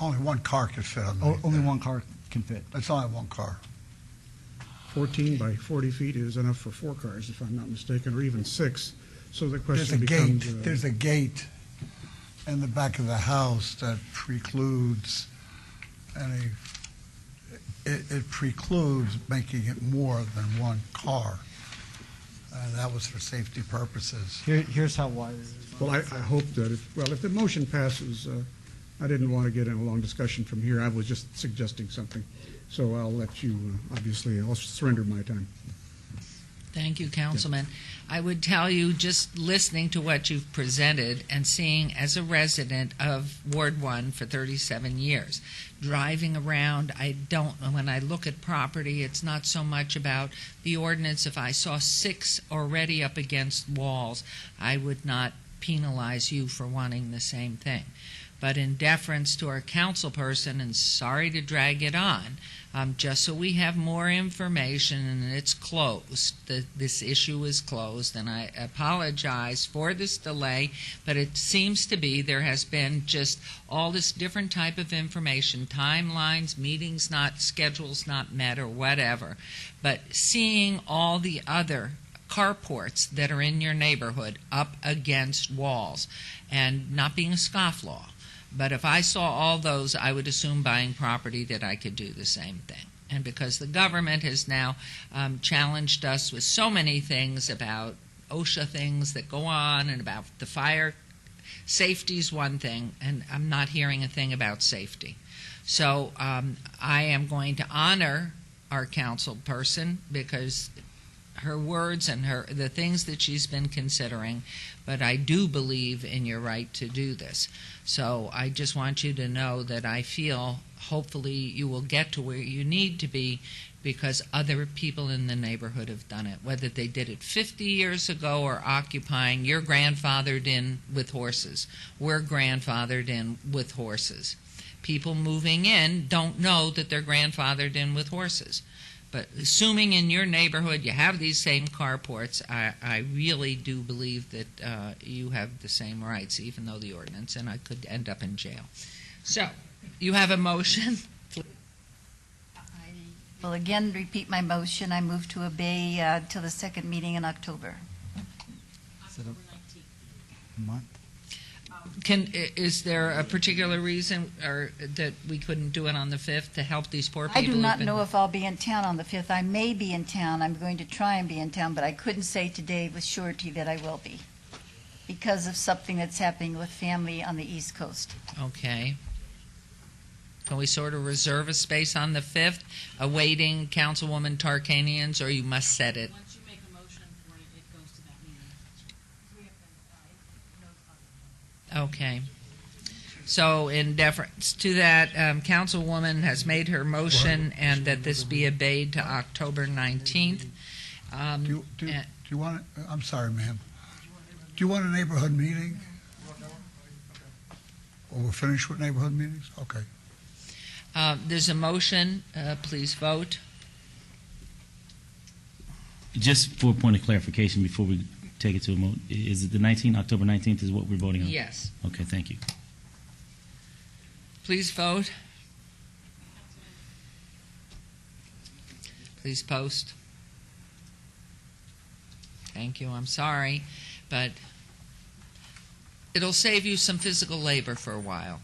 Only one car can fit on only one car can fit. It's only one car. 14 by 40 feet is enough for 4 cars, if I'm not mistaken, or even 6. So the There's question a gate. becomes... There's a gate in the back of the house that precludes any. It precludes making it more than one car, and that was for safety purposes. Here's how wide it is. Well, I hope that if the motion passes, I didn't want to get in a long discussion from here. I was just suggesting something. So I'll let you, obviously, I'll surrender my time. Thank you, Councilman. I would tell you, just listening to what you've presented and seeing as a resident of Ward 1 for 37 years, driving around, when I look at property, it's not so much about the ordinance. If I saw 6 already up against walls, I would not penalize you for wanting the same thing. But in deference to our council person, and sorry to drag it on, just so we have more information and it's closed, this issue is closed, and I apologize for this delay, but it seems to be there has been just all this different type of information, timelines, meetings not, schedules not met or whatever, but seeing all the other carports that are in your neighborhood up against walls, and not being a scofflaw, but if I saw all those, I would assume buying property that I could do the same thing. And because the government has now challenged us with so many things about OSHA things that go on and about the fire, safety's one thing, and I'm not hearing a thing about safety. So I am going to honor our council person because her words and the things that she's been considering, but I do believe in your right to do this. So I just want you to know that I feel hopefully you will get to where you need to be because other people in the neighborhood have done it. Whether they did it 50 years ago or occupying, you're grandfathered in with horses. We're grandfathered in with horses. People moving in don't know that they're grandfathered in with horses. But assuming in your neighborhood you have these same carports, I really do believe that you have the same rights, even though the ordinance, and I could end up in jail. So, you have a motion? I will again repeat my motion. I move to obey till the second meeting in October. Is it a month? Is there a particular reason or that we couldn't do it on the 5th to help these poor people? I do not know if I'll be in town on the 5th. I may be in town. I'm going to try and be in town, but I couldn't say today with surety that I will be because of something that's happening with family on the East Coast. Okay. Can we sort of reserve a space on the 5th, awaiting Councilwoman Tarkanian's, or you must set it? Once you make a motion for it, it goes to that meeting. Okay. So in deference to that, Councilwoman has made her motion and that this be obeyed to October 19th. Do you want it? I'm sorry, ma'am. Do you want a neighborhood meeting? Or we're finished with neighborhood meetings? Okay. There's a motion. Please vote. Just for a point of clarification before we take it to a vote, is it the 19th, October 19th is what we're voting on? Yes. Okay, thank you. Please vote. Please post. Thank you. I'm sorry, but it'll save you some physical labor for a while,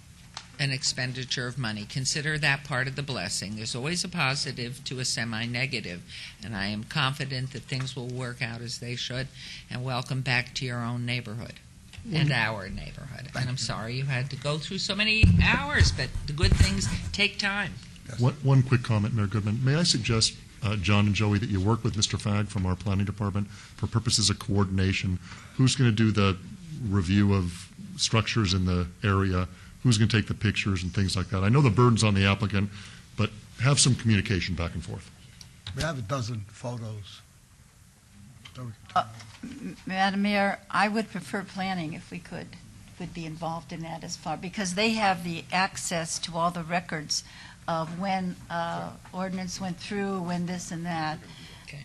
an expenditure of money. Consider that part of the blessing. There's always a positive to a semi-negative, and I am confident that things will work out as they should, and welcome back to your own neighborhood and our neighborhood. And I'm sorry you had to go through so many hours, but the good things take time. One quick comment, Mayor Goodman. May I suggest, John and Joey, that you work with Mr. Fagg from our planning department for purposes of coordination. Who's going to do the review of structures in the area, who's going to take the pictures and things like that. I know the burden's on the applicant, but have some communication back and forth. We have a dozen photos. Madam Mayor, I would prefer planning if we would be involved in that as far, because they have the access to all the records of when ordinance went through, when this and that. Okay.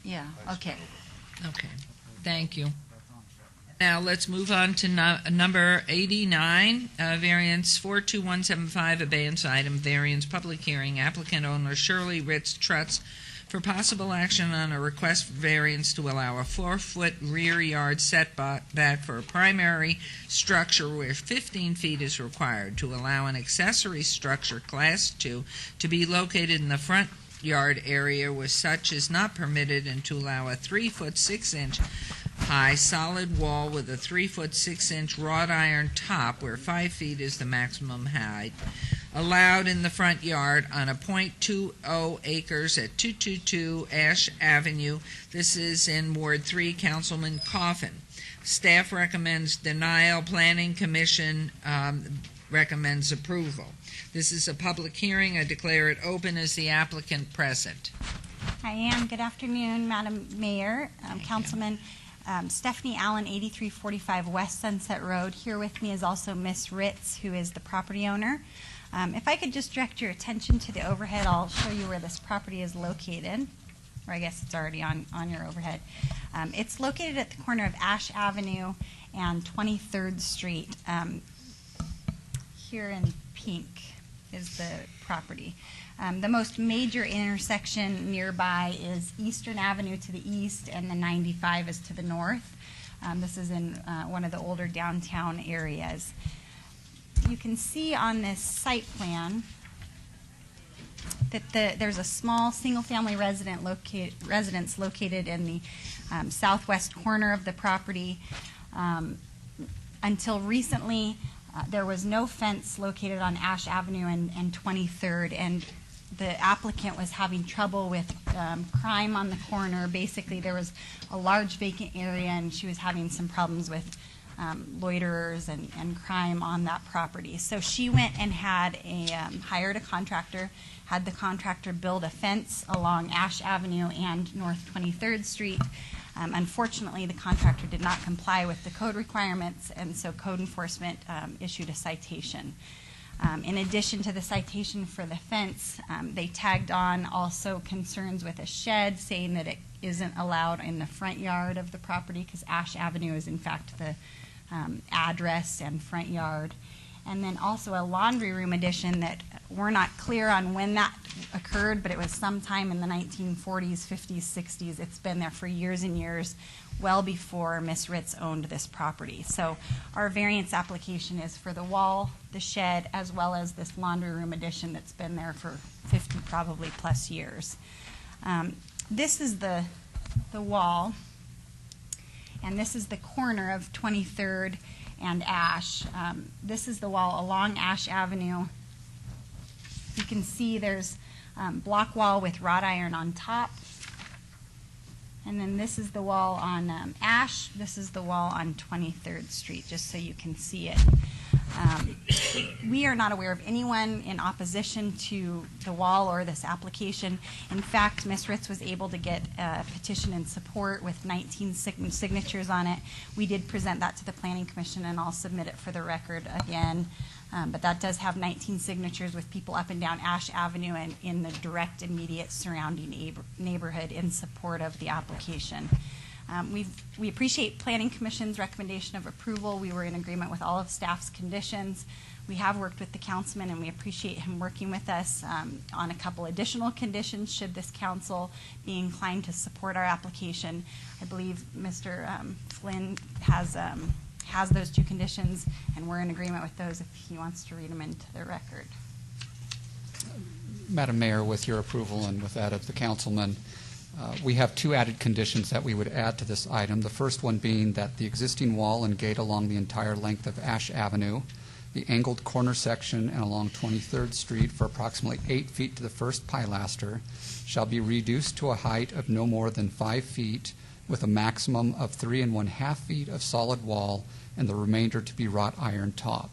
Yeah, okay. Okay, thank you. Now, let's move on to number 89, variance 42175, abeyance item, variance public hearing, applicant owner Shirley Ritz Trutz for possible action on a request for variance to allow a 4-foot rear yard setback for a primary structure where 15 feet is required, to allow an accessory structure class 2 to be located in the front yard area where such is not permitted, and to allow a 3-foot 6-inch high solid wall with a 3-foot 6-inch wrought iron top where 5 feet is the maximum height allowed in the front yard on a .20 acres at 222 Ash Avenue. This is in Ward 3, Councilman Coffin. Staff recommends denial. Planning Commission recommends approval. This is a public hearing. I declare it open. Is the applicant present? I am. Good afternoon, Madam Mayor, Councilman. Stephanie Allen, 8345 West Sunset Road. Here with me is also Miss Ritz, who is the property owner. If I could just direct your attention to the overhead, I'll show you where this property is located. Or I guess it's already on your overhead. It's located at the corner of Ash Avenue and 23rd Street. Here in pink is the property. The most major intersection nearby is Eastern Avenue to the east, and the 95 is to the north. This is in one of the older downtown areas. You can see on this site plan that there's a small single-family residence located in the southwest corner of the property. Until recently, there was no fence located on Ash Avenue and 23rd, and the applicant was having trouble with crime on the corner. Basically, there was a large vacant area, and she was having some problems with loiterers and crime on that property. So she went and had hired a contractor, had the contractor build a fence along Ash Avenue and North 23rd Street. Unfortunately, the contractor did not comply with the code requirements, and so code enforcement issued a citation. In addition to the citation for the fence, they tagged on also concerns with a shed, saying that it isn't allowed in the front yard of the property because Ash Avenue is in fact the address and front yard. And then also a laundry room addition that we're not clear on when that occurred, but it was sometime in the 1940s, 50s, 60s. It's been there for years and years, well before Ms. Ritz owned this property. So our variance application is for the wall, the shed, as well as this laundry room addition that's been there for 50 probably plus years. This is the wall, and this is the corner of 23rd and Ash. This is the wall along Ash Avenue. You can see there's block wall with wrought iron on top. And then this is the wall on Ash. This is the wall on 23rd Street, just so you can see it. We are not aware of anyone in opposition to the wall or this application. In fact, Ms. Ritz was able to get a petition in support with 19 signatures on it. We did present that to the Planning Commission, and I'll submit it for the record again. But that does have 19 signatures with people up and down Ash Avenue and in the direct immediate surrounding neighborhood in support of the application. We appreciate Planning Commission's recommendation of approval. We were in agreement with all of staff's conditions. We have worked with the councilman, and we appreciate him working with us on a couple additional conditions should this council be inclined to support our application. I believe Mr. Flynn has those two conditions, and we're in agreement with those if he wants to read them into the record. Madam Mayor, with your approval and with that of the councilman, we have two added conditions that we would add to this item. The first one being that the existing wall and gate along the entire length of Ash Avenue, the angled corner section and along 23rd Street for approximately 8 feet to the first pilaster shall be reduced to a height of no more than 5 feet with a maximum of 3 1/2 feet of solid wall and the remainder to be wrought iron top.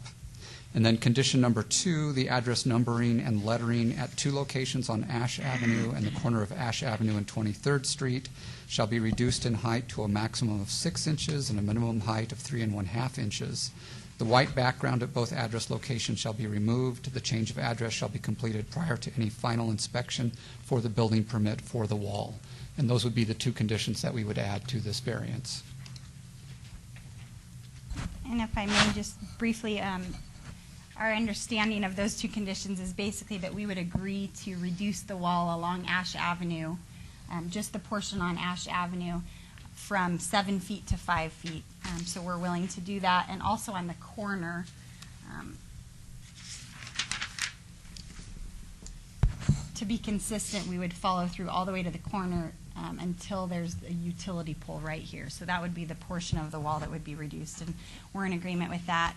And then condition number 2, the address numbering and lettering at 2 locations on Ash Avenue and the corner of Ash Avenue and 23rd Street shall be reduced in height to a maximum of 6 inches and a minimum height of 3 1/2 inches. The white background at both address locations shall be removed. The change of address shall be completed prior to any final inspection for the building permit for the wall. And those would be the 2 conditions that we would add to this variance. And if I may just briefly, our understanding of those 2 conditions is basically that we would agree to reduce the wall along Ash Avenue, just the portion on Ash Avenue, from 7 feet to 5 feet. So we're willing to do that. And also on the corner, to be consistent, we would follow through all the way to the corner until there's a utility pole right here. So that would be the portion of the wall that would be reduced. And we're in agreement with that.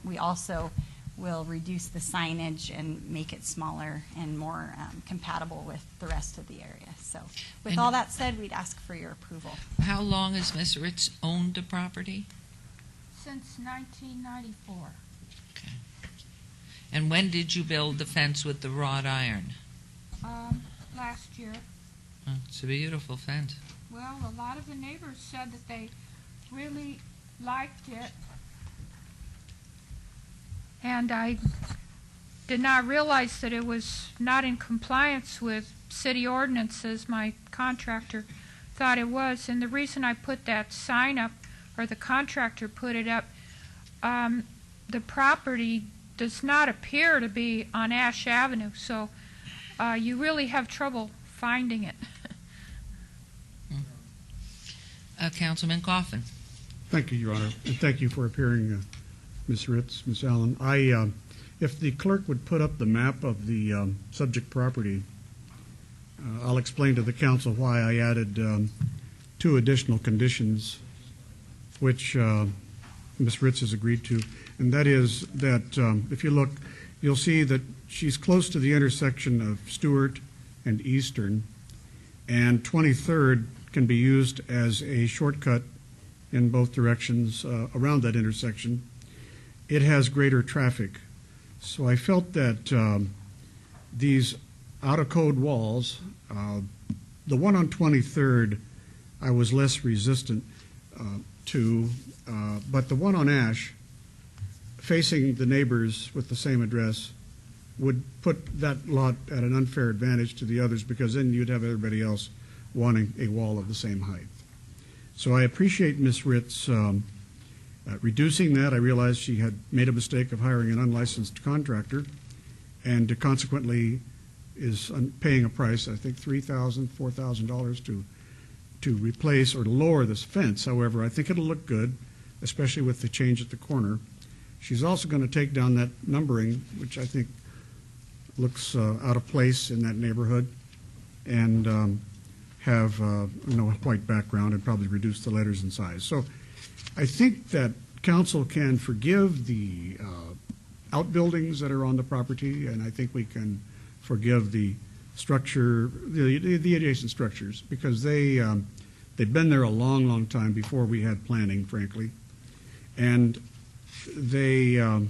We also will reduce the signage and make it smaller and more compatible with the rest of the area. So with all that said, we'd ask for your approval. How long has Ms. Ritz owned the property? Since 1994. Okay. And when did you build the fence with the wrought iron? Last year. Oh, it's a beautiful fence. Well, a lot of the neighbors said that they really liked it. And I did not realize that it was not in compliance with city ordinances. My contractor thought it was. And the reason I put that sign up, or the contractor put it up, the property does not appear to be on Ash Avenue. So you really have trouble finding it. Councilman Coffin. Thank you, Your Honor, and thank you for appearing, Ms. Ritz, Ms. Allen. If the clerk would put up the map of the subject property, I'll explain to the council why I added 2 additional conditions, which Ms. Ritz has agreed to, and that is that if you look, you'll see that she's close to the intersection of Stewart and Eastern, and 23rd can be used as a shortcut in both directions around that intersection. It has greater traffic. So I felt that these out-of-code walls, the one on 23rd, I was less resistant to, but the one on Ash, facing the neighbors with the same address, would put that lot at an unfair advantage to the others, because then you'd have everybody else wanting a wall of the same height. So I appreciate Ms. Ritz reducing that. I realized she had made a mistake of hiring an unlicensed contractor, and consequently is paying a price, I think $3,000, $4,000 to replace or to lower this fence. However, I think it'll look good, especially with the change at the corner. She's also going to take down that numbering, which I think looks out of place in that neighborhood, and have a white background and probably reduce the letters in size. So I think that council can forgive the outbuildings that are on the property, and I think we can forgive the structure, the adjacent structures, because they've been there a long, long time before we had planning, frankly, and they're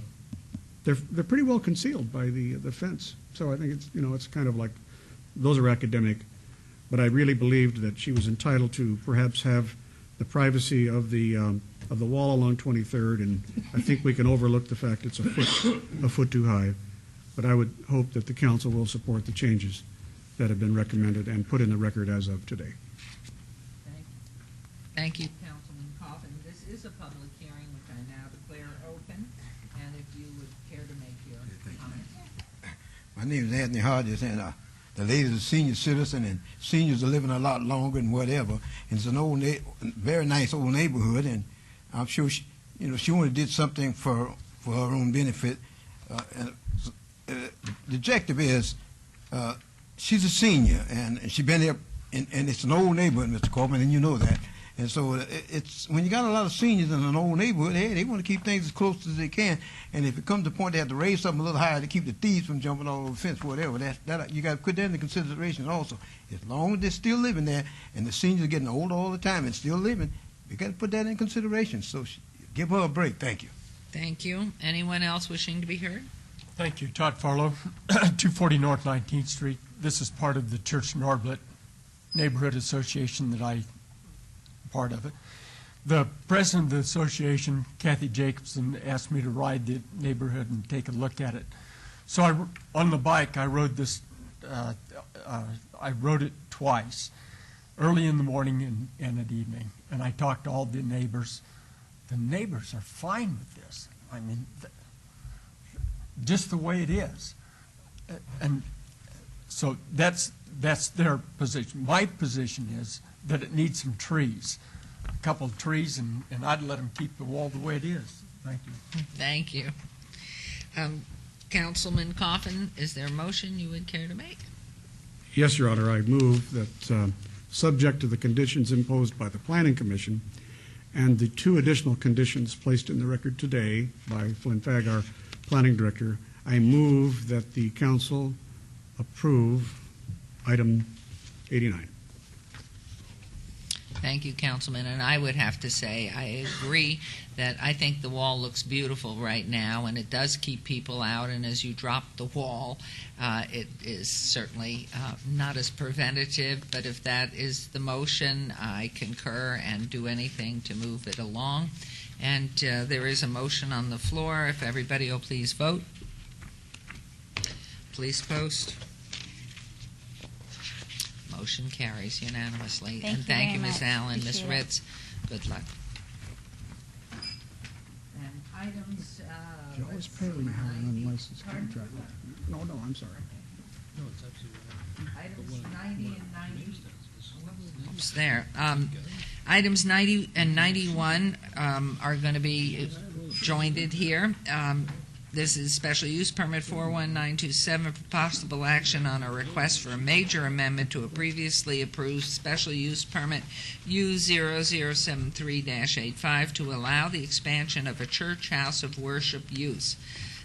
pretty well concealed by the fence. So I think it's kind of like those are academic, but I really believed that she was entitled to perhaps have the privacy of the wall along 23rd, and I think we can overlook the fact it's a foot too high. But I would hope that the council will support the changes that have been recommended and put in the record as of today. Thank you, Councilman Coffin. This is a public hearing, which I now declare open, and if you would care to make your comment. My name is Anthony Hodges, and the lady's a senior citizen, and seniors are living a lot longer and whatever. And it's an very nice old neighborhood, and I'm sure she only did something for her own benefit. The objective is she's a senior, and she's been there, and it's an old neighborhood, Mr. Corbin, and you know that. And so it's when you got a lot of seniors in an old neighborhood, hey, they want to keep things as close as they can. And if it comes to the point they have to raise something a little higher to keep the thieves from jumping all over the fence, whatever, that you got to put that into consideration also. As long as they're still living there, and the seniors are getting older all the time and still living, you got to put that in consideration. So Give her a break. Thank you. Thank you. Anyone else wishing to be heard? Thank you. Todd Farlow, 240 North 19th Street. This is part of the Church Norblet Neighborhood Association that I'm part of it. The president of the association, Kathy Jacobson, asked me to ride the neighborhood and take a look at it. So on the bike, I rode this. I rode it twice, early in the morning and at evening. And I talked to all the neighbors. The neighbors are fine with this. I mean, just the way it is. And so that's their position. My position is that it needs some trees, a couple of trees, and I'd let them keep the wall the way it is. Thank you. Thank you. Councilman Coffin, is there a motion you would care to make? Yes, Your Honor. I move that, subject to the conditions imposed by the Planning Commission and the 2 additional conditions placed in the record today by Flynn Fagg, our Planning Director, I move that the council approve item 89. Thank you, Councilman. And I would have to say, I agree that I think the wall looks beautiful right now, and it does keep people out. And as you drop the wall, it is certainly not as preventative. But if that is the motion, I concur and do anything to move it along. And there is a motion on the floor. If everybody will please vote. Please post. Motion carries unanimously. Thank and you thank very you, Ms. much. Allen. Ms. Appreciate it. Ritz, good luck. And items. You always pay when you have an unlicensed contract. No, I'm sorry. No, it's absolutely right. Items 90 and 90. Oops, there. Items 90 and 91 are going to be joined here. This is special use permit 41927 for possible action on a request for a major amendment to a previously approved special use permit U0073-85 to allow the expansion of a church house of worship use.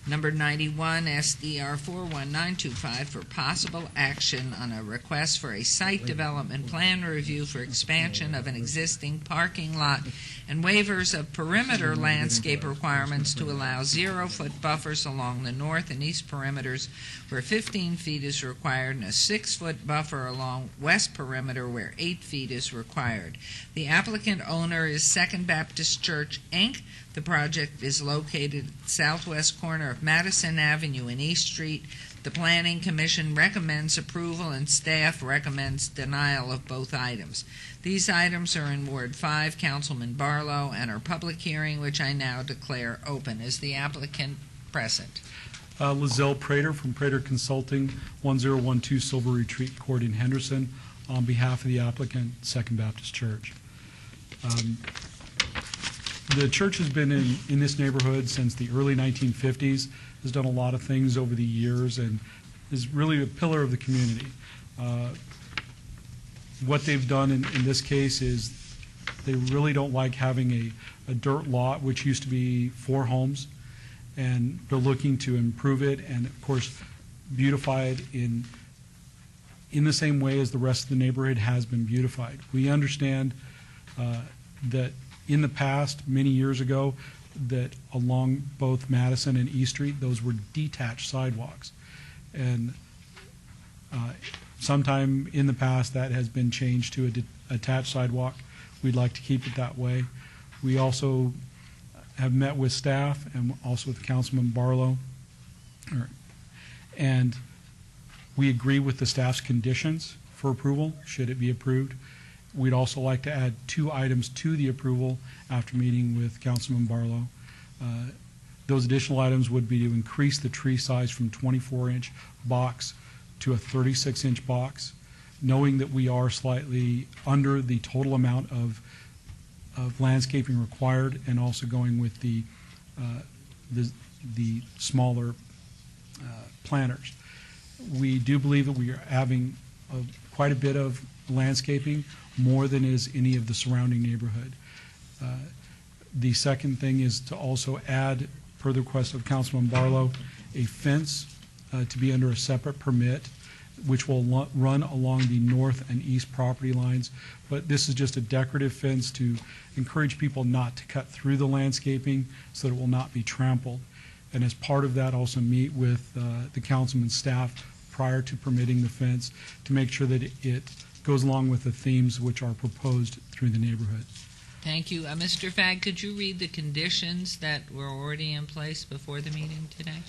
Number 91, SDR 41925 for possible action on a request for a site development plan review for expansion of an existing parking lot and waivers of perimeter landscape requirements to allow 0-foot buffers along the north and east perimeters where 15 feet is required and a 6-foot buffer along west perimeter where 8 feet is required. The applicant owner is Second Baptist Church, Inc. The project is located at the southwest corner of Madison Avenue and East Street. The Planning Commission recommends approval and staff recommends denial of both items. These items are in Ward 5, Councilman Barlow, and are public hearing, which I now declare open. Is the applicant present? Lizelle Prater from Prater Consulting, 1012 Silver Retreat Court in Henderson, on behalf of the applicant, Second Baptist Church. The church has been in this neighborhood since the early 1950s, has done a lot of things over the years, and is really a pillar of the community. What they've done in this case is they really don't like having a dirt lot, which used to be 4 homes, and they're looking to improve it and, of course, beautify it in the same way as the rest of the neighborhood has been beautified. We understand that in the past, many years ago, that along both Madison and East Street, those were detached sidewalks. And sometime in the past, that has been changed to a attached sidewalk. We'd like to keep it that way. We also have met with staff and also with Councilman Barlow, and we agree with the staff's conditions for approval, should it be approved. We'd also like to add 2 items to the approval after meeting with Councilman Barlow. Those additional items would be to increase the tree size from 24-inch box to a 36-inch box, knowing that we are slightly under the total amount of landscaping required, and also going with the smaller planters. We do believe that we are having quite a bit of landscaping, more than is any of the surrounding neighborhood. The second thing is to also add, per the request of Councilman Barlow, a fence to be under a separate permit which will run along the north and east property lines. But this is just a decorative fence to encourage people not to cut through the landscaping so that it will not be trampled. And as part of that, also meet with the councilman's staff prior to permitting the fence to make sure that it goes along with the themes which are proposed through the neighborhood. Thank you. Mr. Fagg, could you read the conditions that were already in place before the meeting today?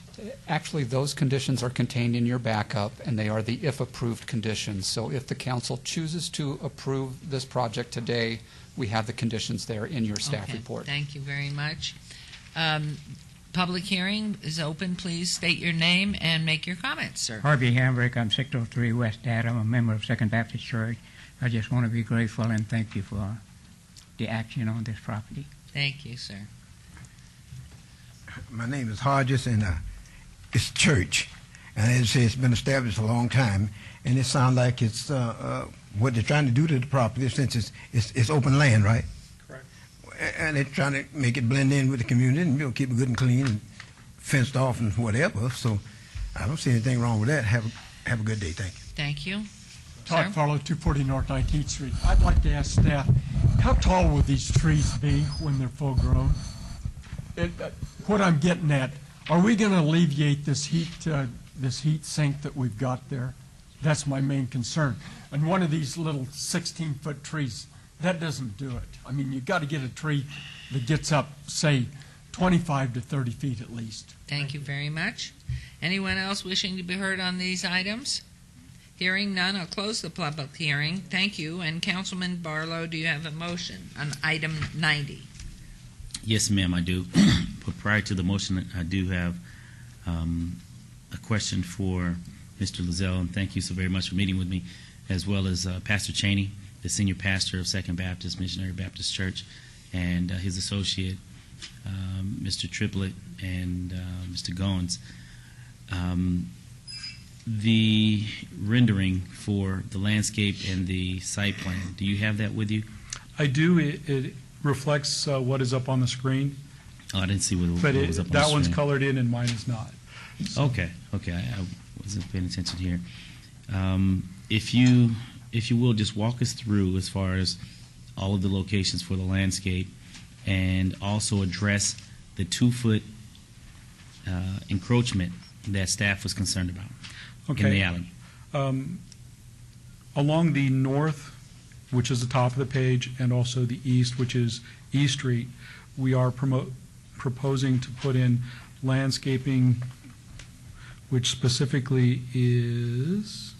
Actually, those conditions are contained in your backup, and they are the if-approved conditions. So if the council chooses to approve this project today, we have the conditions there in your staff Okay, report. thank you very much. Public hearing is open. Please state your name and make your comments, sir. Harvey Hambrick, I'm 603 West Adam, a member of Second Baptist Church. I just want to be grateful and thank you for the action on this property. Thank you, sir. My name is Hodges, and it's church. And as I say, it's been established a long time, and it sounds like it's what they're trying to do to the property, since it's open land, right? Correct. And they're trying to make it blend in with the community and keep it good and clean and fenced off and whatever. So I don't see anything wrong with that. Have a good day. Thank you. Thank you. Todd Sir? Farlow, 240 North 19th Street. I'd like to ask staff, how tall will these trees be when they're full grown? What I'm getting at, are we going to alleviate this heat sink that we've got there? That's my main concern. And one of these little 16-foot trees, that doesn't do it. I mean, you've got to get a tree that gets up, say, 25 to 30 feet at least. Thank you very much. Anyone else wishing to be heard on these items? Hearing none, I'll close the public hearing. Thank you. And Councilman Barlow, do you have a motion on item 90? Yes, ma'am, I do. But prior to the motion, I do have a question for Mr. Lozelle, and thank you so very much for meeting with me, as well as Pastor Cheney, the senior pastor of Second Baptist Missionary Baptist Church, and his associate, Mr. Triplett, and Mr. Goins. The rendering for the landscape and the site plan, do you have that with you? I do. It reflects what is up on the screen. Oh, I didn't see what was up on the screen. That one's colored in and mine is not. So. Okay. I wasn't paying attention here. If you will, just walk us through as far as all of the locations for the landscape, and also address the 2-foot encroachment that staff was concerned about in the alley. Along the north, which is the top of the page, and also the east, which is East Street, we are proposing to put in landscaping, which specifically is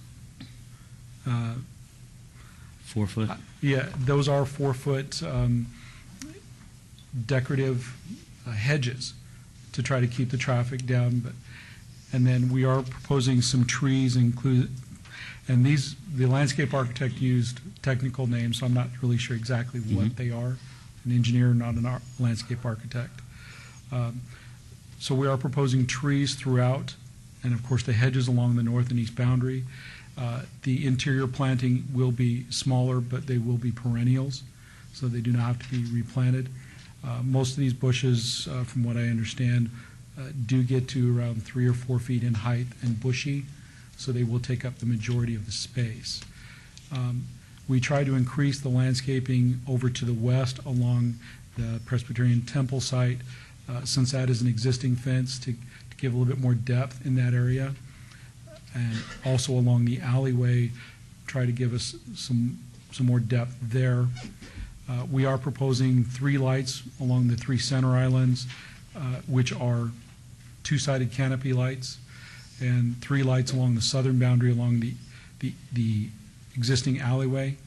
4 foot. Yeah, those are 4-foot decorative hedges to try to keep the traffic down. And then we are proposing some trees include, and the landscape architect used technical names, so I'm not really sure exactly what they are. An engineer, not a landscape architect. So we are proposing trees throughout, and of course the hedges along the north and east boundary. The interior planting will be smaller, but they will be perennials, so they do not have to be replanted. Most of these bushes, from what I understand, do get to around 3 or 4 feet in height and bushy, so they will take up the majority of the space. We try to increase the landscaping over to the west along the Presbyterian Temple site, since that is an existing fence, to give a little bit more depth in that area. And also along the alleyway, try to give us some more depth there. We are proposing 3 lights along the 3 center islands, which are 2-sided canopy lights, and 3 lights along the southern boundary along the existing alleyway.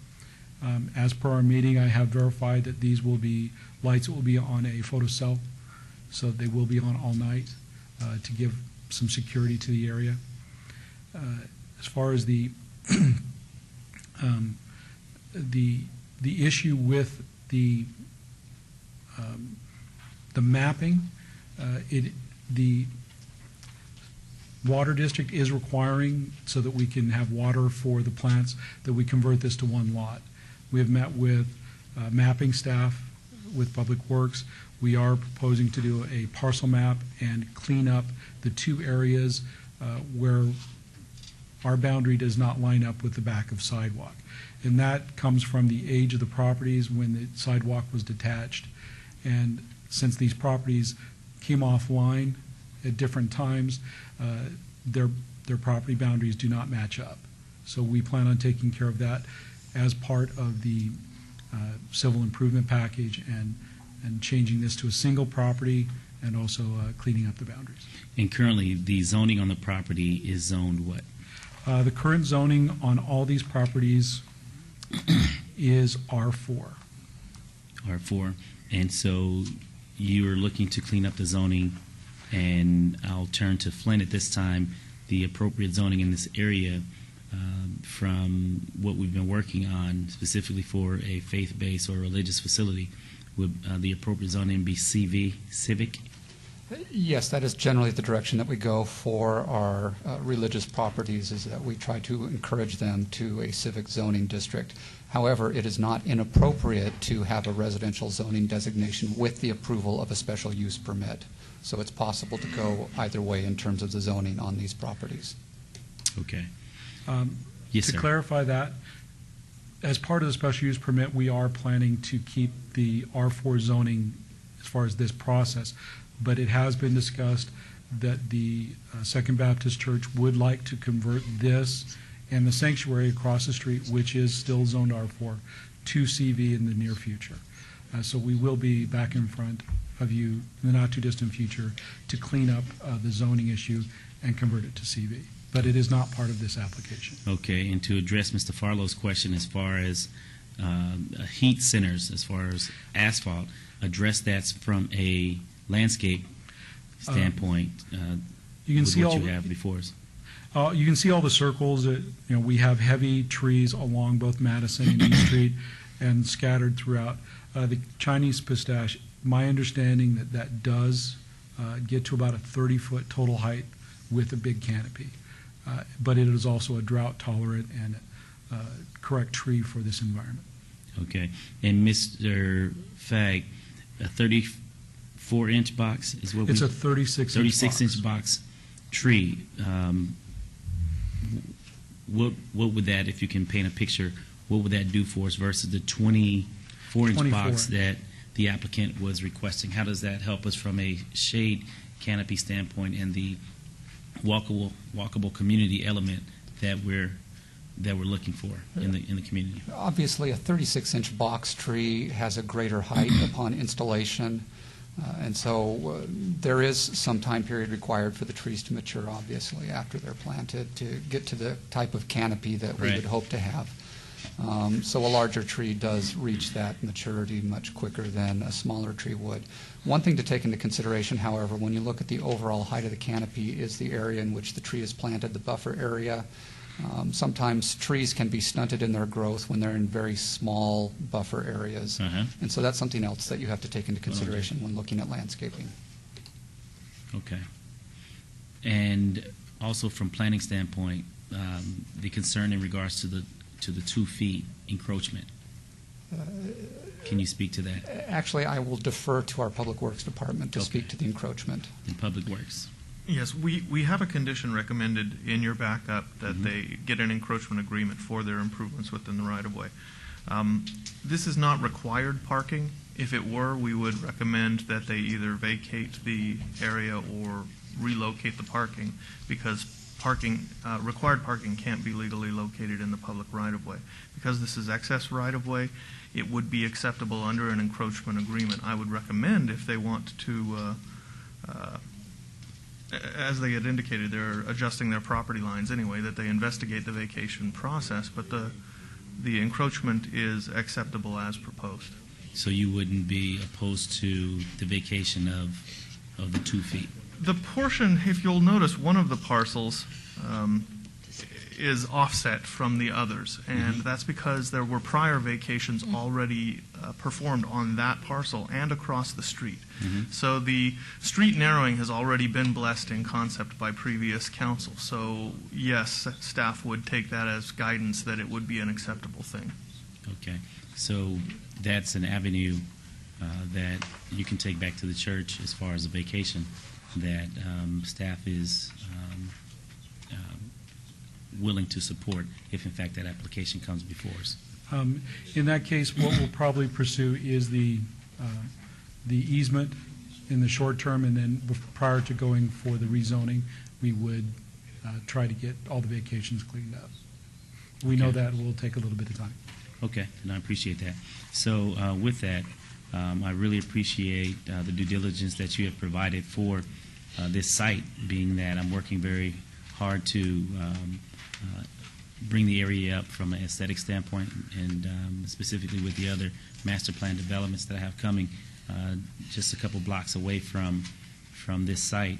As per our meeting, I have verified that these will be lights that will be on a photocell, so they will be on all night to give some security to the area. As far as the issue with the mapping, the water district is requiring, so that we can have water for the plants, that we convert this to 1 lot. We have met with mapping staff with Public Works. We are proposing to do a parcel map and clean up the 2 areas where our boundary does not line up with the back of sidewalk. And that comes from the age of the properties when the sidewalk was detached. And since these properties came offline at different times, their property boundaries do not match up. So we plan on taking care of that as part of the civil improvement package and changing this to a single property and also cleaning up the boundaries. And currently, the zoning on the property is zoned what? The current zoning on all these properties is R4. R4. And so you're looking to clean up the zoning, and I'll turn to Flynn at this time, the appropriate zoning in this area from what we've been working on specifically for a faith-based or religious facility. Would the appropriate zoning be CV, civic? Yes, that is generally the direction that we go for our religious properties, is that we try to encourage them to a civic zoning district. However, it is not inappropriate to have a residential zoning designation with the approval of a special use permit. So it's possible to go either way in terms of the zoning on these properties. Okay. To clarify that, as part of the special use permit, we are planning to keep the R4 zoning as far as this process. But it has been discussed that the Second Baptist Church would like to convert this and the sanctuary across the street, which is still zoned R4, to CV in the near future. So we will be back in front of you in the not-too-distant future to clean up the zoning issue and convert it to CV. But it is not part of this application. Okay, and to address Mr. Farlow's question as far as heat centers, as far as asphalt, address that from a landscape standpoint. You can see what all you have before us. You can see all the circles that, we have heavy trees along both Madison and East Street and scattered throughout. The Chinese pistache, my understanding that does get to about a 30-foot total height with a big canopy. But it is also a drought tolerant and correct tree for this environment. Okay. And Mr. Fagg, a 34-inch box is what it's a 36-inch box tree. What would that, if you can paint a picture, what would that do for us versus the 24-inch box that the applicant was requesting? How does that help us from a shade canopy standpoint and the walkable community element that we're looking for in the community? Obviously, a 36-inch box tree has a greater height upon installation, and so there is some time period required for the trees to mature, obviously, after they're planted to get to the type of canopy that we would hope to have. So a larger tree does reach that maturity much quicker than a smaller tree would. One thing to take into consideration, however, when you look at the overall height of the canopy is the area in which the tree is planted, the buffer area. Sometimes trees can be stunted in their growth when they're in very small buffer areas. And so that's something else that you have to take into consideration when looking at landscaping. Okay. And also from planning standpoint, the concern in regards to the 2 feet encroachment. Can you speak to that? Actually, I will defer to our Public Works Department to speak to the encroachment. In Public Works. Yes, we have a condition recommended in your backup that they get an encroachment agreement for their improvements within the right-of-way. This is not required parking. If it were, we would recommend that they either vacate the area or relocate the parking, because required parking can't be legally located in the public right-of-way. Because this is excess right-of-way, it would be acceptable under an encroachment agreement. I would recommend, if they want to, as they had indicated, they're adjusting their property lines anyway, that they investigate the vacation process, but the encroachment is acceptable as proposed. So you wouldn't be opposed to the vacation of the 2 feet? The portion, if you'll notice, one of the parcels is offset from the others, and that's because there were prior vacations already performed on that parcel and across the street. So the street narrowing has already been blessed in concept by previous council. So yes, staff would take that as guidance that it would be an acceptable thing. Okay, so that's an avenue that you can take back to the church as far as a vacation that staff is willing to support if, in fact, that application comes before us. In that case, what we'll probably pursue is the easement in the short term, and then prior to going for the rezoning, we would try to get all the vacations cleaned up. We know that will take a little bit of time. Okay, and I appreciate that. So with that, I really appreciate the due diligence that you have provided for this site, being that I'm working very hard to bring the area up from an aesthetic standpoint, and specifically with the other master plan developments that I have coming just a couple blocks away from this site.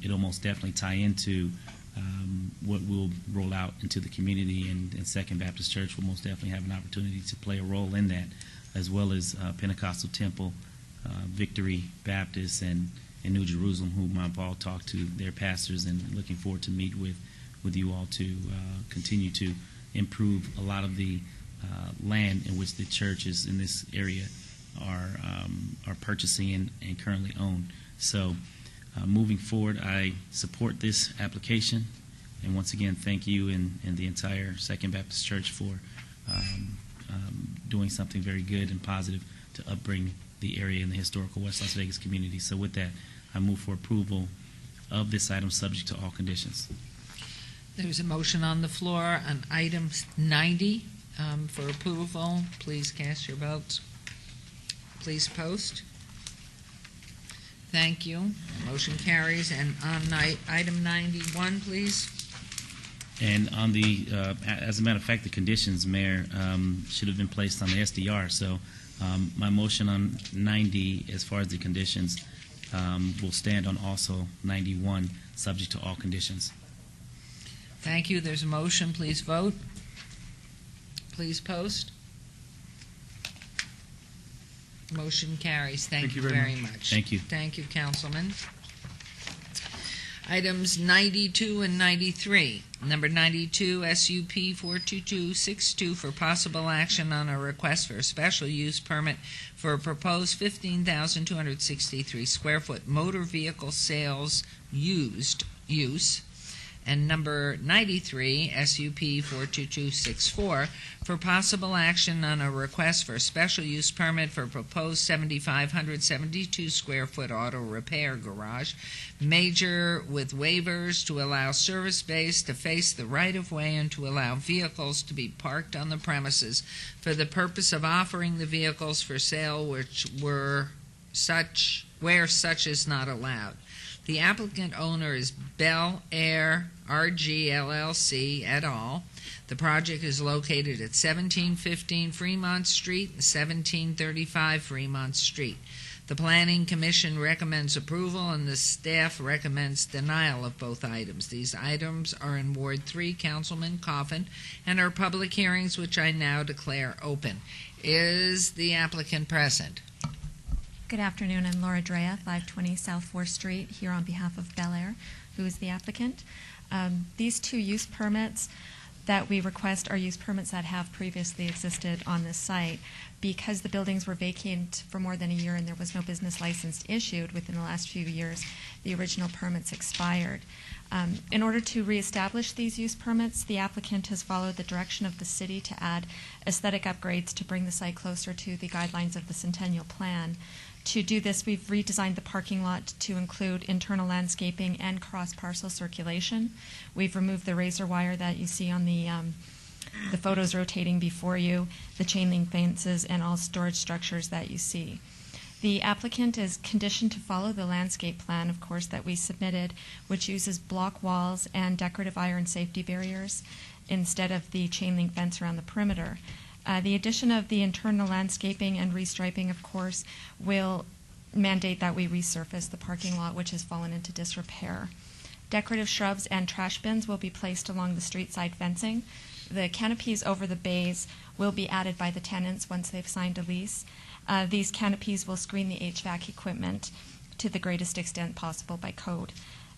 It'll most definitely tie into what we'll roll out into the community, and Second Baptist Church will most definitely have an opportunity to play a role in that, as well as Pentecostal Temple, Victory Baptist, and New Jerusalem, whom I've all talked to, their pastors, and looking forward to meet with you all to continue to improve a lot of the land in which the churches in this area are purchasing and currently own. So moving forward, I support this application, and once again, thank you and the entire Second Baptist Church for doing something very good and positive to upbring the area in the historical West Las Vegas community. So with that, I move for approval of this item subject to all conditions. There's a motion on the floor on item 90 for approval. Please cast your votes. Please post. Thank you. Motion carries. And on item 91, please. And on the, as a matter of fact, the conditions, Mayor, should have been placed on the SDR. So my motion on 90, as far as the conditions, will stand on also 91, subject to all conditions. Thank you. There's a motion. Please vote. Please post. Motion carries. Thank you very much. Thank you. Thank you, Councilman. Items 92 and 93. Number 92, SUP 42262 for possible action on a request for a special use permit for a proposed 15,263 square foot motor vehicle sales use. And number 93, SUP 42264, for possible action on a request for a special use permit for a proposed 7,572 square foot auto repair garage, major with waivers to allow service bays to face the right-of-way and to allow vehicles to be parked on the premises for the purpose of offering the vehicles for sale where such is not allowed. The applicant owner is Bel Air RG LLC et al. The project is located at 1715 Fremont Street and 1735 Fremont Street. The Planning Commission recommends approval, and the staff recommends denial of both items. These items are in Ward 3, Councilman Coffin, and are public hearings which I now declare open. Is the applicant present? Good afternoon. I'm Laura Drea, 520 South 4th Street, here on behalf of Bel Air, who is the applicant. These two use permits that we request are use permits that have previously existed on this site. Because the buildings were vacant for more than a year and there was no business license issued within the last few years, the original permits expired. In order to reestablish these use permits, the applicant has followed the direction of the city to add aesthetic upgrades to bring the site closer to the guidelines of the Centennial Plan. To do this, we've redesigned the parking lot to include internal landscaping and cross-parcel circulation. We've removed the razor wire that you see on the photos rotating before you, the chain link fences, and all storage structures that you see. The applicant is conditioned to follow the landscape plan, of course, that we submitted, which uses block walls and decorative iron safety barriers instead of the chain link fence around the perimeter. The addition of the internal landscaping and restriping, of course, will mandate that we resurface the parking lot, which has fallen into disrepair. Decorative shrubs and trash bins will be placed along the street side fencing. The canopies over the bays will be added by the tenants once they've signed a lease. These canopies will screen the HVAC equipment to the greatest extent possible by code.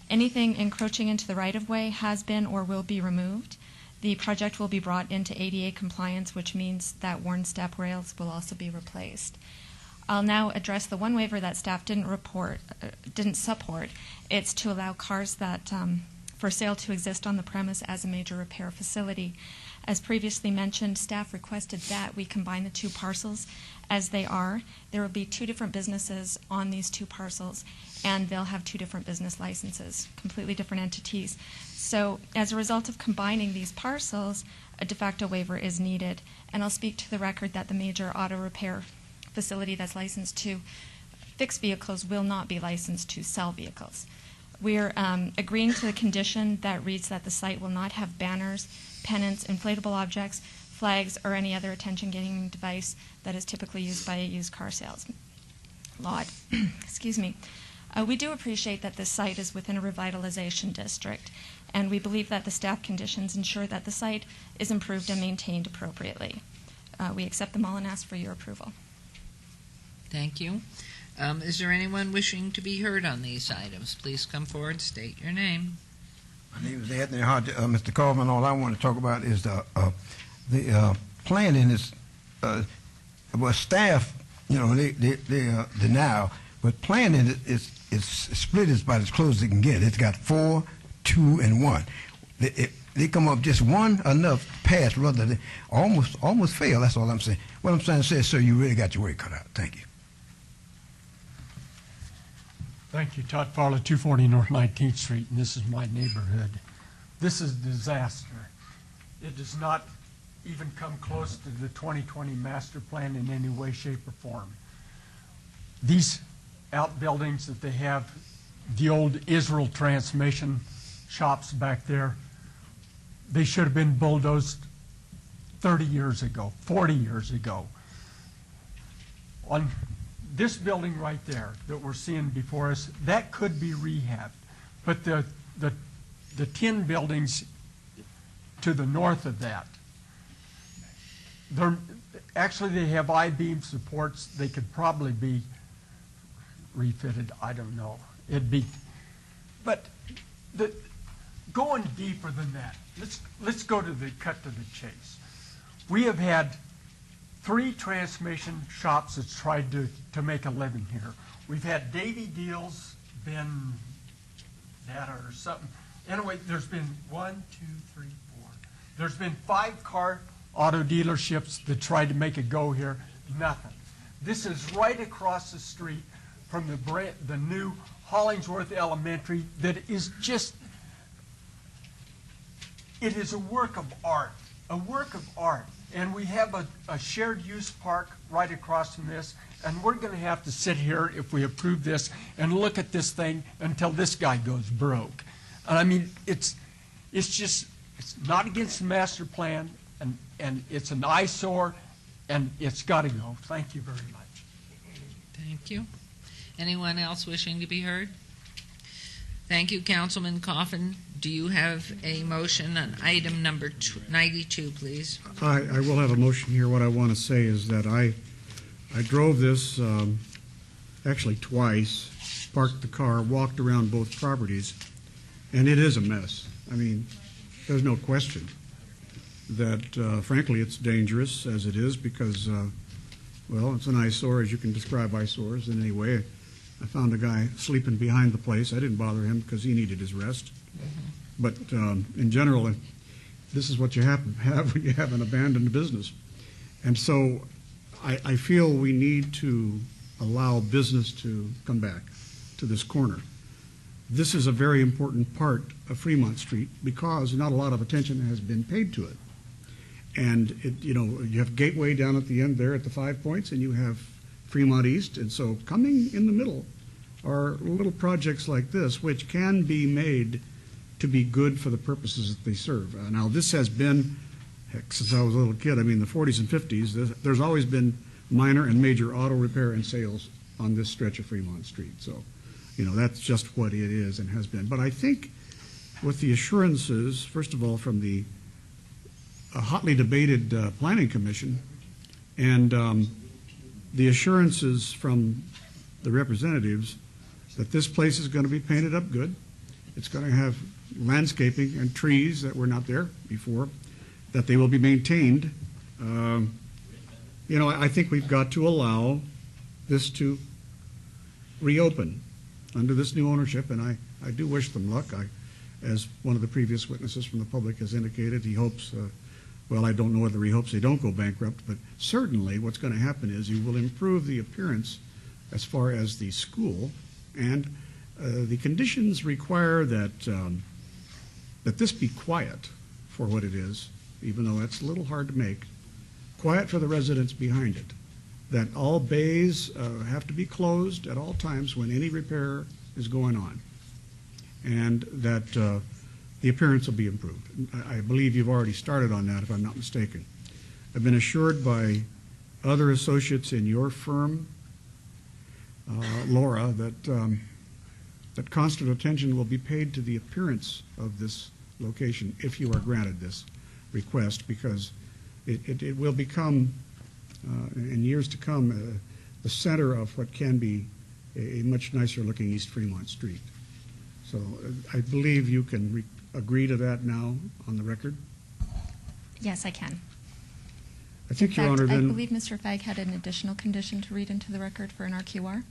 Anything encroaching into the right-of-way has been or will be removed. The project will be brought into ADA compliance, which means that worn step rails will also be replaced. I'll now address the one waiver that staff didn't support. It's to allow cars that for sale to exist on the premise as a major repair facility. As previously mentioned, staff requested that we combine the two parcels as they are. There will be two different businesses on these two parcels, and they'll have two different business licenses, completely different entities. So as a result of combining these parcels, a de facto waiver is needed. And I'll speak to the record that the major auto repair facility that's licensed to fix vehicles will not be licensed to sell vehicles. We're agreeing to the condition that reads that the site will not have banners, pennants, inflatable objects, flags, or any other attention-getting device that is typically used by a used car sales lot. Excuse me. We do appreciate that this site is within a revitalization district, and we believe that the staff conditions ensure that the site is improved and maintained appropriately. We accept them all and ask for your approval. Thank you. Is there anyone wishing to be heard on these items? Please come forward, state your name. My name is Anthony Hart. Mr. Coleman, all I want to talk about is the planning is, well, staff, they denial, but planning is split is about as close as it can get. It's got 4, 2, and 1. They come up just one enough pass rather than almost fail. That's all I'm saying. What I'm trying to say is, sir, you really got your work cut out. Thank you. Thank you, Todd Farley, 240 North 19th Street, and this is my neighborhood. This is a disaster. It does not even come close to the 2020 master plan in any way, shape, or form. These outbuildings that they have, the old Israel transmission shops back there, they should have been bulldozed 30 years ago, 40 years ago. On this building right there that we're seeing before us, that could be rehabbed. But the tin buildings to the north of that, actually they have I-beam supports. They could probably be refitted. I don't know. But going deeper than that, let's go to the cut to the chase. We have had 3 transmission shops that's tried to make a living here. We've had Davy Deals, been that or something. Anyway, there's been 1, 2, 3, 4. There's been 5 car auto dealerships that tried to make a go here. Nothing. This is right across the street from the new Hollingsworth Elementary that is just, it is a work of art, a work of art. And we have a shared use park right across from this, and we're going to have to sit here, if we approve this, and look at this thing until this guy goes broke. And I mean, it's not against the master plan, and it's an eyesore, and it's got to go. Thank you very much. Thank you. Anyone else wishing to be heard? Thank you, Councilman Coffin. Do you have a motion on item number 92, please? I will have a motion here. What I want to say is that I drove this actually twice, parked the car, walked around both properties, and it is a mess. I mean, there's no question that, frankly, it's dangerous as it is because, well, it's an eyesore, as you can describe eyesores in any way. I found a guy sleeping behind the place. I didn't bother him because he needed his rest. But in general, this is what you have when you have an abandoned business. And so I feel we need to allow business to come back to this corner. This is a very important part of Fremont Street because not a lot of attention has been paid to it. And you have Gateway down at the end there at the 5 Points, and you have Fremont East, and so coming in the middle are little projects like this which can be made to be good for the purposes that they serve. Now this has been, heck, since I was a little kid, I mean the 40s and 50s, there's always been minor and major auto repair and sales on this stretch of Fremont Street. So, that's just what it is and has been. But I think with the assurances, first of all, from the hotly debated Planning Commission and the assurances from the representatives that this place is going to be painted up good. It's going to have landscaping and trees that were not there before, that they will be maintained. I think we've got to allow this to reopen under this new ownership, and I do wish them luck. as one of the previous witnesses from the public has indicated, he hopes, well, I don't know whether he hopes they don't go bankrupt, but certainly what's going to happen is you will improve the appearance as far as the school, and the conditions require that that this be quiet for what it is, even though that's a little hard to make. Quiet for the residents behind it. That all bays have to be closed at all times when any repair is going on, and that the appearance will be improved. I believe you've already started on that, if I'm not mistaken. I've been assured by other associates in your firm, Laura, that constant attention will be paid to the appearance of this location if you are granted this request, because it will become, in years to come, the center of what can be a much nicer looking East Fremont Street. So I believe you can agree to that now on the record. Yes, I can. I think, Your In fact, Honor, then... I believe Mr. Fagg had an additional condition to read into the record for an RQR.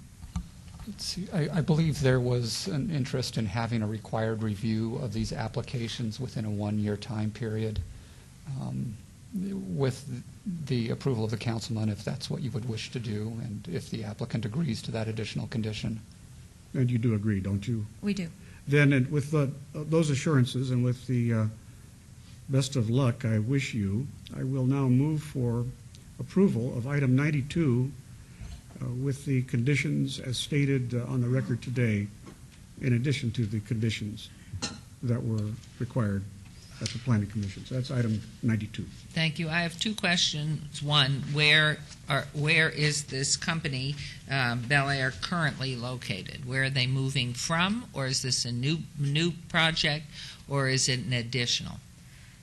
Let's see, I believe there was an interest in having a required review of these applications within a one-year time period, with the approval of the councilman, if that's what you would wish to do, and if the applicant agrees to that additional condition. And you do agree, don't you? We do. Then, with those assurances and with the best of luck I wish you, I will now move for approval of item 92 with the conditions as stated on the record today, in addition to the conditions that were required at the Planning Commission. So that's item 92. Thank you. I have two questions. One, where is this company, Bel Air, currently located? Where are they moving from, or is this a new project, or is it an additional?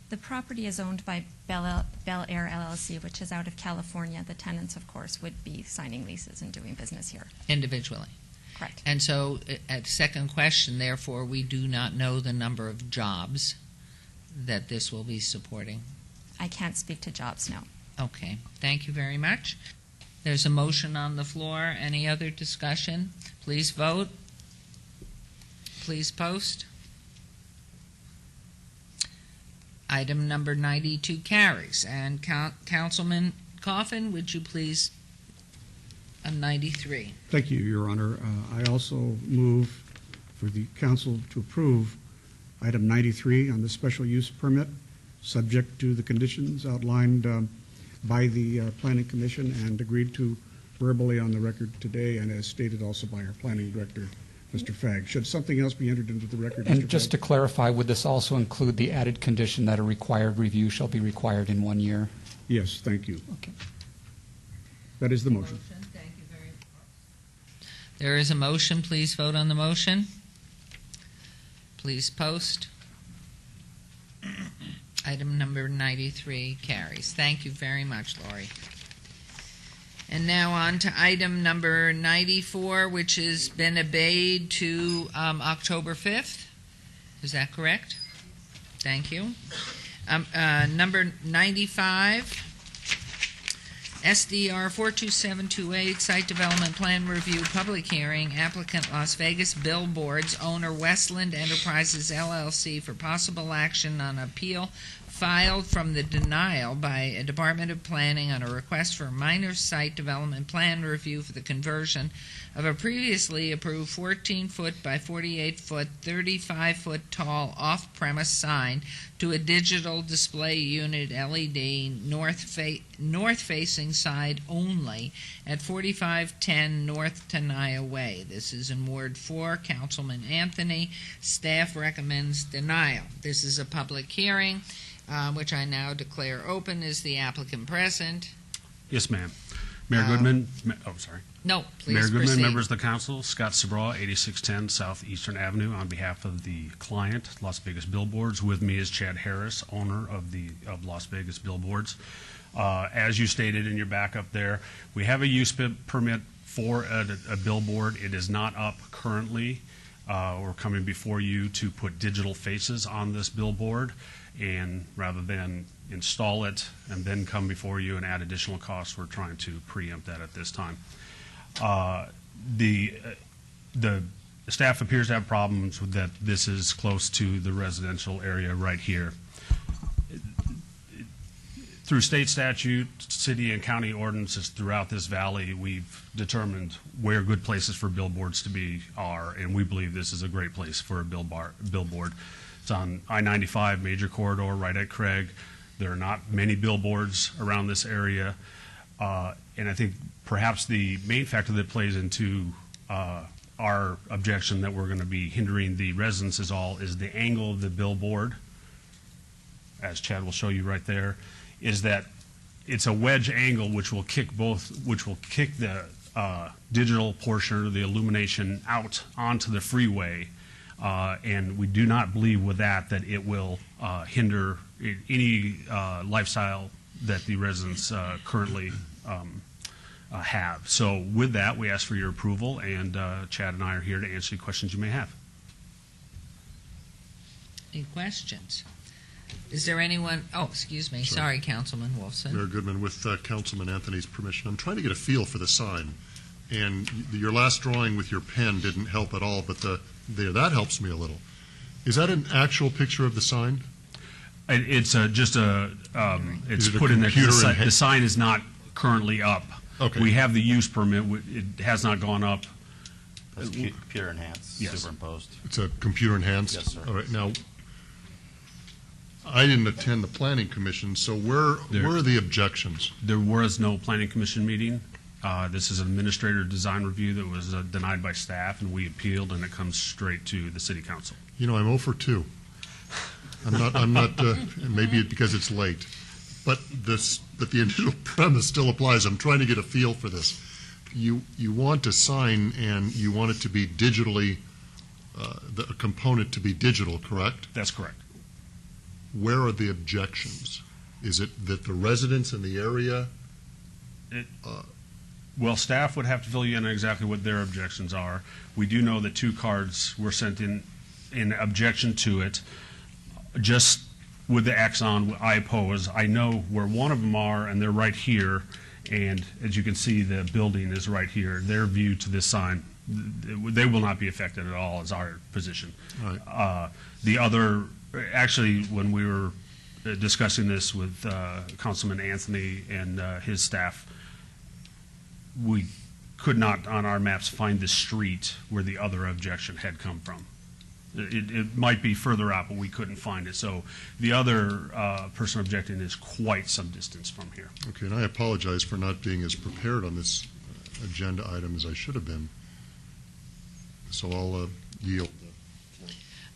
The property is owned by Bel Air LLC, which is out of California. The tenants, of course, would be signing leases and doing business here. Individually? Correct. And so, at second question, therefore, we do not know the number of jobs that this will be supporting. I can't speak to jobs, no. Okay. Thank you very much. There's a motion on the floor. Any other discussion? Please vote. Please post. Item number 92 carries. And Councilman Coffin, would you please, on 93. Thank you, Your Honor. I also move for the council to approve item 93 on the special use permit, subject to the conditions outlined by the Planning Commission and agreed to verbally on the record today, and as stated also by our Planning Director, Mr. Fagg. Should something else be entered into the record, Mr. And just to clarify, would this also include the added condition that a required review shall be required in 1 year? Yes, thank you. Okay. That is the motion. Thank you very much. There is a motion. Please vote on the motion. Please post. Item number 93 carries. Thank you very much, Laurie. And now on to item number 94, which has been obeyed to October 5th. Is that correct? Thank you. Number 95, SDR 42728, Site Development Plan Review, Public Hearing, applicant Las Vegas Billboards, owner Westland Enterprises LLC for possible action on appeal filed from the denial by a Department of Planning on a request for a minor site development plan review for the conversion of a previously approved 14-foot by 48-foot, 35-foot tall off-premise sign to a digital display unit LED north-facing side only at 4510 North Tenaya Way. This is in Ward 4. Councilman Anthony. Staff recommends denial. This is a public hearing, which I now declare open. Is the applicant present? Yes, ma'am. Mayor Goodman. Sorry. No, please Mayor Goodman, proceed. members of the council, Scott Sabraw, 8610 Southeastern Avenue, on behalf of the client, Las Vegas Billboards. With me is Chad Harris, owner of Las Vegas Billboards. As you stated in your backup there, we have a use permit for a billboard. It is not up currently. We're coming before you to put digital faces on this billboard, and rather than install it and then come before you and add additional costs, we're trying to preempt that at this time. The staff appears to have problems with that. This is close to the residential area right here. Through state statute, city and county ordinances throughout this valley, we've determined where good places for billboards to be are, and we believe this is a great place for a billboard. It's on I-95 major corridor right at Craig. There are not many billboards around this area, and I think perhaps the main factor that plays into our objection that we're going to be hindering the residents is the angle of the billboard, as Chad will show you right there, is that it's a wedge angle which will kick the digital portion of the illumination out onto the freeway, and we do not believe with that it will hinder any lifestyle that the residents currently have. So with that, we ask for your approval, and Chad and I are here to answer any questions you may have. Any questions? Is there anyone, excuse me, sorry, Councilman Wolfson. Mayor Goodman, with Councilman Anthony's permission, I'm trying to get a feel for the sign. And your last drawing with your pen didn't help at all, but that helps me a little. Is that an actual picture of the sign? It's just it's put in there. The sign is not currently up. Okay. We have the use permit. It has not gone up. It's computer enhanced, yes. Superimposed. It's a computer enhanced? Yes, sir. All right. Now, I didn't attend the planning commission, so where are the objections? There was no planning commission meeting. This is an administrator design review that was denied by staff, and we appealed, and it comes straight to the city council. You know, I'm 0 for 2. I'm not, maybe because it's late. But the initial premise still applies. I'm trying to get a feel for this. You want a sign, and you want it to be digitally, the component to be digital, correct? That's correct. Where are the objections? Is it that the residents in the area? Well, staff would have to fill you in on exactly what their objections are. We do know that 2 cards were sent in objection to it. Just with the X on, I oppose. I know where one of them are, and they're right here. And as you can see, the building is right here. Their view to this sign, they will not be affected at all, is our position. Right. The other, actually, when we were discussing this with Councilman Anthony and his staff, we could not, on our maps, find the street where the other objection had come from. It might be further out, but we couldn't find it. So the other person objecting is quite some distance from here. Okay, and I apologize for not being as prepared on this agenda item as I should have been. So I'll yield.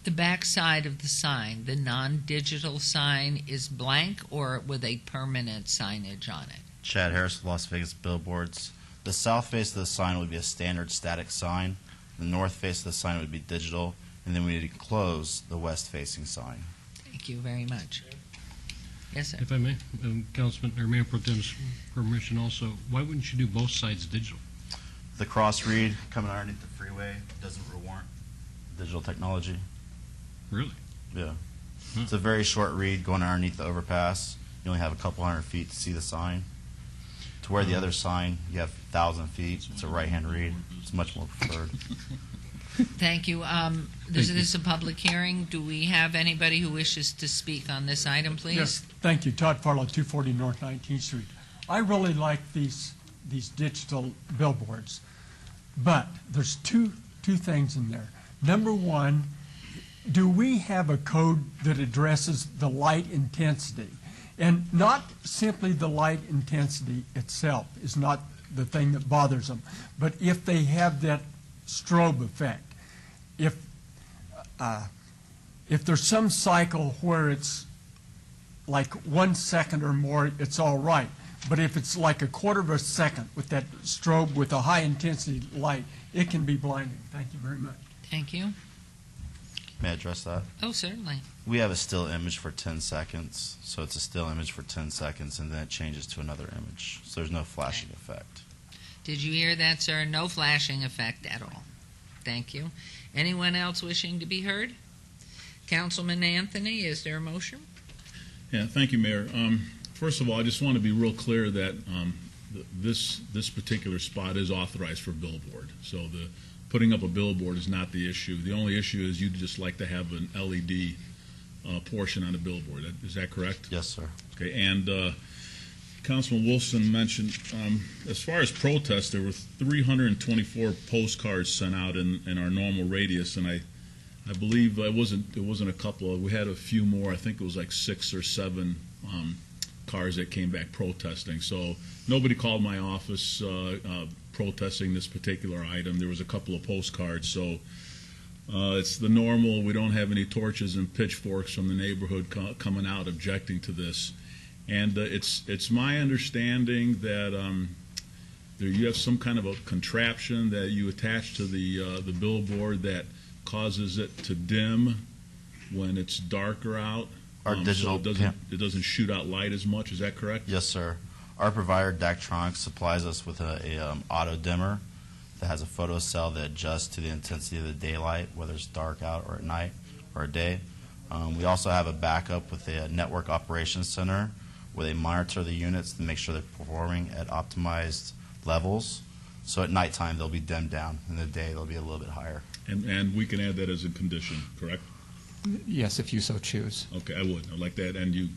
The back side of the sign, the non-digital sign, is blank or with a permanent signage on it? Chad Harris, Las Vegas Billboards. The south face of the sign would be a standard static sign. The north face of the sign would be digital. And then we need to close the west-facing sign. Thank you very much. Yes, sir. If I may, Councilman, or Mayor Pro Tem's permission also, why wouldn't you do both sides digital? The cross read coming underneath the freeway doesn't warrant digital technology. Really? Yeah. It's a very short read going underneath the overpass. You only have a couple hundred feet to see the sign. To where the other sign, you have 1,000 feet. It's a right-hand read. It's much more preferred. Thank you. This is a public hearing. Do we have anybody who wishes to speak on this item, please? Yes, thank you. Todd Farlow, 240 North 19th Street. I really like these digital billboards, but there's two things in there. Number one, do we have a code that addresses the light intensity? And not simply the light intensity itself is not the thing that bothers them, but if they have that strobe effect. If there's some cycle where it's like 1 second or more, it's all right. But if it's like a quarter of a second with that strobe with a high intensity light, it can be blinding. Thank you very much. Thank you. May I address that? Oh, certainly. We have a still image for 10 seconds. So it's a still image for 10 seconds, and then it changes to another image. So there's no flashing effect. Did you hear that, sir? No flashing effect at all. Thank you. Anyone else wishing to be heard? Councilman Anthony, is there a motion? Yeah, thank you, Mayor. First of all, I just want to be real clear that this particular spot is authorized for billboard. So putting up a billboard is not the issue. The only issue is you'd just like to have an LED portion on the billboard. Is that correct? Yes, sir. Okay, and Councilman Wolfson mentioned, as far as protests, there were 324 postcards sent out in our normal radius, and I believe it wasn't a couple. We had a few more. I think it was like 6 or 7 cars that came back protesting. So nobody called my office protesting this particular item. There was a couple of postcards. So it's the normal. We don't have any torches and pitchforks from the neighborhood coming out objecting to this. And it's my understanding that you have some kind of a contraption that you attach to the billboard that causes it to dim when it's darker out. Our digital, so it doesn't shoot out light as much. Is that correct? Yes, sir. Our provider, Daktronics, supplies us with a auto dimmer that has a photo cell that adjusts to the intensity of the daylight, whether it's dark out or at night or at day. We also have a backup with a network operations center where they monitor the units to make sure they're performing at optimized levels. So at nighttime they'll be dimmed down. In the day they'll be a little bit higher. And we can add that as a condition, correct? Yes, if you so choose. Okay, I would. I like that, and you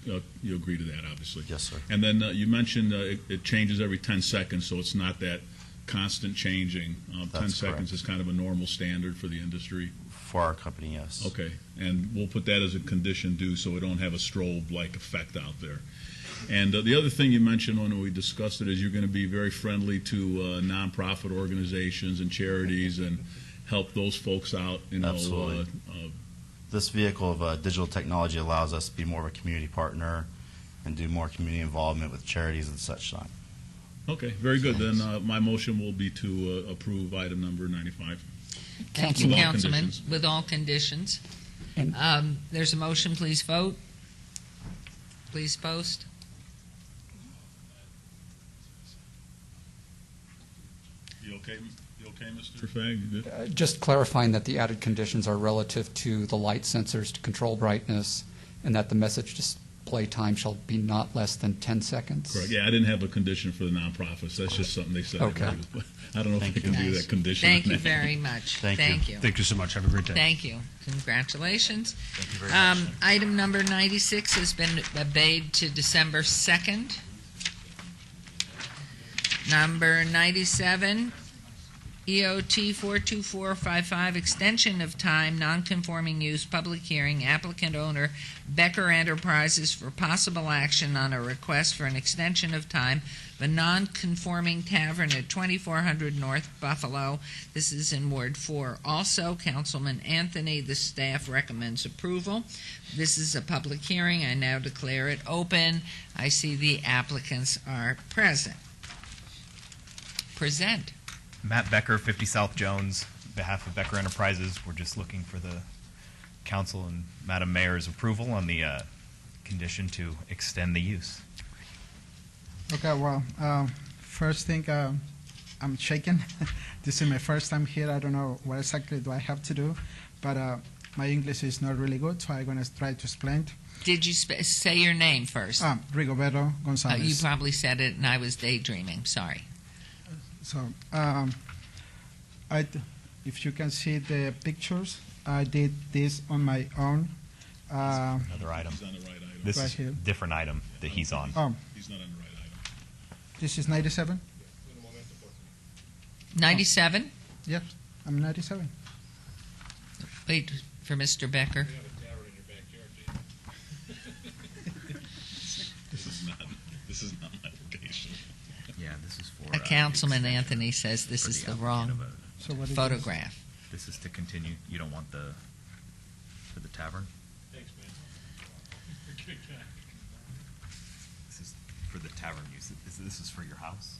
agree to that, obviously. Yes, sir. And then you mentioned it changes every 10 seconds, so it's not that constant changing. 10 seconds is kind of a normal standard for the industry. For our company, yes. Okay, and we'll put that as a condition due so we don't have a strobe-like effect out there. And the other thing you mentioned when we discussed it is you're going to be very friendly to nonprofit organizations and charities and help those folks out. Absolutely. This vehicle of digital technology allows us to be more of a community partner and do more community involvement with charities and such. Okay, very good. Then my motion will be to approve item number 95. Thank you, Councilman. With all conditions. There's a motion. Please vote. Please post. You okay, Mr. Fagg? You good? Just clarifying that the added conditions are relative to the light sensors to control brightness, and that the message display time shall be not less than 10 seconds. Correct. Yeah, I didn't have a condition for the nonprofits. That's just something they said. Okay. I don't know if I can do that condition. Thank you very much. Thank you. Thank you so much. Have a great day. Thank you. Congratulations. Thank you very much. Item number 96 has been obeyed to December 2nd. Number 97, EOT 42455, extension of time, nonconforming use, public hearing, applicant owner Becker Enterprises for possible action on a request for an extension of time, the nonconforming tavern at 2400 North Buffalo. This is in Ward 4. Also, Councilman Anthony, the staff recommends approval. This is a public hearing. I now declare it open. I see the applicants are present. Present. Matt Becker, 50 South Jones, on behalf of Becker Enterprises. We're just looking for the council and Madam Mayor's approval on the condition to extend the use. Okay, well, first thing, I'm shaken. This is my first time here. I don't know what exactly do I have to do, but my English is not really good, so I'm going to try to explain. Did you say your name first? Rigoberto Gonzalez. You probably said it, and I was daydreaming. Sorry. So, if you can see the pictures, I did this on my own. Another item. This right is here. a different item that he's on. He's not on the right item. This is 97? 97? Yes, I'm 97. Wait for Mr. Becker. This is not my location. Yeah, this is for... Councilman Anthony says this is the wrong So what is photograph. This is to continue. You don't want for the tavern? Thanks, man. This is for the tavern use. This is for your house?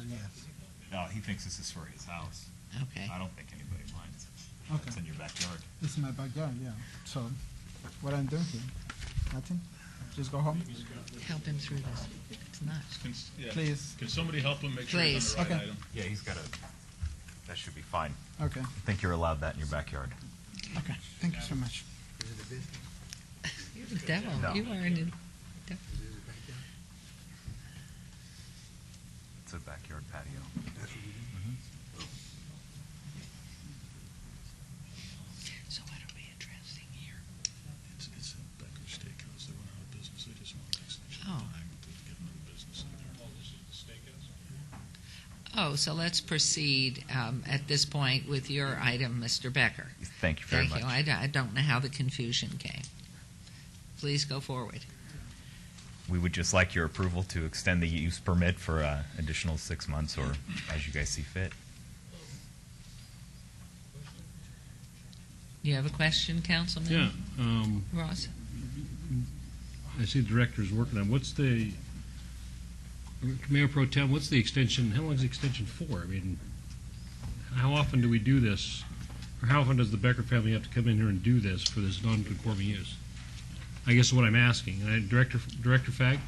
Yes. No, he thinks this is for his house. Okay. I don't think anybody minds. Okay. It's in your backyard. This is my backyard, yeah. So, what I'm doing here? Nothing? Just go home? Help him through this. It's nuts. Please. Can somebody help him make sure he's on the right Okay. item? Yeah, he's got that should be fine. Okay. I think you're allowed that in your backyard. Okay, thank you so much. You're the devil. No. You are in the It's a backyard patio. Oh, so let's proceed at this point with your item, Mr. Becker. Thank you very Thank you. much. I don't know how the confusion came. Please go forward. We would just like your approval to extend the use permit for additional 6 months, or as you guys see fit. You have a question, Councilman? Yeah. Ross? I see the director's working on, Mayor Pro Tem, what's the extension, how long is the extension for? I mean, how often do we do this? Or how often does the Becker family have to come in here and do this for this non-conforming use? I guess is what I'm asking. Director Fag?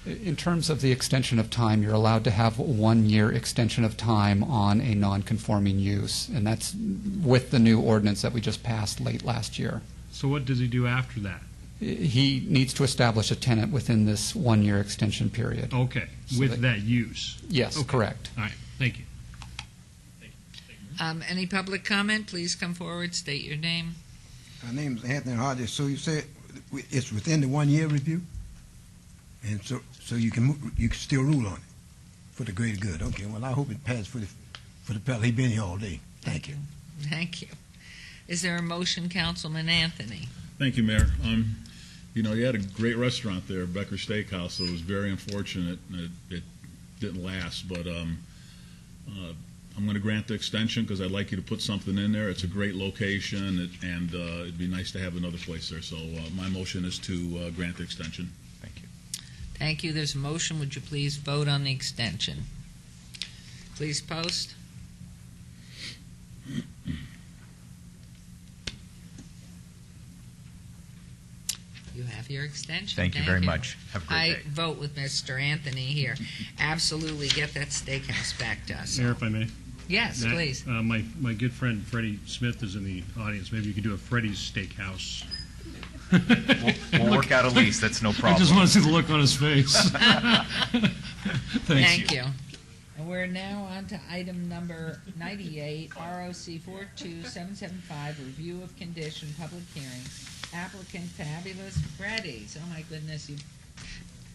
In terms of the extension of time, you're allowed to have 1 year extension of time on a non-conforming use, and that's with the new ordinance that we just passed late last year. So what does he do after that? He needs to establish a tenant within this 1 year extension period. Okay, So with that use? Yes, Okay. correct. All right, thank you. Any public comment? Please come forward, state your name. My name is Anthony Hodges. So you said it's within the 1 year review? And so you can still rule on it for the greater good. Okay, well, I hope it passes for the fellow. He's been here all day. Thank you. Thank you. Is there a motion, Councilman Anthony? Thank you, Mayor. You had a great restaurant there, Becker Steakhouse, so it was very unfortunate it didn't last, but I'm going to grant the extension because I'd like you to put something in there. It's a great location, and it'd be nice to have another place there. So my motion is to grant the extension. Thank you. Thank you. There's a motion. Would you please vote on the extension? Please post. You have your extension. Thank you very much. Have a great I day. vote with Mr. Anthony here. Absolutely get that steakhouse back to us. Mayor, if I may? Yes, That, please. My good friend Freddie Smith is in the audience. Maybe you could do a Freddie's Steakhouse. We'll work out a lease. That's no problem. I just want to see the look on his face. Thank you. And we're now on to item number 98, ROC 42775, review of condition, public hearing. Applicant Fabulous Freddy's. Oh my goodness,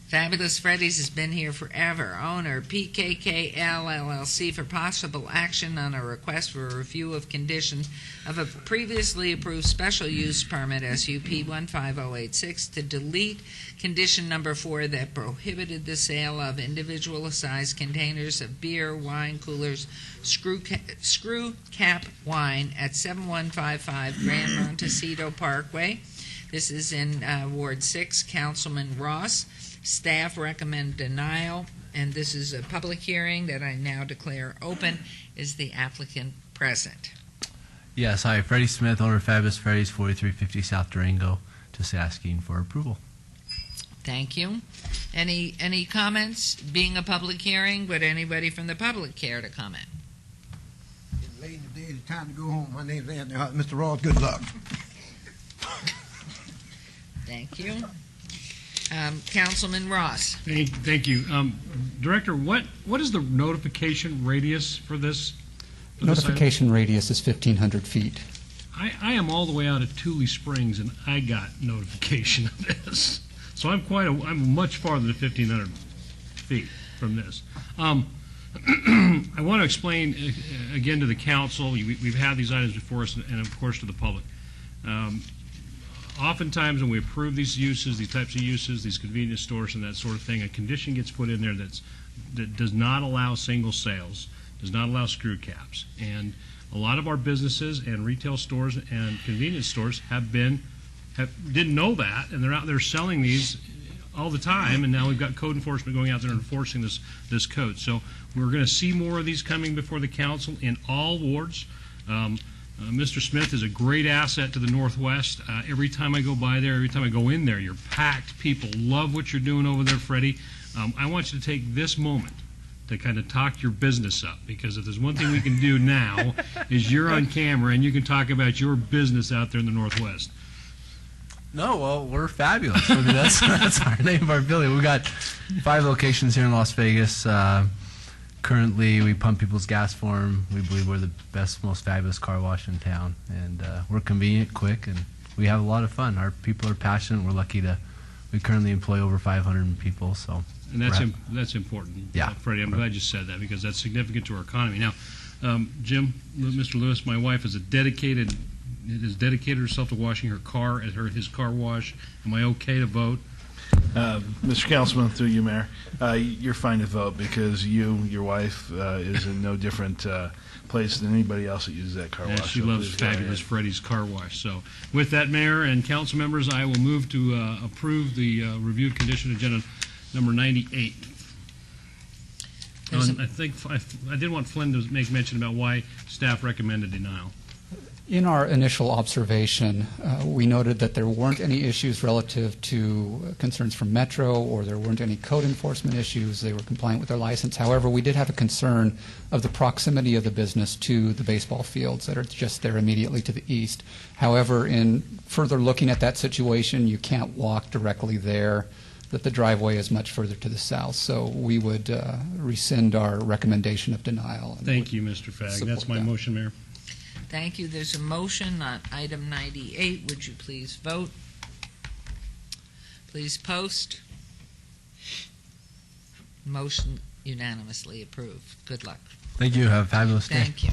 Fabulous Freddy's has been here forever. Owner PKKL LLC for possible action on a request for a review of condition of a previously approved special use permit SUP 15086 to delete condition number 4 that prohibited the sale of individual sized containers of beer, wine coolers, screw cap wine at 7155 Grand Montecito Parkway. This is in Ward 6, Councilman Ross. Staff recommend denial, and this is a public hearing that I now declare open. Is the applicant present? Yes, hi, Freddie Smith, owner of Fabulous Freddy's, 4350 South Durango, just asking for approval. Thank you. Any comments? Being a public hearing, would anybody from the public care to comment? It's late in the day. It's time to go home. My name's Anthony Hodges. Mr. Ross, good luck. Thank you. Councilman Ross. Thank you. Director, what is the notification radius for this? Notification radius is 1,500 feet. I am all the way out at Tule Springs, and I got notification of this. So I'm much farther than 1,500 feet from this. I want to explain again to the council. We've had these items before us, and of course to the public. Oftentimes when we approve these uses, these types of uses, these convenience stores and that sort of thing, a condition gets put in there that does not allow single sales, does not allow screw caps. And a lot of our businesses and retail stores and convenience stores didn't know that, and they're out there selling these all the time, and now we've got code enforcement going out there and enforcing this code. So we're going to see more of these coming before the council in all wards. Mr. Smith is a great asset to the Northwest. Every time I go by there, every time I go in there, you're packed. People love what you're doing over there, Freddie. I want you to take this moment to kind of talk your business up, because if there's one thing we can do now is you're on camera and you can talk about your business out there in the Northwest. No, well, we're fabulous. I mean, that's our name of our building. We've got 5 locations here in Las Vegas. Currently, we pump people's gas for them. We believe we're the best, most fabulous car wash in town. And we're convenient, quick, and we have a lot of fun. Our people are passionate. We're lucky to We currently employ over 500 people, so. And that's important. Yeah. Freddie, I'm glad you said that because that's significant to our economy. Now, Jim, Mr. Lewis, my wife has dedicated herself to washing her car at his car wash. Am I okay to vote? Mr. Councilman, through you, Mayor, you're fine to vote because your wife, is in no different place than anybody else that uses that car And wash. she so loves please go ahead. fabulous Freddie's car wash. So, with that, Mayor and council members, I will move to approve the reviewed condition agenda number 98. I think I did want Flynn to make mention about why staff recommended denial. In our initial observation, we noted that there weren't any issues relative to concerns from Metro, or there weren't any code enforcement issues. They were compliant with their license. However, we did have a concern of the proximity of the business to the baseball fields that are just there immediately to the east. However, in further looking at that situation, you can't walk directly there, that the driveway is much further to the south. So we would rescind our recommendation of denial. Thank you, Mr. Fagg. That's my motion, Mayor. Thank you. There's a motion on item 98. Would you please vote? Please post. Motion unanimously approved. Good luck. Thank you. Have a fabulous day. Thank you.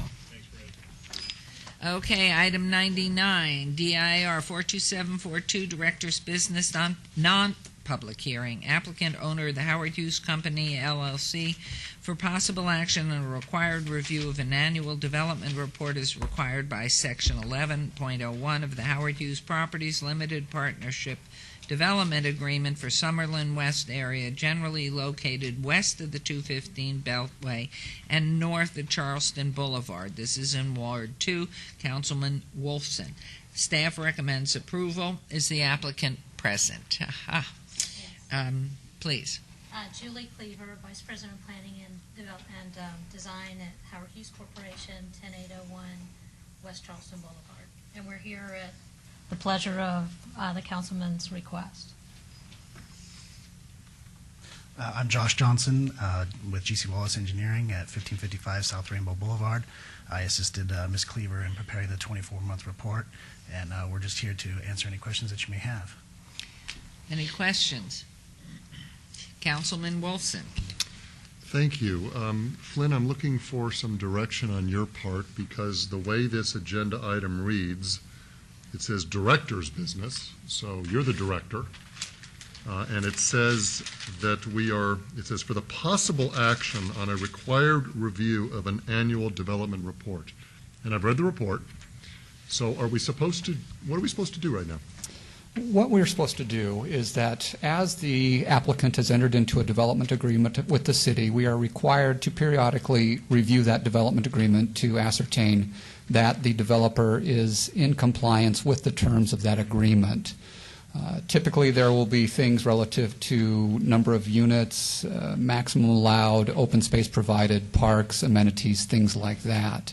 Okay, item 99, DIR 42742, Director's Business non-public hearing. Applicant, owner of the Howard Hughes Company, LLC, for possible action on a required review of an annual development report as required by Section 11.01 of the Howard Hughes Properties Limited Partnership Development Agreement for Summerlin West area, generally located west of the 215 Beltway and north of Charleston Boulevard. This is in Ward 2. Councilman Wolfson. Staff recommends approval. Is the applicant present? Please. Julie Cleaver, Vice President of Planning and Design at Howard Hughes Corporation, 10801 West Charleston Boulevard. And we're here at the pleasure of the councilman's request. I'm Josh Johnson with GC Wallace Engineering at 1555 South Rainbow Boulevard. I assisted Ms. Cleaver in preparing the 24-month report, and we're just here to answer any questions that you may have. Any questions? Councilman Wolfson. Thank you. Flynn, I'm looking for some direction on your part because the way this agenda item reads, it says director's business, so you're the director, and it says that it says for the possible action on a required review of an annual development report. And I've read the report, so what are we supposed to do right now? What we're supposed to do is that as the applicant has entered into a development agreement with the city, we are required to periodically review that development agreement to ascertain that the developer is in compliance with the terms of that agreement. Typically, there will be things relative to number of units, maximum allowed, open space provided, parks, amenities, things like that.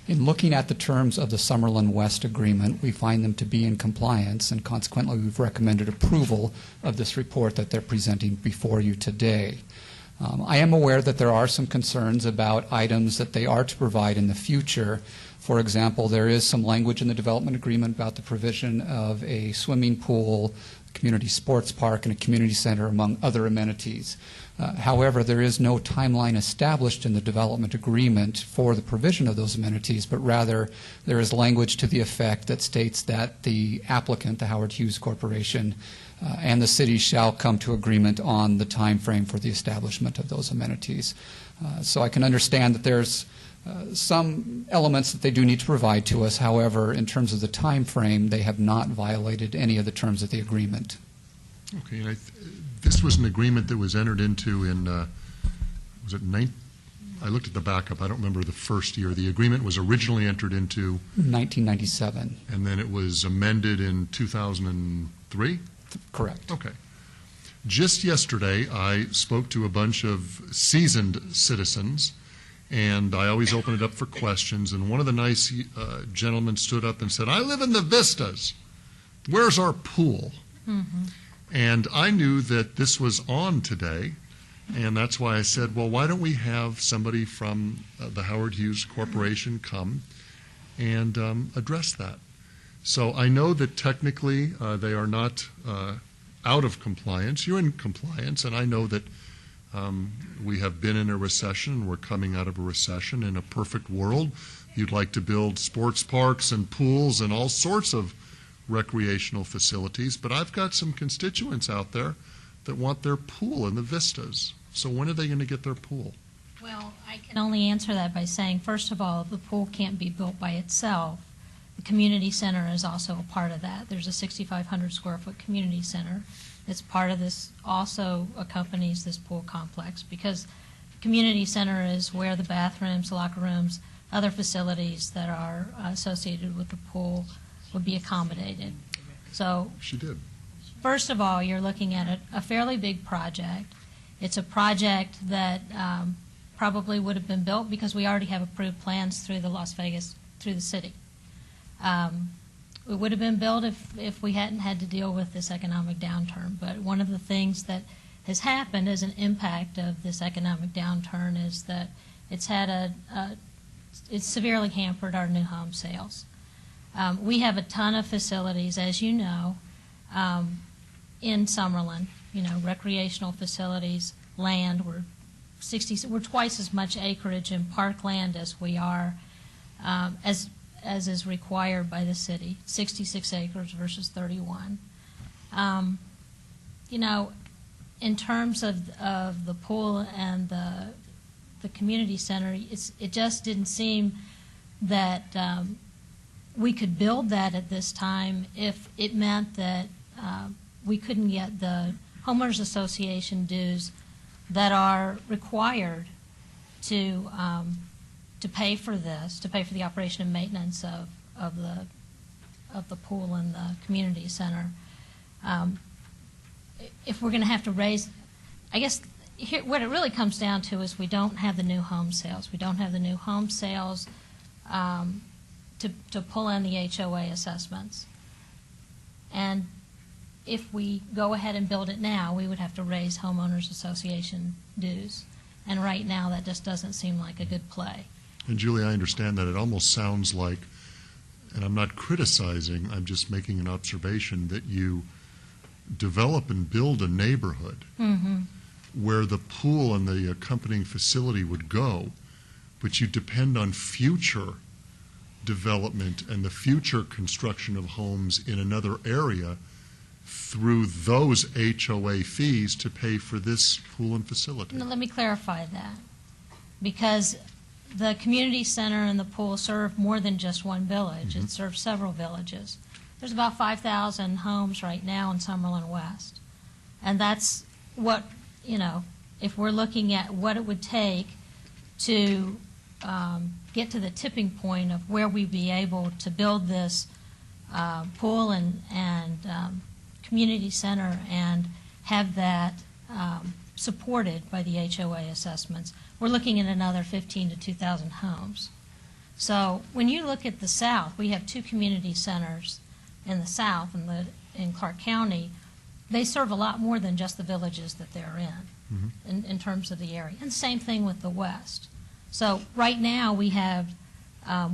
In looking at the terms of the Summerlin West agreement, we find them to be in compliance, and consequently we've recommended approval of this report that they're presenting before you today. I am aware that there are some concerns about items that they are to provide in the future. For example, there is some language in the development agreement about the provision of a swimming pool, community sports park, and a community center, among other amenities. However, there is no timeline established in the development agreement for the provision of those amenities, but rather there is language to the effect that states that the applicant, the Howard Hughes Corporation, and the city shall come to agreement on the time frame for the establishment of those amenities. So I can understand that there's some elements that they do need to provide to us. However, in terms of the time frame, they have not violated any of the terms of the agreement. Okay, and this was an agreement that was entered into in, was it I looked at the backup. I don't remember the first year. The agreement was originally entered into 1997. And then it was amended in 2003? Correct. Okay. Just yesterday, I spoke to a bunch of seasoned citizens, and I always open it up for questions, and one of the nice gentlemen stood up and said, I live in the Vistas. Where's our pool? Mm-hmm. And I knew that this was on today, and that's why I said, well, why don't we have somebody from the Howard Hughes Corporation come and address that? So I know that technically they are not out of compliance. You're in compliance, and I know that we have been in a recession, and we're coming out of a recession. In a perfect world, you'd like to build sports parks and pools and all sorts of recreational facilities, but I've got some constituents out there that want their pool in the vistas. So when are they going to get their pool? Well, I can only answer that by saying, first of all, the pool can't be built by itself. The community center is also a part of that. There's a 6,500 square foot community center that's part of this, also accompanies this pool complex, because the community center is where the bathrooms, locker rooms, other facilities that are associated with the pool would be accommodated. So, she did. First of all, you're looking at a fairly big project. It's a project that probably would have been built because we already have approved plans through the Las Vegas, through the city. It would have been built if we hadn't had to deal with this economic downturn. But one of the things that has happened as an impact of this economic downturn is that it's had it's severely hampered our new home sales. We have a ton of facilities, as you know, in Summerlin, recreational facilities, land. We're twice as much acreage in parkland as we are, as is required by the city, 66 acres versus 31. In terms of the pool and the community center, it just didn't seem that we could build that at this time if it meant that we couldn't get the homeowners association dues that are required to pay for this, to pay for the operation and maintenance of the pool and the community center. If we're going to have to raise, I guess what it really comes down to is we don't have the new home sales. We don't have the new home sales to pull in the HOA assessments. And if we go ahead and build it now, we would have to raise homeowners association dues. And right now, that just doesn't seem like a good play. And Julie, I understand that. It almost sounds like, and I'm not criticizing, I'm just making an observation, that you develop and build a neighborhood where the pool and the accompanying facility would go, but you depend on future development and the future construction of homes in another area through those HOA fees to pay for this pool and facility. Now, let me clarify that, because the community center and the pool serve more than just one village. It serves several villages. There's about 5,000 homes right now in Summerlin West. And that's what, if we're looking at what it would take to get to the tipping point of where we'd be able to build this pool and community center and have that supported by the HOA assessments, we're looking at another 15 to 2,000 homes. So when you look at the South, we have two community centers in the South, in Clark County. They serve a lot more than just the villages that they're in terms of the area. And same thing with the West. So right now we have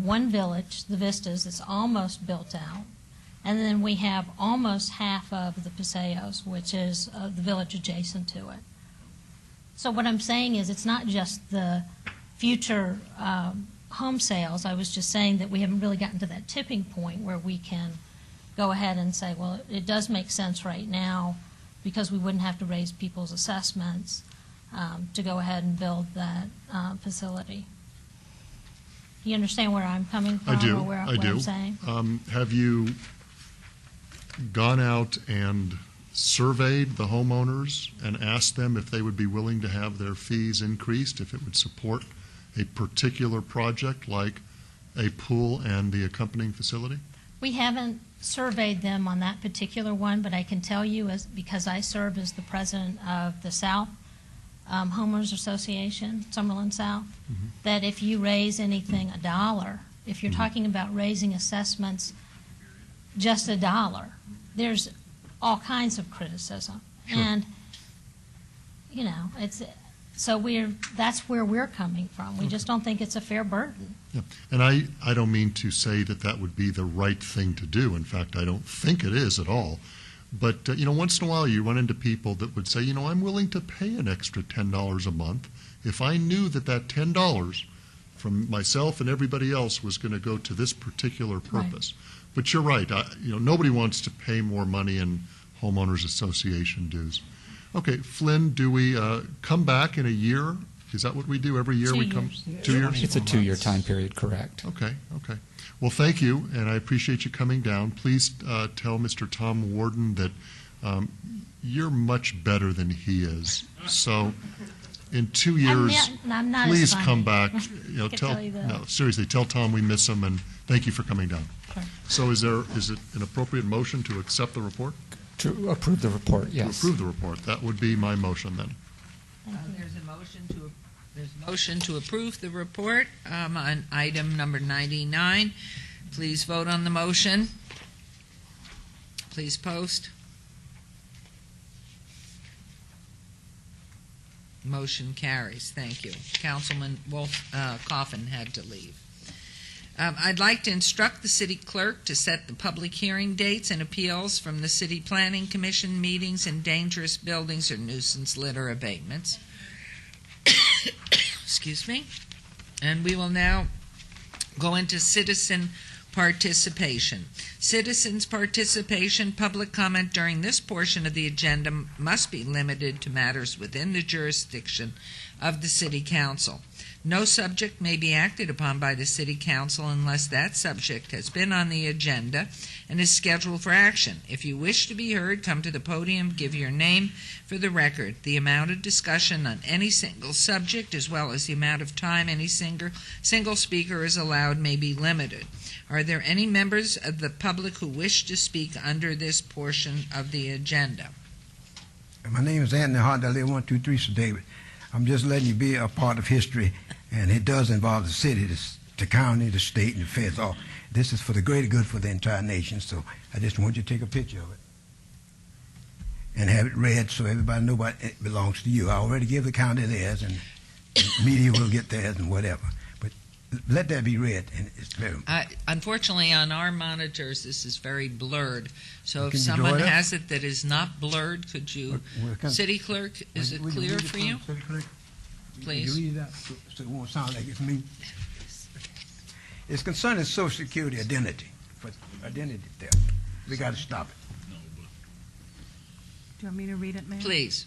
one village, the Vistas, that's almost built out. And then we have almost half of the Paseos, which is the village adjacent to it. So what I'm saying is it's not just the future home sales. I was just saying that we haven't really gotten to that tipping point where we can go ahead and say, well, it does make sense right now because we wouldn't have to raise people's assessments to go ahead and build that facility. Do you understand where I'm coming from? I do. Or what I'm saying? Have you gone out and surveyed the homeowners and asked them if they would be willing to have their fees increased if it would support a particular project like a pool and the accompanying facility? We haven't surveyed them on that particular one, but I can tell you, because I serve as the president of the South Homeowners Association, Summerlin South, that if you raise anything $1, if you're talking about raising assessments just $1, there's all kinds of criticism. Sure. And, that's where we're coming from. We just don't think it's a fair burden. Yeah. And I don't mean to say that that would be the right thing to do. In fact, I don't think it is at all. But, once in a while you run into people that would say, I'm willing to pay an extra $10 a month if I knew that $10 from myself and everybody else was going to go to this particular purpose. Right. But you're right. Nobody wants to pay more money in homeowners association dues. Okay, Flynn, do we come back in a year? Is that what we do every year? 2 we come years. 2 years. It's a 2-year time period, correct? Okay. Well, thank you, and I appreciate you coming down. Please tell Mr. Tom Warden that you're much better than he is. So, in 2 years, I'm not please as funny. come back. I can tell you that. No, seriously, tell Tom we miss him, and thank you for coming down. Sure. So, is it an appropriate motion to accept the report? To approve the report, yes. To approve the report. That would be my motion then. There's a motion to approve the report on item number 99. Please vote on the motion. Please post. Motion carries. Thank you. Councilman Coffin had to leave. I'd like to instruct the city clerk to set the public hearing dates and appeals from the City Planning Commission meetings in dangerous buildings or nuisance litter abatements. Excuse me. And we will now go into citizen participation. Citizens' participation, public comment during this portion of the agenda must be limited to matters within the jurisdiction of the City Council. No subject may be acted upon by the City Council unless that subject has been on the agenda and is scheduled for action. If you wish to be heard, come to the podium, give your name for the record. The amount of discussion on any single subject, as well as the amount of time any single speaker is allowed, may be limited. Are there any members of the public who wish to speak under this portion of the agenda? My name is Anthony Hart. I live 123 Sir David. I'm just letting you be a part of history, and it does involve the city, the county, the state, and the feds. All this is for the greater good for the entire nation. So I just want you to take a picture of it and have it read so everybody knows what it belongs to you. I already give the county theirs, and the media will get theirs and whatever. But let that be read, and it's very important. Unfortunately, on our monitors, this is very blurred. So if Can you someone draw it up? has it that is not blurred, could you, City Clerk, is it clear for you? City Clerk? Please. Can you read that so it won't sound like it's me? It's concerning Social Security identity, for identity theft. We got to stop it. Do you want me to read it, Mayor? Please.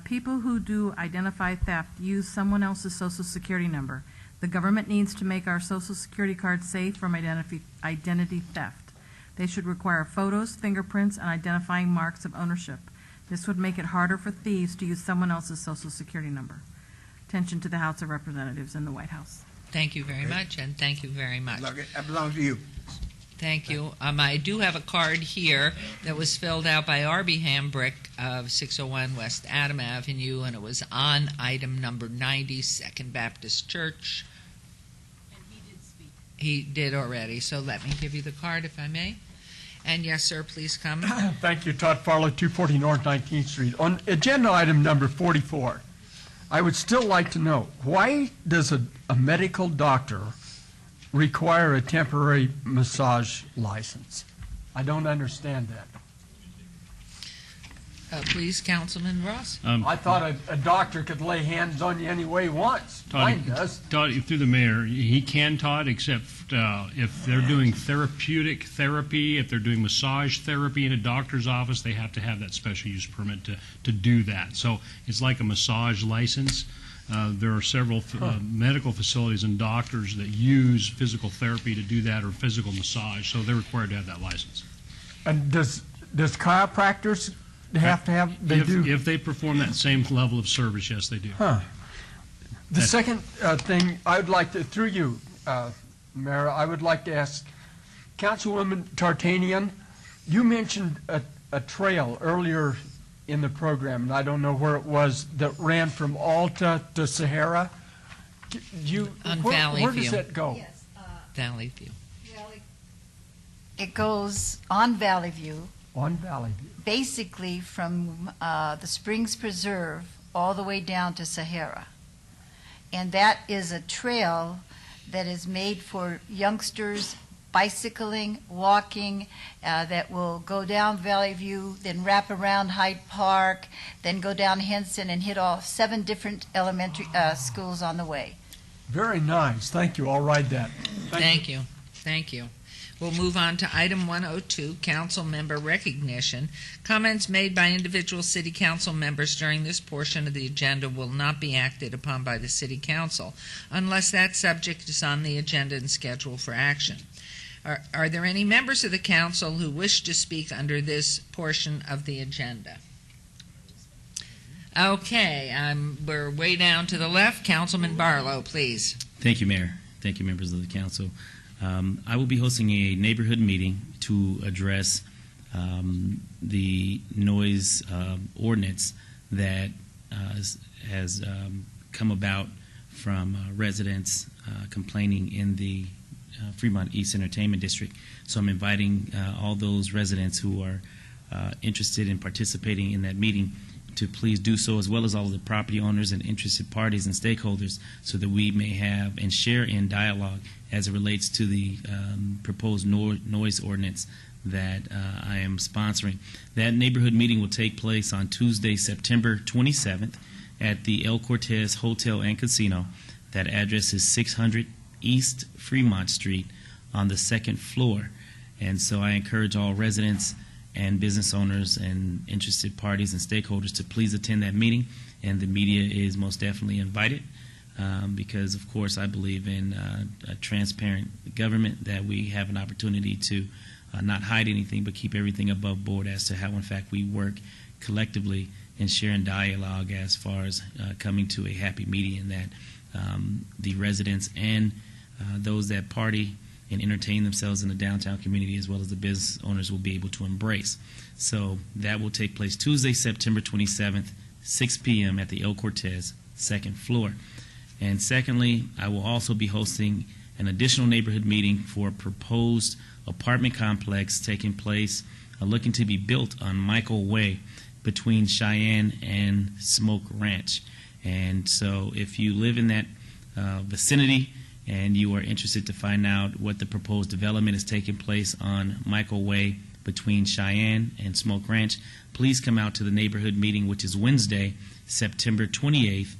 People who do identify theft use someone else's Social Security number. The government needs to make our Social Security cards safe from identity theft. They should require photos, fingerprints, and identifying marks of ownership. This would make it harder for thieves to use someone else's Social Security number. Attention to the House of Representatives and the White House. Thank you very much, and thank you very much. That belongs to you. Thank you. I do have a card here that was filled out by Arby Hambrick of 601 West Adam Avenue, and it was on item number 90, Second Baptist Church. And he did speak. He did already, so let me give you the card if I may. And yes, sir, please come. Thank you, Todd Farlow, 240 North 19th Street. On agenda item number 44, I would still like to know, why does a medical doctor require a temporary massage license? I don't understand that. Please, Councilman Ross. I thought a doctor could lay hands on you any way he wants. Mine does. Todd, through the mayor, he can, Todd, except if they're doing therapeutic therapy, if they're doing massage therapy in a doctor's office, they have to have that special use permit to do that. So it's like a massage license. There are several medical facilities and doctors that use physical therapy to do that, or physical massage, so they're required to have that license. And does chiropractors have to have? They do. If they perform that same level of service, yes, they do. Huh. The second thing I would like to, through you, Mayor, I would like to ask Councilwoman Tartanian, you mentioned a trail earlier in the program, and I don't know where it was, that ran from Alta to Sahara. Valley where View. does that go? Yes, Valley View. well, it goes on Valley View, On Valley View. basically from the Springs Preserve all the way down to Sahara. And that is a trail that is made for youngsters bicycling, walking, that will go down Valley View, then wrap around Hyde Park, then go down Henson and hit all 7 different elementary schools on the way. Very nice. Thank you. I'll ride that. Thank you. Thank you. We'll move on to item 102, council member recognition. Comments made by individual city council members during this portion of the agenda will not be acted upon by the city council unless that subject is on the agenda and scheduled for action. Are there any members of the council who wish to speak under this portion of the agenda? Okay, we're way down to the left. Councilman Barlow, please. Thank you, Mayor. Thank you, members of the council. I will be hosting a neighborhood meeting to address the noise ordinance that has come about from residents complaining in the Fremont East Entertainment District. So I'm inviting all those residents who are interested in participating in that meeting to please do so, as well as all of the property owners and interested parties and stakeholders, so that we may have and share in dialogue as it relates to the proposed noise ordinance that I am sponsoring. That neighborhood meeting will take place on Tuesday, September 27th at the El Cortez Hotel and Casino. That address is 600 East Fremont Street on the 2nd floor. And so I encourage all residents and business owners and interested parties and stakeholders to please attend that meeting, and the media is most definitely invited because, of course, I believe in a transparent government, that we have an opportunity to not hide anything but keep everything above board as to how, in fact, we work collectively and share in dialogue as far as coming to a happy median that the residents and those that party and entertain themselves in the downtown community, as well as the business owners, will be able to embrace. So that will take place Tuesday, September 27th, 6 p.m. at the El Cortez, 2nd floor. And secondly, I will also be hosting an additional neighborhood meeting for a proposed apartment complex taking place, looking to be built on Michael Way between Cheyenne and Smoke Ranch. And so if you live in that vicinity, and you are interested to find out what the proposed development is taking place on Michael Way between Cheyenne and Smoke Ranch, please come out to the neighborhood meeting, which is Wednesday, September 28th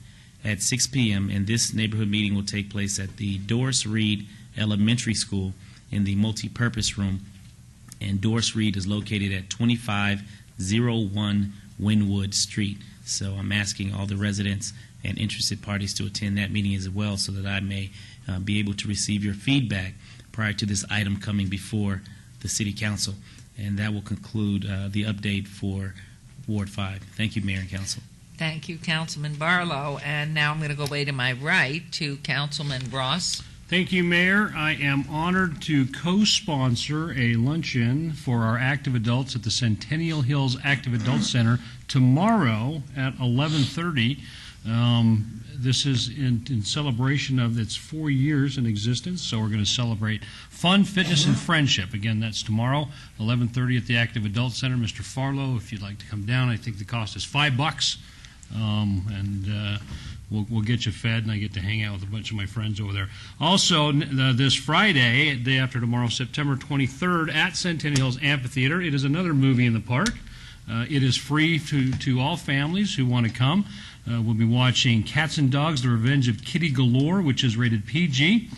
at 6 p.m. And this neighborhood meeting will take place at the Doris Reed Elementary School in the multi-purpose room. And Doris Reed is located at 2501 Wynwood Street. So I'm asking all the residents and interested parties to attend that meeting as well, so that I may be able to receive your feedback prior to this item coming before the City Council. And that will conclude the update for Ward 5. Thank you, Mayor and Council. Thank you, Councilman Barlow. And now I'm going to go way to my right to Councilman Ross. Thank you, Mayor. I am honored to co-sponsor a luncheon for our active adults at the Centennial Hills Active Adult Center tomorrow at 11:30. This is in celebration of its 4 years in existence, so we're going to celebrate fun, fitness, and friendship. Again, that's tomorrow, 11:30 at the Active Adult Center. Mr. Farlow, if you'd like to come down, I think the cost is $5, and we'll get you fed, and I get to hang out with a bunch of my friends over there. Also, this Friday, day after tomorrow, September 23rd, at Centennial Hills Amphitheater, it is another movie in the park. It is free to all families who want to come. We'll be watching Cats and Dogs, The Revenge of Kitty Galore, which is rated PG.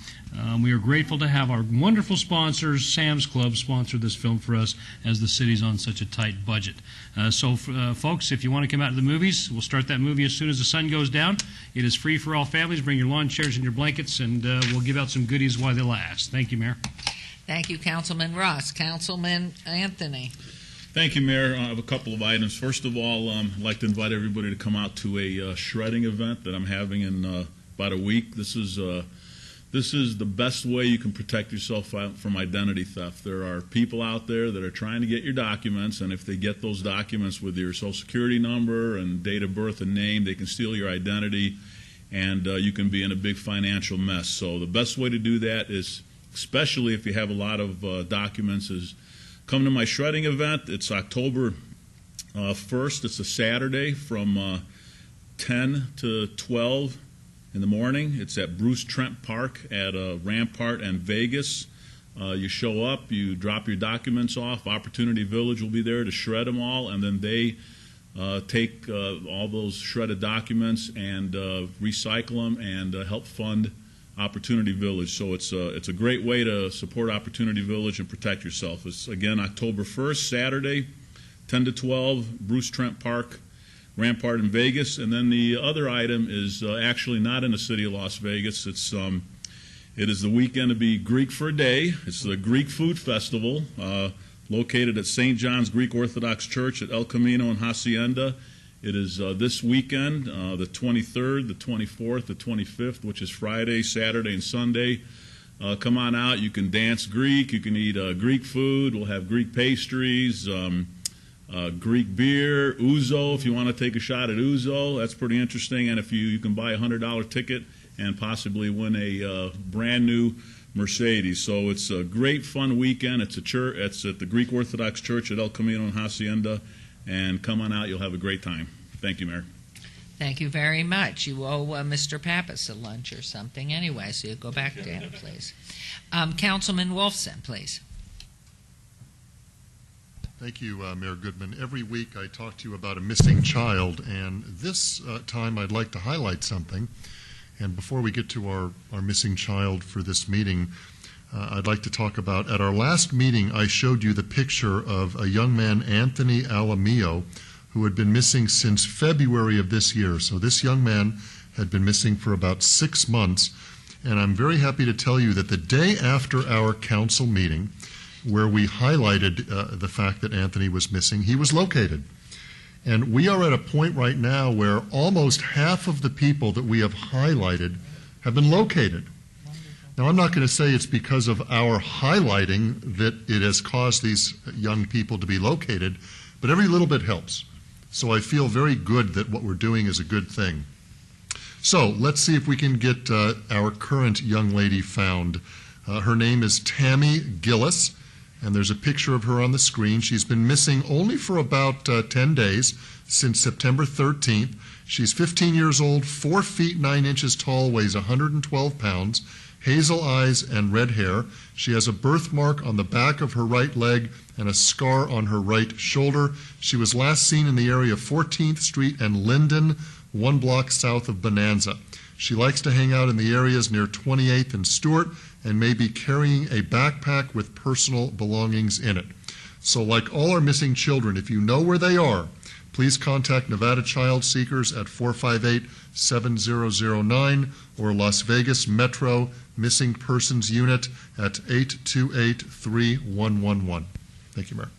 We are grateful to have our wonderful sponsors, Sam's Club, sponsor this film for us as the city's on such a tight budget. So, folks, if you want to come out to the movies, we'll start that movie as soon as the sun goes down. It is free for all families. Bring your lawn chairs and your blankets, and we'll give out some goodies while they last. Thank you, Mayor. Thank you, Councilman Ross. Councilman Anthony. Thank you, Mayor. I have a couple of items. First of all, I'd like to invite everybody to come out to a shredding event that I'm having in about a week. This is the best way you can protect yourself from identity theft. There are people out there that are trying to get your documents, and if they get those documents with your Social Security number and date of birth and name, they can steal your identity, and you can be in a big financial mess. So the best way to do that is, especially if you have a lot of documents, is come to my shredding event. It's October 1st. It's a Saturday from 10 to 12 in the morning. It's at Bruce Trent Park at Rampart and Vegas. You show up, you drop your documents off. Opportunity Village will be there to shred them all, and then they take all those shredded documents and recycle them and help fund Opportunity Village. So it's a great way to support Opportunity Village and protect yourself. It's, again, October 1st, Saturday, 10 to 12, Bruce Trent Park, Rampart in Vegas. And then the other item is actually not in the city of Las Vegas. It is the weekend to be Greek for a Day. It's the Greek Food Festival, located at St. John's Greek Orthodox Church at El Camino and Hacienda. It is this weekend, the 23rd, the 24th, the 25th, which is Friday, Saturday, and Sunday. Come on out. You can dance Greek. You can eat Greek food. We'll have Greek pastries, Greek beer, ouzo if you want to take a shot at ouzo. That's pretty interesting. And if you can buy a $100 ticket and possibly win a brand new Mercedes. So it's a great, fun weekend. It's a church. It's at the Greek Orthodox Church at El Camino and Hacienda. And come on out. You'll have a great time. Thank you, Mayor. Thank you very much. You owe Mr. Pappas a lunch or something anyway, so you go back to him, please. Councilman Wolfson, please. Thank you, Mayor Goodman. Every week I talk to you about a missing child, and this time I'd like to highlight something. And before we get to our missing child for this meeting, I'd like to talk about, at our last meeting, I showed you the picture of a young man, Anthony Alamillo, who had been missing since February of this year. So this young man had been missing for about 6 months, and I'm very happy to tell you that the day after our council meeting, where we highlighted the fact that Anthony was missing, he was located. And we are at a point right now where almost half of the people that we have highlighted have been located. Now, I'm not going to say it's because of our highlighting that it has caused these young people to be located, but every little bit helps. So I feel very good that what we're doing is a good thing. So let's see if we can get our current young lady found. Her name is Tammy Gillis, and there's a picture of her on the screen. She's been missing only for about 10 days, since September 13th. She's 15 years old, 4 feet 9 inches tall, weighs 112 pounds, hazel eyes and red hair. She has a birthmark on the back of her right leg and a scar on her right shoulder. She was last seen in the area of 14th Street and Linden, 1 block south of Bonanza. She likes to hang out in the areas near 28th and Stewart and may be carrying a backpack with personal belongings in it. So like all our missing children, if you know where they are, please contact Nevada Child Seekers at 458-7009 or Las Vegas Metro Missing Persons Unit at 828-3111. Thank you, Mayor.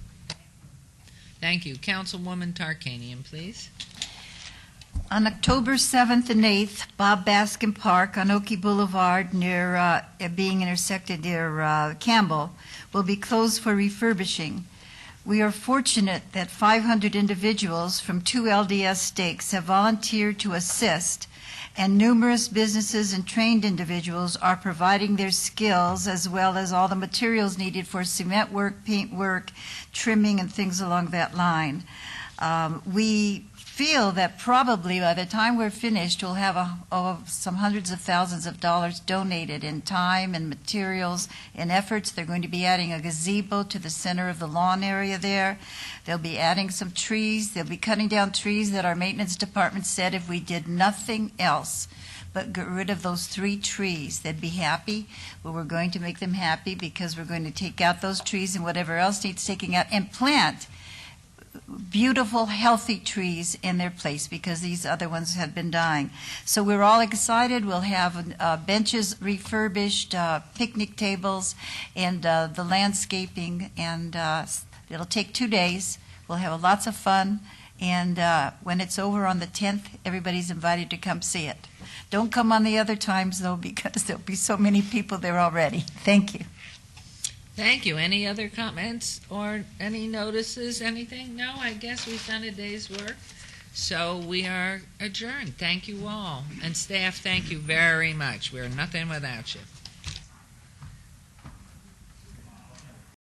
Thank you. Councilwoman Tarkanian, please. On October 7th and 8th, Bob Baskin Park on Oakey Boulevard, near being intersected near Campbell, will be closed for refurbishing. We are fortunate that 500 individuals from 2 LDS stakes have volunteered to assist, and numerous businesses and trained individuals are providing their skills as well as all the materials needed for cement work, paint work, trimming, and things along that line. We feel that probably by the time we're finished, we'll have some hundreds of thousands of dollars donated in time and materials and efforts. They're going to be adding a gazebo to the center of the lawn area there. They'll be adding some trees. They'll be cutting down trees that our maintenance department said if we did nothing else but get rid of those 3 trees, they'd be happy. Well, we're going to make them happy because we're going to take out those trees and whatever else needs taking out and plant beautiful, healthy trees in their place because these other ones had been dying. So we're all excited. We'll have benches refurbished, picnic tables, and the landscaping, and it'll take 2 days. We'll have lots of fun, and when it's over on the 10th, everybody's invited to come see it. Don't come on the other times, though, because there'll be so many people there already. Thank you. Thank you. Any other comments or any notices, anything? No, I guess we've done a day's work. So we are adjourned. Thank you all. And staff, thank you very much. We're nothing without you.